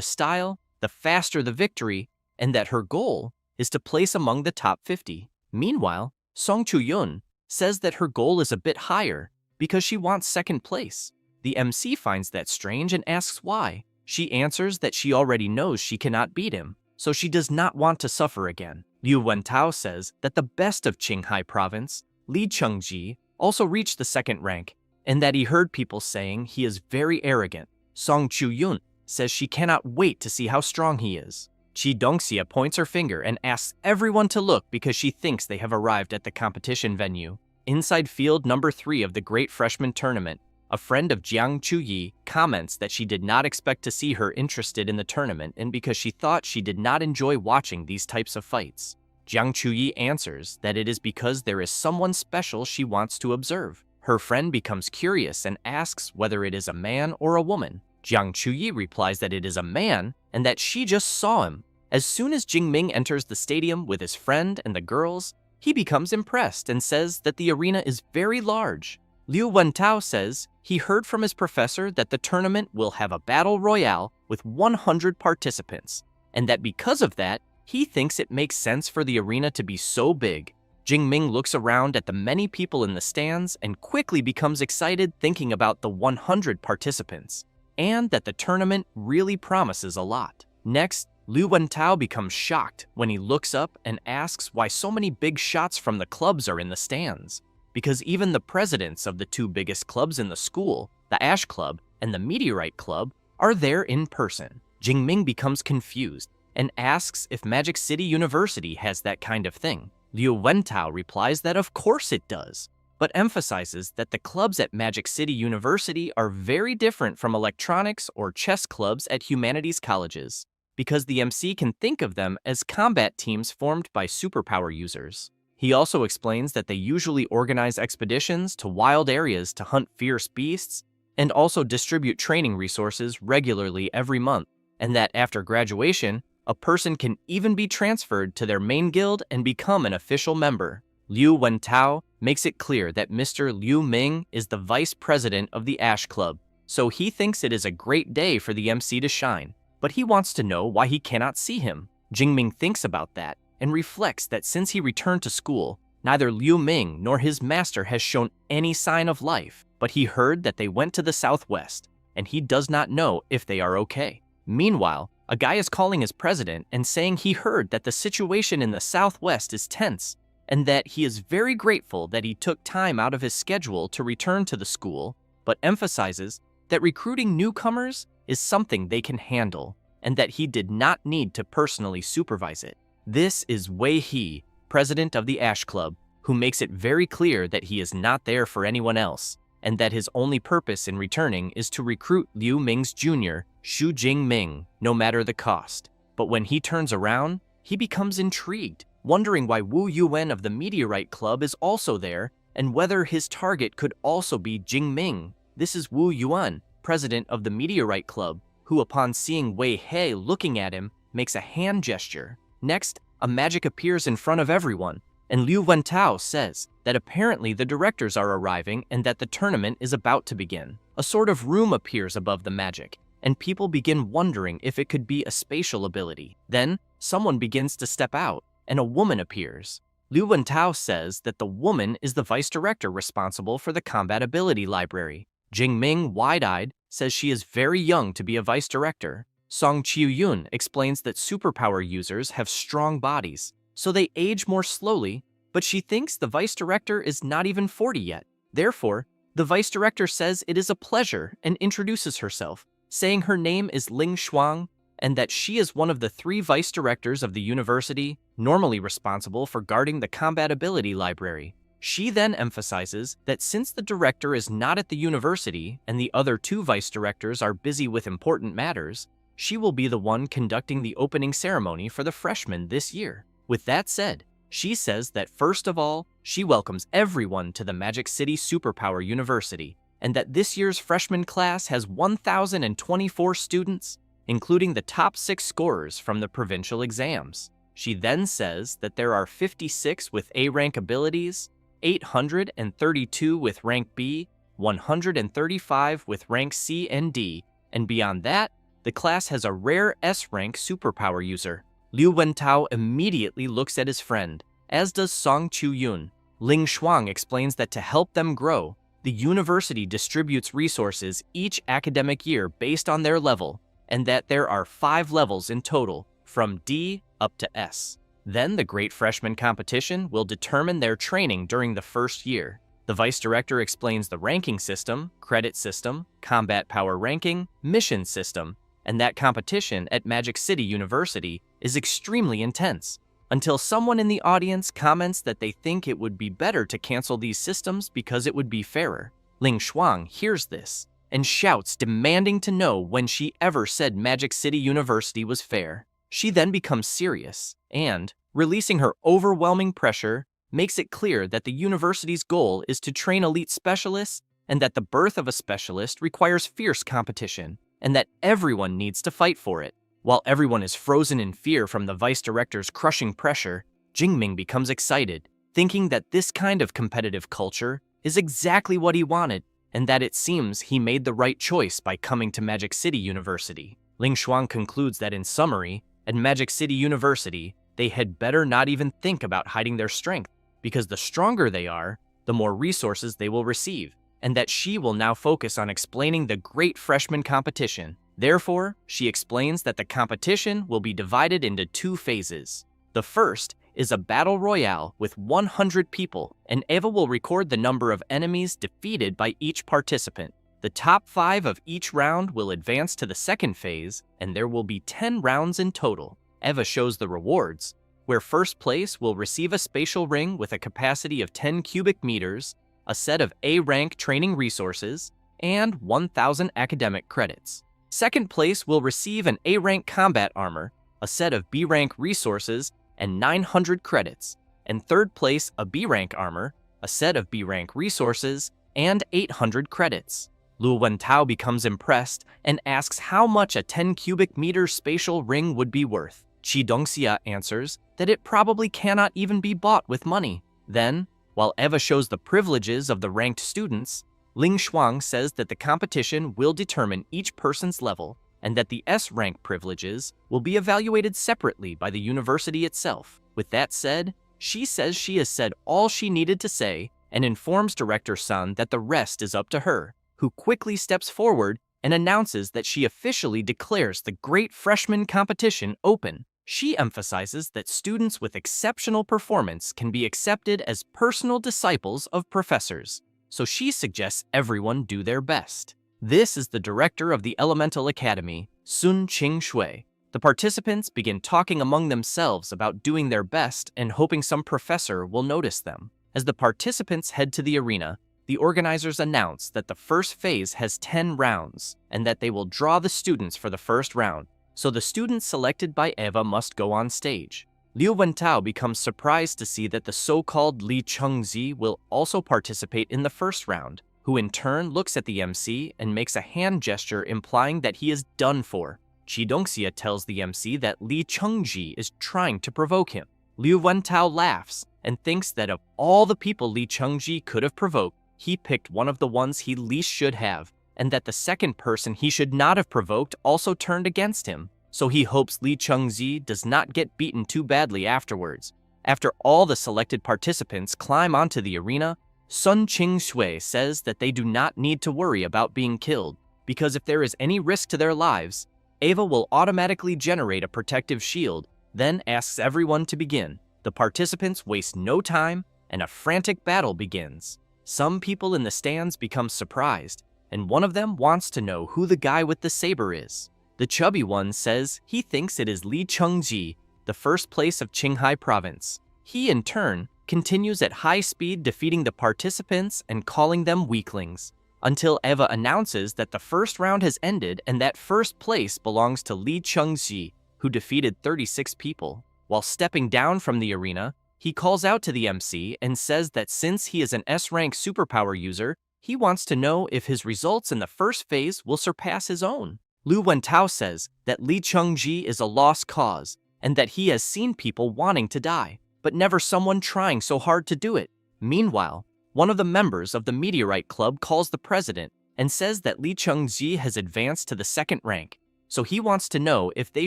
[SPEAKER 1] style, the faster the victory, and that her goal is to place among the top 50. Meanwhile, Song Chu-yun says that her goal is a bit higher because she wants second place. The MC finds that strange and asks why. She answers that she already knows she cannot beat him, so she does not want to suffer again. Liu Wentao says that the best of Qinghai province, Li Chengji, also reached the second rank, and that he heard people saying he is very arrogant. Song Chu-yun says she cannot wait to see how strong he is. Chi Dongxia points her finger and asks everyone to look because she thinks they have arrived at the competition venue. Inside field number 3 of the Great Freshman Tournament, a friend of Jiang Chuyi comments that she did not expect to see her interested in the tournament and because she thought she did not enjoy watching these types of fights. Jiang Chuyi answers that it is because there is someone special she wants to observe. Her friend becomes curious and asks whether it is a man or a woman. Jiang Chuyi replies that it is a man and that she just saw him. As soon as Jingming enters the stadium with his friend and the girls, he becomes impressed and says that the arena is very large. Liu Wentao says he heard from his professor that the tournament will have a battle royale with 100 participants, and that because of that, he thinks it makes sense for the arena to be so big. Jingming looks around at the many people in the stands and quickly becomes excited thinking about the 100 participants, and that the tournament really promises a lot. Next, Liu Wentao becomes shocked when he looks up and asks why so many big shots from the clubs are in the stands. Because even the presidents of the 2 biggest clubs in the school, the Ash Club and the Meteorite Club, are there in person. Jingming becomes confused and asks if Magic City University has that kind of thing. Liu Wentao replies that of course it does, but emphasizes that the clubs at Magic City University are very different from electronics or chess clubs at humanities colleges, because the MC can think of them as combat teams formed by superpower users. He also explains that they usually organize expeditions to wild areas to hunt fierce beasts and also distribute training resources regularly every month, and that after graduation, a person can even be transferred to their main guild and become an official member. Liu Wentao makes it clear that Mr. Liu Ming is the vice president of the Ash Club, so he thinks it is a great day for the MC to shine, but he wants to know why he cannot see him. Jingming thinks about that and reflects that since he returned to school, neither Liu Ming nor his master has shown any sign of life, but he heard that they went to the southwest, and he does not know if they are okay. Meanwhile, a guy is calling his president and saying he heard that the situation in the southwest is tense, and that he is very grateful that he took time out of his schedule to return to the school, but emphasizes that recruiting newcomers is something they can handle, and that he did not need to personally supervise it. This is Wei He, president of the Ash Club, who makes it very clear that he is not there for anyone else, and that his only purpose in returning is to recruit Liu Ming's junior, Xu Jingming, no matter the cost. But when he turns around, he becomes intrigued, wondering why Wu Yuan of the Meteorite Club is also there, and whether his target could also be Jingming. This is Wu Yuan, president of the Meteorite Club, who upon seeing Wei He looking at him, makes a hand gesture. Next, a magic appears in front of everyone, and Liu Wentao says that apparently the directors are arriving and that the tournament is about to begin. A sort of room appears above the magic, and people begin wondering if it could be a spatial ability. Then, someone begins to step out, and a woman appears. Liu Wentao says that the woman is the vice director responsible for the combat ability library. Jingming, wide-eyed, says she is very young to be a vice director. Song Chiu-yun explains that superpower users have strong bodies, so they age more slowly, but she thinks the vice director is not even 40 yet. Therefore, the vice director says it is a pleasure and introduces herself, saying her name is Ling Shuang and that she is one of the 3 vice directors of the university, normally responsible for guarding the combat ability library. She then emphasizes that since the director is not at the university and the other 2 vice directors are busy with important matters, she will be the one conducting the opening ceremony for the freshmen this year. With that said, she says that first of all, she welcomes everyone to the Magic City Superpower University, and that this year's freshman class has 1,024 students, including the top 6 scorers from the provincial exams. She then says that there are 56 with A rank abilities, 832 with rank B, 135 with rank C and D, and beyond that, the class has a rare S rank superpower user. Liu Wentao immediately looks at his friend, as does Song Chiu-yun. Ling Shuang explains that to help them grow, the university distributes resources each academic year based on their level, and that there are 5 levels in total, from D up to S. Then the Great Freshman Competition will determine their training during the first year. The vice director explains the ranking system, credit system, combat power ranking, mission system, and that competition at Magic City University is extremely intense, until someone in the audience comments that they think it would be better to cancel these systems because it would be fairer. Ling Shuang hears this and shouts, demanding to know when she ever said Magic City University was fair. She then becomes serious and, releasing her overwhelming pressure, makes it clear that the university's goal is to train elite specialists and that the birth of a specialist requires fierce competition, and that everyone needs to fight for it. While everyone is frozen in fear from the vice director's crushing pressure, Jingming becomes excited, thinking that this kind of competitive culture is exactly what he wanted, and that it seems he made the right choice by coming to Magic City University. Ling Shuang concludes that in summary, at Magic City University, they had better not even think about hiding their strength, because the stronger they are, the more resources they will receive, and that she will now focus on explaining the Great Freshman Competition. Therefore, she explains that the competition will be divided into 2 phases. The first is a battle royale with 100 people, and Eva will record the number of enemies defeated by each participant. The top 5 of each round will advance to the second phase, and there will be 10 rounds in total. Eva shows the rewards, where first place will receive a spatial ring with a capacity of 10 cubic meters, a set of A-rank training resources, and 1,000 academic credits. Second place will receive an A-rank combat armor, a set of B-rank resources, and 900 credits. And third place, a B-rank armor, a set of B-rank resources, and 800 credits. Liu Wentao becomes impressed and asks how much a 10 cubic meter spatial ring would be worth. Qi Dongxia answers that it probably cannot even be bought with money. Then, while Eva shows the privileges of the ranked students, Ling Shuang says that the competition will determine each person's level and that the S-rank privileges will be evaluated separately by the university itself. With that said, she says she has said all she needed to say and informs Director Sun that the rest is up to her, who quickly steps forward and announces that she officially declares the Great Freshman Competition open. She emphasizes that students with exceptional performance can be accepted as personal disciples of professors, so she suggests everyone do their best. This is the director of the Elemental Academy, Sun Qing-shui. The participants begin talking among themselves about doing their best and hoping some professor will notice them. As the participants head to the arena, the organizers announce that the first phase has 10 rounds and that they will draw the students for the first round, so the students selected by Eva must go on stage. Liu Wentao becomes surprised to see that the so-called Li Chengzi will also participate in the first round, who in turn looks at the MC and makes a hand gesture implying that he is done for. Qi Dongxia tells the MC that Li Chengzi is trying to provoke him. Liu Wentao laughs and thinks that of all the people Li Chengzi could have provoked, he picked one of the ones he least should have. and that the second person he should not have provoked also turned against him, so he hopes Lee Chung-ji does not get beaten too badly afterwards. After all the selected participants climb onto the arena, Sun Ching-shui says that they do not need to worry about being killed, because if there is any risk to their lives, Ava will automatically generate a protective shield, then asks everyone to begin. The participants waste no time, and a frantic battle begins. Some people in the stands become surprised, and one of them wants to know who the guy with the saber is. The chubby one says he thinks it is Lee Chung-ji, the first place of Qinghai province. He, in turn, continues at high speed defeating the participants and calling them weaklings, until Eva announces that the first round has ended and that first place belongs to Lee Chung-ji, who defeated 36 people. While stepping down from the arena, he calls out to the MC and says that since he is an S-rank superpower user, he wants to know if his results in the first phase will surpass his own. Lu Wentao says that Lee Chung-ji is a lost cause, and that he has seen people wanting to die, but never someone trying so hard to do it. Meanwhile, one of the members of the Meteorite Club calls the president and says that Lee Chung-ji has advanced to the second rank, so he wants to know if they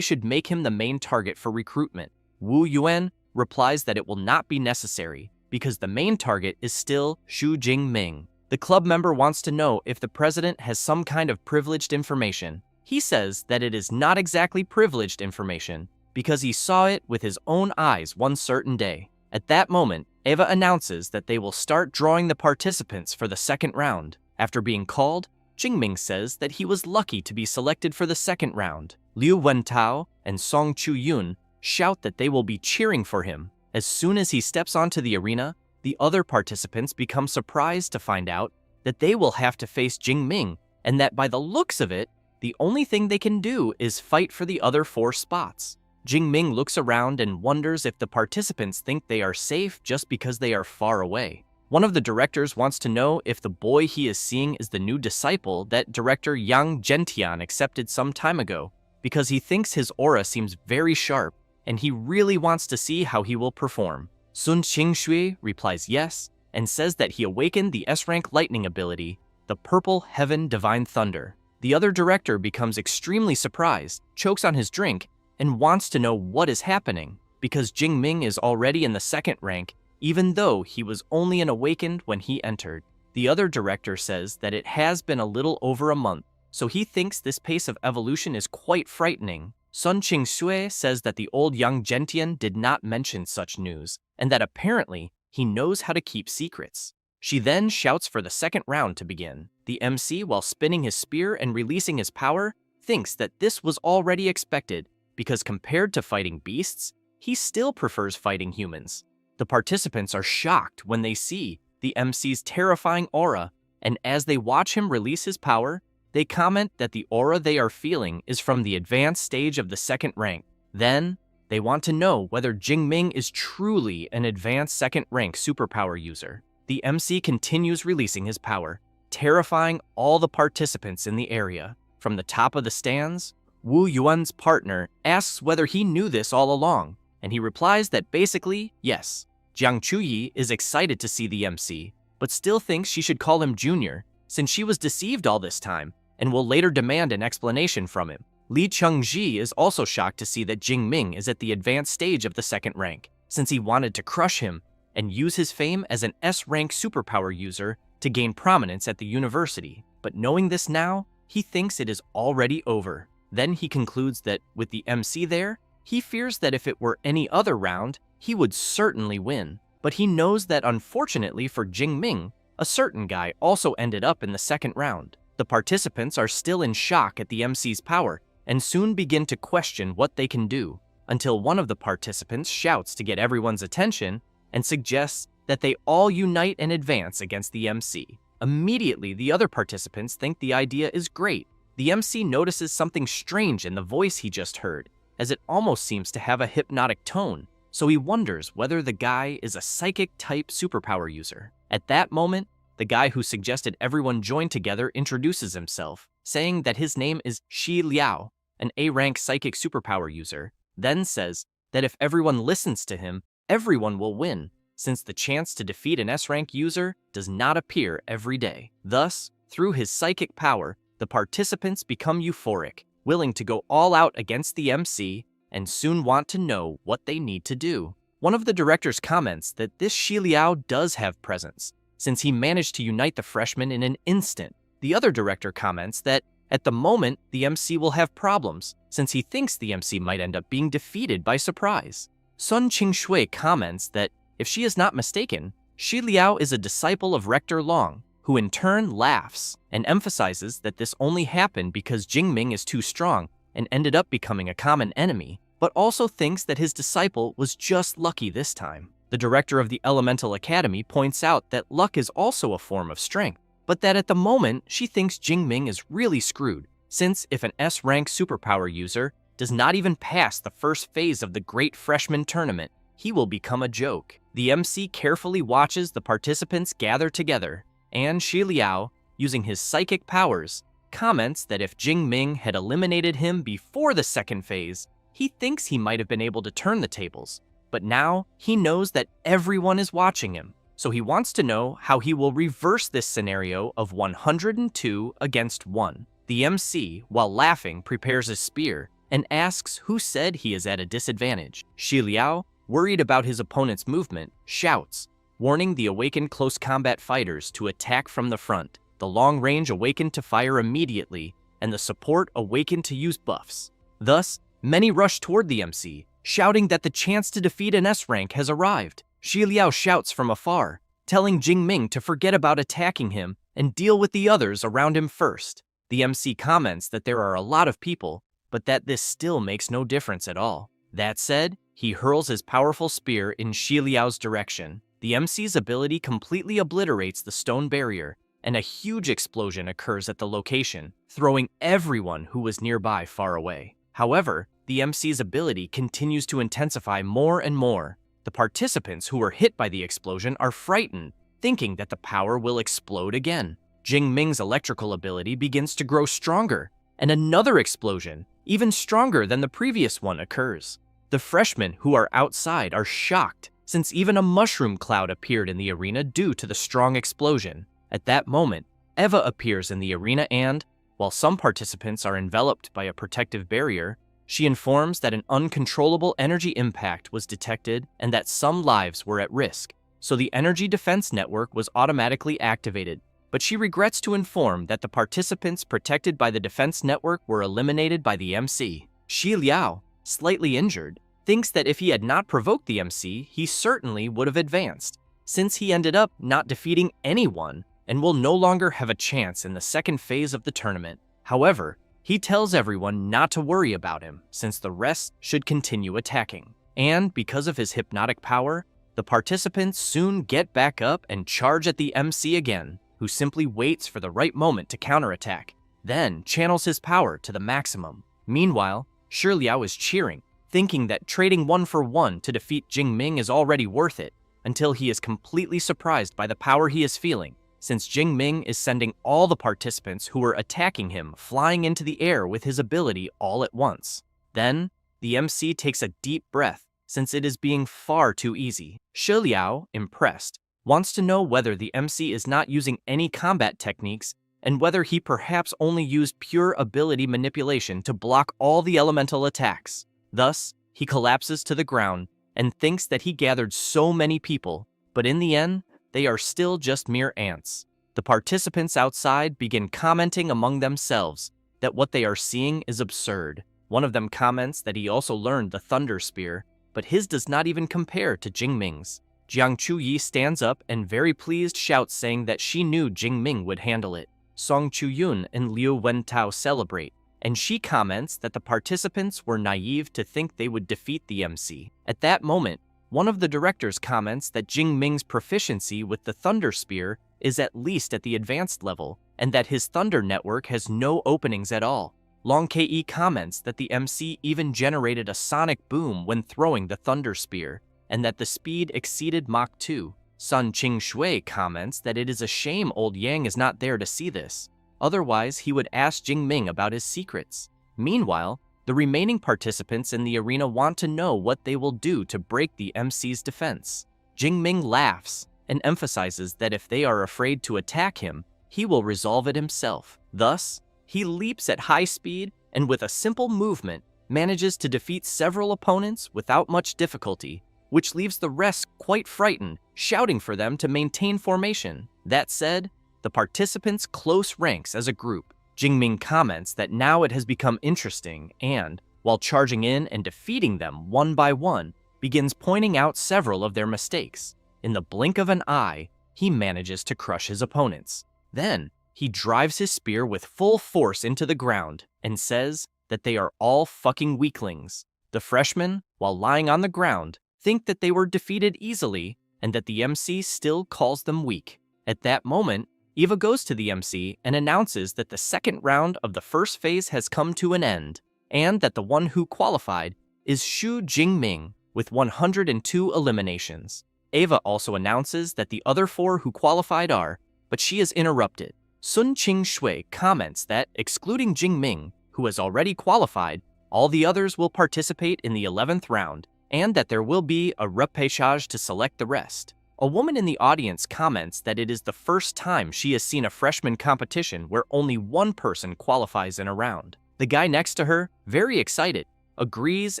[SPEAKER 1] should make him the main target for recruitment. Wu Yuan replies that it will not be necessary, because the main target is still Xu Jingming. The club member wants to know if the president has some kind of privileged information. He says that it is not exactly privileged information, because he saw it with his own eyes one certain day. At that moment, Eva announces that they will start drawing the participants for the second round. After being called, Jingming says that he was lucky to be selected for the second round. Liu Wentao and Song Chu-yun shout that they will be cheering for him. As soon as he steps onto the arena, the other participants become surprised to find out that they will have to face Jingming, and that by the looks of it, the only thing they can do is fight for the other 4 spots. Jingming looks around and wonders if the participants think they are safe just because they are far away. One of the directors wants to know if the boy he is seeing is the new disciple that director Yang Gentian accepted some time ago, because he thinks his aura seems very sharp, and he really wants to see how he will perform. Sun Qingshui replies yes, and says that he awakened the S-rank lightning ability, the Purple Heaven Divine Thunder. The other director becomes extremely surprised, chokes on his drink, and wants to know what is happening, because Jingming is already in the second rank, even though he was only an awakened when he entered. The other director says that it has been a little over a month, so he thinks this pace of evolution is quite frightening. Sun Qingshui says that the old Yang Gentian did not mention such news, and that apparently he knows how to keep secrets. She then shouts for the second round to begin. The MC, while spinning his spear and releasing his power, thinks that this was already expected, because compared to fighting beasts, he still prefers fighting humans. The participants are shocked when they see the MC's terrifying aura, and as they watch him release his power, they comment that the aura they are feeling is from the advanced stage of the second rank. Then, they want to know whether Jingming is truly an advanced second rank superpower user. The MC continues releasing his power, terrifying all the participants in the area. From the top of the stands, Wu Yuan's partner asks whether he knew this all along, and he replies that basically, yes. Jiang Chuyi is excited to see the MC, but still thinks she should call him Junior, since she was deceived all this time, and will later demand an explanation from him. Li Chengji is also shocked to see that Jingming is at the advanced stage of the second rank, since he wanted to crush him and use his fame as an S-rank superpower user to gain prominence at the university. But knowing this now, he thinks it is already over. Then he concludes that with the MC there, he fears that if it were any other round, he would certainly win. But he knows that unfortunately for Jingming, a certain guy also ended up in the second round. The participants are still in shock at the MC's power and soon begin to question what they can do, until one of the participants shouts to get everyone's attention and suggests that they all unite and advance against the MC. Immediately, the other participants think the idea is great. The MC notices something strange in the voice he just heard, as it almost seems to have a hypnotic tone, so he wonders whether the guy is a psychic-type superpower user. At that moment, the guy who suggested everyone join together introduces himself, saying that his name is Shi Liao, an A-rank psychic superpower user, then says that if everyone listens to him, everyone will win, since the chance to defeat an S-rank user does not appear every day. Thus, Through his psychic power, the participants become euphoric, willing to go all out against the MC, and soon want to know what they need to do. One of the directors comments that this Shi Liao does have presence, since he managed to unite the freshmen in an instant. The other director comments that at the moment, the MC will have problems, since he thinks the MC might end up being defeated by surprise. Sun Qingshui comments that, if she is not mistaken, Shi Liao is a disciple of Rector Long, who in turn laughs and emphasizes that this only happened because Jingming is too strong and ended up becoming a common enemy, but also thinks that his disciple was just lucky this time. The director of the Elemental Academy points out that luck is also a form of strength, but that at the moment she thinks Jingming is really screwed, since if an S-rank superpower user does not even pass the first phase of the Great Freshman Tournament, he will become a joke. The MC carefully watches the participants gather together, and Shi Liao, using his psychic powers, comments that if Jingming had eliminated him before the second phase, he thinks he might have been able to turn the tables. But now, he knows that everyone is watching him, so he wants to know how he will reverse this scenario of 102 against 1. The MC, while laughing, prepares a spear and asks who said he is at a disadvantage. Shi Liao, worried about his opponent's movement, shouts, warning the awakened close combat fighters to attack from the front. The long range awakened to fire immediately, and the support awakened to use buffs. Thus, many rush toward the MC, shouting that the chance to defeat an S-rank has arrived. Shi Liao shouts from afar, telling Jingming to forget about attacking him and deal with the others around him first. The MC comments that there are a lot of people, but that this still makes no difference at all. That said, he hurls his powerful spear in Shi Liao's direction. The MC's ability completely obliterates the stone barrier, and a huge explosion occurs at the location, throwing everyone who was nearby far away. However, the MC's ability continues to intensify more and more. The participants who were hit by the explosion are frightened, thinking that the power will explode again. Jingming's electrical ability begins to grow stronger, and another explosion, even stronger than the previous one, occurs. The freshmen who are outside are shocked, since even a mushroom cloud appeared in the arena due to the strong explosion. At that moment, Eva appears in the arena and, while some participants are enveloped by a protective barrier, she informs that an uncontrollable energy impact was detected and that some lives were at risk, so the energy defense network was automatically activated. But she regrets to inform that the participants protected by the defense network were eliminated by the MC. Shi Liao, slightly injured, thinks that if he had not provoked the MC, he certainly would have advanced, since he ended up not defeating anyone and will no longer have a chance in the second phase of the tournament. However, he tells everyone not to worry about him, since the rest should continue attacking. And because of his hypnotic power, the participants soon get back up and charge at the MC again, who simply waits for the right moment to counterattack, then channels his power to the maximum. Meanwhile, Shi Liao is cheering, thinking that trading 1-for-1 to defeat Jingming is already worth it, until he is completely surprised by the power he is feeling, since Jingming is sending all the participants who were attacking him flying into the air with his ability all at once. Then, the MC takes a deep breath, since it is being far too easy. Shi Liao, impressed, wants to know whether the MC is not using any combat techniques and whether he perhaps only used pure ability manipulation to block all the elemental attacks. Thus, he collapses to the ground and thinks that he gathered so many people, but in the end, they are still just mere ants. The participants outside begin commenting among themselves that what they are seeing is absurd. One of them comments that he also learned the Thunder Spear, but his does not even compare to Jingming's. Jiang Chuyi stands up and very pleased shouts, saying that she knew Jingming would handle it. Song Chuyun and Liu Wentao celebrate, and she comments that the participants were naive to think they would defeat the MC. At that moment, one of the directors comments that Jingming's proficiency with the Thunder Spear is at least at the advanced level, and that his Thunder network has no openings at all. Long Ke comments that the MC even generated a sonic boom when throwing the Thunder Spear, and that the speed exceeded Mach 2. Sun Qingshui comments that it is a shame old Yang is not there to see this. Otherwise, he would ask Jingming about his secrets. Meanwhile, the remaining participants in the arena want to know what they will do to break the MC's defense. Jingming laughs and emphasizes that if they are afraid to attack him, he will resolve it himself. Thus, he leaps at high speed and with a simple movement manages to defeat several opponents without much difficulty, which leaves the rest quite frightened, shouting for them to maintain formation. That said, the participants close ranks as a group. Jingming comments that now it has become interesting and, while charging in and defeating them one by one, begins pointing out several of their mistakes. In the blink of an eye, he manages to crush his opponents. Then, he drives his spear with full force into the ground and says that they are all fucking weaklings. The freshmen, while lying on the ground, think that they were defeated easily and that the MC still calls them weak. At that moment, Eva goes to the MC and announces that the second round of the first phase has come to an end, and that the one who qualified is Xu Jingming with 102 eliminations. Eva also announces that the other 4 who qualified are, but she is interrupted. Sun Qing-shui comments that, excluding Jingming, who has already qualified, all the others will participate in the 11th round, and that there will be a repêchage to select the rest. A woman in the audience comments that it is the first time she has seen a freshman competition where only one person qualifies in a round. The guy next to her, very excited, agrees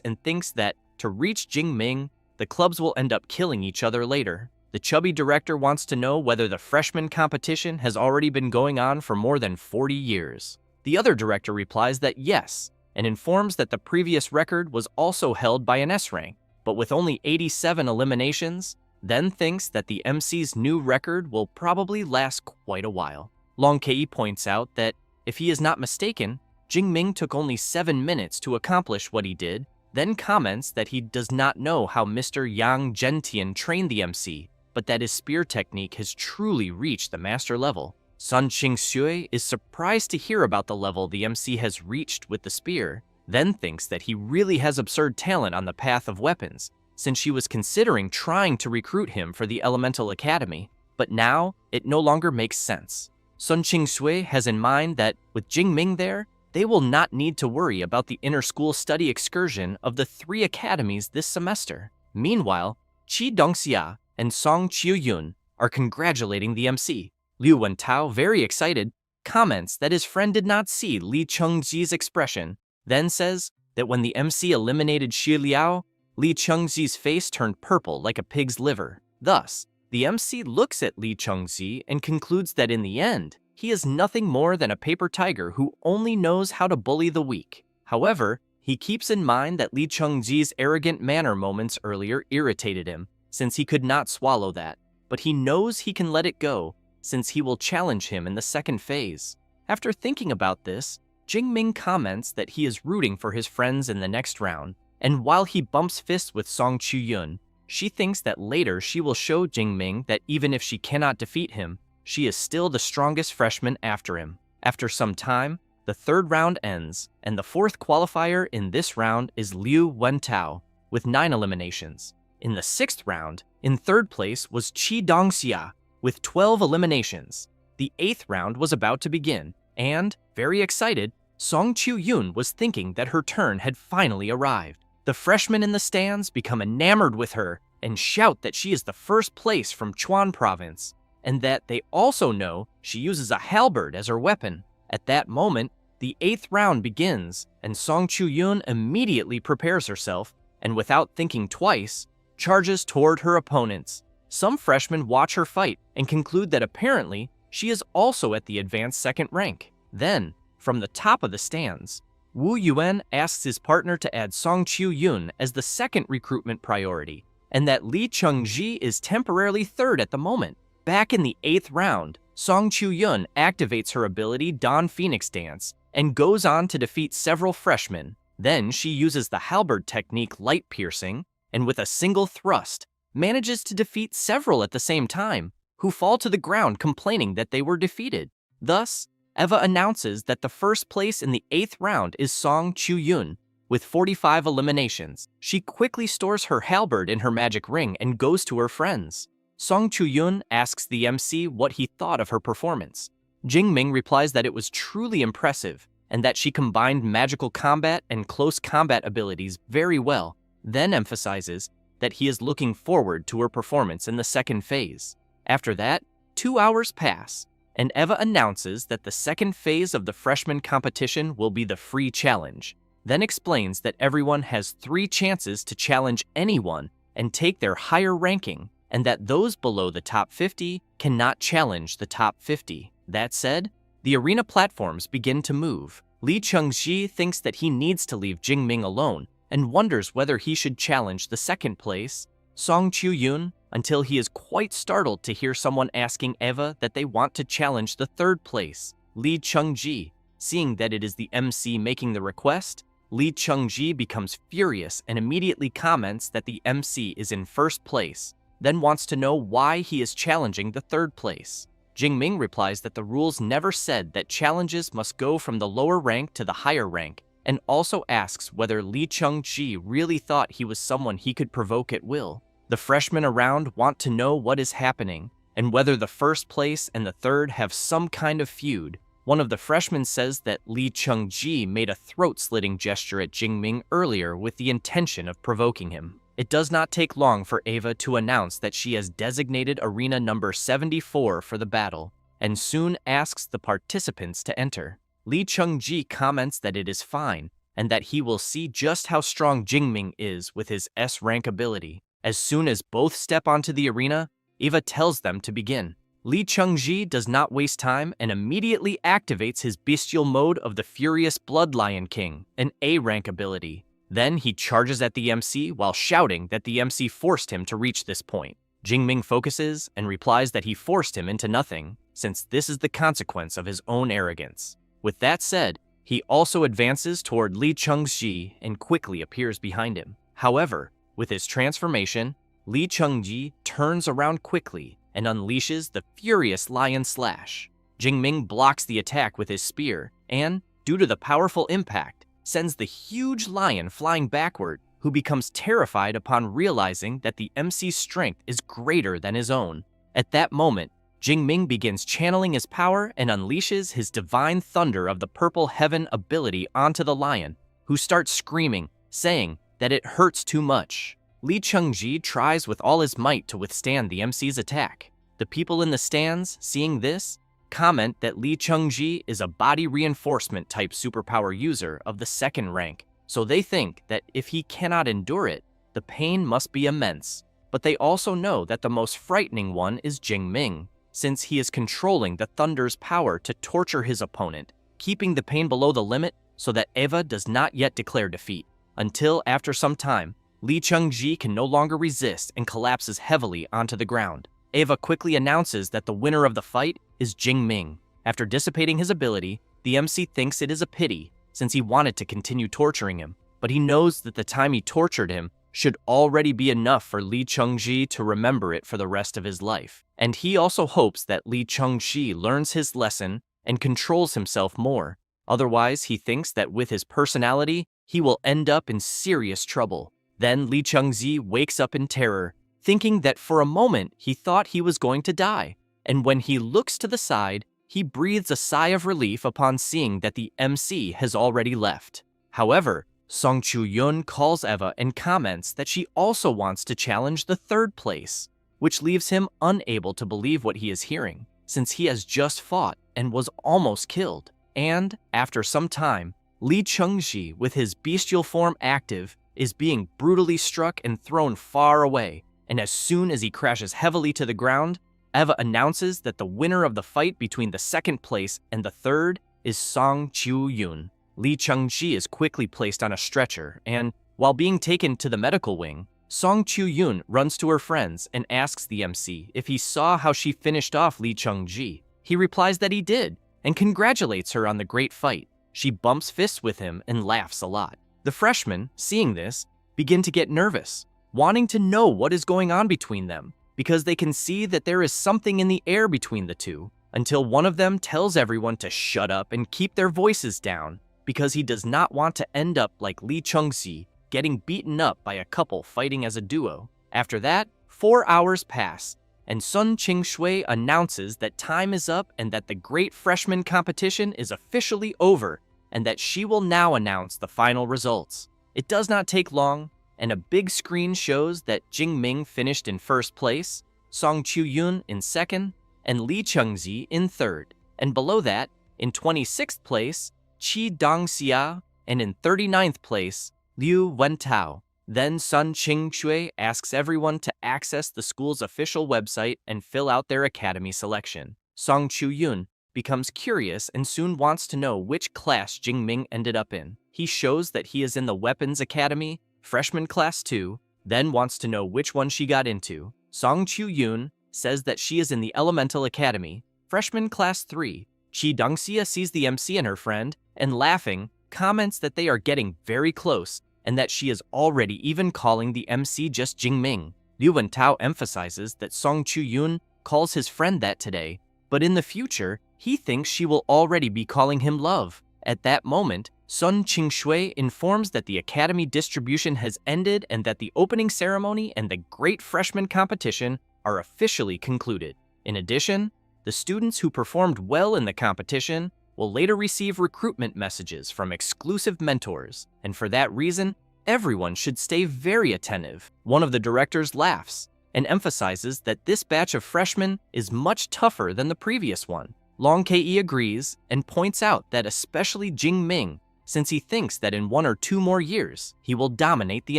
[SPEAKER 1] and thinks that, to reach Jingming, the clubs will end up killing each other later. The chubby director wants to know whether the freshman competition has already been going on for more than 40 years. The other director replies that yes, and informs that the previous record was also held by an S rank, but with only 87 eliminations, then thinks that the MC's new record will probably last quite a while. Long Kei points out that, if he is not mistaken, Jingming took only 7 minutes to accomplish what he did, then comments that he does not know how Mr. Yang Zhentian trained the MC, but that his spear technique has truly reached the master level. Sun Qing-shui is surprised to hear about the level the MC has reached with the spear, then thinks that he really has absurd talent on the path of weapons, since she was considering trying to recruit him for the Elemental Academy, but now it no longer makes sense. Sun Qing-shui has in mind that, with Jingming there, they will not need to worry about the inter-school study excursion of the 3 academies this semester. Meanwhile, Qi Dongxia and Song Qiuyun are congratulating the MC. Liu Wentao, very excited, comments that his friend did not see Li Chengji's expression, then says that when the MC eliminated Xi Liao, Li Chengji's face turned purple like a pig's liver. Thus, the MC looks at Li Chengji and concludes that in the end, he is nothing more than a paper tiger who only knows how to bully the weak. However, he keeps in mind that Li Chengji's arrogant manner moments earlier irritated him, since he could not swallow that, but he knows he can let it go, since he will challenge him in the second phase. After thinking about this, Jingming comments that he is rooting for his friends in the next round, and while he bumps fists with Song Qiuyun, she thinks that later she will show Jingming that even if she cannot defeat him, she is still the strongest freshman after him. After some time, the 3rd round ends, and the 4th qualifier in this round is Liu Wentao, with 9 eliminations. In the 6th round, in 3rd place was Qi Dongxia, with 12 eliminations. The 8th round was about to begin, and, very excited, Song Qiuyun was thinking that her turn had finally arrived. The freshmen in the stands become enamored with her and shout that she is the first place from Chuan province, and that they also know she uses a halberd as her weapon. At that moment, the 8th round begins, and Song Qiuyun immediately prepares herself, and without thinking twice, charges toward her opponents. Some freshmen watch her fight and conclude that apparently she is also at the advanced 2nd rank. Then, from the top of the stands, Wu Yuan asks his partner to add Song Qiuyun as the 2nd recruitment priority, and that Li Chengji is temporarily 3rd at the moment. Back in the 8th round, Song Qiuyun activates her ability Dawn Phoenix Dance and goes on to defeat several freshmen. Then she uses the halberd technique Light Piercing, and with a single thrust, manages to defeat several at the same time, who fall to the ground complaining that they were defeated. Thus, Eva announces that the first place in the 8th round is Song Qiuyun, with 45 eliminations. She quickly stores her halberd in her magic ring and goes to her friends. Song Qiuyun asks the MC what he thought of her performance. Jingming replies that it was truly impressive, and that she combined magical combat and close combat abilities very well, then emphasizes that he is looking forward to her performance in the 2nd phase. After that, 2 hours pass, and Eva announces that the second phase of the freshman competition will be the free challenge, then explains that everyone has 3 chances to challenge anyone and take their higher ranking, and that those below the top 50 cannot challenge the top 50. That said, the arena platforms begin to move. Lee Chung-ji thinks that he needs to leave Jingming alone and wonders whether he should challenge the second place, Song Chu-yoon, until he is quite startled to hear someone asking Eva that they want to challenge the third place, Lee Chung-ji. Seeing that it is the MC making the request, Lee Chung-ji becomes furious and immediately comments that the MC is in first place, then wants to know why he is challenging the third place. Jingming replies that the rules never said that challenges must go from the lower rank to the higher rank, and also asks whether Lee Chung-ji really thought he was someone he could provoke at will. The freshmen around want to know what is happening, and whether the first place and the third have some kind of feud. One of the freshmen says that Lee Chung-ji made a throat-slitting gesture at Jingming earlier with the intention of provoking him. It does not take long for Eva to announce that she has designated arena number 74 for the battle, and soon asks the participants to enter. Lee Chung-ji comments that it is fine, and that he will see just how strong Jingming is with his S-rank ability. As soon as both step onto the arena, Eva tells them to begin. Lee Chung-ji does not waste time and immediately activates his bestial mode of the Furious Blood Lion King, an A-rank ability. Then he charges at the MC while shouting that the MC forced him to reach this point. Jingming focuses and replies that he forced him into nothing, since this is the consequence of his own arrogance. With that said, he also advances toward Lee Chung-ji and quickly appears behind him. However, with his transformation, Lee Chung-ji turns around quickly and unleashes the Furious Lion Slash. Jingming blocks the attack with his spear and, due to the powerful impact, sends the huge lion flying backward, who becomes terrified upon realizing that the MC's strength is greater than his own. At that moment, Jingming begins channeling his power and unleashes his Divine Thunder of the Purple Heaven ability onto the lion, who starts screaming, saying that it hurts too much. Lee Chung-ji tries with all his might to withstand the MC's attack. The people in the stands, seeing this, comment that Lee Chung-ji is a body reinforcement type superpower user of the second rank, so they think that if he cannot endure it, the pain must be immense. But they also know that the most frightening one is Jingming, since he is controlling the Thunder's power to torture his opponent, keeping the pain below the limit so that Eva does not yet declare defeat. Until, after some time, Lee Chung-ji can no longer resist and collapses heavily onto the ground. Eva quickly announces that the winner of the fight is Jingming. After dissipating his ability, the MC thinks it is a pity, since he wanted to continue torturing him, but he knows that the time he tortured him should already be enough for Lee Chung-ji to remember it for the rest of his life. And he also hopes that Lee Chung-ji learns his lesson and controls himself more. Otherwise, he thinks that with his personality, he will end up in serious trouble. Then Lee Chung-ji wakes up in terror, thinking that for a moment he thought he was going to die. And when he looks to the side, he breathes a sigh of relief upon seeing that the MC has already left. However, Song Chu-yoon calls Eva and comments that she also wants to challenge the third place, which leaves him unable to believe what he is hearing, since he has just fought and was almost killed. And, after some time, Lee Chung-ji, with his bestial form active, is being brutally struck and thrown far away, and as soon as he crashes heavily to the ground, Eva announces that the winner of the fight between the second place and the third is Song Chu-yoon. Lee Chung-ji is quickly placed on a stretcher, and, while being taken to the medical wing, Song Chu-yoon runs to her friends and asks the MC if he saw how she finished off Lee Chung-ji. He replies that he did, and congratulates her on the great fight. She bumps fists with him and laughs a lot. The freshmen, seeing this, begin to get nervous, wanting to know what is going on between them, because they can see that there is something in the air between the two, until one of them tells everyone to shut up and keep their voices down, because he does not want to end up like Lee Chung-ji, getting beaten up by a couple fighting as a duo. After that, 4 hours pass, and Sun Ching-shui announces that time is up and that the great freshman competition is officially over, and that she will now announce the final results. It does not take long, and a big screen shows that Jingming finished in first place, Song Chu-yoon in second, and Li Chengzi in 3rd. And below that, in 26th place, Qi Dongxia, and in 39th place, Liu Wentao. Then Sun Qingxue asks everyone to access the school's official website and fill out their academy selection. Song Chu-yun becomes curious and soon wants to know which class Jingming ended up in. He shows that he is in the Weapons Academy, freshman class 2, then wants to know which one she got into. Song Chu-yun says that she is in the Elemental Academy, freshman class 3. Qi Dongxia sees the MC and her friend, and laughing, comments that they are getting very close, and that she is already even calling the MC just Jingming. Liu Wentao emphasizes that Song Chu-yun calls his friend that today, but in the future, he thinks she will already be calling him love. At that moment, Sun Qingxue informs that the academy distribution has ended and that the opening ceremony and the Great Freshman Competition are officially concluded. In addition, the students who performed well in the competition will later receive recruitment messages from exclusive mentors, and for that reason, everyone should stay very attentive. One of the directors laughs and emphasizes that this batch of freshmen is much tougher than the previous one. Long Ke agrees and points out that especially Jingming, since he thinks that in 1 or 2 more years, he will dominate the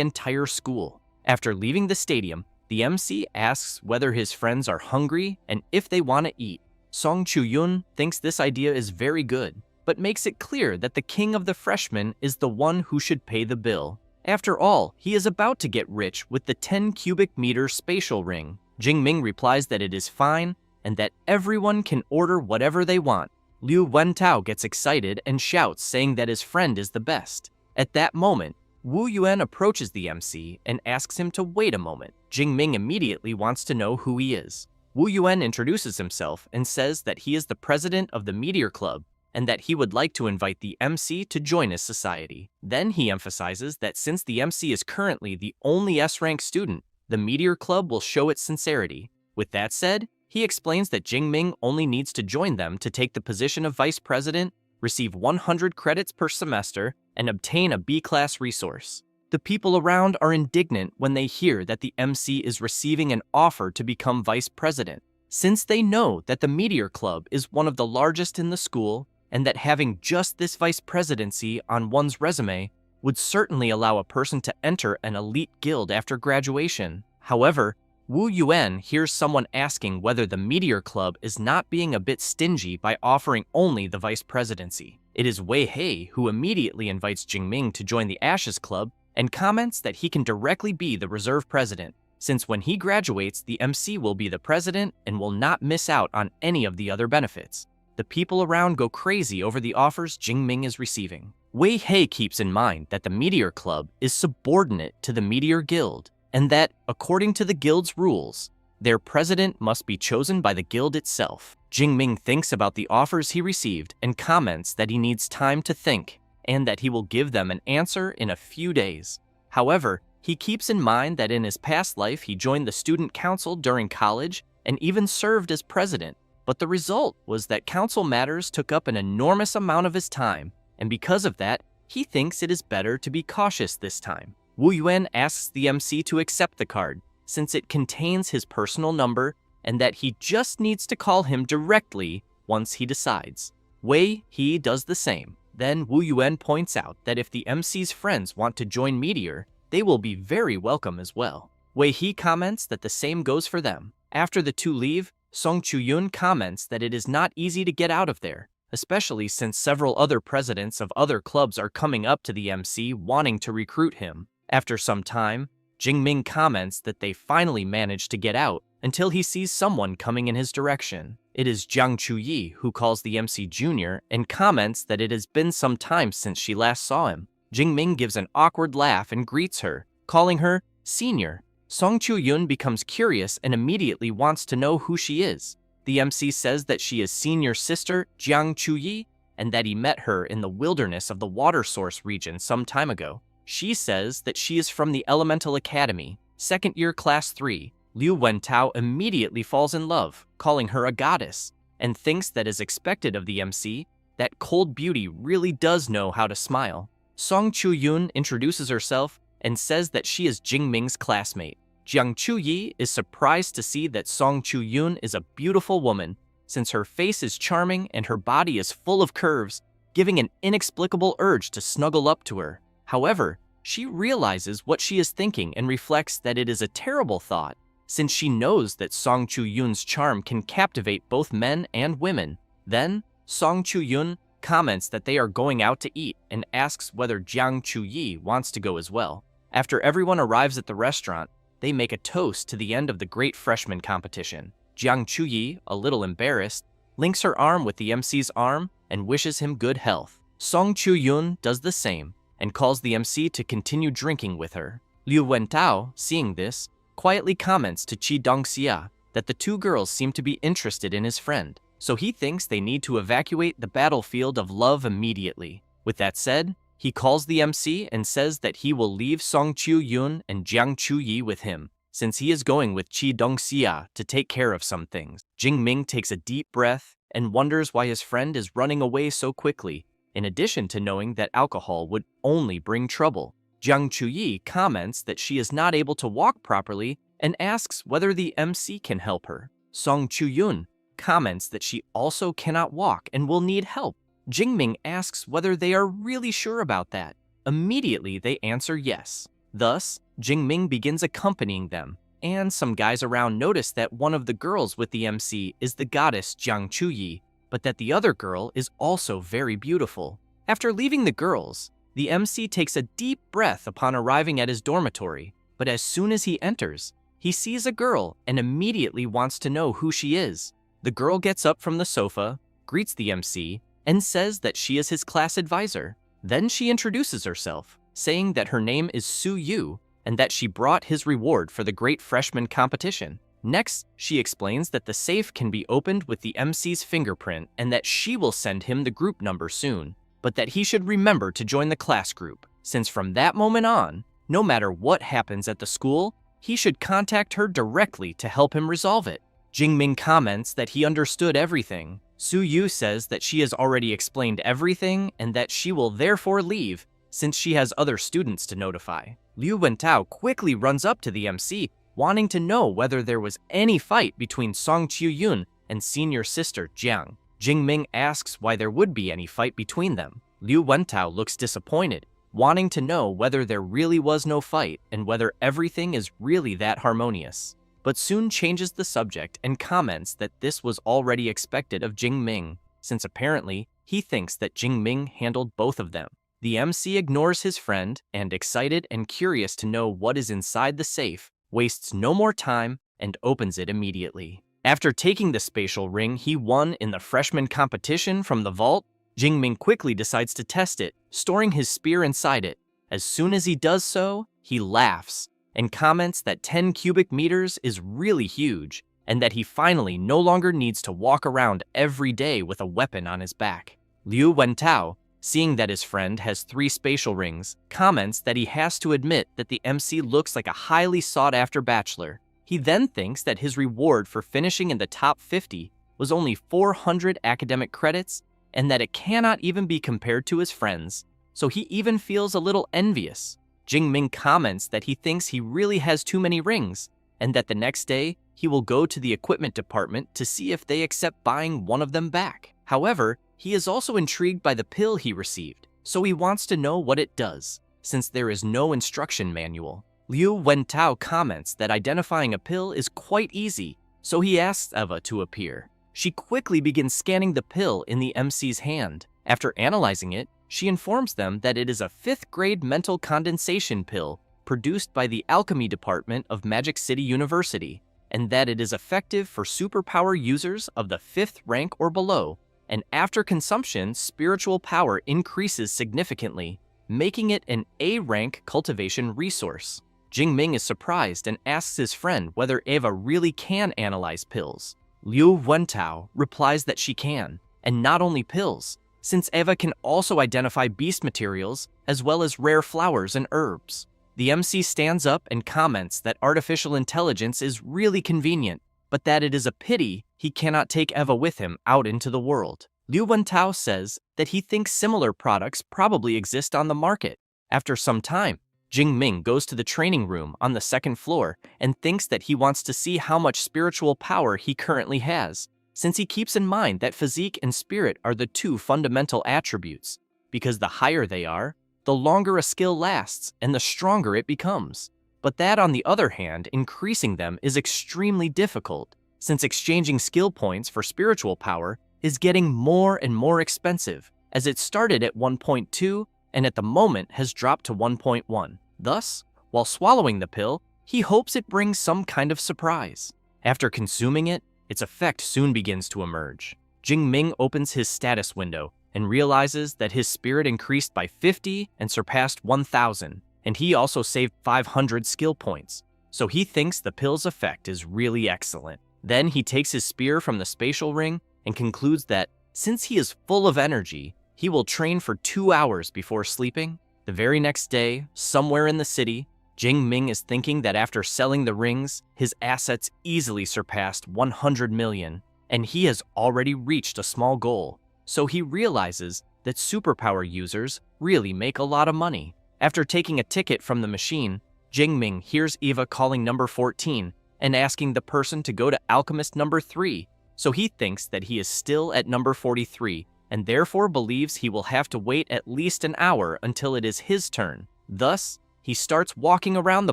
[SPEAKER 1] entire school. After leaving the stadium, the MC asks whether his friends are hungry and if they want to eat. Song Chu-yun thinks this idea is very good, but makes it clear that the king of the freshmen is the one who should pay the bill. After all, he is about to get rich with the 10 cubic meter spatial ring. Jingming replies that it is fine and that everyone can order whatever they want. Liu Wentao gets excited and shouts, saying that his friend is the best. At that moment, Wu Yuan approaches the MC and asks him to wait a moment. Jingming immediately wants to know who he is. Wu Yuan introduces himself and says that he is the president of the Meteor Club and that he would like to invite the MC to join his society. Then he emphasizes that since the MC is currently the only S-rank student, the Meteor Club will show its sincerity. With that said, he explains that Jingming only needs to join them to take the position of vice president, receive 100 credits per semester, and obtain a B-class resource. The people around are indignant when they hear that the MC is receiving an offer to become vice president, since they know that the Meteor Club is one of the largest in the school and that having just this vice presidency on one's resume would certainly allow a person to enter an elite guild after graduation. However, Wu Yuan hears someone asking whether the Meteor Club is not being a bit stingy by offering only the vice presidency. It is Wei Hei who immediately invites Jingming to join the Ashes Club and comments that he can directly be the reserve president, since when he graduates, the MC will be the president and will not miss out on any of the other benefits. The people around go crazy over the offers Jingming is receiving. Wei Hei keeps in mind that the Meteor Club is subordinate to the Meteor Guild, and that, according to the guild's rules, their president must be chosen by the guild itself. Jingming thinks about the offers he received and comments that he needs time to think, and that he will give them an answer in a few days. However, he keeps in mind that in his past life he joined the student council during college and even served as president, but the result was that council matters took up an enormous amount of his time, and because of that, he thinks it is better to be cautious this time. Wu Yuan asks the MC to accept the card, since it contains his personal number and that he just needs to call him directly once he decides. Wei He does the same. Then Wu Yuan points out that if the MC's friends want to join Meteor, they will be very welcome as well. Wei He comments that the same goes for them. After the two leave, Song Chu-yun comments that it is not easy to get out of there, especially since several other presidents of other clubs are coming up to the MC wanting to recruit him. After some time, Jingming comments that they finally managed to get out until he sees someone coming in his direction. It is Jiang Chuyi who calls the MC Junior and comments that it has been some time since she last saw him. Jingming gives an awkward laugh and greets her, calling her Senior. Song Chu-yun becomes curious and immediately wants to know who she is. The MC says that she is Senior's sister, Jiang Chuyi, and that he met her in the wilderness of the water source region some time ago. She says that she is from the Elemental Academy, 2nd year class 3. Liu Wentao immediately falls in love, calling her a goddess, and thinks that as expected of the MC, that cold beauty really does know how to smile. Song Chu-yun introduces herself and says that she is Jingming's classmate. Jiang Chuyi is surprised to see that Song Chu-yoon is a beautiful woman, since her face is charming and her body is full of curves, giving an inexplicable urge to snuggle up to her. However, she realizes what she is thinking and reflects that it is a terrible thought, since she knows that Song Chu-yoon's charm can captivate both men and women. Then, Song Chu-yoon comments that they are going out to eat and asks whether Jiang Chuyi wants to go as well. After everyone arrives at the restaurant, they make a toast to the end of the Great Freshman competition. Jiang Chuyi, a little embarrassed, links her arm with the MC's arm and wishes him good health. Song Chu-yoon does the same and calls the MC to continue drinking with her. Liu Wentao, seeing this, quietly comments to Chi Dongxia that the two girls seem to be interested in his friend, so he thinks they need to evacuate the battlefield of love immediately. With that said, he calls the MC and says that he will leave Song Chu-yoon and Jiang Chuyi with him, since he is going with Chi Dongxia to take care of some things. Jing Ming takes a deep breath and wonders why his friend is running away so quickly, in addition to knowing that alcohol would only bring trouble. Jiang Chuyi comments that she is not able to walk properly and asks whether the MC can help her. Song Chu-yoon comments that she also cannot walk and will need help. Jing Ming asks whether they are really sure about that. Immediately, they answer yes. Thus, Jing Ming begins accompanying them, and some guys around notice that one of the girls with the MC is the goddess Jiang Chuyi, but that the other girl is also very beautiful. After leaving the girls, the MC takes a deep breath upon arriving at his dormitory, but as soon as he enters, he sees a girl and immediately wants to know who she is. The girl gets up from the sofa, greets the MC, and says that she is his class advisor. Then she introduces herself, saying that her name is Su Yu and that she brought his reward for the Great Freshman competition. Next, she explains that the safe can be opened with the MC's fingerprint and that she will send him the group number soon, but that he should remember to join the class group, since from that moment on, no matter what happens at the school, he should contact her directly to help him resolve it. Jing Ming comments that he understood everything. Su Yu says that she has already explained everything and that she will therefore leave, since she has other students to notify. Liu Wentao quickly runs up to the MC, wanting to know whether there was any fight between Song Chu-yoon and senior sister Jiang. Jing Ming asks why there would be any fight between them. Liu Wentao looks disappointed, wanting to know whether there really was no fight and whether everything is really that harmonious, but soon changes the subject and comments that this was already expected of Jing Ming, since apparently he thinks that Jing Ming handled both of them. The MC ignores his friend and, excited and curious to know what is inside the safe, wastes no more time and opens it immediately. After taking the spatial ring he won in the freshman competition from the vault, Jing Ming quickly decides to test it, storing his spear inside it. As soon as he does so, he laughs and comments that 10 cubic meters is really huge and that he finally no longer needs to walk around every day with a weapon on his back. Liu Wentao, seeing that his friend has 3 spatial rings, comments that he has to admit that the MC looks like a highly sought-after bachelor. He then thinks that his reward for finishing in the top 50 was only 400 academic credits and that it cannot even be compared to his friends, so he even feels a little envious. Jing Ming comments that he thinks he really has too many rings and that the next day he will go to the equipment department to see if they accept buying one of them back. However, he is also intrigued by the pill he received, so he wants to know what it does, since there is no instruction manual. Liu Wentao comments that identifying a pill is quite easy, so he asks Eva to appear. She quickly begins scanning the pill in the MC's hand. After analyzing it, she informs them that it is a 5th grade mental condensation pill produced by the alchemy department of Magic City University, and that it is effective for superpower users of the 5th rank or below, and after consumption, spiritual power increases significantly, making it an A-rank cultivation resource. Jing Ming is surprised and asks his friend whether Eva really can analyze pills. Liu Wentao replies that she can, and not only pills, since Eva can also identify beast materials as well as rare flowers and herbs. The MC stands up and comments that artificial intelligence is really convenient, but that it is a pity he cannot take Eva with him out into the world. Liu Wentao says that he thinks similar products probably exist on the market. After some time, Jing Ming goes to the training room on the second floor and thinks that he wants to see how much spiritual power he currently has, since he keeps in mind that physique and spirit are the two fundamental attributes, because the higher they are, the longer a skill lasts and the stronger it becomes. But that, on the other hand, increasing them is extremely difficult, since exchanging skill points for spiritual power is getting more and more expensive, as it started at 1.2 and at the moment has dropped to 1.1. Thus, while swallowing the pill, he hopes it brings some kind of surprise. After consuming it, its effect soon begins to emerge. Jing Ming opens his status window and realizes that his spirit increased by 50 and surpassed 1,000, and he also saved 500 skill points, so he thinks the pill's effect is really excellent. Then he takes his spear from the spatial ring and concludes that, since he is full of energy, he will train for 2 hours before sleeping. The very next day, somewhere in the city, Jing Ming is thinking that after selling the rings, his assets easily surpassed 100 million, and he has already reached a small goal. So he realizes that superpower users really make a lot of money. After taking a ticket from the machine, Jing Ming hears Eva calling number 14 and asking the person to go to alchemist number 3, so he thinks that he is still at number 43 and therefore believes he will have to wait at least an hour until it is his turn. Thus, he starts walking around the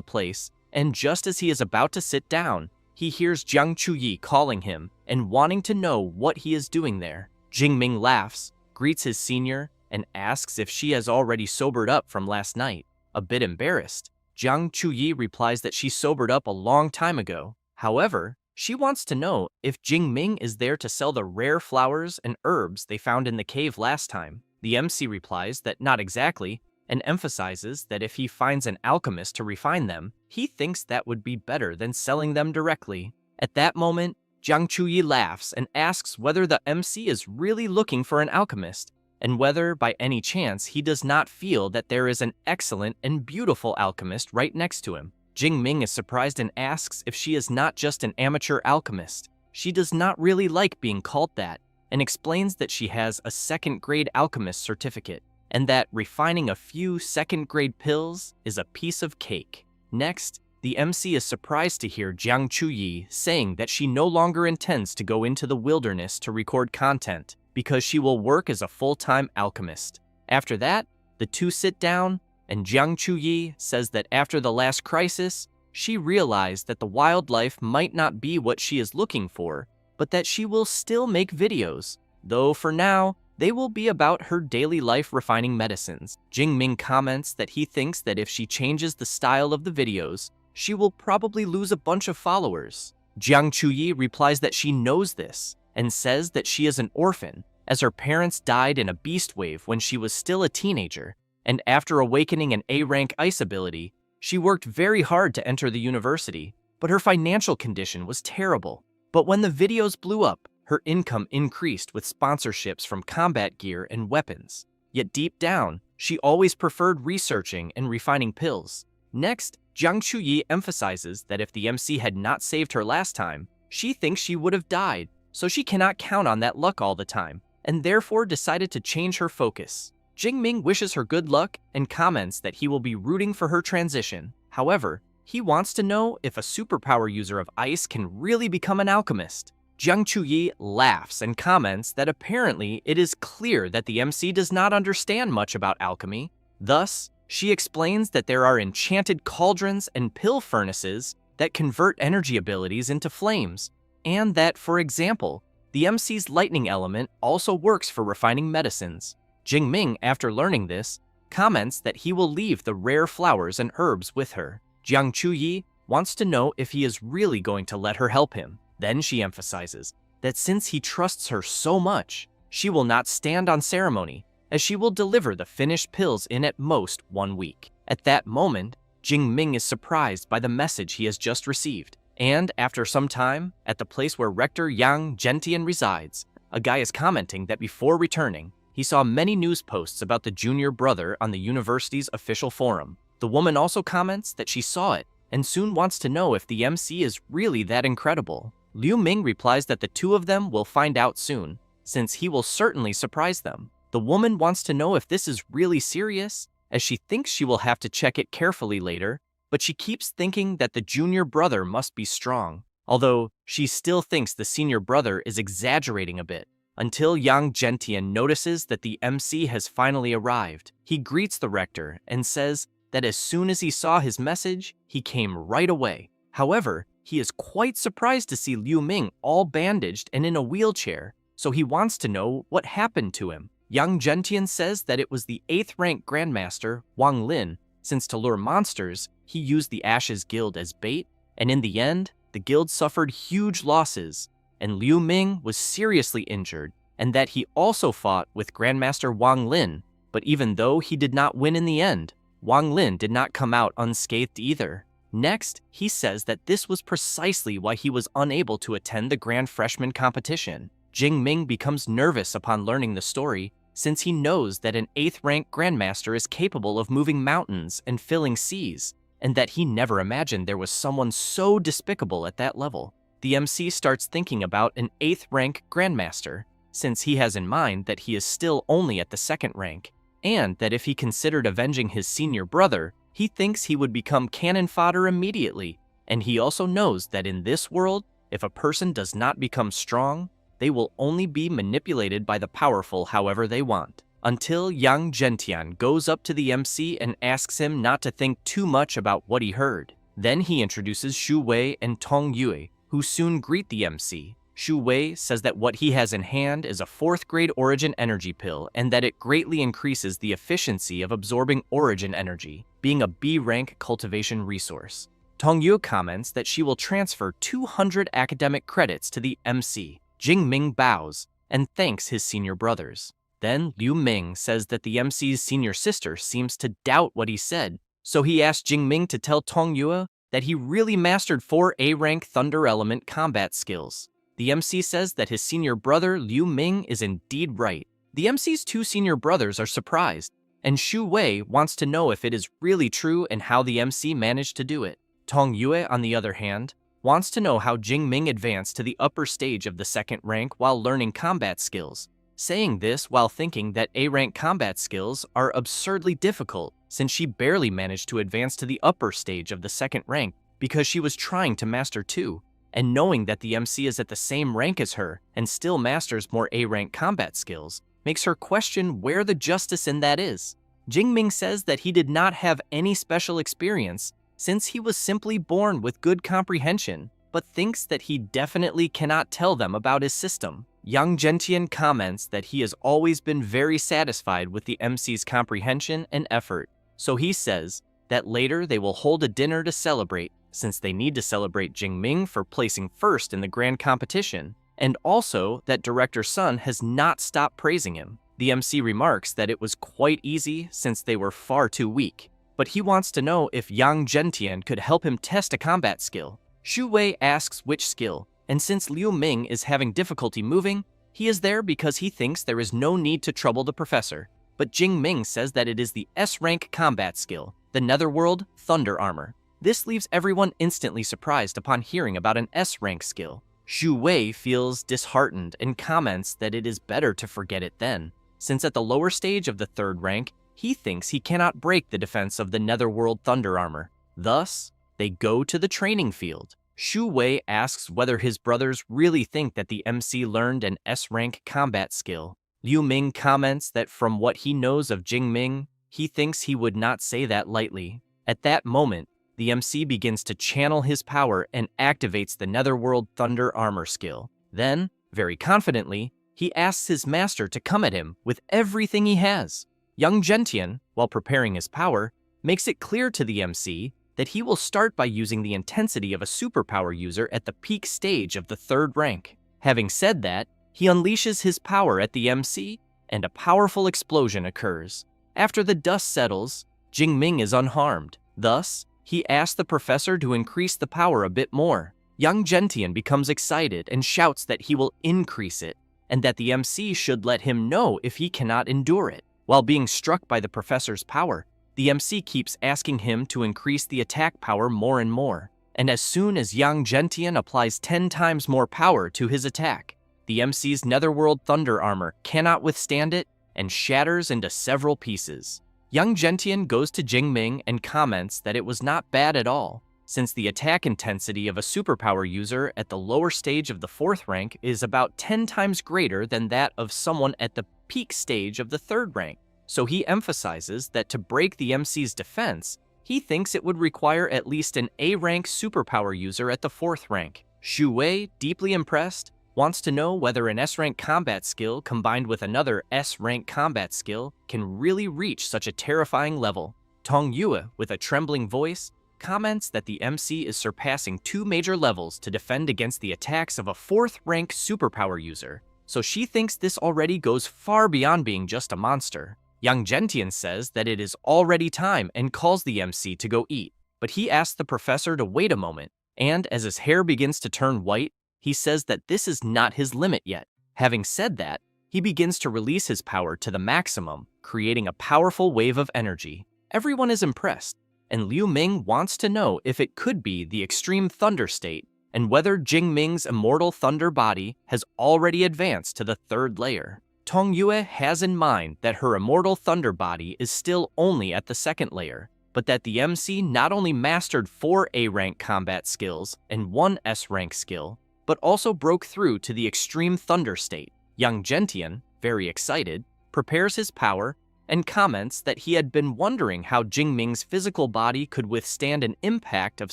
[SPEAKER 1] place, and just as he is about to sit down, he hears Jiang Chuyi calling him and wanting to know what he is doing there. Jing Ming laughs, greets his senior, and asks if she has already sobered up from last night. A bit embarrassed, Jiang Chuyi replies that she sobered up a long time ago. However, she wants to know if Jing Ming is there to sell the rare flowers and herbs they found in the cave last time. The MC replies that not exactly, and emphasizes that if he finds an alchemist to refine them, he thinks that would be better than selling them directly. At that moment, Jiang Chuyi laughs and asks whether the MC is really looking for an alchemist, and whether, by any chance, he does not feel that there is an excellent and beautiful alchemist right next to him. Jing Ming is surprised and asks if she is not just an amateur alchemist. She does not really like being called that, and explains that she has a second-grade alchemist certificate, and that refining a few second-grade pills is a piece of cake. Next, the MC is surprised to hear Jiang Chuyi saying that she no longer intends to go into the wilderness to record content, because she will work as a full-time alchemist. After that, the two sit down, and Jiang Chuyi says that after the last crisis, she realized that the wildlife might not be what she is looking for, but that she will still make videos, though for now, they will be about her daily life refining medicines. Jing Ming comments that he thinks that if she changes the style of the videos, she will probably lose a bunch of followers. Jiang Chuyi replies that she knows this, and says that she is an orphan, as her parents died in a beast wave when she was still a teenager, and after awakening an A-rank ice ability, she worked very hard to enter the university, but her financial condition was terrible. But when the videos blew up, her income increased with sponsorships from combat gear and weapons. Yet deep down, she always preferred researching and refining pills. Next, Jiang Chuyi emphasizes that if the MC had not saved her last time, she thinks she would have died, so she cannot count on that luck all the time, and therefore decided to change her focus. Jing Ming wishes her good luck and comments that he will be rooting for her transition. However, he wants to know if a superpower user of ice can really become an alchemist. Jiang Chuyi laughs and comments that apparently it is clear that the MC does not understand much about alchemy. Thus, she explains that there are enchanted cauldrons and pill furnaces that convert energy abilities into flames, and that, for example, the MC's lightning element also works for refining medicines. Jing Ming, after learning this, comments that he will leave the rare flowers and herbs with her. Jiang Chuyi wants to know if he is really going to let her help him. Then she emphasizes that since he trusts her so much, she will not stand on ceremony, as she will deliver the finished pills in at most 1 week. At that moment, Jing Ming is surprised by the message he has just received, and after some time, at the place where Rector Yang Gentian resides, a guy is commenting that before returning, he saw many news posts about the junior brother on the university's official forum. The woman also comments that she saw it, and soon wants to know if the MC is really that incredible. Liu Ming replies that the two of them will find out soon, since he will certainly surprise them. The woman wants to know if this is really serious, as she thinks she will have to check it carefully later, but she keeps thinking that the junior brother must be strong, although she still thinks the senior brother is exaggerating a bit. Until Yang Gentian notices that the MC has finally arrived. He greets the rector and says that as soon as he saw his message, he came right away. However, he is quite surprised to see Liu Ming all bandaged and in a wheelchair, so he wants to know what happened to him. Yang Gentian says that it was the 8th rank Grandmaster, Wang Lin, since to lure monsters, he used the Ashes Guild as bait, and in the end, the guild suffered huge losses, and Liu Ming was seriously injured, and that he also fought with Grandmaster Wang Lin, but even though he did not win in the end, Wang Lin did not come out unscathed either. Next, he says that this was precisely why he was unable to attend the Grand Freshman competition. Jing Ming becomes nervous upon learning the story, since he knows that an 8th rank Grandmaster is capable of moving mountains and filling seas, and that he never imagined there was someone so despicable at that level. The MC starts thinking about an 8th rank Grandmaster, since he has in mind that he is still only at the 2nd rank, and that if he considered avenging his senior brother, he thinks he would become cannon fodder immediately, and he also knows that in this world, if a person does not become strong, they will only be manipulated by the powerful however they want. Until Yang Gentian goes up to the MC and asks him not to think too much about what he heard. Then he introduces Shu Wei and Tong Yue, who soon greet the MC. Shu Wei says that what he has in hand is a 4th grade origin energy pill and that it greatly increases the efficiency of absorbing origin energy, being a B rank cultivation resource. Tong Yue comments that she will transfer 200 academic credits to the MC. Jing Ming bows and thanks his senior brothers. Then Liu Ming says that the MC's senior sister seems to doubt what he said, so he asks Jing Ming to tell Tong Yue that he really mastered 4 A-rank Thunder Element combat skills. The MC says that his senior brother Liu Ming is indeed right. The MC's 2 senior brothers are surprised, and Shu Wei wants to know if it is really true and how the MC managed to do it. Tong Yue, on the other hand, wants to know how Jing Ming advanced to the upper stage of the 2nd rank while learning combat skills, saying this while thinking that A-rank combat skills are absurdly difficult since she barely managed to advance to the upper stage of the 2nd rank because she was trying to master 2. And knowing that the MC is at the same rank as her and still masters more A-rank combat skills makes her question where the justice in that is. Jing Ming says that he did not have any special experience since he was simply born with good comprehension, but thinks that he definitely cannot tell them about his system. Yang Gentian comments that he has always been very satisfied with the MC's comprehension and effort, so he says that later they will hold a dinner to celebrate, since they need to celebrate Jing Ming for placing first in the grand competition, and also that Director Sun has not stopped praising him. The MC remarks that it was quite easy since they were far too weak, but he wants to know if Yang Gentian could help him test a combat skill. Shu Wei asks which skill, and since Liu Ming is having difficulty moving, he is there because he thinks there is no need to trouble the professor. But Jing Ming says that it is the S-rank combat skill, the Netherworld Thunder Armor. This leaves everyone instantly surprised upon hearing about an S-rank skill. Shu Wei feels disheartened and comments that it is better to forget it then, since at the lower stage of the 3rd rank, he thinks he cannot break the defense of the Netherworld Thunder Armor. Thus, they go to the training field. Shu Wei asks whether his brothers really think that the MC learned an S-rank combat skill. Liu Ming comments that from what he knows of Jing Ming, he thinks he would not say that lightly. At that moment, the MC begins to channel his power and activates the Netherworld Thunder Armor skill. Then, very confidently, he asks his master to come at him with everything he has. Yang Gentian, while preparing his power, makes it clear to the MC that he will start by using the intensity of a superpower user at the peak stage of the 3rd rank. Having said that, he unleashes his power at the MC, and a powerful explosion occurs. After the dust settles, Jing Ming is unharmed. Thus, he asks the professor to increase the power a bit more. Yang Gentian becomes excited and shouts that he will increase it, and that the MC should let him know if he cannot endure it. While being struck by the professor's power, the MC keeps asking him to increase the attack power more and more, and as soon as Yang Gentian applies 10 times more power to his attack, the MC's Netherworld Thunder Armor cannot withstand it and shatters into several pieces. Young Gentian goes to Jingming and comments that it was not bad at all, since the attack intensity of a superpower user at the lower stage of the 4th rank is about 10 times greater than that of someone at the peak stage of the 3rd rank. So he emphasizes that to break the MC's defense, he thinks it would require at least an A-rank superpower user at the 4th rank. Xu Wei, deeply impressed, wants to know whether an S-rank combat skill combined with another S-rank combat skill can really reach such a terrifying level. Tong Yue, with a trembling voice, comments that the MC is surpassing 2 major levels to defend against the attacks of a 4th rank superpower user, so she thinks this already goes far beyond being just a monster. Young Gentian says that it is already time and calls the MC to go eat, but he asks the professor to wait a moment, and as his hair begins to turn white, he says that this is not his limit yet. Having said that, he begins to release his power to the maximum, creating a powerful wave of energy. Everyone is impressed, and Liu Ming wants to know if it could be the extreme thunder state and whether Jing Ming's immortal thunder body has already advanced to the 3rd layer. Tong Yue has in mind that her immortal thunder body is still only at the 2nd layer, but that the MC not only mastered 4 A-rank combat skills and 1 S-rank skill, but also broke through to the extreme thunder state. Young Gentian, very excited, prepares his power and comments that he had been wondering how Jingming's physical body could withstand an impact of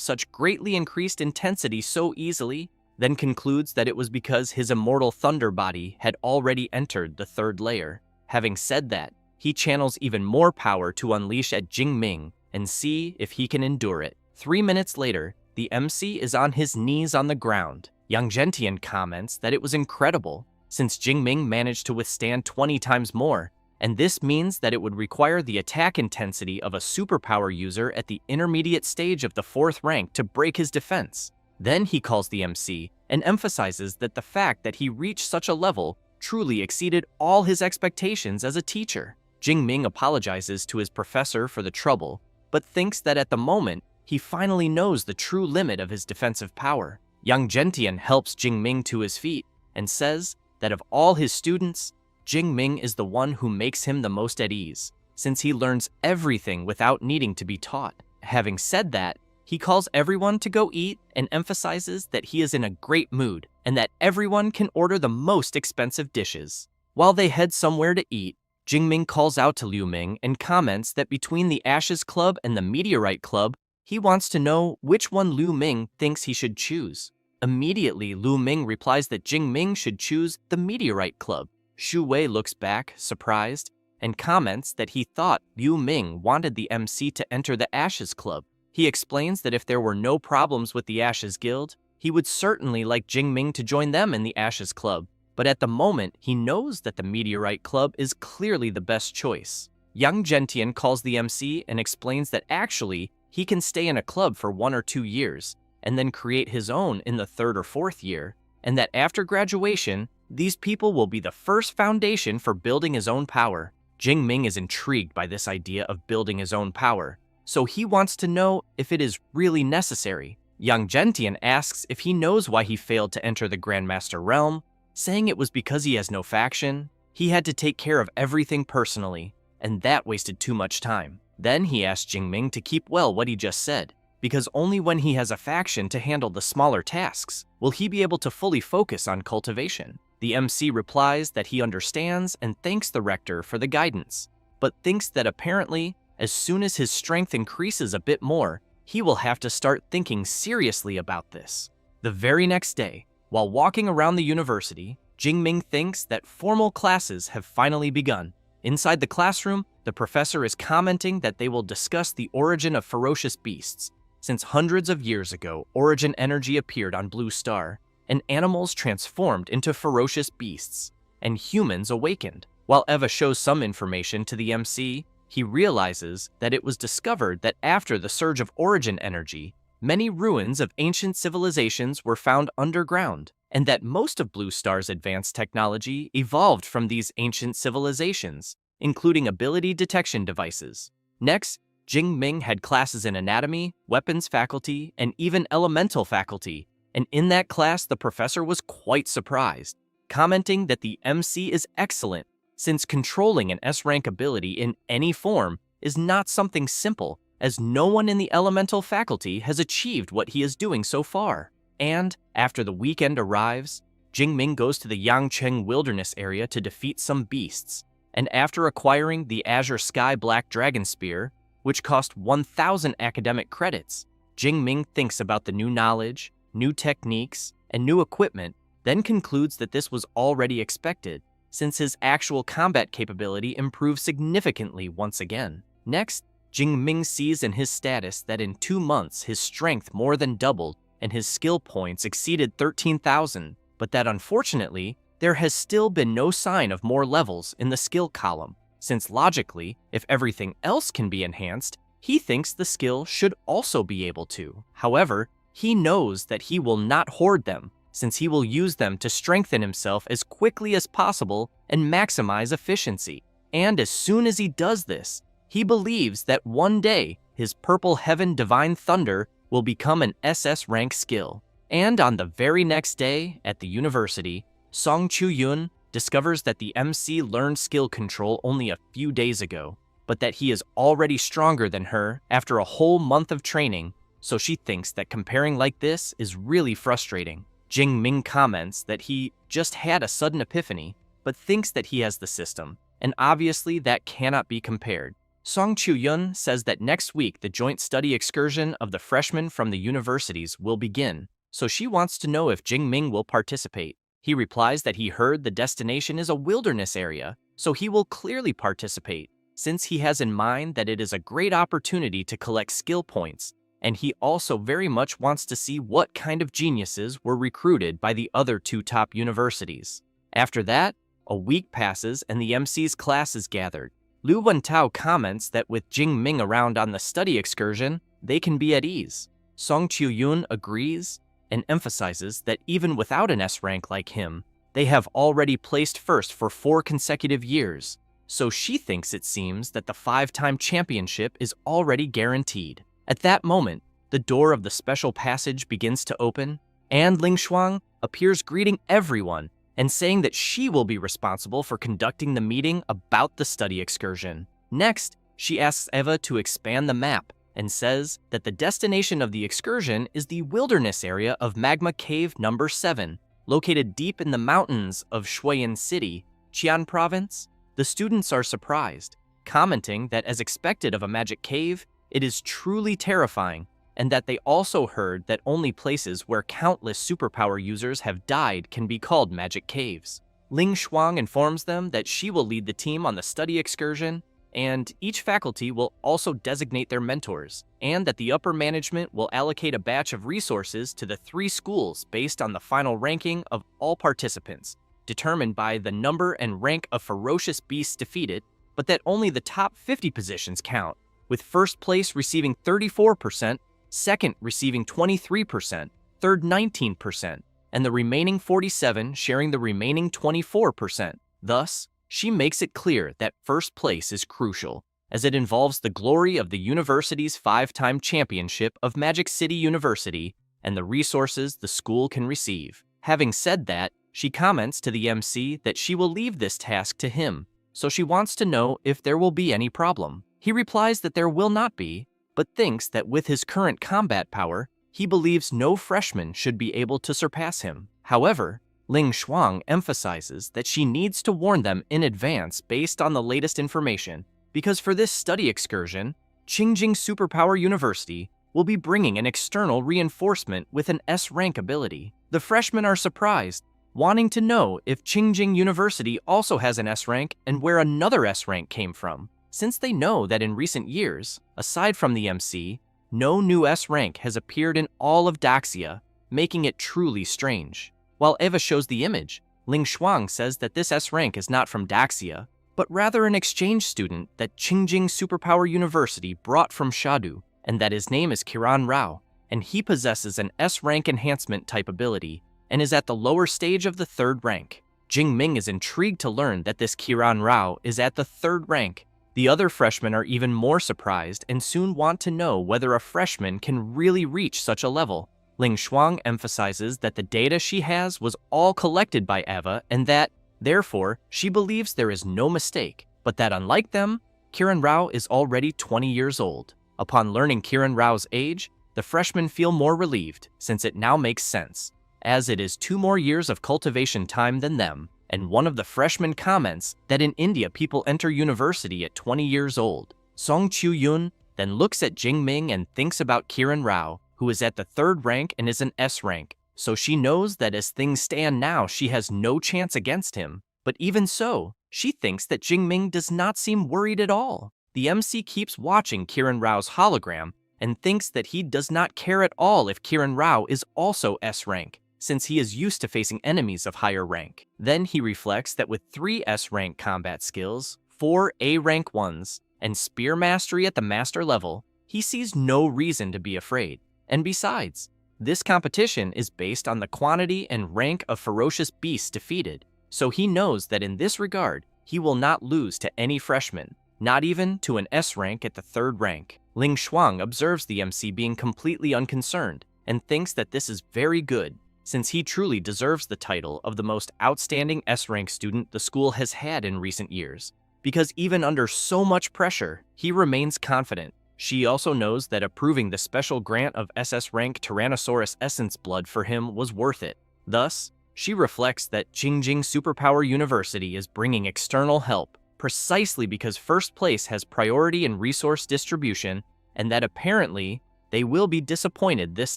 [SPEAKER 1] such greatly increased intensity so easily, then concludes that it was because his immortal thunder body had already entered the 3rd layer. Having said that, he channels even more power to unleash at Jingming and see if he can endure it. 3 minutes later, the MC is on his knees on the ground. Young Gentian comments that it was incredible, since Jingming managed to withstand 20 times more, and this means that it would require the attack intensity of a superpower user at the intermediate stage of the 4th rank to break his defense. Then he calls the MC and emphasizes that the fact that he reached such a level truly exceeded all his expectations as a teacher. Jingming apologizes to his professor for the trouble, but thinks that at the moment, he finally knows the true limit of his defensive power. Young Gentian helps Jingming to his feet and says that of all his students, Jingming is the one who makes him the most at ease, since he learns everything without needing to be taught. Having said that, he calls everyone to go eat and emphasizes that he is in a great mood and that everyone can order the most expensive dishes. While they head somewhere to eat, Jingming calls out to Liu Ming and comments that between the Ashes Club and the Meteorite Club, he wants to know which one Liu Ming thinks he should choose. Immediately, Liu Ming replies that Jingming should choose the Meteorite Club. Xu Wei looks back, surprised, and comments that he thought Liu Ming wanted the MC to enter the Ashes Club. He explains that if there were no problems with the Ashes Guild, he would certainly like Jingming to join them in the Ashes Club, but at the moment, he knows that the Meteorite Club is clearly the best choice. Young Gentian calls the MC and explains that actually, he can stay in a club for 1 or 2 years, and then create his own in the 3rd or 4th year, and that after graduation, these people will be the first foundation for building his own power. Jingming is intrigued by this idea of building his own power, so he wants to know if it is really necessary. Young Gentian asks if he knows why he failed to enter the Grandmaster realm, saying it was because he has no faction. He had to take care of everything personally, and that wasted too much time. Then he asks Jingming to keep well what he just said, because only when he has a faction to handle the smaller tasks will he be able to fully focus on cultivation. The MC replies that he understands and thanks the rector for the guidance, but thinks that apparently, as soon as his strength increases a bit more, he will have to start thinking seriously about this. The very next day, while walking around the university, Jingming thinks that formal classes have finally begun. Inside the classroom, the professor is commenting that they will discuss the origin of ferocious beasts. Since hundreds of years ago, origin energy appeared on Blue Star, and animals transformed into ferocious beasts, and humans awakened. While Eva shows some information to the MC, he realizes that it was discovered that after the surge of origin energy, many ruins of ancient civilizations were found underground, and that most of Blue Star's advanced technology evolved from these ancient civilizations, including ability detection devices. Next, Jingming had classes in anatomy, weapons faculty, and even elemental faculty, and in that class the professor was quite surprised, commenting that the MC is excellent, since controlling an S-rank ability in any form is not something simple, as no one in the elemental faculty has achieved what he is doing so far. And, after the weekend arrives, Jingming goes to the Yangcheng Wilderness area to defeat some beasts, and after acquiring the Azure Sky Black Dragon Spear, which cost 1,000 academic credits, Jingming thinks about the new knowledge, new techniques, and new equipment, then concludes that this was already expected, since his actual combat capability improved significantly once again. Next, Jingming sees in his status that in 2 months his strength more than doubled and his skill points exceeded 13,000, but that unfortunately, there has still been no sign of more levels in the skill column, since logically, if everything else can be enhanced, he thinks the skill should also be able to. However, he knows that he will not hoard them, since he will use them to strengthen himself as quickly as possible and maximize efficiency. And as soon as he does this, he believes that one day his Purple Heaven Divine Thunder will become an SS rank skill. And on the very next day at the university, Song Chu-yun discovers that the MC learned skill control only a few days ago, but that he is already stronger than her after a whole month of training, so she thinks that comparing like this is really frustrating. Jingming comments that he just had a sudden epiphany, but thinks that he has the system, and obviously that cannot be compared. Song Chu-yun says that next week the joint study excursion of the freshmen from the universities will begin, so she wants to know if Jingming will participate. He replies that he heard the destination is a wilderness area, so he will clearly participate, since he has in mind that it is a great opportunity to collect skill points, and he also very much wants to see what kind of geniuses were recruited by the other 2 top universities. After that, a week passes and the MC's class is gathered. Lu Wentao comments that with Jingming around on the study excursion, they can be at ease. Song Chu-yun agrees and emphasizes that even without an S rank like him, they have already placed first for 4 consecutive years, so she thinks it seems that the 5-time championship is already guaranteed. At that moment, the door of the special passage begins to open, and Ling Shuang appears greeting everyone and saying that she will be responsible for conducting the meeting about the study excursion. Next, she asks Eva to expand the map and says that the destination of the excursion is the wilderness area of Magma Cave number 7, located deep in the mountains of Shuiyan City, Qian Province. The students are surprised, commenting that as expected of a magic cave, it is truly terrifying, and that they also heard that only places where countless superpower users have died can be called magic caves. Ling Shuang informs them that she will lead the team on the study excursion, and each faculty will also designate their mentors, and that the upper management will allocate a batch of resources to the 3 schools based on the final ranking of all participants, determined by the number and rank of ferocious beasts defeated, but that only the top 50 positions count, with first place receiving 34%, second receiving 23%, third 19%, and the remaining 47 sharing the remaining 24%. Thus, she makes it clear that first place is crucial, as it involves the glory of the university's 5-time championship of Magic City University and the resources the school can receive. Having said that, she comments to the MC that she will leave this task to him, so she wants to know if there will be any problem. He replies that there will not be, but thinks that with his current combat power, he believes no freshman should be able to surpass him. However, Ling Shuang emphasizes that she needs to warn them in advance based on the latest information, because for this study excursion, Qingjing Superpower University will be bringing an external reinforcement with an S-rank ability. The freshmen are surprised, wanting to know if Qingjing University also has an S-rank and where another S-rank came from, since they know that in recent years, aside from the MC, no new S-rank has appeared in all of Daxia, making it truly strange. While Eva shows the image, Ling Shuang says that this S-rank is not from Daxia, but rather an exchange student that Qingjing Superpower University brought from Shadu, and that his name is Kiran Rao, and he possesses an S-rank enhancement type ability and is at the lower stage of the 3rd rank. Jingming is intrigued to learn that this Kiran Rao is at the 3rd rank. The other freshmen are even more surprised and soon want to know whether a freshman can really reach such a level. Ling Shuang emphasizes that the data she has was all collected by Eva and that, therefore, she believes there is no mistake, but that unlike them, Kiran Rao is already 20 years old. Upon learning Kiran Rao's age, the freshmen feel more relieved since it now makes sense, as it is 2 more years of cultivation time than them, and one of the freshmen comments that in India people enter university at 20 years old. Song Chu-yun then looks at Jingming and thinks about Kiran Rao, who is at the 3rd rank and is an S rank, so she knows that as things stand now she has no chance against him. But even so, she thinks that Jingming does not seem worried at all. The MC keeps watching Kiran Rao's hologram and thinks that he does not care at all if Kiran Rao is also S rank, since he is used to facing enemies of higher rank. Then he reflects that with 3 S rank combat skills, 4 A rank ones, and spear mastery at the master level, he sees no reason to be afraid. And besides, this competition is based on the quantity and rank of ferocious beasts defeated, so he knows that in this regard, he will not lose to any freshman, not even to an S rank at the 3rd rank. Ling Shuang observes the MC being completely unconcerned and thinks that this is very good, since he truly deserves the title of the most outstanding S rank student the school has had in recent years, because even under so much pressure, he remains confident. She also knows that approving the special grant of SS rank Tyrannosaurus Essence Blood for him was worth it. Thus, she reflects that Qingjing Superpower University is bringing external help, precisely because first place has priority in resource distribution, and that apparently they will be disappointed this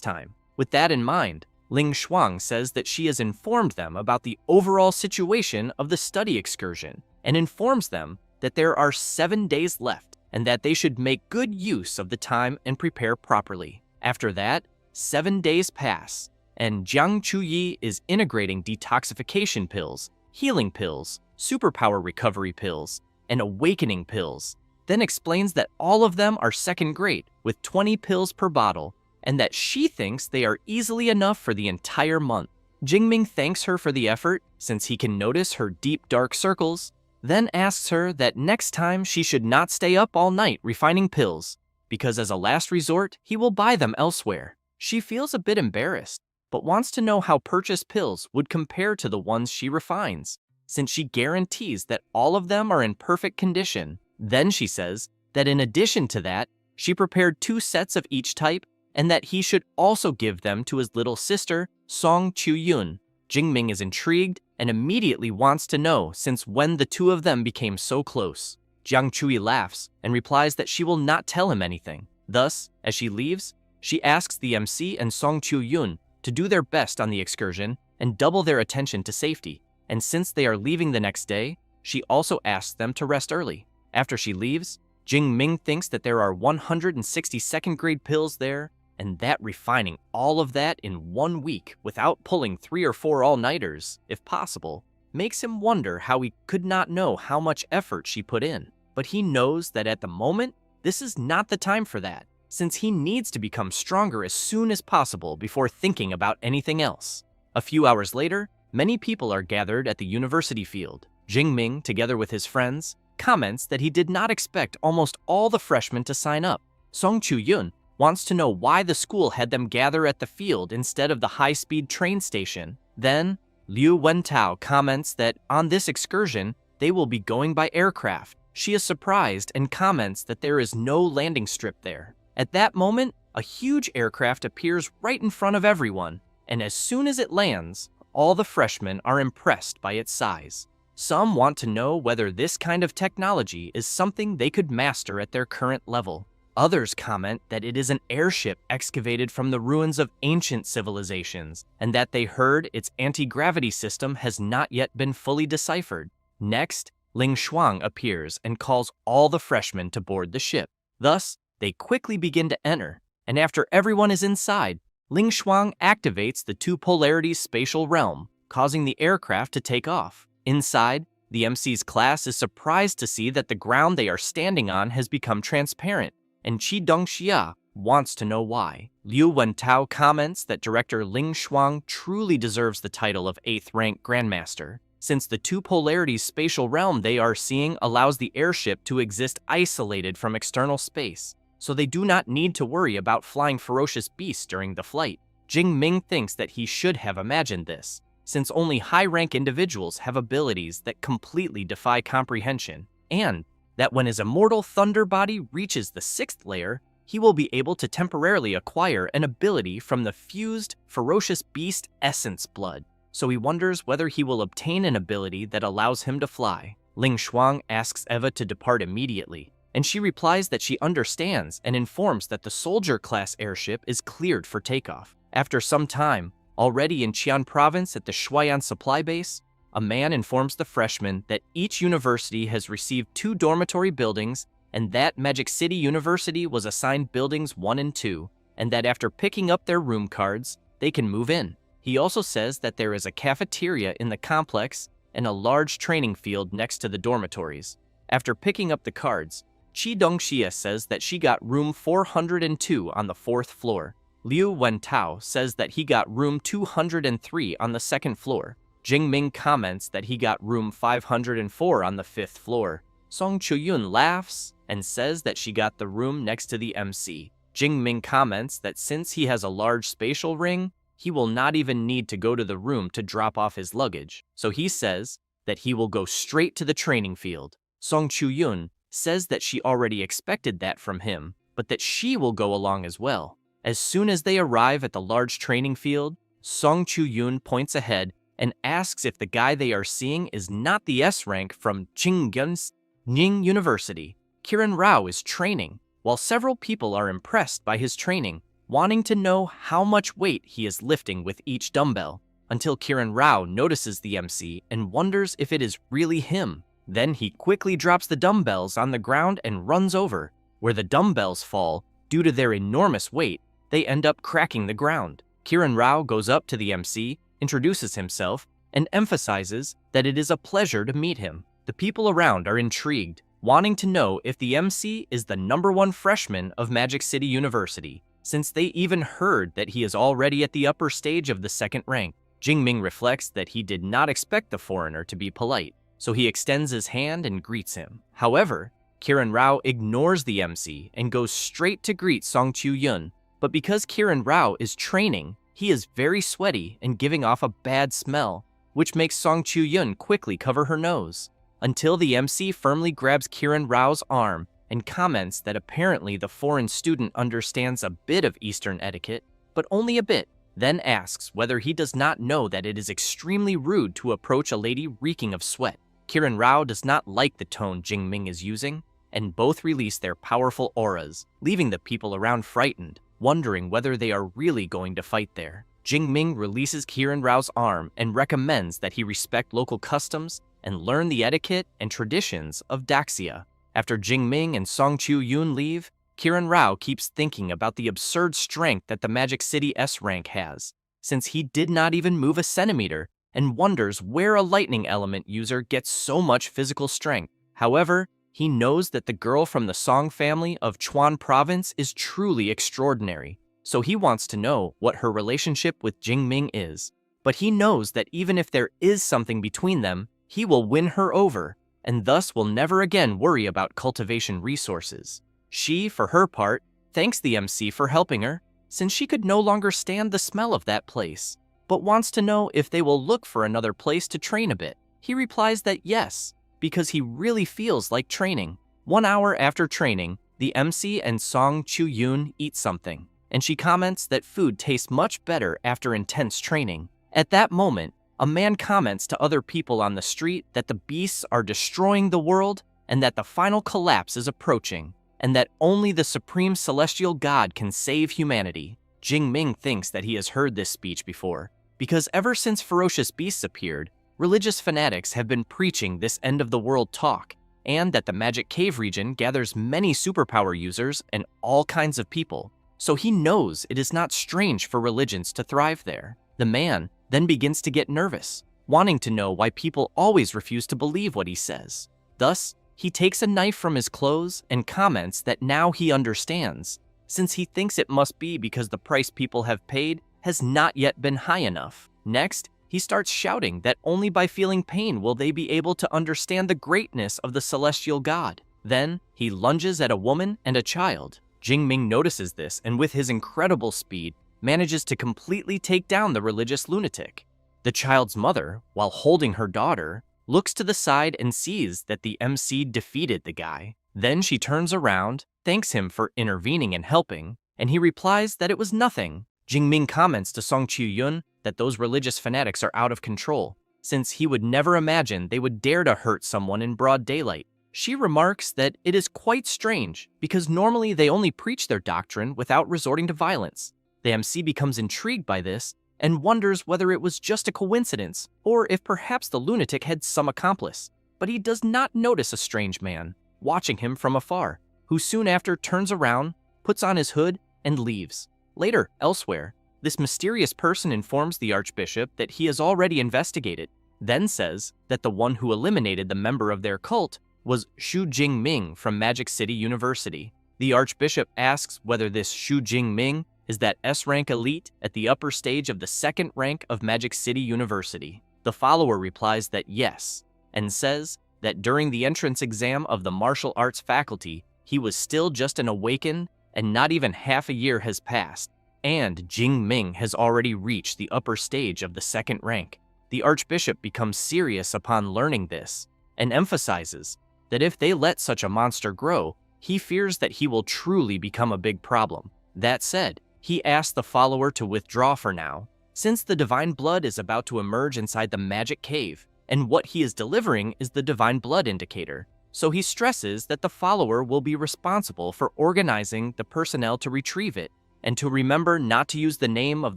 [SPEAKER 1] time. With that in mind, Ling Shuang says that she has informed them about the overall situation of the study excursion, and informs them that there are 7 days left, and that they should make good use of the time and prepare properly. After that, 7 days pass, and Jiang Chuyi is integrating detoxification pills, healing pills, superpower recovery pills, and awakening pills, then explains that all of them are second grade, with 20 pills per bottle, and that she thinks they are easily enough for the entire month. Jingming thanks her for the effort, since he can notice her deep dark circles, then asks her that next time she should not stay up all night refining pills, because as a last resort, he will buy them elsewhere. She feels a bit embarrassed, but wants to know how purchased pills would compare to the ones she refines, since she guarantees that all of them are in perfect condition. Then she says that in addition to that, she prepared 2 sets of each type, and that he should also give them to his little sister, Song Chu-yun. Jingming is intrigued and immediately wants to know since when the 2 of them became so close. Jiang Chui laughs and replies that she will not tell him anything. Thus, as she leaves, she asks the MC and Song Chu-yun to do their best on the excursion and double their attention to safety, and since they are leaving the next day, she also asks them to rest early. After she leaves, Jingming thinks that there are 160 second-grade pills there, and that refining all of that in 1 week without pulling 3 or 4 all-nighters, if possible, makes him wonder how he could not know how much effort she put in. But he knows that at the moment, this is not the time for that, since he needs to become stronger as soon as possible before thinking about anything else. A few hours later, many people are gathered at the university field. Jingming, together with his friends, comments that he did not expect almost all the freshmen to sign up. Song Chu-yun wants to know why the school had them gather at the field instead of the high-speed train station. Then, Liu Wentao comments that on this excursion, they will be going by aircraft. She is surprised and comments that there is no landing strip there. At that moment, a huge aircraft appears right in front of everyone, and as soon as it lands, all the freshmen are impressed by its size. Some want to know whether this kind of technology is something they could master at their current level. Others comment that it is an airship excavated from the ruins of ancient civilizations, and that they heard its anti-gravity system has not yet been fully deciphered. Next, Ling Shuang appears and calls all the freshmen to board the ship. Thus, they quickly begin to enter, and after everyone is inside, Ling Shuang activates the 2 polarities spatial realm, causing the aircraft to take off. Inside, the MC's class is surprised to see that the ground they are standing on has become transparent, and Qi Dongxia wants to know why. Liu Wentao comments that director Ling Shuang truly deserves the title of 8th rank Grandmaster, since the 2 polarities spatial realm they are seeing allows the airship to exist isolated from external space, so they do not need to worry about flying ferocious beasts during the flight. Jingming thinks that he should have imagined this, since only high-rank individuals have abilities that completely defy comprehension, and that when his immortal thunder body reaches the 6th layer, he will be able to temporarily acquire an ability from the fused, ferocious beast essence blood. So he wonders whether he will obtain an ability that allows him to fly. Ling Shuang asks Eva to depart immediately, and she replies that she understands and informs that the soldier-class airship is cleared for takeoff. After some time, already in Qian province at the Shuayan supply base, a man informs the freshmen that each university has received 2 dormitory buildings and that Magic City University was assigned buildings 1 and 2, and that after picking up their room cards, they can move in. He also says that there is a cafeteria in the complex and a large training field next to the dormitories. After picking up the cards, Qi Dongxia says that she got room 402 on the 4th floor. Liu Wentao says that he got room 203 on the 2nd floor. Jingming comments that he got room 504 on the 5th floor. Song Chuyun laughs and says that she got the room next to the MC. Jingming comments that since he has a large spatial ring, he will not even need to go to the room to drop off his luggage. So he says that he will go straight to the training field. Song Chuyun says that she already expected that from him, but that she will go along as well. As soon as they arrive at the large training field, Song Chuyun points ahead and asks if the guy they are seeing is not the S rank from Qinggun's Ning University. Kiran Rao is training, while several people are impressed by his training, wanting to know how much weight he is lifting with each dumbbell, until Kiran Rao notices the MC and wonders if it is really him. Then he quickly drops the dumbbells on the ground and runs over. Where the dumbbells fall, due to their enormous weight, they end up cracking the ground. Kiran Rao goes up to the MC, introduces himself, and emphasizes that it is a pleasure to meet him. The people around are intrigued, wanting to know if the MC is the #1 freshman of Magic City University, since they even heard that he is already at the upper stage of the 2nd rank. Jingming reflects that he did not expect the foreigner to be polite, so he extends his hand and greets him. However, Kiran Rao ignores the MC and goes straight to greet Song Chuyun, but because Kiran Rao is training, he is very sweaty and giving off a bad smell, which makes Song Chuyun quickly cover her nose, until the MC firmly grabs Kiran Rao's arm and comments that apparently the foreign student understands a bit of Eastern etiquette, but only a bit, then asks whether he does not know that it is extremely rude to approach a lady reeking of sweat. Kiran Rao does not like the tone Jingming is using, and both release their powerful auras, leaving the people around frightened, wondering whether they are really going to fight there. Jingming releases Kiran Rao's arm and recommends that he respect local customs and learn the etiquette and traditions of Daxia. After Jingming and Song Chuyun leave, Kiran Rao keeps thinking about the absurd strength that the Magic City S rank has, since he did not even move a centimeter, and wonders where a lightning element user gets so much physical strength. However, he knows that the girl from the Song family of Chuan province is truly extraordinary, so he wants to know what her relationship with Jingming is. But he knows that even if there is something between them, he will win her over, and thus will never again worry about cultivation resources. She, for her part, thanks the MC for helping her, since she could no longer stand the smell of that place, but wants to know if they will look for another place to train a bit. He replies that yes, because he really feels like training. 1 hour after training, the MC and Song Chuyun eat something, and she comments that food tastes much better after intense training. At that moment, a man comments to other people on the street that the beasts are destroying the world and that the final collapse is approaching, and that only the supreme celestial god can save humanity. Jingming thinks that he has heard this speech before, because ever since ferocious beasts appeared, religious fanatics have been preaching this end-of-the-world talk, and that the Magic Cave region gathers many superpower users and all kinds of people, so he knows it is not strange for religions to thrive there. The man then begins to get nervous, wanting to know why people always refuse to believe what he says. Thus, he takes a knife from his clothes and comments that now he understands, since he thinks it must be because the price people have paid has not yet been high enough. Next, he starts shouting that only by feeling pain will they be able to understand the greatness of the celestial god. Then, he lunges at a woman and a child. Jingming notices this and with his incredible speed, manages to completely take down the religious lunatic. The child's mother, while holding her daughter, looks to the side and sees that the MC defeated the guy. Then she turns around, thanks him for intervening and helping, and he replies that it was nothing. Jingming comments to Song Chiu-yun that those religious fanatics are out of control, since he would never imagine they would dare to hurt someone in broad daylight. She remarks that it is quite strange, because normally they only preach their doctrine without resorting to violence. The MC becomes intrigued by this and wonders whether it was just a coincidence or if perhaps the lunatic had some accomplice. But he does not notice a strange man watching him from afar, who soon after turns around, puts on his hood, and leaves. Later, elsewhere, this mysterious person informs the archbishop that he has already investigated, then says that the one who eliminated the member of their cult was Xu Jingming from Magic City University. The archbishop asks whether this Xu Jingming is that S-rank elite at the upper stage of the second rank of Magic City University. The follower replies that yes, and says that during the entrance exam of the martial arts faculty, he was still just an awakened and not even half a year has passed, and Jingming has already reached the upper stage of the second rank. The archbishop becomes serious upon learning this, and emphasizes that if they let such a monster grow, he fears that he will truly become a big problem. That said, he asks the follower to withdraw for now, since the divine blood is about to emerge inside the magic cave, and what he is delivering is the divine blood indicator. So he stresses that the follower will be responsible for organizing the personnel to retrieve it, and to remember not to use the name of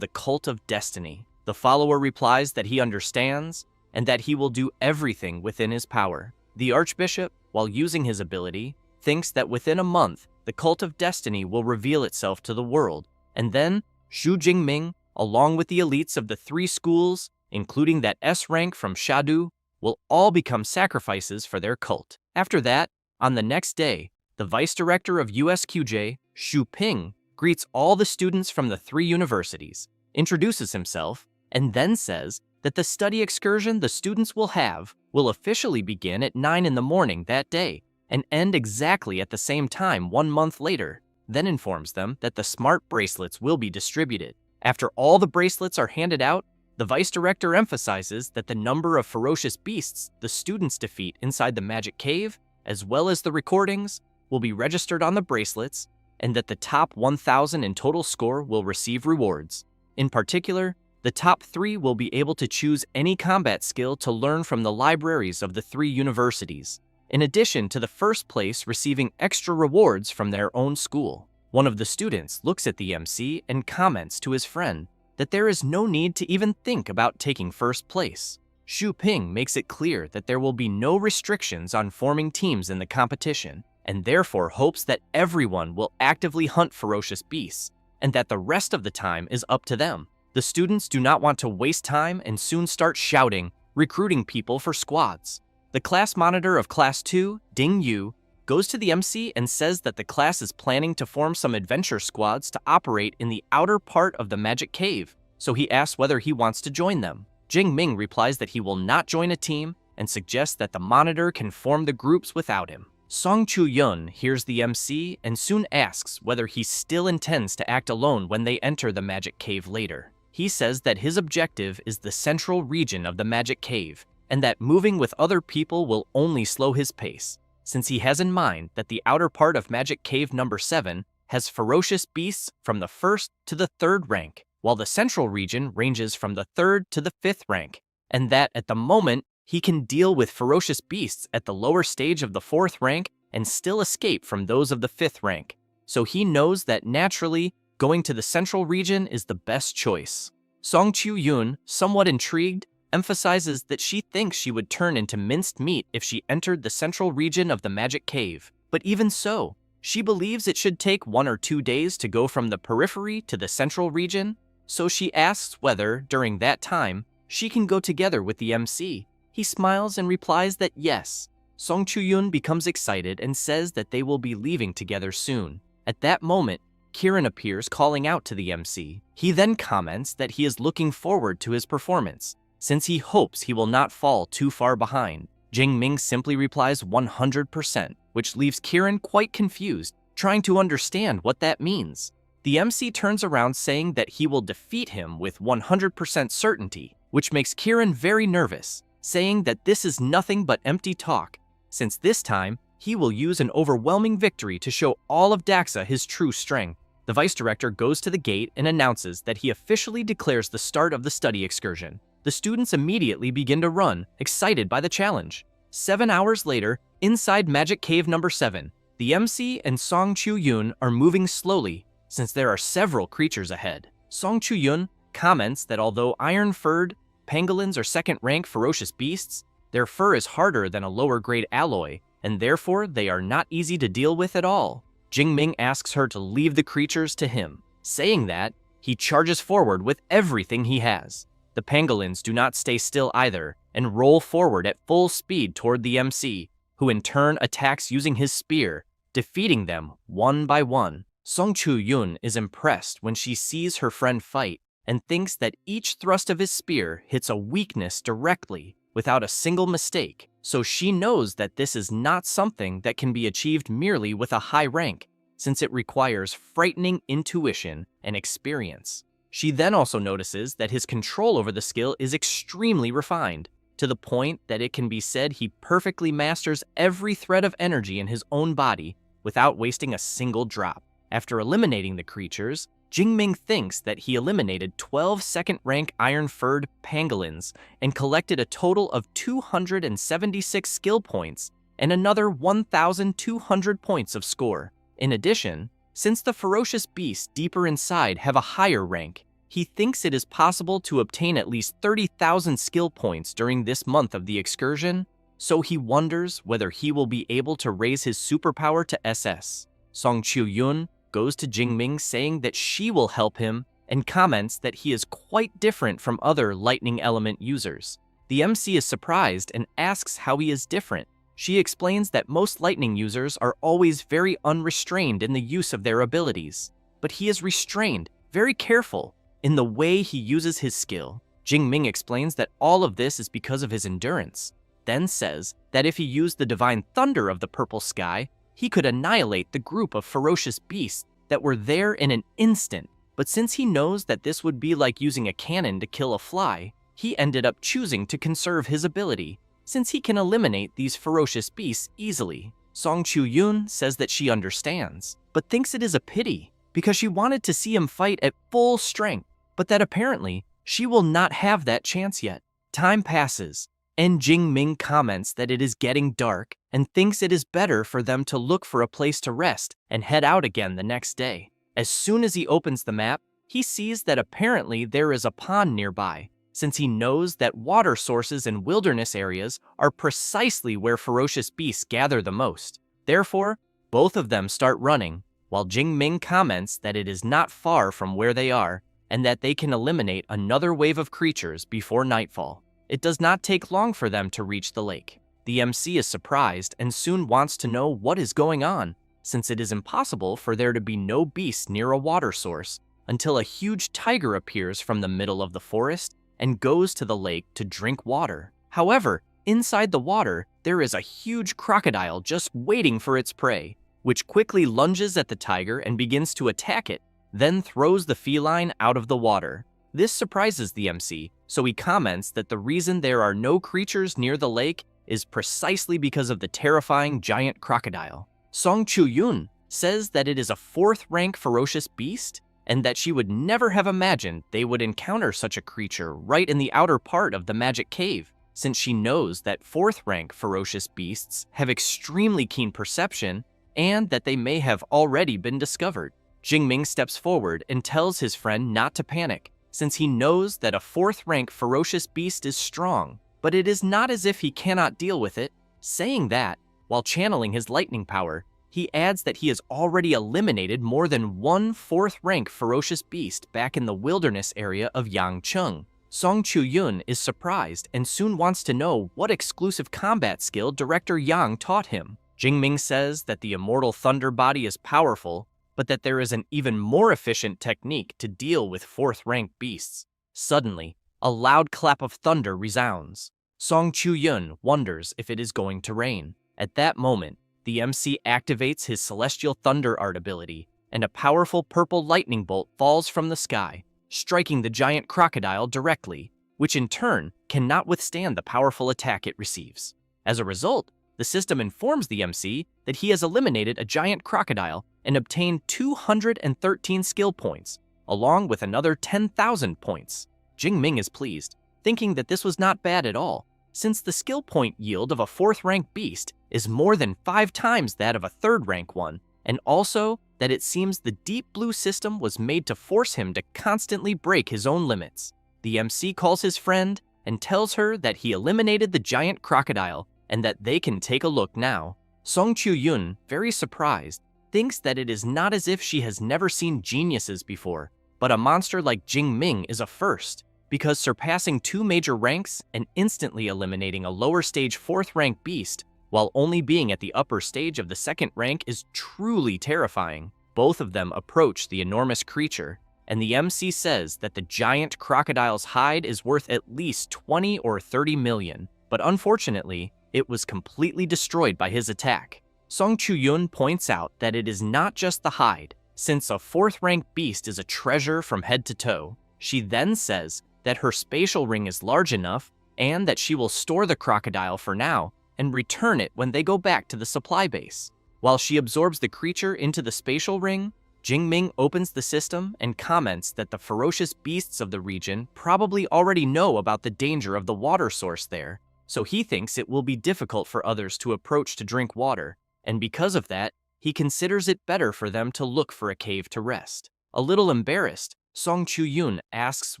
[SPEAKER 1] the cult of destiny. The follower replies that he understands, and that he will do everything within his power. The archbishop, while using his ability, thinks that within a month, the cult of destiny will reveal itself to the world, and then Xu Jingming, along with the elites of the three schools, including that S rank from Shadu, will all become sacrifices for their cult. After that, on the next day, the vice director of USQJ, Xu Ping, greets all the students from the three universities, introduces himself, and then says that the study excursion the students will have will officially begin at 9 in the morning that day and end exactly at the same time 1 month later, then informs them that the smart bracelets will be distributed. After all the bracelets are handed out, the vice director emphasizes that the number of ferocious beasts the students defeat inside the magic cave, as well as the recordings, will be registered on the bracelets, and that the top 1,000 in total score will receive rewards. In particular, the top 3 will be able to choose any combat skill to learn from the libraries of the 3 universities, in addition to the first place receiving extra rewards from their own school. One of the students looks at the MC and comments to his friend that there is no need to even think about taking first place. Xu Ping makes it clear that there will be no restrictions on forming teams in the competition, and therefore hopes that everyone will actively hunt ferocious beasts, and that the rest of the time is up to them. The students do not want to waste time and soon start shouting, recruiting people for squads. The class monitor of Class 2, Ding Yu, goes to the MC and says that the class is planning to form some adventure squads to operate in the outer part of the magic cave, so he asks whether he wants to join them. Jing Ming replies that he will not join a team and suggests that the monitor can form the groups without him. Song Chu-yun hears the MC and soon asks whether he still intends to act alone when they enter the magic cave later. He says that his objective is the central region of the magic cave, and that moving with other people will only slow his pace, since he has in mind that the outer part of Magic Cave number 7 has ferocious beasts from the 1st to the 3rd rank, while the central region ranges from the 3rd to the 5th rank, and that at the moment he can deal with ferocious beasts at the lower stage of the 4th rank and still escape from those of the 5th rank. So he knows that naturally, going to the central region is the best choice. Song Chu-yun, somewhat intrigued, emphasizes that she thinks she would turn into minced meat if she entered the central region of the magic cave. But even so, she believes it should take 1 or 2 days to go from the periphery to the central region, so she asks whether, during that time, she can go together with the MC. He smiles and replies that yes. Song Chu-yun becomes excited and says that they will be leaving together soon. At that moment, Kieran appears calling out to the MC. He then comments that he is looking forward to his performance, since he hopes he will not fall too far behind. Jing Ming simply replies 100%, which leaves Kieran quite confused, trying to understand what that means. The MC turns around saying that he will defeat him with 100% certainty, which makes Kieran very nervous, saying that this is nothing but empty talk, since this time he will use an overwhelming victory to show all of Daxa his true strength. The vice director goes to the gate and announces that he officially declares the start of the study excursion. The students immediately begin to run, excited by the challenge. 7 hours later, inside Magic Cave number 7, the MC and Song Chu-yun are moving slowly since there are several creatures ahead. Song Chu-yun comments that although iron-furred pangolins are second-rank ferocious beasts, their fur is harder than a lower-grade alloy, and therefore they are not easy to deal with at all. Jingming asks her to leave the creatures to him. Saying that, he charges forward with everything he has. The pangolins do not stay still either, and roll forward at full speed toward the MC, who in turn attacks using his spear, defeating them one by one. Song Chu-yun is impressed when she sees her friend fight, and thinks that each thrust of his spear hits a weakness directly, without a single mistake, so she knows that this is not something that can be achieved merely with a high rank, since it requires frightening intuition and experience. She then also notices that his control over the skill is extremely refined, to the point that it can be said he perfectly masters every thread of energy in his own body without wasting a single drop. After eliminating the creatures, Jingming thinks that he eliminated 12 second-rank iron-furred pangolins and collected a total of 276 skill points and another 1,200 points of score. In addition, since the ferocious beasts deeper inside have a higher rank, he thinks it is possible to obtain at least 30,000 skill points during this month of the excursion, so he wonders whether he will be able to raise his superpower to SS. Song Chu-yun goes to Jingming saying that she will help him and comments that he is quite different from other lightning element users. The MC is surprised and asks how he is different. She explains that most lightning users are always very unrestrained in the use of their abilities, but he is restrained, very careful, in the way he uses his skill. Jingming explains that all of this is because of his endurance, then says that if he used the divine thunder of the purple sky, he could annihilate the group of ferocious beasts that were there in an instant. But since he knows that this would be like using a cannon to kill a fly, he ended up choosing to conserve his ability, since he can eliminate these ferocious beasts easily. Song Chu-yun says that she understands, but thinks it is a pity, because she wanted to see him fight at full strength, but that apparently she will not have that chance yet. Time passes, and Jingming comments that it is getting dark and thinks it is better for them to look for a place to rest and head out again the next day. As soon as he opens the map, he sees that apparently there is a pond nearby, since he knows that water sources in wilderness areas are precisely where ferocious beasts gather the most. Therefore, both of them start running, while Jingming comments that it is not far from where they are and that they can eliminate another wave of creatures before nightfall. It does not take long for them to reach the lake. The MC is surprised and soon wants to know what is going on, since it is impossible for there to be no beasts near a water source until a huge tiger appears from the middle of the forest and goes to the lake to drink water. However, inside the water, there is a huge crocodile just waiting for its prey, which quickly lunges at the tiger and begins to attack it, then throws the feline out of the water. This surprises the MC, so he comments that the reason there are no creatures near the lake is precisely because of the terrifying giant crocodile. Song Chu-yun says that it is a 4th-rank ferocious beast, and that she would never have imagined they would encounter such a creature right in the outer part of the magic cave, since she knows that 4th-rank ferocious beasts have extremely keen perception and that they may have already been discovered. Jingming steps forward and tells his friend not to panic, since he knows that a 4th-rank ferocious beast is strong, but it is not as if he cannot deal with it. Saying that, while channeling his lightning power, he adds that he has already eliminated more than one 4th-rank ferocious beast back in the wilderness area of Yangcheng. Song Chu-yun is surprised and soon wants to know what exclusive combat skill Director Yang taught him. Jingming says that the immortal thunder body is powerful, but that there is an even more efficient technique to deal with 4th-rank beasts. Suddenly, a loud clap of thunder resounds. Song Chu-yun wonders if it is going to rain. At that moment, the MC activates his Celestial Thunder Art ability, and a powerful purple lightning bolt falls from the sky, striking the giant crocodile directly, which in turn cannot withstand the powerful attack it receives. As a result, the system informs the MC that he has eliminated a giant crocodile and obtained 213 skill points, along with another 10,000 points. Jingming is pleased, thinking that this was not bad at all, since the skill point yield of a 4th rank beast is more than 5 times that of a 3rd rank one, and also that it seems the Deep Blue system was made to force him to constantly break his own limits. The MC calls his friend and tells her that he eliminated the giant crocodile and that they can take a look now. Song Chu-yun, very surprised, thinks that it is not as if she has never seen geniuses before, but a monster like Jingming is a first, because surpassing 2 major ranks and instantly eliminating a lower stage 4th rank beast while only being at the upper stage of the 2nd rank is truly terrifying. Both of them approach the enormous creature, and the MC says that the giant crocodile's hide is worth at least 20 or 30 million, but unfortunately, it was completely destroyed by his attack. Song Chu-yun points out that it is not just the hide, since a 4th rank beast is a treasure from head to toe. She then says that her spatial ring is large enough and that she will store the crocodile for now and return it when they go back to the supply base. While she absorbs the creature into the spatial ring, Jingming opens the system and comments that the ferocious beasts of the region probably already know about the danger of the water source there, so he thinks it will be difficult for others to approach to drink water, and because of that, he considers it better for them to look for a cave to rest. A little embarrassed, Song Chu-yun asks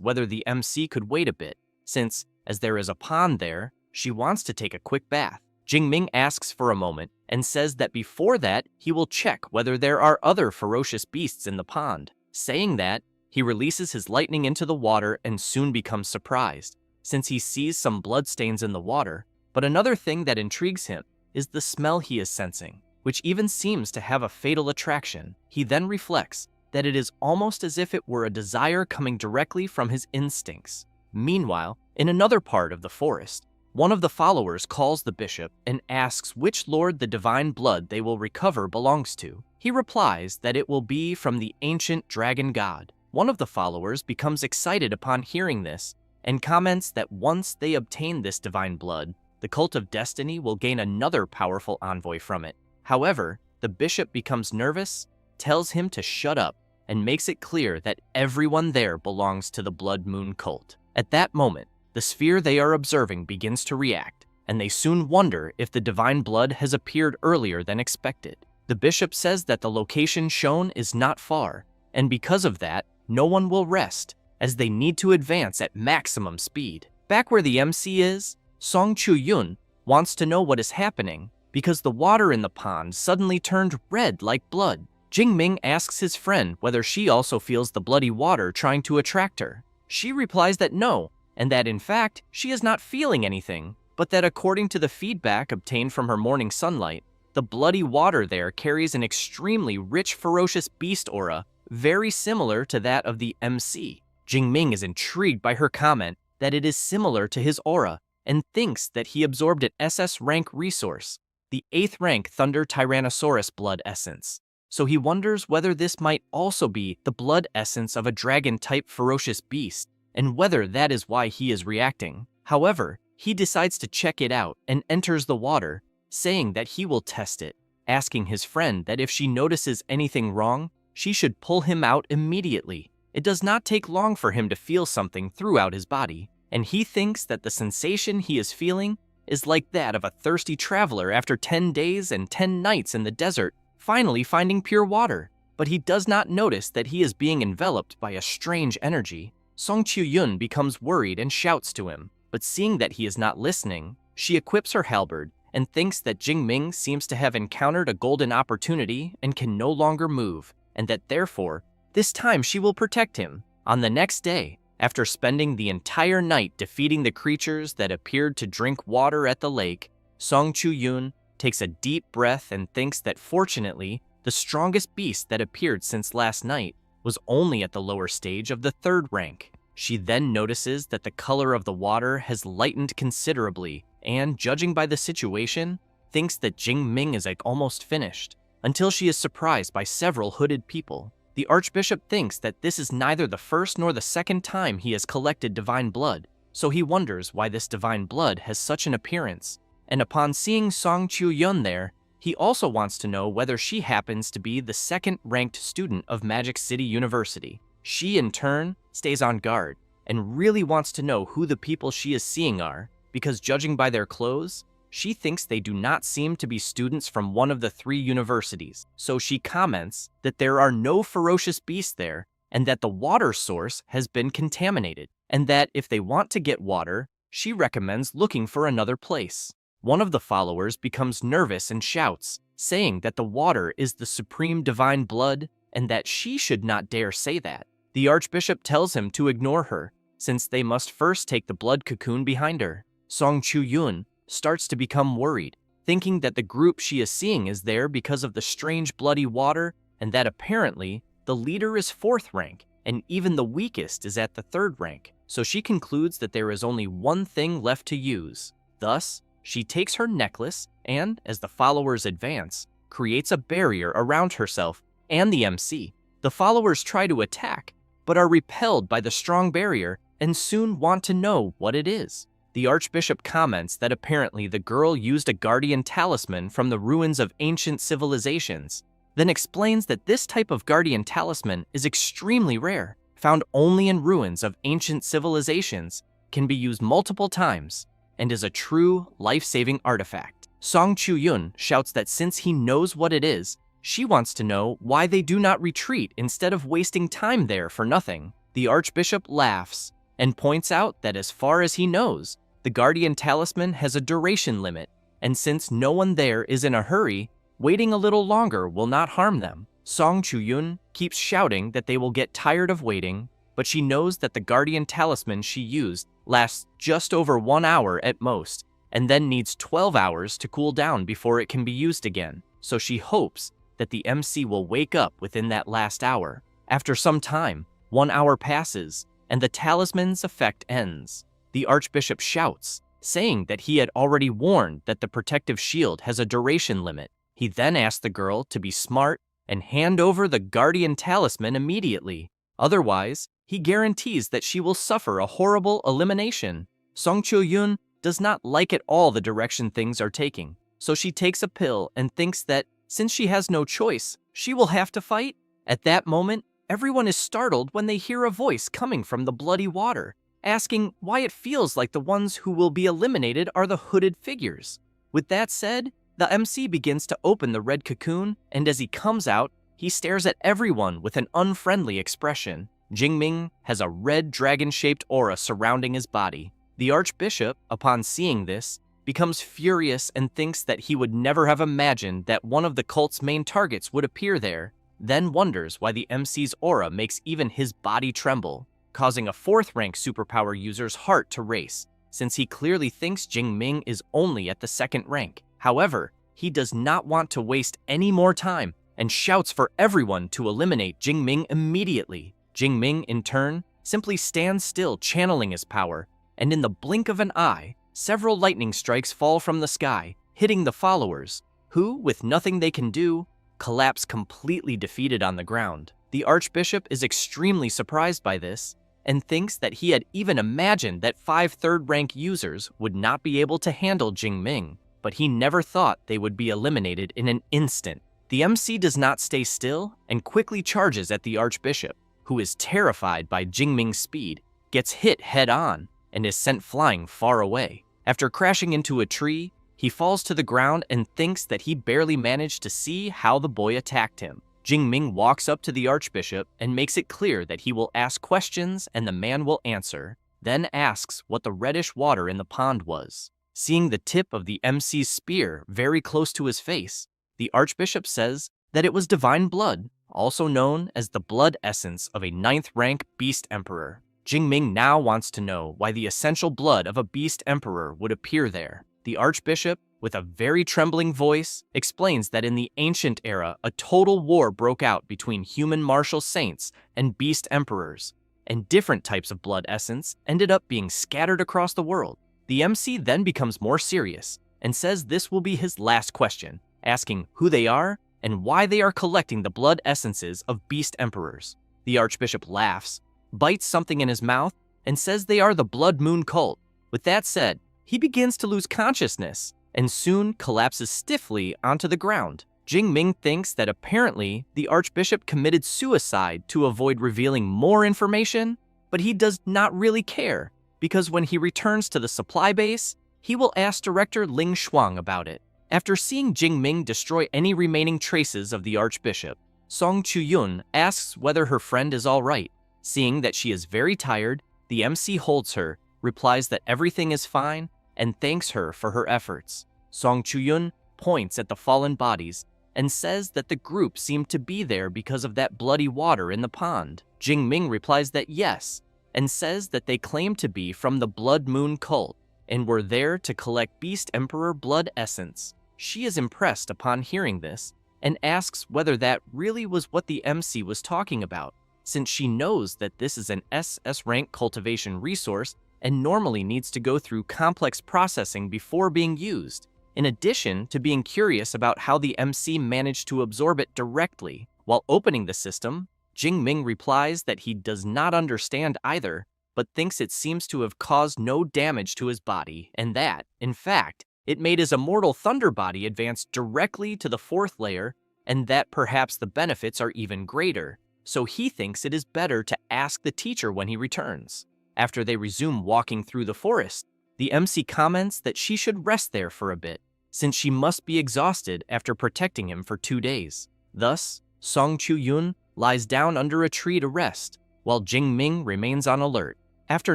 [SPEAKER 1] whether the MC could wait a bit, since, as there is a pond there, she wants to take a quick bath. Jingming asks for a moment and says that before that, he will check whether there are other ferocious beasts in the pond. Saying that, he releases his lightning into the water and soon becomes surprised, since he sees some bloodstains in the water. But another thing that intrigues him is the smell he is sensing, which even seems to have a fatal attraction. He then reflects that it is almost as if it were a desire coming directly from his instincts. Meanwhile, in another part of the forest, one of the followers calls the bishop and asks which lord the divine blood they will recover belongs to. He replies that it will be from the ancient dragon god. One of the followers becomes excited upon hearing this and comments that once they obtain this divine blood, the cult of destiny will gain another powerful envoy from it. However, the bishop becomes nervous, tells him to shut up, and makes it clear that everyone there belongs to the Blood Moon cult. At that moment, the sphere they are observing begins to react, and they soon wonder if the divine blood has appeared earlier than expected. The bishop says that the location shown is not far, and because of that, no one will rest, as they need to advance at maximum speed. Back where the MC is, Song Chu-yun wants to know what is happening, because the water in the pond suddenly turned red like blood. Jingming asks his friend whether she also feels the bloody water trying to attract her. She replies that no, and that in fact, she is not feeling anything, but that according to the feedback obtained from her morning sunlight, the bloody water there carries an extremely rich ferocious beast aura, very similar to that of the MC. Jingming is intrigued by her comment that it is similar to his aura, and thinks that he absorbed an SS rank resource, the 8th rank Thunder Tyrannosaurus blood essence. So he wonders whether this might also be the blood essence of a dragon-type ferocious beast, and whether that is why he is reacting. However, he decides to check it out and enters the water, saying that he will test it, asking his friend that if she notices anything wrong, she should pull him out immediately. It does not take long for him to feel something throughout his body, and he thinks that the sensation he is feeling is like that of a thirsty traveler after 10 days and 10 nights in the desert, finally finding pure water. But he does not notice that he is being enveloped by a strange energy. Song Chu-yun becomes worried and shouts to him, but seeing that he is not listening, she equips her halberd and thinks that Jingming seems to have encountered a golden opportunity and can no longer move, and that therefore, this time she will protect him. On the next day, after spending the entire night defeating the creatures that appeared to drink water at the lake, Song Chu-yun takes a deep breath and thinks that fortunately, the strongest beast that appeared since last night was only at the lower stage of the 3rd rank. She then notices that the color of the water has lightened considerably and, judging by the situation, thinks that Jingming is almost finished, until she is surprised by several hooded people. The Archbishop thinks that this is neither the first nor the second time he has collected divine blood, so he wonders why this divine blood has such an appearance. And upon seeing Song Chu-yun there, he also wants to know whether she happens to be the second-ranked student of Magic City University. She, in turn, stays on guard and really wants to know who the people she is seeing are, because judging by their clothes, she thinks they do not seem to be students from one of the 3 universities. So she comments that there are no ferocious beasts there and that the water source has been contaminated, and that if they want to get water, she recommends looking for another place. One of the followers becomes nervous and shouts, saying that the water is the supreme divine blood and that she should not dare say that. The Archbishop tells him to ignore her, since they must first take the blood cocoon behind her. Song Chu-yun starts to become worried, thinking that the group she is seeing is there because of the strange bloody water and that apparently the leader is 4th rank and even the weakest is at the 3rd rank. So she concludes that there is only one thing left to use. Thus, she takes her necklace and, as the followers advance, creates a barrier around herself and the MC. The followers try to attack, but are repelled by the strong barrier and soon want to know what it is. The Archbishop comments that apparently the girl used a guardian talisman from the ruins of ancient civilizations, then explains that this type of guardian talisman is extremely rare, found only in ruins of ancient civilizations, can be used multiple times, and is a true life-saving artifact. Song Chu-yun shouts that since he knows what it is, she wants to know why they do not retreat instead of wasting time there for nothing. The Archbishop laughs and points out that as far as he knows, the Guardian Talisman has a duration limit, and since no one there is in a hurry, waiting a little longer will not harm them. Song Chu-yun keeps shouting that they will get tired of waiting, but she knows that the Guardian Talisman she used lasts just over 1 hour at most, and then needs 12 hours to cool down before it can be used again, so she hopes that the MC will wake up within that last hour. After some time, 1 hour passes, and the talisman's effect ends. The Archbishop shouts, saying that he had already warned that the protective shield has a duration limit. He then asks the girl to be smart and hand over the Guardian Talisman immediately. Otherwise, he guarantees that she will suffer a horrible elimination. Song Chu-yun does not like at all the direction things are taking, so she takes a pill and thinks that since she has no choice, she will have to fight. At that moment, everyone is startled when they hear a voice coming from the bloody water, asking why it feels like the ones who will be eliminated are the hooded figures. With that said, the MC begins to open the red cocoon, and as he comes out, he stares at everyone with an unfriendly expression. Jingming has a red dragon-shaped aura surrounding his body. The Archbishop, upon seeing this, becomes furious and thinks that he would never have imagined that one of the cult's main targets would appear there, then wonders why the MC's aura makes even his body tremble, causing a 4th-rank superpower user's heart to race, since he clearly thinks Jingming is only at the 2nd rank. However, he does not want to waste any more time and shouts for everyone to eliminate Jingming immediately. Jingming, in turn, simply stands still channeling his power, and in the blink of an eye, several lightning strikes fall from the sky, hitting the followers, who, with nothing they can do, collapse completely defeated on the ground. The Archbishop is extremely surprised by this, and thinks that he had even imagined that 5 3rd-rank users would not be able to handle Jingming, but he never thought they would be eliminated in an instant. The MC does not stay still and quickly charges at the Archbishop, who is terrified by Jingming's speed, gets hit head-on, and is sent flying far away. After crashing into a tree, he falls to the ground and thinks that he barely managed to see how the boy attacked him. Jingming walks up to the Archbishop and makes it clear that he will ask questions and the man will answer, then asks what the reddish water in the pond was. Seeing the tip of the MC's spear very close to his face, the Archbishop says that it was divine blood, also known as the blood essence of a 9th-rank beast emperor. Jingming now wants to know why the essential blood of a beast emperor would appear there. The Archbishop, with a very trembling voice, explains that in the ancient era, a total war broke out between human martial saints and beast emperors, and different types of blood essence ended up being scattered across the world. The MC then becomes more serious and says this will be his last question, asking who they are and why they are collecting the blood essences of beast emperors. The Archbishop laughs, bites something in his mouth, and says they are the Blood Moon cult. With that said, he begins to lose consciousness and soon collapses stiffly onto the ground. Jingming thinks that apparently the Archbishop committed suicide to avoid revealing more information, but he does not really care, because when he returns to the supply base, he will ask Director Ling Shuang about it. After seeing Jingming destroy any remaining traces of the Archbishop, Song Chuyun asks whether her friend is all right. Seeing that she is very tired, the MC holds her, replies that everything is fine, and thanks her for her efforts. Song Chuyun points at the fallen bodies and says that the group seemed to be there because of that bloody water in the pond. Jingming replies that yes, and says that they claim to be from the Blood Moon cult and were there to collect Beast Emperor blood essence. She is impressed upon hearing this and asks whether that really was what the MC was talking about, since she knows that this is an SS rank cultivation resource and normally needs to go through complex processing before being used. In addition to being curious about how the MC managed to absorb it directly while opening the system, Jingming replies that he does not understand either, but thinks it seems to have caused no damage to his body, and that, in fact, it made his immortal thunder body advance directly to the 4th layer, and that perhaps the benefits are even greater, so he thinks it is better to ask the teacher when he returns. After they resume walking through the forest, the MC comments that she should rest there for a bit, since she must be exhausted after protecting him for 2 days. Thus, Song Chuyun lies down under a tree to rest, while Jingming remains on alert. After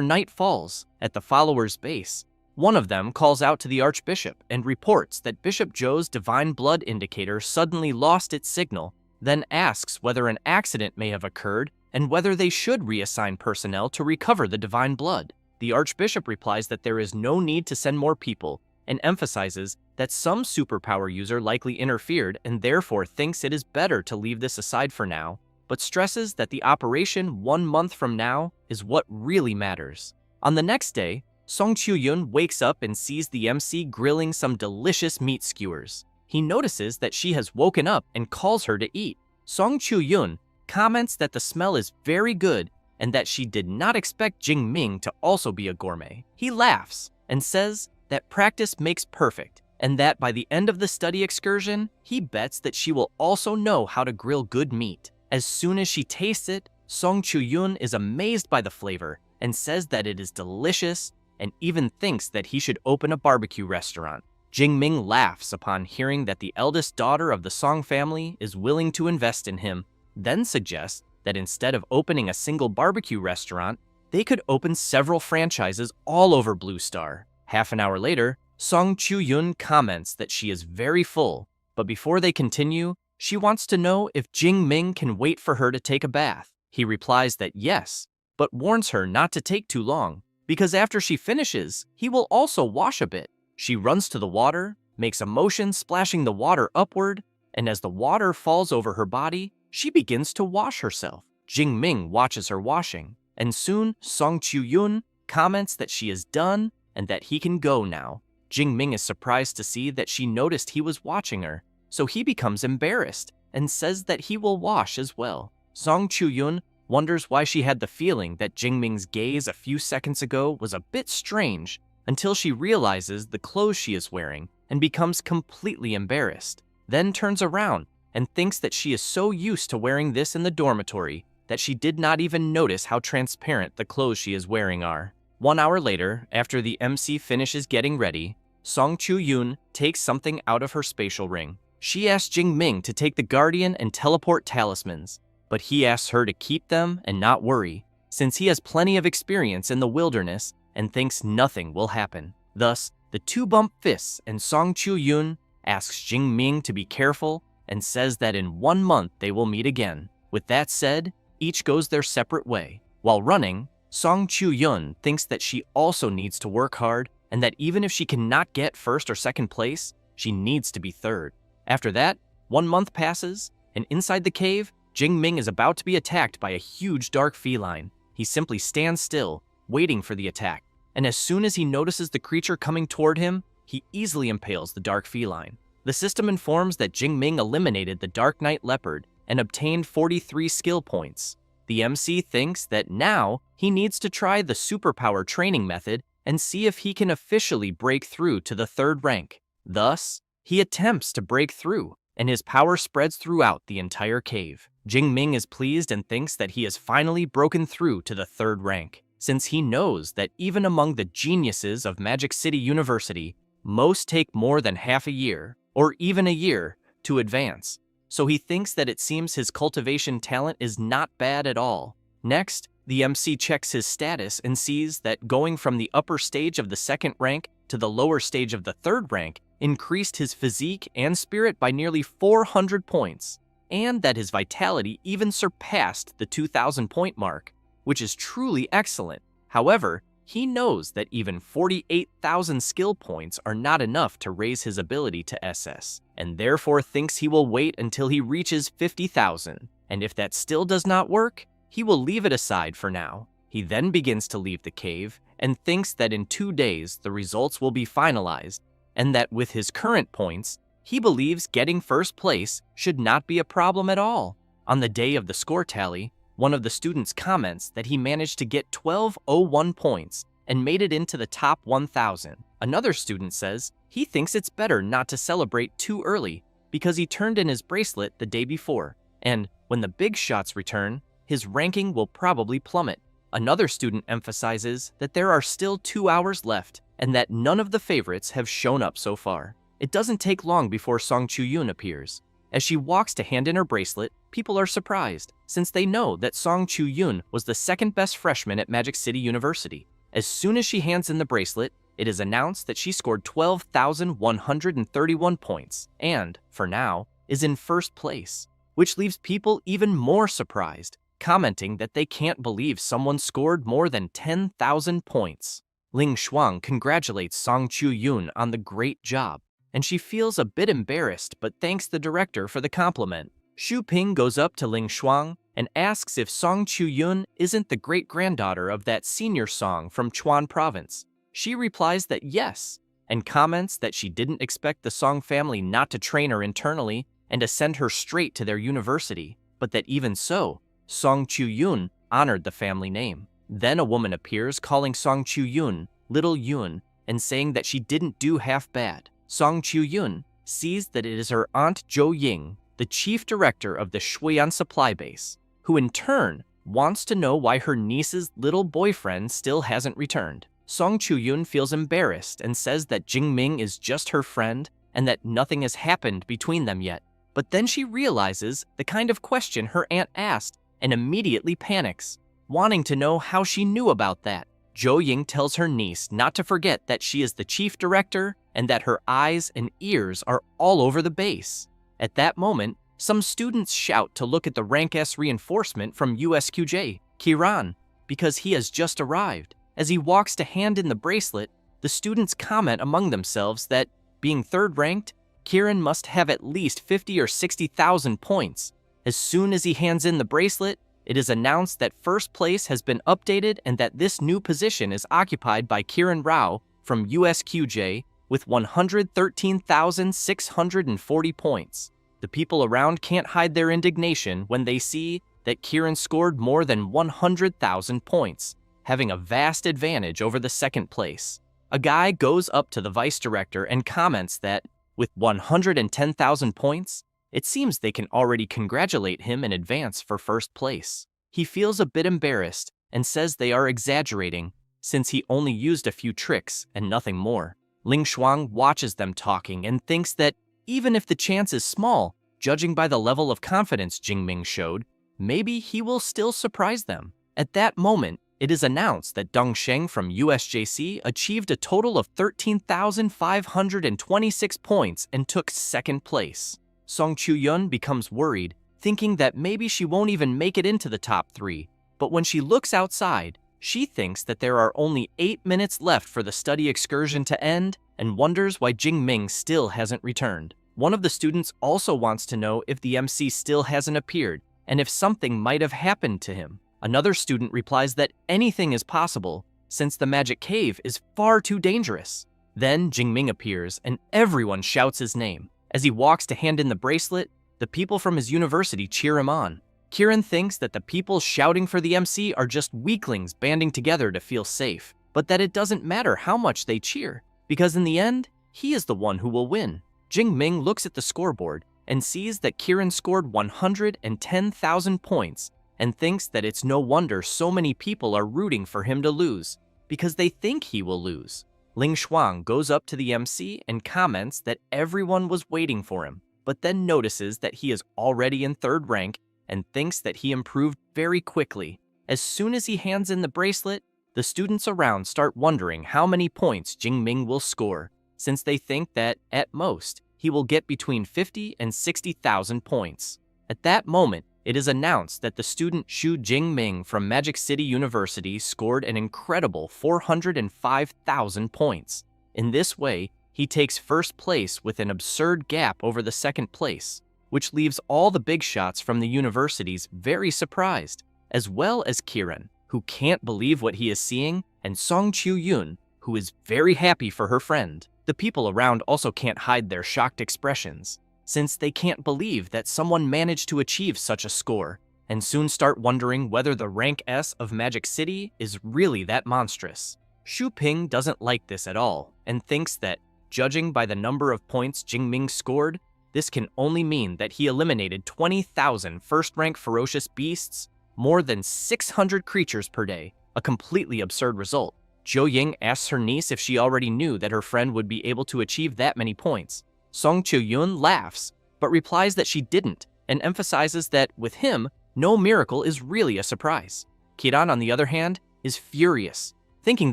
[SPEAKER 1] night falls, at the followers' base, one of them calls out to the Archbishop and reports that Bishop Zhou's divine blood indicator suddenly lost its signal, then asks whether an accident may have occurred and whether they should reassign personnel to recover the divine blood. The Archbishop replies that there is no need to send more people and emphasizes that some superpower user likely interfered and therefore thinks it is better to leave this aside for now, but stresses that the operation 1 month from now is what really matters. On the next day, Song Chuyun wakes up and sees the MC grilling some delicious meat skewers. He notices that she has woken up and calls her to eat. Song Chuyun comments that the smell is very good and that she did not expect Jingming to also be a gourmet. He laughs and says that practice makes perfect, and that by the end of the study excursion, he bets that she will also know how to grill good meat. As soon as she tastes it, Song Chuyun is amazed by the flavor and says that it is delicious and even thinks that he should open a barbecue restaurant. Jingming laughs upon hearing that the eldest daughter of the Song family is willing to invest in him, then suggests that instead of opening a single barbecue restaurant, they could open several franchises all over Blue Star. Half an hour later, Song Chuyun comments that she is very full, but before they continue, she wants to know if Jingming can wait for her to take a bath. He replies that yes, but warns her not to take too long, because after she finishes, he will also wash a bit. She runs to the water, makes a motion splashing the water upward, and as the water falls over her body, she begins to wash herself. Jingming watches her washing, and soon Song Chuyun comments that she is done and that he can go now. Jingming is surprised to see that she noticed he was watching her, so he becomes embarrassed and says that he will wash as well. Song Chuyun wonders why she had the feeling that Jingming's gaze a few seconds ago was a bit strange, until she realizes the clothes she is wearing and becomes completely embarrassed, then turns around and thinks that she is so used to wearing this in the dormitory that she did not even notice how transparent the clothes she is wearing are. 1 hour later, after the MC finishes getting ready, Song Chuyun takes something out of her spatial ring. She asks Jingming to take the Guardian and Teleport talismans, but he asks her to keep them and not worry, since he has plenty of experience in the wilderness and thinks nothing will happen. Thus, the two bump fists and Song Chuyun asks Jingming to be careful and says that in 1 month they will meet again. With that said, each goes their separate way. While running, Song Chuyun thinks that she also needs to work hard and that even if she cannot get 1st or 2nd place, she needs to be 3rd. After that, 1 month passes, and inside the cave, Jingming is about to be attacked by a huge dark feline. He simply stands still, waiting for the attack, and as soon as he notices the creature coming toward him, he easily impales the dark feline. The system informs that Jingming eliminated the Dark Knight Leopard and obtained 43 skill points. The MC thinks that now he needs to try the superpower training method and see if he can officially break through to the 3rd rank. Thus, he attempts to break through, and his power spreads throughout the entire cave. Jingming is pleased and thinks that he has finally broken through to the 3rd rank, since he knows that even among the geniuses of Magic City University, most take more than half a year, or even a year, to advance. So he thinks that it seems his cultivation talent is not bad at all. Next, the MC checks his status and sees that going from the upper stage of the 2nd rank to the lower stage of the 3rd rank increased his physique and spirit by nearly 400 points, and that his vitality even surpassed the 2,000 point mark, which is truly excellent. However, he knows that even 48,000 skill points are not enough to raise his ability to SS, and therefore thinks he will wait until he reaches 50,000, and if that still does not work, he will leave it aside for now. He then begins to leave the cave and thinks that in 2 days the results will be finalized, and that with his current points, he believes getting 1st place should not be a problem at all. On the day of the score tally, one of the students comments that he managed to get 1201 points and made it into the top 1,000. Another student says he thinks it's better not to celebrate too early because he turned in his bracelet the day before, and when the big shots return, his ranking will probably plummet. Another student emphasizes that there are still 2 hours left and that none of the favorites have shown up so far. It doesn't take long before Song Chu-yoon appears. As she walks to hand in her bracelet, people are surprised, since they know that Song Chu-yoon was the 2nd best freshman at Magic City University. As soon as she hands in the bracelet, it is announced that she scored 12,131 points and, for now, is in 1st place, which leaves people even more surprised, commenting that they can't believe someone scored more than 10,000 points. Ling Shuang congratulates Song Chu-yoon on the great job, and she feels a bit embarrassed but thanks the director for the compliment. Xu Ping goes up to Ling Shuang and asks if Song Chu-yoon isn't the great-granddaughter of that senior Song from Chuan Province. She replies that yes, and comments that she didn't expect the Song family not to train her internally and to send her straight to their university, but that even so, Song Chu-yoon honored the family name. Then a woman appears calling Song Chu-yoon Little Yoon and saying that she didn't do half bad. Song Chu-yoon sees that it is her aunt Zhou Ying, the chief director of the Shuiyan supply base, who in turn wants to know why her niece's little boyfriend still hasn't returned. Song Chu-yoon feels embarrassed and says that Jingming is just her friend and that nothing has happened between them yet. But then she realizes the kind of question her aunt asked and immediately panics, wanting to know how she knew about that. Zhou Ying tells her niece not to forget that she is the chief director and that her eyes and ears are all over the base. At that moment, some students shout to look at the Rank S reinforcement from USQJ, Kiran, because he has just arrived. As he walks to hand in the bracelet, the students comment among themselves that, being 3rd ranked, Kiran must have at least 50 or 60,000 points. As soon as he hands in the bracelet, it is announced that 1st place has been updated and that this new position is occupied by Kiran Rao from USQJ with 113,640 points. The people around can't hide their indignation when they see that Kiran scored more than 100,000 points, having a vast advantage over the 2nd place. A guy goes up to the vice director and comments that, with 110,000 points, it seems they can already congratulate him in advance for 1st place. He feels a bit embarrassed and says they are exaggerating, since he only used a few tricks and nothing more. Ling Shuang watches them talking and thinks that even if the chance is small, judging by the level of confidence Jingming showed, maybe he will still surprise them. At that moment, it is announced that Deng Sheng from USJC achieved a total of 13,526 points and took 2nd place. Song Chu-yoon becomes worried, thinking that maybe she won't even make it into the top 3, but when she looks outside, she thinks that there are only 8 minutes left for the study excursion to end and wonders why Jingming still hasn't returned. One of the students also wants to know if the MC still hasn't appeared and if something might have happened to him. Another student replies that anything is possible since the magic cave is far too dangerous. Then Jingming appears and everyone shouts his name. As he walks to hand in the bracelet, the people from his university cheer him on. Kieran thinks that the people shouting for the MC are just weaklings banding together to feel safe, but that it doesn't matter how much they cheer, because in the end, he is the one who will win. Jingming looks at the scoreboard and sees that Kieran scored 110,000 points and thinks that it's no wonder so many people are rooting for him to lose, because they think he will lose. Ling Shuang goes up to the MC and comments that everyone was waiting for him, but then notices that he is already in third rank and thinks that he improved very quickly. As soon as he hands in the bracelet, the students around start wondering how many points Jingming will score, since they think that, at most, he will get between 50 and 60,000 points. At that moment, it is announced that the student Xu Jingming from Magic City University scored an incredible 405,000 points. In this way, he takes first place with an absurd gap over the second place, which leaves all the big shots from the universities very surprised, as well as Kieran, who can't believe what he is seeing, and Song Chu-yun, who is very happy for her friend. The people around also can't hide their shocked expressions, since they can't believe that someone managed to achieve such a score, and soon start wondering whether the rank S of Magic City is really that monstrous. Xu Ping doesn't like this at all, and thinks that, judging by the number of points Jingming scored, this can only mean that he eliminated 20,000 first-rank ferocious beasts, more than 600 creatures per day, a completely absurd result. Zhou Ying asks her niece if she already knew that her friend would be able to achieve that many points. Song Chu-yun laughs, but replies that she didn't, and emphasizes that, with him, no miracle is really a surprise. Kiran, on the other hand, is furious, thinking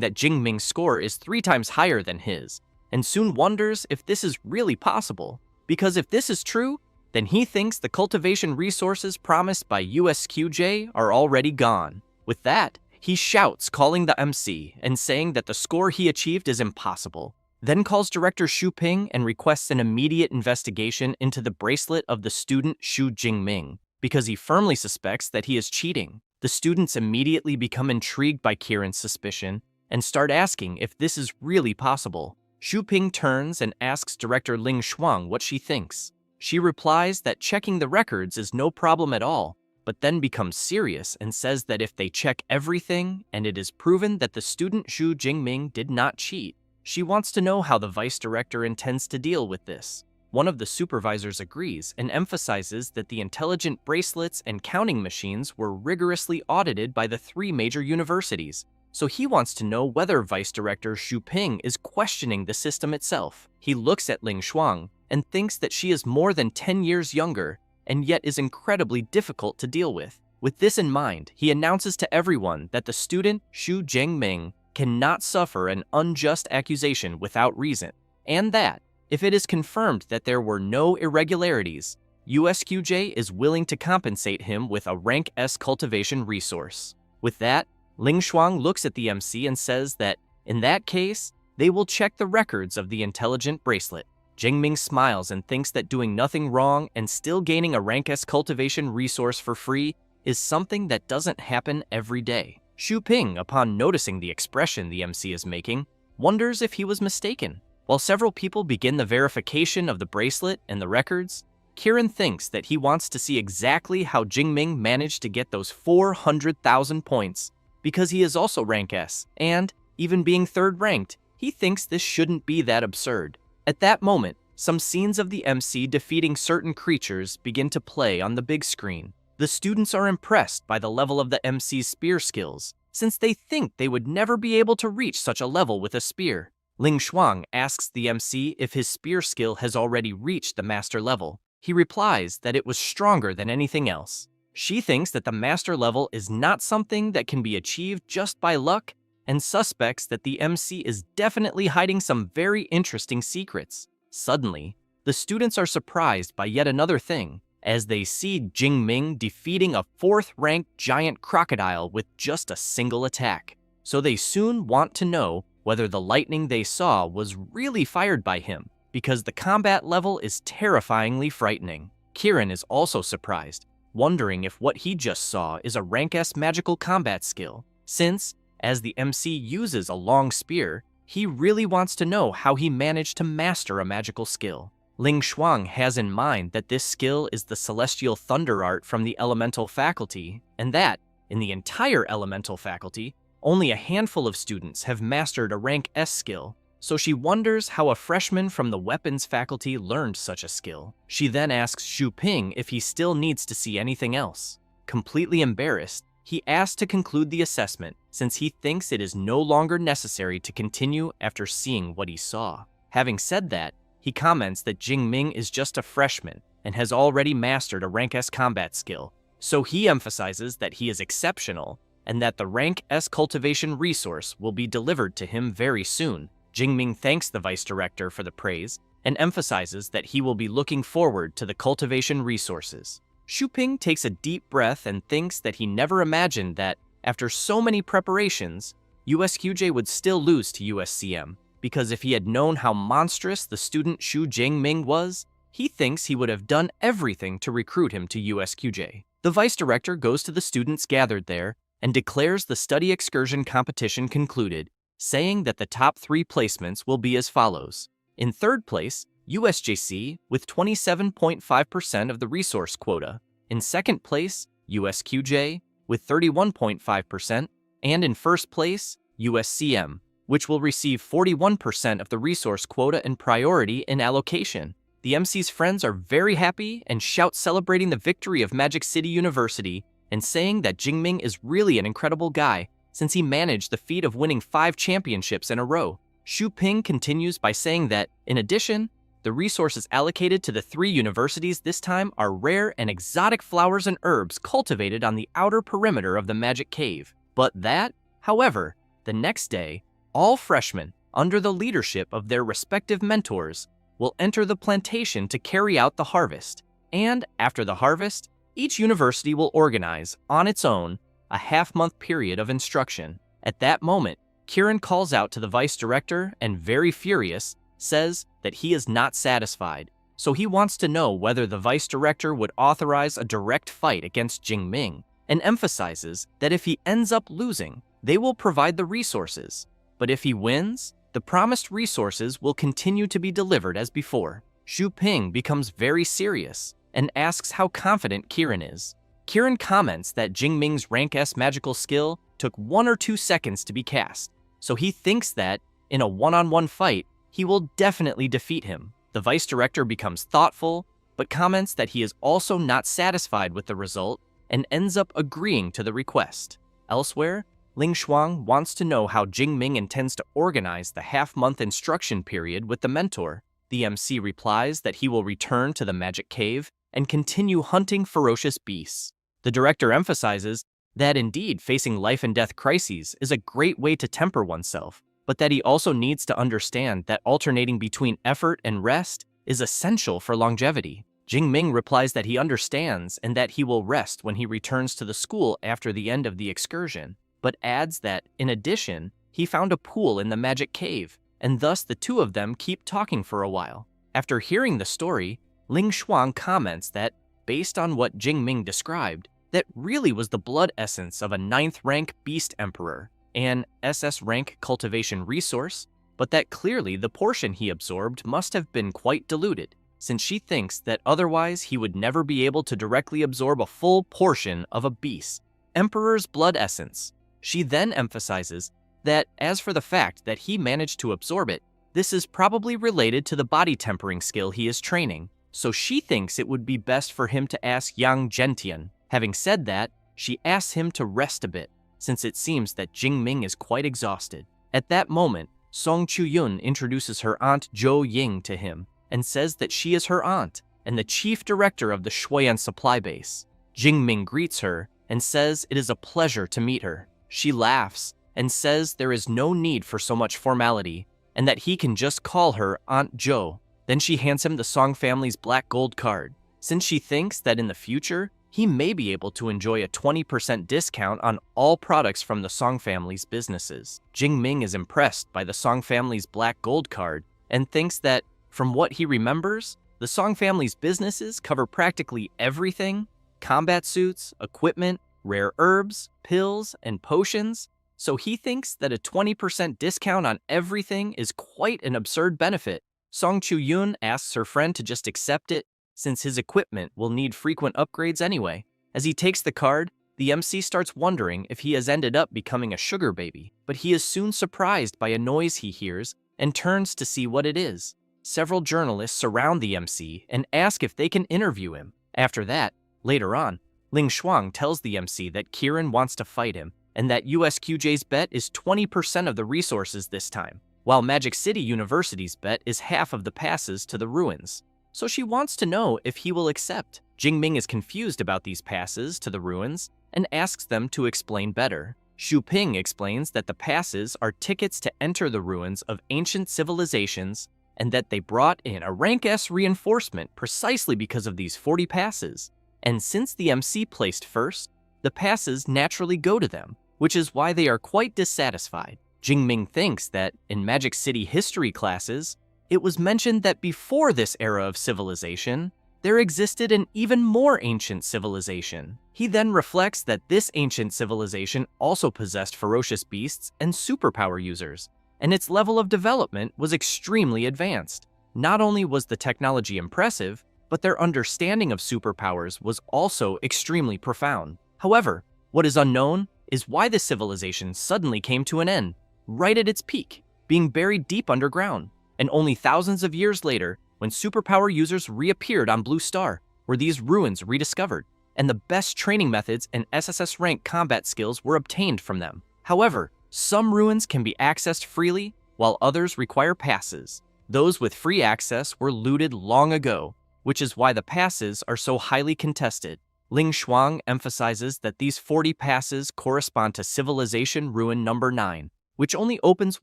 [SPEAKER 1] that Jingming's score is 3 times higher than his, and soon wonders if this is really possible, because if this is true, then he thinks the cultivation resources promised by USQJ are already gone. With that, he shouts, calling the MC and saying that the score he achieved is impossible, then calls Director Xu Ping and requests an immediate investigation into the bracelet of the student Xu Jingming, because he firmly suspects that he is cheating. The students immediately become intrigued by Kieran's suspicion and start asking if this is really possible. Xu Ping turns and asks Director Ling Shuang what she thinks. She replies that checking the records is no problem at all, but then becomes serious and says that if they check everything and it is proven that the student Xu Jingming did not cheat, she wants to know how the vice director intends to deal with this. One of the supervisors agrees and emphasizes that the intelligent bracelets and counting machines were rigorously audited by the 3 major universities, so he wants to know whether Vice Director Xu Ping is questioning the system itself. He looks at Ling Shuang and thinks that she is more than 10 years younger and yet is incredibly difficult to deal with. With this in mind, he announces to everyone that the student Xu Jingming cannot suffer an unjust accusation without reason, and that, if it is confirmed that there were no irregularities, USQJ is willing to compensate him with a rank S cultivation resource. With that, Ling Shuang looks at the MC and says that, in that case, they will check the records of the intelligent bracelet. Jingming smiles and thinks that doing nothing wrong and still gaining a rank S cultivation resource for free is something that doesn't happen every day. Xu Ping, upon noticing the expression the MC is making, wonders if he was mistaken. While several people begin the verification of the bracelet and the records, Kieran thinks that he wants to see exactly how Jingming managed to get those 400,000 points, because he is also rank S, and, even being third ranked, he thinks this shouldn't be that absurd. At that moment, some scenes of the MC defeating certain creatures begin to play on the big screen. The students are impressed by the level of the MC's spear skills, since they think they would never be able to reach such a level with a spear. Ling Shuang asks the MC if his spear skill has already reached the master level. He replies that it was stronger than anything else. She thinks that the master level is not something that can be achieved just by luck, and suspects that the MC is definitely hiding some very interesting secrets. Suddenly, the students are surprised by yet another thing, as they see Jingming defeating a 4th-ranked giant crocodile with just a single attack. So they soon want to know whether the lightning they saw was really fired by him, because the combat level is terrifyingly frightening. Kieran is also surprised, wondering if what he just saw is a rank S magical combat skill, since, as the MC uses a long spear, he really wants to know how he managed to master a magical skill. Ling Shuang has in mind that this skill is the celestial thunder art from the elemental faculty, and that, in the entire elemental faculty, only a handful of students have mastered a rank S skill, so she wonders how a freshman from the weapons faculty learned such a skill. She then asks Xu Ping if he still needs to see anything else. Completely embarrassed, he asks to conclude the assessment since he thinks it is no longer necessary to continue after seeing what he saw. Having said that, he comments that Jingming is just a freshman and has already mastered a rank S combat skill, so he emphasizes that he is exceptional and that the rank S cultivation resource will be delivered to him very soon. Jingming thanks the vice director for the praise and emphasizes that he will be looking forward to the cultivation resources. Xu Ping takes a deep breath and thinks that he never imagined that, after so many preparations, USQJ would still lose to USCM, because if he had known how monstrous the student Xu Jingming was, he thinks he would have done everything to recruit him to USQJ. The vice director goes to the students gathered there and declares the study excursion competition concluded, saying that the top 3 placements will be as follows. In third place, USJC with 27.5% of the resource quota. In second place, USQJ with 31.5%, and in first place, USCM, which will receive 41% of the resource quota and priority in allocation. The MC's friends are very happy and shout celebrating the victory of Magic City University and saying that Jingming is really an incredible guy since he managed the feat of winning 5 championships in a row. Xu Ping continues by saying that, in addition, the resources allocated to the 3 universities this time are rare and exotic flowers and herbs cultivated on the outer perimeter of the Magic Cave. But that, however, the next day, all freshmen, under the leadership of their respective mentors, will enter the plantation to carry out the harvest. And after the harvest, each university will organize, on its own, a half-month period of instruction. At that moment, Kiran calls out to the vice director and, very furious, says that he is not satisfied, so he wants to know whether the vice director would authorize a direct fight against Jingming, and emphasizes that if he ends up losing, they will provide the resources. But if he wins, the promised resources will continue to be delivered as before. Xu Ping becomes very serious and asks how confident Kiran is. Kiran comments that Jingming's rank S magical skill took 1 or 2 seconds to be cast, so he thinks that, in a one-on-one fight, he will definitely defeat him. The vice director becomes thoughtful, but comments that he is also not satisfied with the result and ends up agreeing to the request. Elsewhere, Ling Shuang wants to know how Jingming intends to organize the half-month instruction period with the mentor. The MC replies that he will return to the Magic Cave and continue hunting ferocious beasts. The director emphasizes that indeed facing life-and-death crises is a great way to temper oneself, but that he also needs to understand that alternating between effort and rest is essential for longevity. Jingming replies that he understands and that he will rest when he returns to the school after the end of the excursion, but adds that, in addition, he found a pool in the Magic Cave, and thus the two of them keep talking for a while. After hearing the story, Ling Shuang comments that, based on what Jingming described, that really was the blood essence of a 9th rank Beast Emperor, an SS rank cultivation resource, but that clearly the portion he absorbed must have been quite diluted, since she thinks that otherwise he would never be able to directly absorb a full portion of a beast Emperor's blood essence. She then emphasizes that as for the fact that he managed to absorb it, this is probably related to the body tempering skill he is training, so she thinks it would be best for him to ask Yang Zhentian. Having said that, she asks him to rest a bit, since it seems that Jingming is quite exhausted. At that moment, Song Chuyun introduces her aunt Zhou Ying to him and says that she is her aunt and the chief director of the Shuoyan supply base. Jingming greets her and says it is a pleasure to meet her. She laughs and says there is no need for so much formality and that he can just call her Aunt Zhou. Then she hands him the Song family's black gold card, since she thinks that in the future, he may be able to enjoy a 20% discount on all products from the Song family's businesses. Jingming is impressed by the Song family's black gold card and thinks that, from what he remembers, the Song family's businesses cover practically everything: combat suits, equipment, rare herbs, pills, and potions, so he thinks that a 20% discount on everything is quite an absurd benefit. Song Chu-yoon asks her friend to just accept it, since his equipment will need frequent upgrades anyway. As he takes the card, the MC starts wondering if he has ended up becoming a sugar baby, but he is soon surprised by a noise he hears and turns to see what it is. Several journalists surround the MC and ask if they can interview him. After that, later on, Ling Shuang tells the MC that Kieran wants to fight him and that USQJ's bet is 20% of the resources this time, while Magic City University's bet is half of the passes to the ruins. So she wants to know if he will accept. Jingming is confused about these passes to the ruins and asks them to explain better. Xu Ping explains that the passes are tickets to enter the ruins of ancient civilizations and that they brought in a rank S reinforcement precisely because of these 40 passes. And since the MC placed first, the passes naturally go to them, which is why they are quite dissatisfied. Jingming thinks that in Magic City history classes, it was mentioned that before this era of civilization, there existed an even more ancient civilization. He then reflects that this ancient civilization also possessed ferocious beasts and superpower users, and its level of development was extremely advanced. Not only was the technology impressive, but their understanding of superpowers was also extremely profound. However, what is unknown is why the civilization suddenly came to an end, right at its peak, being buried deep underground. And only thousands of years later, when superpower users reappeared on Blue Star, were these ruins rediscovered, and the best training methods and SSS rank combat skills were obtained from them. However, some ruins can be accessed freely, while others require passes. Those with free access were looted long ago, which is why the passes are so highly contested. Ling Shuang emphasizes that these 40 passes correspond to Civilization Ruin number 9, which only opens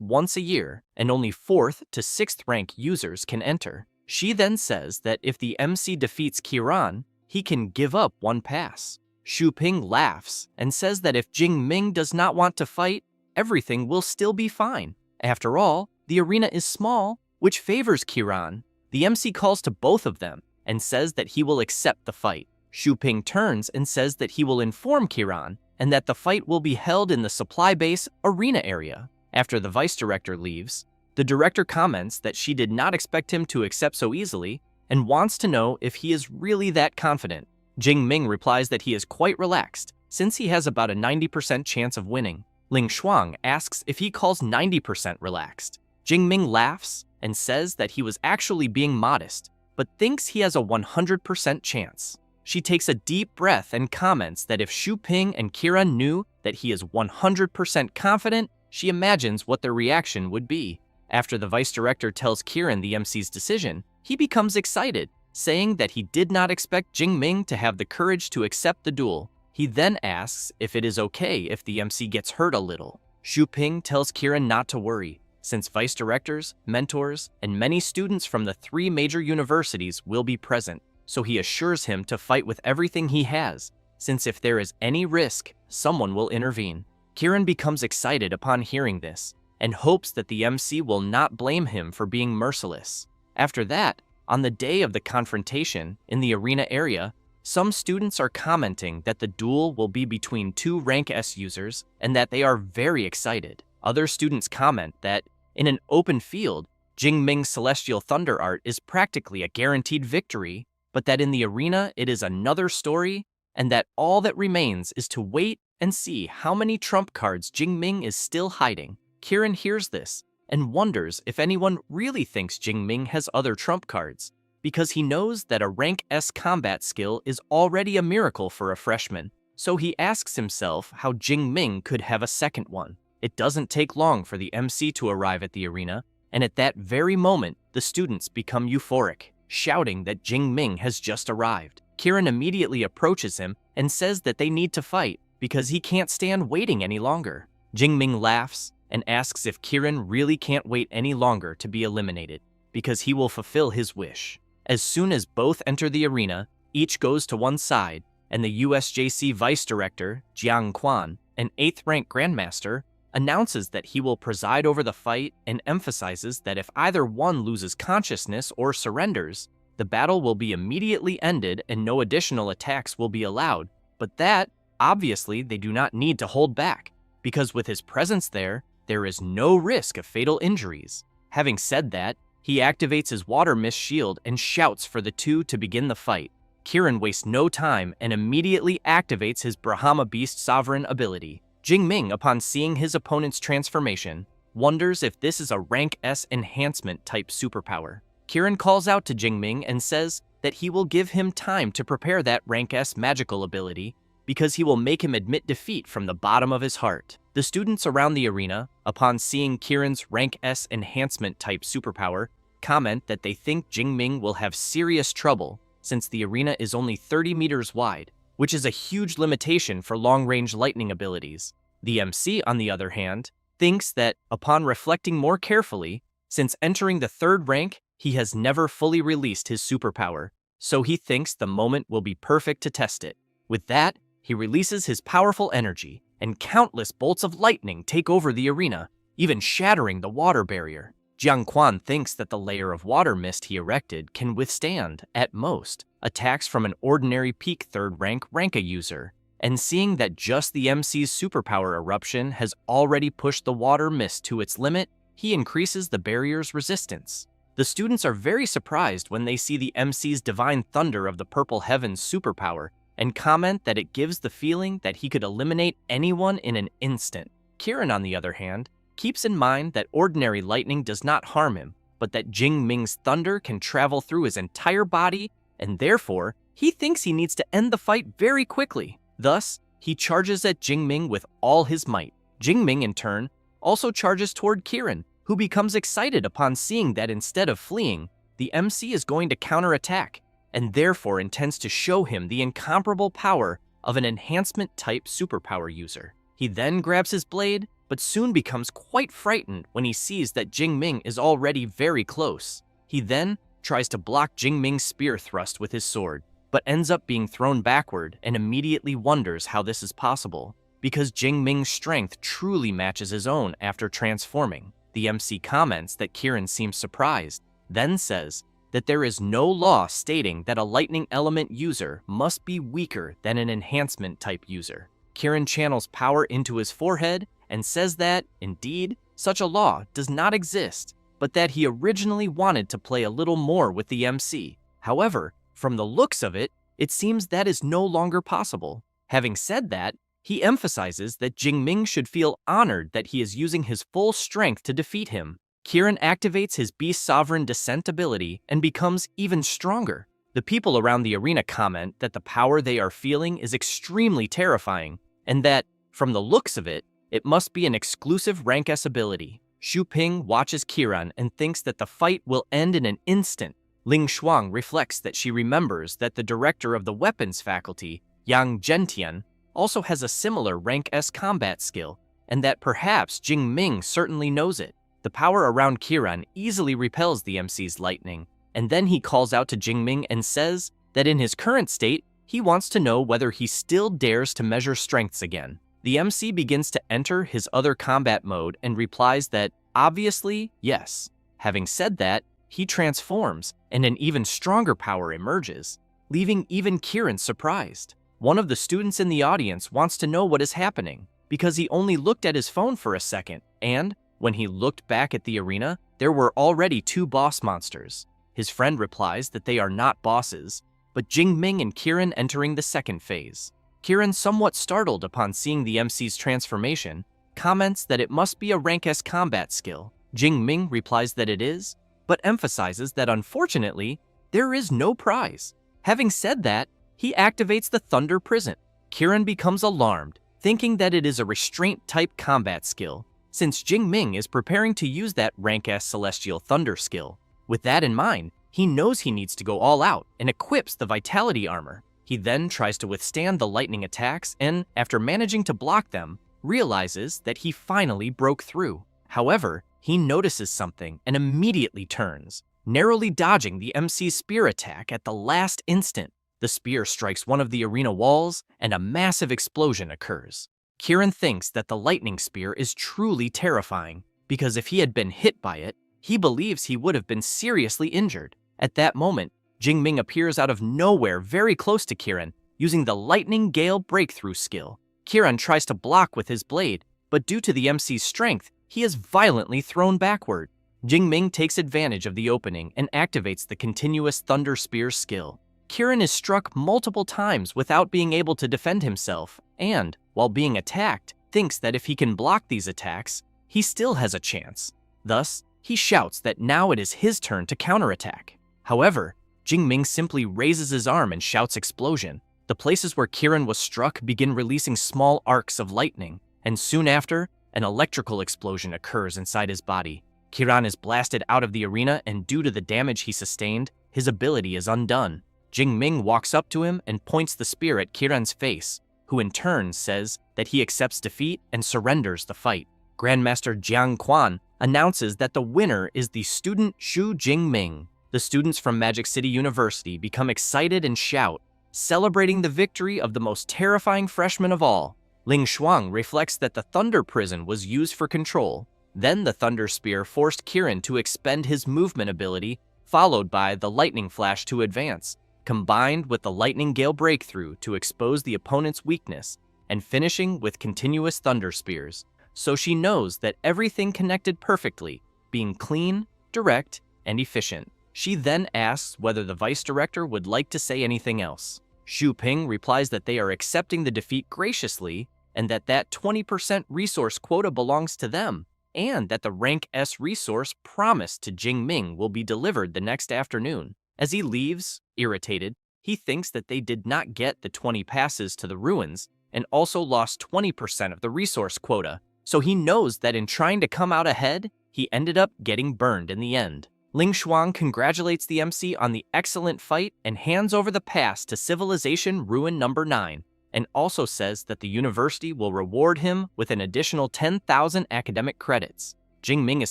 [SPEAKER 1] once a year, and only 4th to 6th rank users can enter. She then says that if the MC defeats Kieran, he can give up one pass. Xu Ping laughs and says that if Jingming does not want to fight, everything will still be fine. After all, the arena is small, which favors Kieran. The MC calls to both of them and says that he will accept the fight. Xu Ping turns and says that he will inform Kieran and that the fight will be held in the supply base arena area. After the vice director leaves, the director comments that she did not expect him to accept so easily and wants to know if he is really that confident. Jingming replies that he is quite relaxed, since he has about a 90% chance of winning. Ling Shuang asks if he calls 90% relaxed. Jingming laughs and says that he was actually being modest, but thinks he has a 100% chance. She takes a deep breath and comments that if Xu Ping and Kieran knew that he is 100% confident, she imagines what their reaction would be. After the vice director tells Kieran the MC's decision, he becomes excited, saying that he did not expect Jingming to have the courage to accept the duel. He then asks if it is okay if the MC gets hurt a little. Xu Ping tells Kieran not to worry, since vice directors, mentors, and many students from the 3 major universities will be present, so he assures him to fight with everything he has, since if there is any risk, someone will intervene. Kieran becomes excited upon hearing this, and hopes that the MC will not blame him for being merciless. After that, on the day of the confrontation in the arena area, some students are commenting that the duel will be between 2 rank S users and that they are very excited. Other students comment that, in an open field, Jingming's Celestial Thunder art is practically a guaranteed victory, but that in the arena it is another story, and that all that remains is to wait and see how many trump cards Jingming is still hiding. Kieran hears this and wonders if anyone really thinks Jingming has other trump cards, because he knows that a rank S combat skill is already a miracle for a freshman, so he asks himself how Jingming could have a second one. It doesn't take long for the MC to arrive at the arena, and at that very moment, the students become euphoric, shouting that Jingming has just arrived. Kieran immediately approaches him and says that they need to fight because he can't stand waiting any longer. Jingming laughs and asks if Kieran really can't wait any longer to be eliminated, because he will fulfill his wish. As soon as both enter the arena, each goes to one side, and the USJC Vice Director, Jiang Quan, an 8th rank Grandmaster, announces that he will preside over the fight and emphasizes that if either one loses consciousness or surrenders, the battle will be immediately ended and no additional attacks will be allowed, but that, obviously, they do not need to hold back, because with his presence there is no risk of fatal injuries. Having said that, He activates his water mist shield and shouts for the two to begin the fight. Kieran wastes no time and immediately activates his Brahma Beast Sovereign ability. Jingming, upon seeing his opponent's transformation, wonders if this is a rank S enhancement type superpower. Kieran calls out to Jingming and says that he will give him time to prepare that rank S magical ability because he will make him admit defeat from the bottom of his heart. The students around the arena, upon seeing Kieran's rank S enhancement type superpower, comment that they think Jingming will have serious trouble since the arena is only 30 meters wide, which is a huge limitation for long-range lightning abilities. The MC, on the other hand, thinks that, upon reflecting more carefully, since entering the third rank, he has never fully released his superpower, so he thinks the moment will be perfect to test it. With that, he releases his powerful energy, and countless bolts of lightning take over the arena, even shattering the water barrier. Jiang Quan thinks that the layer of water mist he erected can withstand, at most, attacks from an ordinary peak third-rank Ranka user, and seeing that just the MC's superpower eruption has already pushed the water mist to its limit, he increases the barrier's resistance. The students are very surprised when they see the MC's Divine Thunder of the Purple Heavens superpower, and comment that it gives the feeling that he could eliminate anyone in an instant. Kieran, on the other hand, keeps in mind that ordinary lightning does not harm him, but that Jingming's thunder can travel through his entire body, and therefore, he thinks he needs to end the fight very quickly. Thus, he charges at Jingming with all his might. Jingming, in turn, also charges toward Kieran, who becomes excited upon seeing that instead of fleeing, the MC is going to counterattack, and therefore intends to show him the incomparable power of an enhancement-type superpower user. He then grabs his blade, but soon becomes quite frightened when he sees that Jingming is already very close. He then tries to block Jingming's spear thrust with his sword, but ends up being thrown backward and immediately wonders how this is possible, because Jingming's strength truly matches his own after transforming. The MC comments that Kieran seems surprised, then says that there is no law stating that a lightning element user must be weaker than an enhancement type user. Kieran channels power into his forehead and says that, indeed, such a law does not exist, but that he originally wanted to play a little more with the MC. However, from the looks of it, it seems that is no longer possible. Having said that, he emphasizes that Jingming should feel honored that he is using his full strength to defeat him. Kieran activates his Beast Sovereign Descent ability and becomes even stronger. The people around the arena comment that the power they are feeling is extremely terrifying, and that, from the looks of it, it must be an exclusive rank S ability. Xu Ping watches Kieran and thinks that the fight will end in an instant. Ling Shuang reflects that she remembers that the director of the weapons faculty, Yang Zhentian, also has a similar rank S combat skill, and that perhaps Jingming certainly knows it. The power around Kieran easily repels the MC's lightning, and then he calls out to Jingming and says that in his current state, he wants to know whether he still dares to measure strengths again. The MC begins to enter his other combat mode and replies that, obviously, yes. Having said that, he transforms, and an even stronger power emerges, leaving even Kieran surprised. One of the students in the audience wants to know what is happening, because he only looked at his phone for a second, and, when he looked back at the arena, there were already 2 boss monsters. His friend replies that they are not bosses, but Jingming and Kieran entering the second phase. Kieran, somewhat startled upon seeing the MC's transformation, comments that it must be a rank S combat skill. Jingming replies that it is, but emphasizes that unfortunately, there is no prize. Having said that, he activates the Thunder Prison. Kieran becomes alarmed, thinking that it is a restraint-type combat skill, since Jingming is preparing to use that rank S Celestial Thunder skill. With that in mind, he knows he needs to go all out and equips the Vitality Armor. He then tries to withstand the lightning attacks and, after managing to block them, realizes that he finally broke through. However, he notices something and immediately turns, narrowly dodging the MC's spear attack at the last instant. The spear strikes one of the arena walls and a massive explosion occurs. Kieran thinks that the lightning spear is truly terrifying, because if he had been hit by it, he believes he would have been seriously injured. At that moment, Jingming appears out of nowhere very close to Kieran, using the Lightning Gale Breakthrough skill. Kieran tries to block with his blade, but due to the MC's strength, he is violently thrown backward. Jingming takes advantage of the opening and activates the continuous Thunder Spear skill. Kiran is struck multiple times without being able to defend himself, and, while being attacked, thinks that if he can block these attacks, he still has a chance. Thus, he shouts that now it is his turn to counterattack. However, Jingming simply raises his arm and shouts explosion. The places where Kiran was struck begin releasing small arcs of lightning, and soon after, an electrical explosion occurs inside his body. Kiran is blasted out of the arena, and due to the damage he sustained, his ability is undone. Jingming walks up to him and points the spear at Kiran's face, who in turn says that he accepts defeat and surrenders the fight. Grandmaster Jiang Quan announces that the winner is the student Xu Jingming. The students from Magic City University become excited and shout, celebrating the victory of the most terrifying freshman of all. Ling Shuang reflects that the Thunder Prison was used for control. Then the Thunder Spear forced Kiran to expend his movement ability, followed by the Lightning Flash to advance, combined with the Lightning Gale Breakthrough to expose the opponent's weakness, and finishing with continuous Thunder Spears. So she knows that everything connected perfectly, being clean, direct, and efficient. She then asks whether the vice director would like to say anything else. Xu Ping replies that they are accepting the defeat graciously, and that 20% resource quota belongs to them, and that the rank S resource promised to Jingming will be delivered the next afternoon. As he leaves, irritated, he thinks that they did not get the 20 passes to the ruins and also lost 20% of the resource quota, so he knows that in trying to come out ahead, he ended up getting burned in the end. Ling Shuang congratulates the MC on the excellent fight and hands over the pass to Civilization Ruin number 9, and also says that the university will reward him with an additional 10,000 academic credits. Jingming is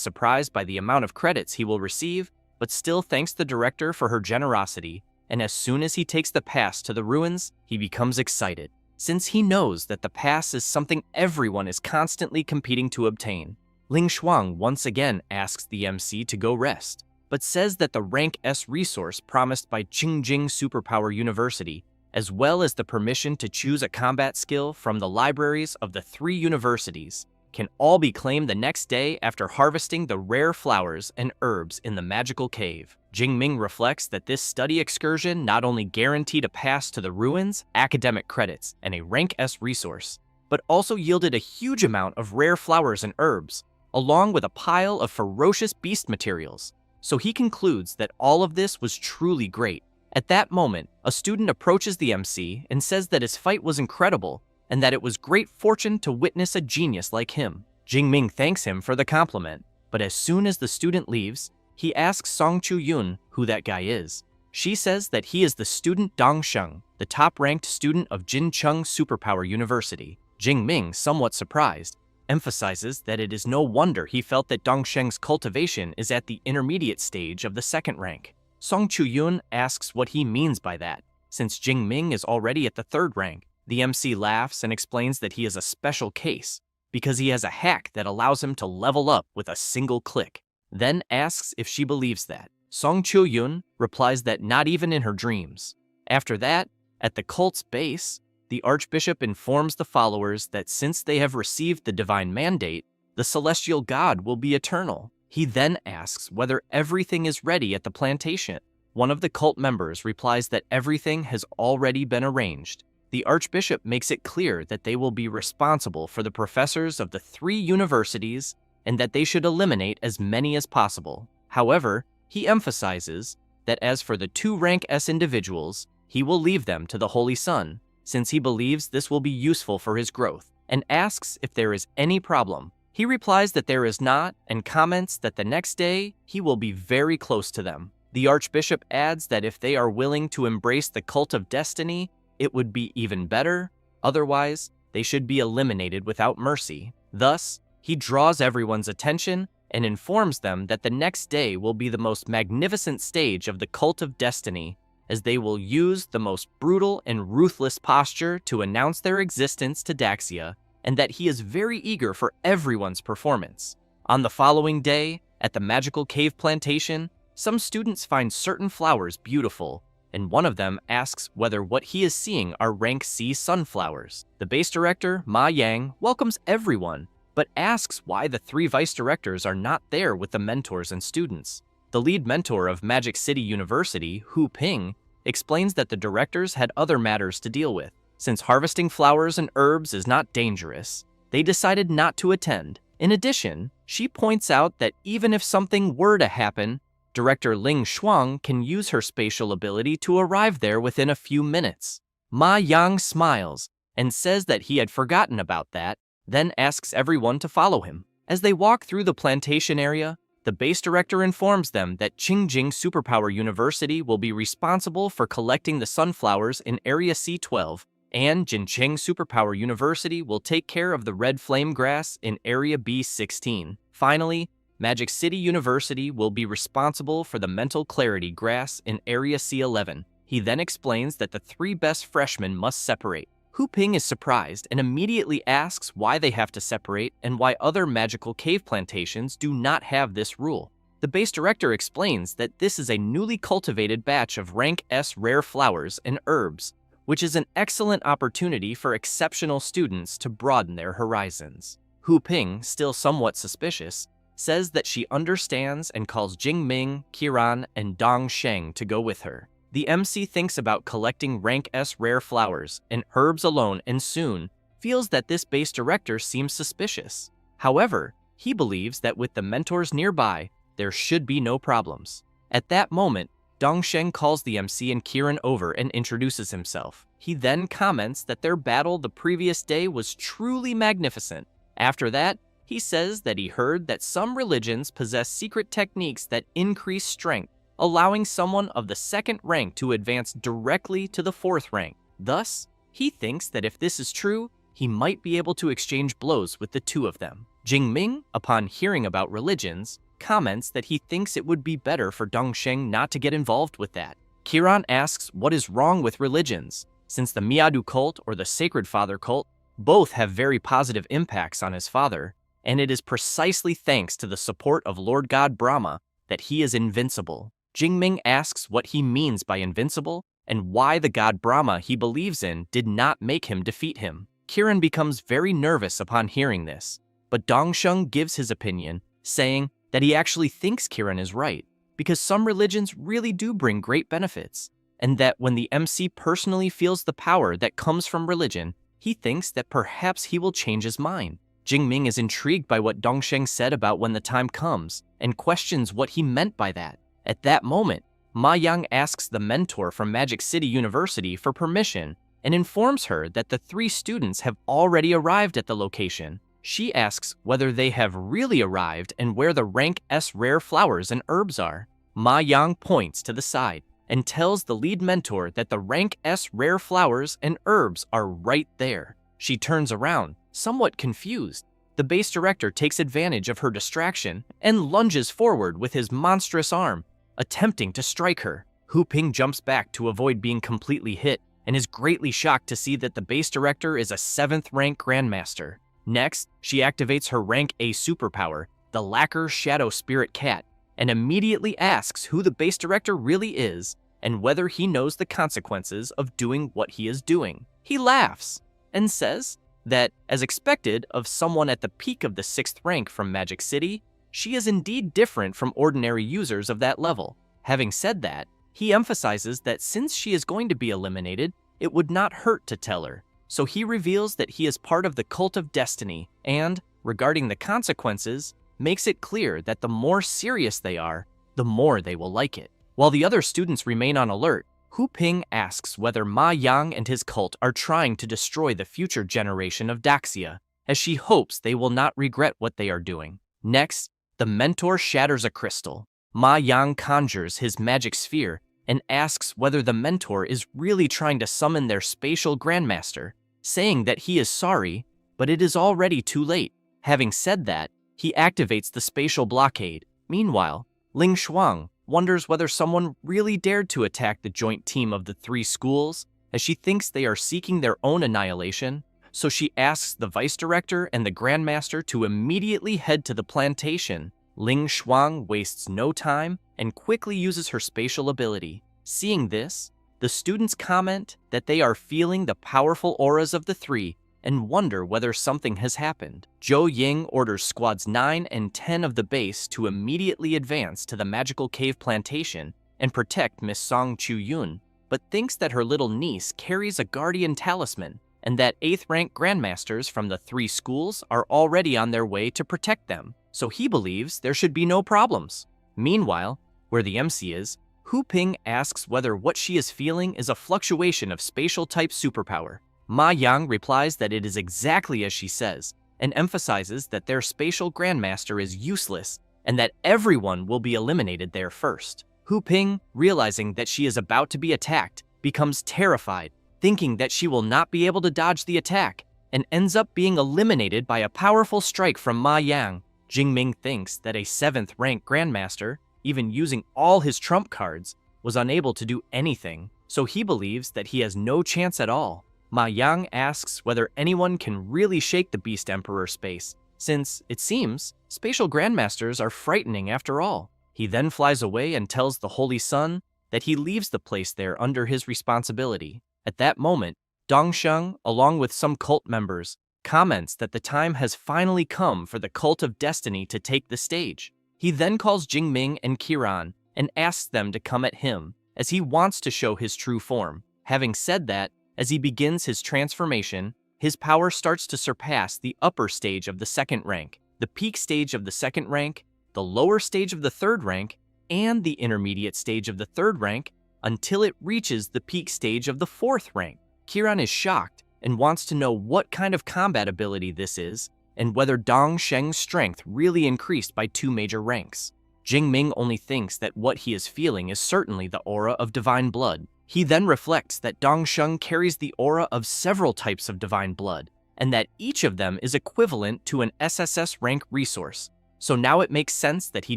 [SPEAKER 1] surprised by the amount of credits he will receive, but still thanks the director for her generosity, and as soon as he takes the pass to the ruins, he becomes excited, since he knows that the pass is something everyone is constantly competing to obtain. Ling Shuang once again asks the MC to go rest, but says that the rank S resource promised by Qingjing Superpower University, as well as the permission to choose a combat skill from the libraries of the 3 universities, can all be claimed the next day after harvesting the rare flowers and herbs in the magical cave. Jingming reflects that this study excursion not only guaranteed a pass to the ruins, academic credits, and a rank S resource, but also yielded a huge amount of rare flowers and herbs, along with a pile of ferocious beast materials. So he concludes that all of this was truly great. At that moment, a student approaches the MC and says that his fight was incredible and that it was great fortune to witness a genius like him. Jingming thanks him for the compliment, but as soon as the student leaves, he asks Song Chu-yun who that guy is. She says that he is the student Dong Sheng, the top-ranked student of Jincheng Superpower University. Jingming, somewhat surprised, emphasizes that it is no wonder he felt that Dong Sheng's cultivation is at the intermediate stage of the 2nd rank. Song Chu-yun asks what he means by that, since Jingming is already at the 3rd rank. The MC laughs and explains that he is a special case, because he has a hack that allows him to level up with a single click, then asks if she believes that. Song Chu-yun replies that not even in her dreams. After that, at the cult's base, the Archbishop informs the followers that since they have received the divine mandate, the celestial god will be eternal. He then asks whether everything is ready at the plantation. One of the cult members replies that everything has already been arranged. The Archbishop makes it clear that they will be responsible for the professors of the 3 universities and that they should eliminate as many as possible. However, he emphasizes that as for the 2 rank S individuals, he will leave them to the Holy Sun, since he believes this will be useful for his growth, and asks if there is any problem. He replies that there is not, and comments that the next day he will be very close to them. The Archbishop adds that if they are willing to embrace the cult of destiny, it would be even better. Otherwise, they should be eliminated without mercy. Thus, he draws everyone's attention and informs them that the next day will be the most magnificent stage of the cult of destiny, as they will use the most brutal and ruthless posture to announce their existence to Daxia, and that he is very eager for everyone's performance. On the following day, at the magical cave plantation, some students find certain flowers beautiful, and one of them asks whether what he is seeing are rank C sunflowers. The base director, Ma Yang, welcomes everyone but asks why the three vice directors are not there with the mentors and students. The lead mentor of Magic City University, Hu Ping, explains that the directors had other matters to deal with. Since harvesting flowers and herbs is not dangerous, they decided not to attend. In addition, she points out that even if something were to happen, Director Ling Shuang can use her spatial ability to arrive there within a few minutes. Ma Yang smiles and says that he had forgotten about that, then asks everyone to follow him. As they walk through the plantation area, the base director informs them that Qingjing Superpower University will be responsible for collecting the sunflowers in Area C12, and Jincheng Superpower University will take care of the red flame grass in Area B16. Finally, Magic City University will be responsible for the mental clarity grass in Area C11. He then explains that the three best freshmen must separate. Hu Ping is surprised and immediately asks why they have to separate and why other magical cave plantations do not have this rule. The base director explains that this is a newly cultivated batch of rank S rare flowers and herbs, which is an excellent opportunity for exceptional students to broaden their horizons. Hu Ping, still somewhat suspicious, says that she understands and calls Jingming, Qiran, and Dong Sheng to go with her. The MC thinks about collecting rank S rare flowers and herbs alone and soon feels that this base director seems suspicious. However, he believes that with the mentors nearby, there should be no problems. At that moment, Dongsheng calls the MC and Kiran over and introduces himself. He then comments that their battle the previous day was truly magnificent. After that, he says that he heard that some religions possess secret techniques that increase strength, allowing someone of the second rank to advance directly to the fourth rank. Thus, he thinks that if this is true, he might be able to exchange blows with the two of them. Jingming, upon hearing about religions, comments that he thinks it would be better for Dongsheng not to get involved with that. Kiran asks what is wrong with religions, since the Miadu cult or the Sacred Father cult both have very positive impacts on his father, and it is precisely thanks to the support of Lord God Brahma that he is invincible. Jingming asks what he means by invincible and why the god Brahma he believes in did not make him defeat him. Kiran becomes very nervous upon hearing this, but Dongsheng gives his opinion, saying that he actually thinks Kiran is right, because some religions really do bring great benefits, and that when the MC personally feels the power that comes from religion, he thinks that perhaps he will change his mind. Jingming is intrigued by what Dongsheng said about when the time comes, and questions what he meant by that. At that moment, Ma Yang asks the mentor from Magic City University for permission and informs her that the three students have already arrived at the location. She asks whether they have really arrived and where the rank S rare flowers and herbs are. Ma Yang points to the side and tells the lead mentor that the rank S rare flowers and herbs are right there. She turns around, somewhat confused. The base director takes advantage of her distraction and lunges forward with his monstrous arm, attempting to strike her. Hu Ping jumps back to avoid being completely hit and is greatly shocked to see that the base director is a 7th rank grandmaster. Next, she activates her rank A superpower, the Lacquer Shadow Spirit Cat, and immediately asks who the base director really is and whether he knows the consequences of doing what he is doing. He laughs and says that, as expected of someone at the peak of the 6th rank from Magic City, she is indeed different from ordinary users of that level. Having said that, he emphasizes that since she is going to be eliminated, it would not hurt to tell her. So he reveals that he is part of the Cult of Destiny and, regarding the consequences, makes it clear that the more serious they are, the more they will like it. While the other students remain on alert, Hu Ping asks whether Ma Yang and his cult are trying to destroy the future generation of Daxia, as she hopes they will not regret what they are doing. Next, the mentor shatters a crystal. Ma Yang conjures his magic sphere and asks whether the mentor is really trying to summon their spatial grandmaster, saying that he is sorry, but it is already too late. Having said that, he activates the spatial blockade. Meanwhile, Ling Shuang wonders whether someone really dared to attack the joint team of the three schools, as she thinks they are seeking their own annihilation, so she asks the vice director and the grandmaster to immediately head to the plantation. Ling Shuang wastes no time and quickly uses her spatial ability. Seeing this, the students comment that they are feeling the powerful auras of the three and wonder whether something has happened. Zhou Ying orders squads 9 and 10 of the base to immediately advance to the magical cave plantation and protect Miss Song Chu-yun, but thinks that her little niece carries a guardian talisman and that 8th rank grandmasters from the 3 schools are already on their way to protect them, so he believes there should be no problems. Meanwhile, where the MC is, Hu Ping asks whether what she is feeling is a fluctuation of spatial-type superpower. Ma Yang replies that it is exactly as she says, and emphasizes that their spatial grandmaster is useless and that everyone will be eliminated there first. Hu Ping, realizing that she is about to be attacked, becomes terrified, thinking that she will not be able to dodge the attack, and ends up being eliminated by a powerful strike from Ma Yang. Jingming thinks that a 7th rank grandmaster, even using all his trump cards, was unable to do anything, so he believes that he has no chance at all. Ma Yang asks whether anyone can really shake the Beast Emperor space, since, it seems, spatial grandmasters are frightening after all. He then flies away and tells the Holy Sun that he leaves the place there under his responsibility. At that moment, Dongsheng, along with some cult members, comments that the time has finally come for the Cult of Destiny to take the stage. He then calls Jingming and Qiran and asks them to come at him, as he wants to show his true form. Having said that, as he begins his transformation, his power starts to surpass the upper stage of the 2nd rank, the peak stage of the 2nd rank, the lower stage of the 3rd rank, and the intermediate stage of the 3rd rank, until it reaches the peak stage of the 4th rank. Qiran is shocked and wants to know what kind of combat ability this is, and whether Dong Sheng's strength really increased by 2 major ranks. Jingming only thinks that what he is feeling is certainly the aura of divine blood. He then reflects that Dongsheng carries the aura of several types of divine blood, and that each of them is equivalent to an SSS rank resource. So now it makes sense that he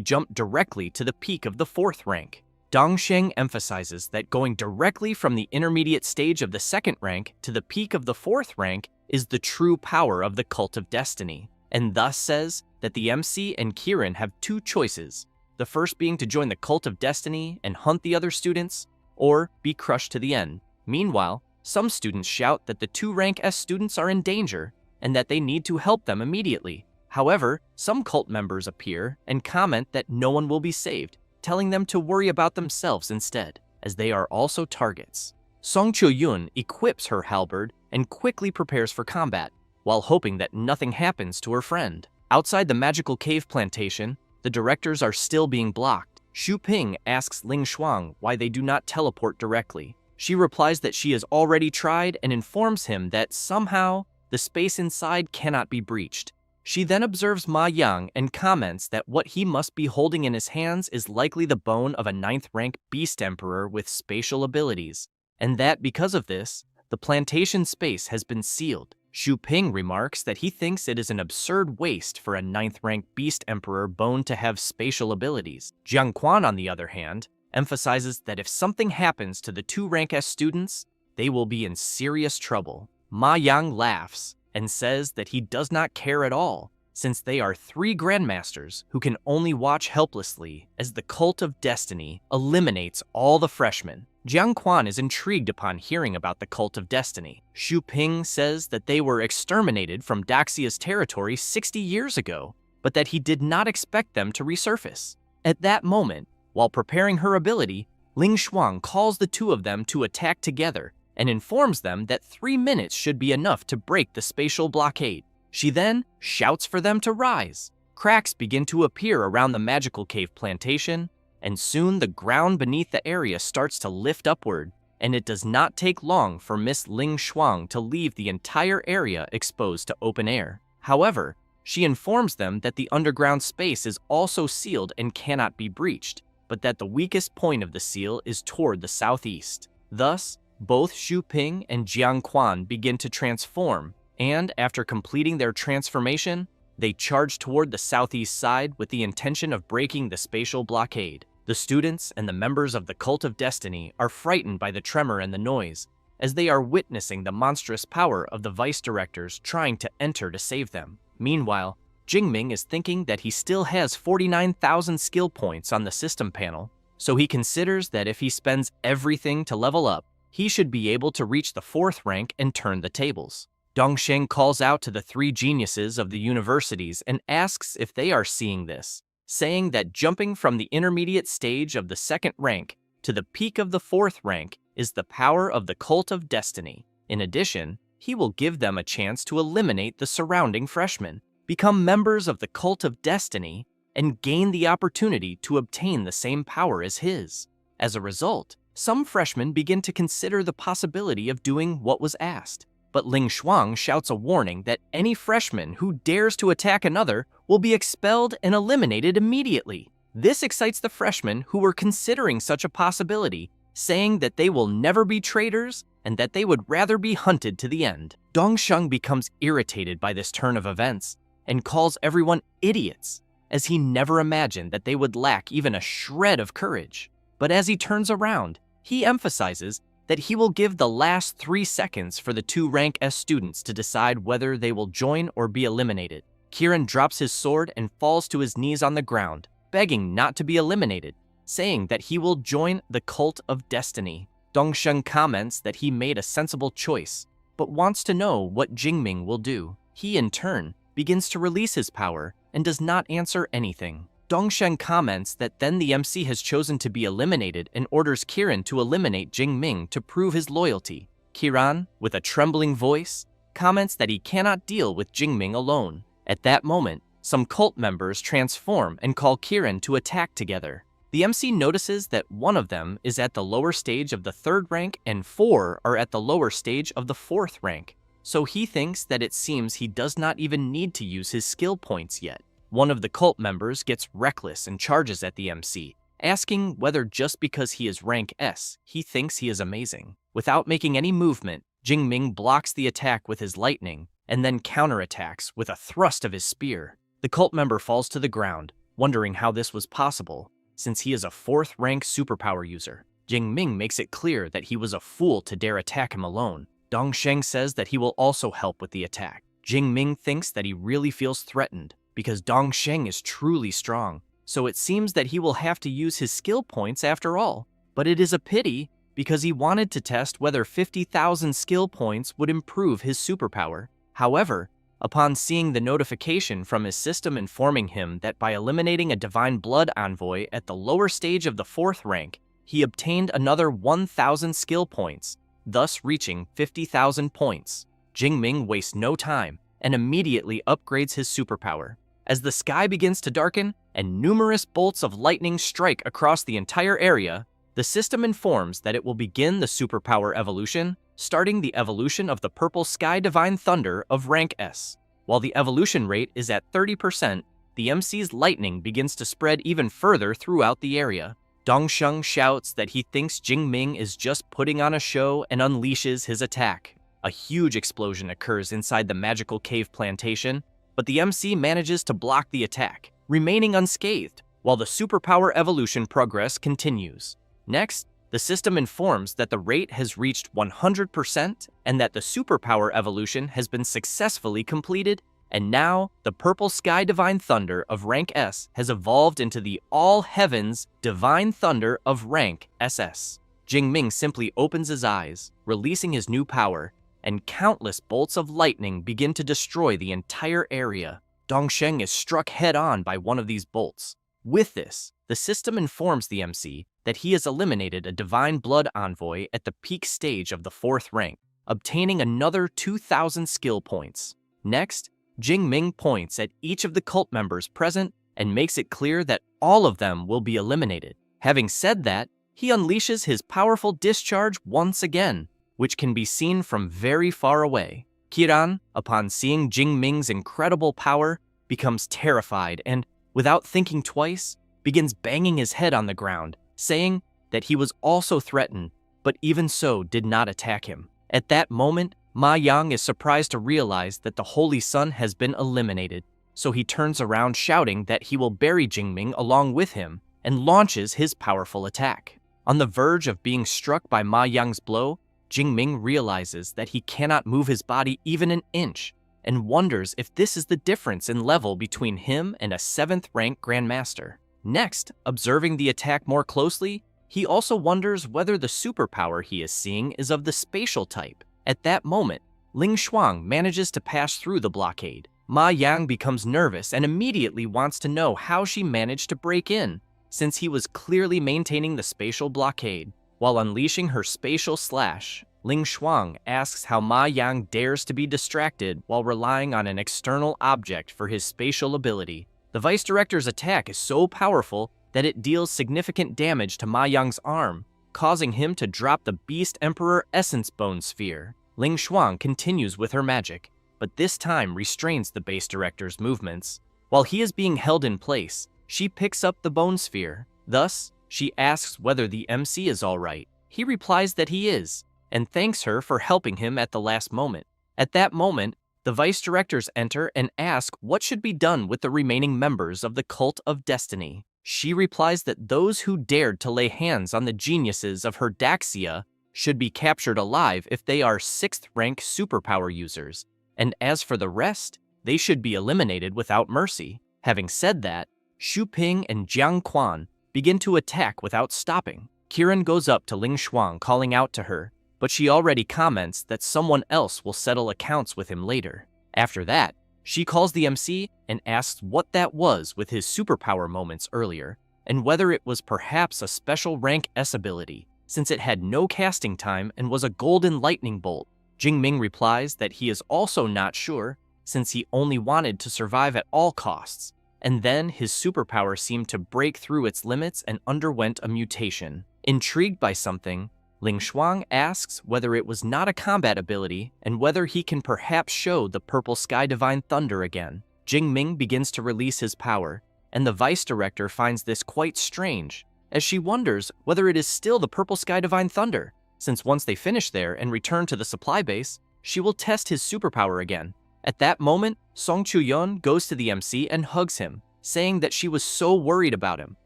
[SPEAKER 1] jumped directly to the peak of the 4th rank. Dongsheng emphasizes that going directly from the intermediate stage of the 2nd rank to the peak of the 4th rank is the true power of the Cult of Destiny, and thus says that the MC and Kirin have 2 choices, the first being to join the Cult of Destiny and hunt the other students, or be crushed to the end. Meanwhile, some students shout that the 2 rank S students are in danger and that they need to help them immediately. However, some cult members appear and comment that no one will be saved, telling them to worry about themselves instead, as they are also targets. Song Chu-yun equips her halberd and quickly prepares for combat, while hoping that nothing happens to her friend. Outside the magical cave plantation, the directors are still being blocked. Xu Ping asks Ling Shuang why they do not teleport directly. She replies that she has already tried and informs him that somehow the space inside cannot be breached. She then observes Ma Yang and comments that what he must be holding in his hands is likely the bone of a 9th rank Beast Emperor with spatial abilities, and that because of this, the plantation space has been sealed. Xu Ping remarks that he thinks it is an absurd waste for a 9th rank Beast Emperor bone to have spatial abilities. Jiang Quan, on the other hand, emphasizes that if something happens to the 2 rank S students, they will be in serious trouble. Ma Yang laughs and says that he does not care at all, since they are 3 grandmasters who can only watch helplessly as the Cult of Destiny eliminates all the freshmen. Jiang Quan is intrigued upon hearing about the Cult of Destiny. Xu Ping says that they were exterminated from Daxia's territory 60 years ago, but that he did not expect them to resurface. At that moment, while preparing her ability, Ling Shuang calls the 2 of them to attack together and informs them that 3 minutes should be enough to break the spatial blockade. She then shouts for them to rise. Cracks begin to appear around the magical cave plantation, and soon the ground beneath the area starts to lift upward, and it does not take long for Miss Ling Shuang to leave the entire area exposed to open air. However, she informs them that the underground space is also sealed and cannot be breached, but that the weakest point of the seal is toward the southeast. Thus, both Xu Ping and Jiang Quan begin to transform, and after completing their transformation, they charge toward the southeast side with the intention of breaking the spatial blockade. The students and the members of the Cult of Destiny are frightened by the tremor and the noise, as they are witnessing the monstrous power of the vice directors trying to enter to save them. Meanwhile, Jingming is thinking that he still has 49,000 skill points on the system panel, so he considers that if he spends everything to level up, he should be able to reach the 4th rank and turn the tables. Dongsheng calls out to the three geniuses of the universities and asks if they are seeing this, saying that jumping from the intermediate stage of the second rank to the peak of the fourth rank is the power of the cult of destiny. In addition, he will give them a chance to eliminate the surrounding freshmen, become members of the cult of destiny, and gain the opportunity to obtain the same power as his. As a result, some freshmen begin to consider the possibility of doing what was asked. But Ling Shuang shouts a warning that any freshman who dares to attack another will be expelled and eliminated immediately. This excites the freshmen who were considering such a possibility, saying that they will never be traitors and that they would rather be hunted to the end. Dongsheng becomes irritated by this turn of events and calls everyone idiots, as he never imagined that they would lack even a shred of courage. But as he turns around, he emphasizes that he will give the last 3 seconds for the 2 rank S students to decide whether they will join or be eliminated. Kiran drops his sword and falls to his knees on the ground, begging not to be eliminated, saying that he will join the cult of destiny. Dongsheng comments that he made a sensible choice, but wants to know what Jingming will do. He, in turn, begins to release his power and does not answer anything. Dongsheng comments that then the MC has chosen to be eliminated and orders Kiran to eliminate Jingming to prove his loyalty. Kiran, with a trembling voice, comments that he cannot deal with Jingming alone. At that moment, some cult members transform and call Kiran to attack together. The MC notices that one of them is at the lower stage of the 3rd rank and 4 are at the lower stage of the 4th rank, so he thinks that it seems he does not even need to use his skill points yet. One of the cult members gets reckless and charges at the MC, asking whether just because he is rank S, he thinks he is amazing. Without making any movement, Jingming blocks the attack with his lightning and then counterattacks with a thrust of his spear. The cult member falls to the ground, wondering how this was possible, since he is a 4th rank superpower user. Jingming makes it clear that he was a fool to dare attack him alone. Dongsheng says that he will also help with the attack. Jingming thinks that he really feels threatened, because Dongsheng is truly strong, so it seems that he will have to use his skill points after all. But it is a pity, because he wanted to test whether 50,000 skill points would improve his superpower. However, upon seeing the notification from his system informing him that by eliminating a Divine Blood envoy at the lower stage of the 4th rank, he obtained another 1,000 skill points, thus reaching 50,000 points, Jingming wastes no time and immediately upgrades his superpower. As the sky begins to darken and numerous bolts of lightning strike across the entire area, the system informs that it will begin the superpower evolution, starting the evolution of the Purple Sky Divine Thunder of rank S. While the evolution rate is at 30%, the MC's lightning begins to spread even further throughout the area. Dongsheng shouts that he thinks Jingming is just putting on a show and unleashes his attack. A huge explosion occurs inside the magical cave plantation, but the MC manages to block the attack, remaining unscathed, while the superpower evolution progress continues. Next, the system informs that the rate has reached 100% and that the superpower evolution has been successfully completed, and now the Purple Sky Divine Thunder of rank S has evolved into the All Heavens Divine Thunder of rank SS. Jingming simply opens his eyes, releasing his new power, and countless bolts of lightning begin to destroy the entire area. Dongsheng is struck head-on by one of these bolts. With this, the system informs the MC that he has eliminated a Divine Blood envoy at the peak stage of the 4th rank, obtaining another 2,000 skill points. Next, Jingming points at each of the cult members present and makes it clear that all of them will be eliminated. Having said that, he unleashes his powerful discharge once again, which can be seen from very far away. Kiran, upon seeing Jingming's incredible power, becomes terrified and, without thinking twice, begins banging his head on the ground, saying that he was also threatened, but even so did not attack him. At that moment, Ma Yang is surprised to realize that the Holy Sun has been eliminated, so he turns around shouting that he will bury Jingming along with him and launches his powerful attack. On the verge of being struck by Ma Yang's blow, Jingming realizes that he cannot move his body even an inch and wonders if this is the difference in level between him and a 7th rank Grandmaster. Next, observing the attack more closely, he also wonders whether the superpower he is seeing is of the spatial type. At that moment, Ling Shuang manages to pass through the blockade. Ma Yang becomes nervous and immediately wants to know how she managed to break in, since he was clearly maintaining the spatial blockade. While unleashing her spatial slash, Ling Shuang asks how Ma Yang dares to be distracted while relying on an external object for his spatial ability. The vice director's attack is so powerful that it deals significant damage to Ma Yang's arm, causing him to drop the Beast Emperor Essence Bone Sphere. Ling Shuang continues with her magic, but this time restrains the base director's movements. While he is being held in place, she picks up the Bone Sphere. Thus, she asks whether the MC is alright. He replies that he is, and thanks her for helping him at the last moment. At that moment, the vice directors enter and ask what should be done with the remaining members of the Cult of Destiny. She replies that those who dared to lay hands on the geniuses of her Daxia should be captured alive if they are 6th rank superpower users, and as for the rest, they should be eliminated without mercy. Having said that, Xu Ping and Jiang Quan begin to attack without stopping. Kiran goes up to Ling Shuang calling out to her, but she already comments that someone else will settle accounts with him later. After that, she calls the MC and asks what that was with his superpower moments earlier, and whether it was perhaps a special rank S ability, since it had no casting time and was a golden lightning bolt. Jingming replies that he is also not sure, since he only wanted to survive at all costs, and then his superpower seemed to break through its limits and underwent a mutation. Intrigued by something, Ling Shuang asks whether it was not a combat ability and whether he can perhaps show the Purple Sky Divine Thunder again. Jingming begins to release his power, and the vice director finds this quite strange, as she wonders whether it is still the Purple Sky Divine Thunder, since once they finish there and return to the supply base, she will test his superpower again. At that moment, Song Chuyon goes to the MC and hugs him, saying that she was so worried about him.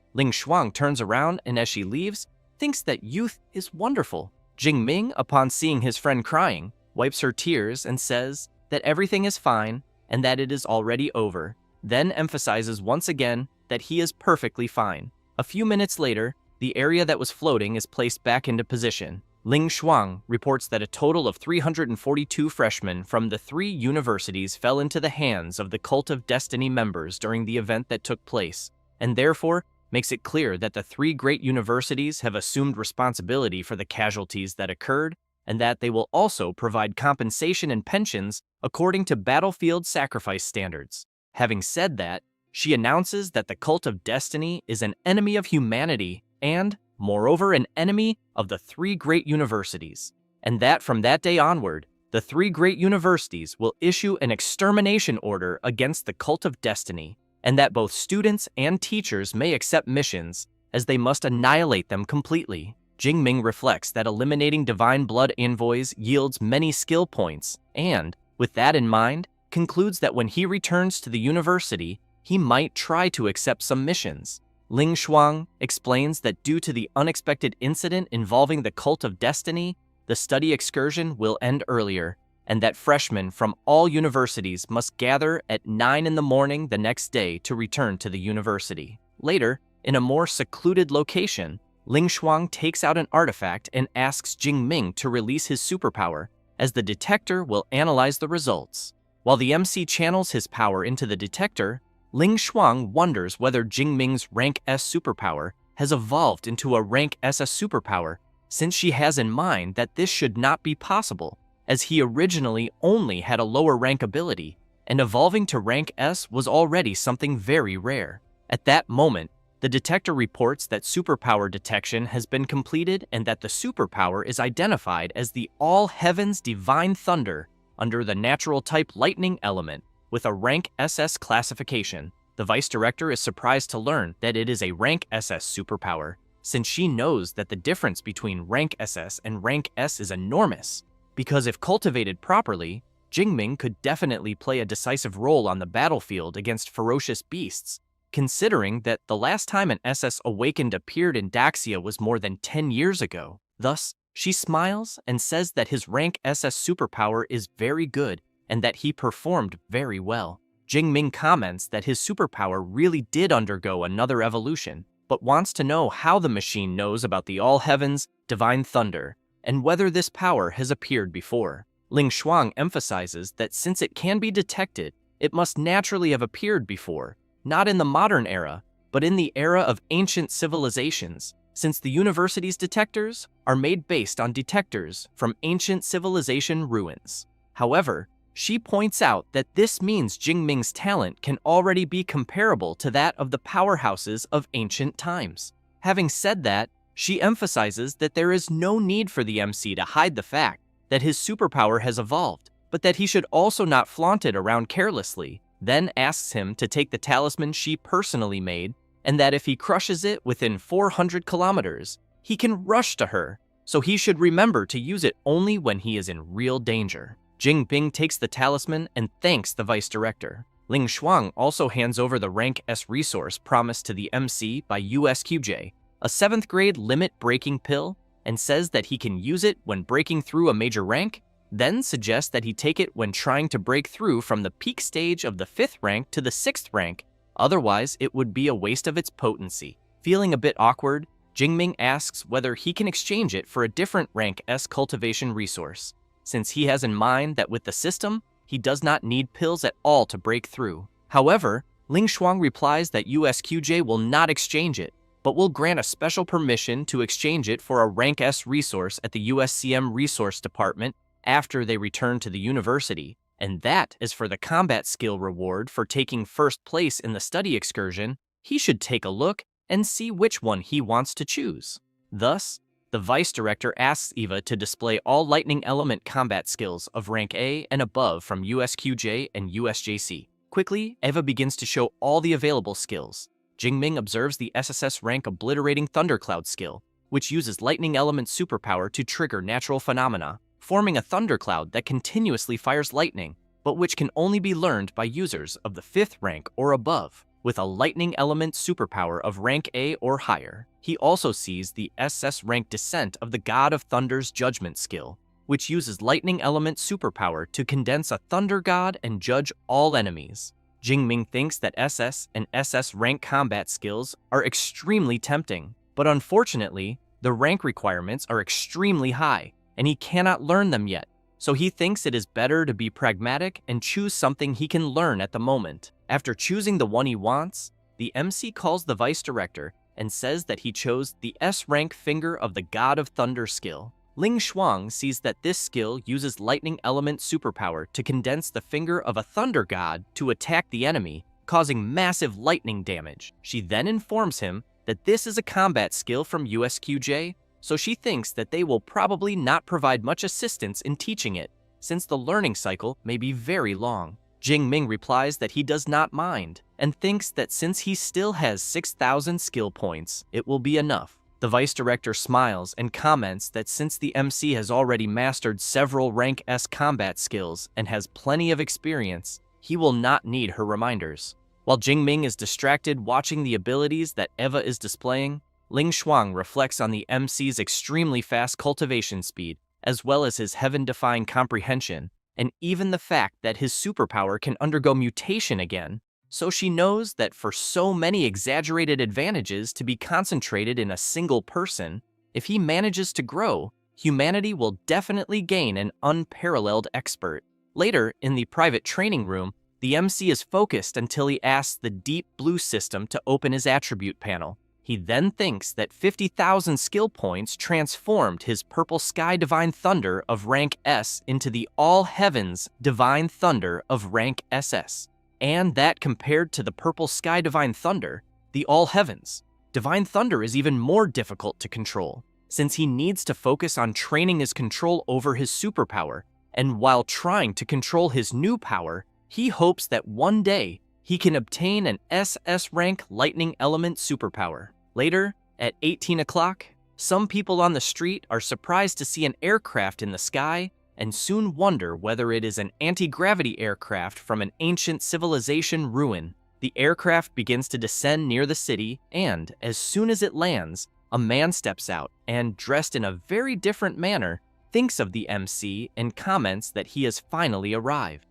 [SPEAKER 1] Ling Shuang turns around and as she leaves, thinks that youth is wonderful. Jingming, upon seeing his friend crying, wipes her tears and says that everything is fine and that it is already over, then emphasizes once again that he is perfectly fine. A few minutes later, the area that was floating is placed back into position. Ling Shuang reports that a total of 342 freshmen from the 3 universities fell into the hands of the Cult of Destiny members during the event that took place, and therefore makes it clear that the 3 great universities have assumed responsibility for the casualties that occurred, and that they will also provide compensation and pensions according to battlefield sacrifice standards. Having said that, she announces that the Cult of Destiny is an enemy of humanity and, moreover, an enemy of the 3 great universities, and that from that day onward, the 3 great universities will issue an extermination order against the Cult of Destiny, and that both students and teachers may accept missions, as they must annihilate them completely. Jingming reflects that eliminating Divine Blood envoys yields many skill points, and, with that in mind, concludes that when he returns to the university, he might try to accept some missions. Ling Shuang explains that due to the unexpected incident involving the Cult of Destiny, the study excursion will end earlier, and that freshmen from all universities must gather at 9 in the morning the next day to return to the university. Later, in a more secluded location, Ling Shuang takes out an artifact and asks Jingming to release his superpower, as the detector will analyze the results. While the MC channels his power into the detector, Ling Shuang wonders whether Jingming's rank S superpower has evolved into a rank SS superpower, since she has in mind that this should not be possible, as he originally only had a lower rank ability, and evolving to rank S was already something very rare. At that moment, the detector reports that superpower detection has been completed and that the superpower is identified as the All Heavens Divine Thunder under the natural type lightning element with a rank SS classification. The vice director is surprised to learn that it is a rank SS superpower, since she knows that the difference between rank SS and rank S is enormous. Because if cultivated properly, Jingming could definitely play a decisive role on the battlefield against ferocious beasts, considering that the last time an SS Awakened appeared in Daxia was more than 10 years ago. Thus, she smiles and says that his rank SS superpower is very good and that he performed very well. Jingming comments that his superpower really did undergo another evolution, but wants to know how the machine knows about the All Heavens Divine Thunder, and whether this power has appeared before. Ling Shuang emphasizes that since it can be detected, it must naturally have appeared before, not in the modern era, but in the era of ancient civilizations, since the university's detectors are made based on detectors from ancient civilization ruins. However, she points out that this means Jingming's talent can already be comparable to that of the powerhouses of ancient times. Having said that, she emphasizes that there is no need for the MC to hide the fact that his superpower has evolved, but that he should also not flaunt it around carelessly, then asks him to take the talisman she personally made, and that if he crushes it within 400 kilometers, he can rush to her, so he should remember to use it only when he is in real danger. Jing Bing takes the talisman and thanks the vice director. Ling Shuang also hands over the Rank S resource promised to the MC by USQJ, a 7th grade limit-breaking pill, and says that he can use it when breaking through a major rank, then suggests that he take it when trying to break through from the peak stage of the 5th rank to the 6th rank, otherwise it would be a waste of its potency. Feeling a bit awkward, Jingming asks whether he can exchange it for a different Rank S cultivation resource, since he has in mind that with the system, he does not need pills at all to break through. However, Ling Shuang replies that USQJ will not exchange it, but will grant a special permission to exchange it for a Rank S resource at the USCM Resource Department after they return to the university, and that is for the combat skill reward for taking first place in the study excursion. He should take a look and see which one he wants to choose. Thus, the vice director asks Eva to display all lightning element combat skills of rank A and above from USQJ and USJC. Quickly, Eva begins to show all the available skills. Jingming observes the SSS rank Obliterating Thundercloud skill, which uses lightning element superpower to trigger natural phenomena, forming a thundercloud that continuously fires lightning, but which can only be learned by users of the 5th rank or above, with a lightning element superpower of rank A or higher. He also sees the SS rank Descent of the God of Thunder's Judgment skill, which uses lightning element superpower to condense a thunder god and judge all enemies. Jingming thinks that SS and SS rank combat skills are extremely tempting, but unfortunately, the rank requirements are extremely high, and he cannot learn them yet, so he thinks it is better to be pragmatic and choose something he can learn at the moment. After choosing the one he wants, the MC calls the vice director and says that he chose the S rank Finger of the God of Thunder skill. Ling Shuang sees that this skill uses lightning element superpower to condense the finger of a thunder god to attack the enemy, causing massive lightning damage. She then informs him that this is a combat skill from USQJ, so she thinks that they will probably not provide much assistance in teaching it, since the learning cycle may be very long. Jingming replies that he does not mind, and thinks that since he still has 6,000 skill points, it will be enough. The vice director smiles and comments that since the MC has already mastered several rank S combat skills and has plenty of experience, he will not need her reminders. While Jingming is distracted watching the abilities that Eva is displaying, Ling Shuang reflects on the MC's extremely fast cultivation speed, as well as his heaven-defying comprehension, and even the fact that his superpower can undergo mutation again, so she knows that for so many exaggerated advantages to be concentrated in a single person, if he manages to grow, humanity will definitely gain an unparalleled expert. Later, in the private training room, the MC is focused until he asks the Deep Blue system to open his attribute panel. He then thinks that 50,000 skill points transformed his Purple Sky Divine Thunder of rank S into the All Heavens Divine Thunder of rank SS. And that compared to the Purple Sky Divine Thunder, the All Heavens Divine Thunder is even more difficult to control, since he needs to focus on training his control over his superpower, and while trying to control his new power, he hopes that one day he can obtain an SS rank Lightning Element superpower. Later, at 18 o'clock, some people on the street are surprised to see an aircraft in the sky and soon wonder whether it is an anti-gravity aircraft from an ancient civilization ruin. The aircraft begins to descend near the city, and as soon as it lands, a man steps out and, dressed in a very different manner, thinks of the MC and comments that he has finally arrived.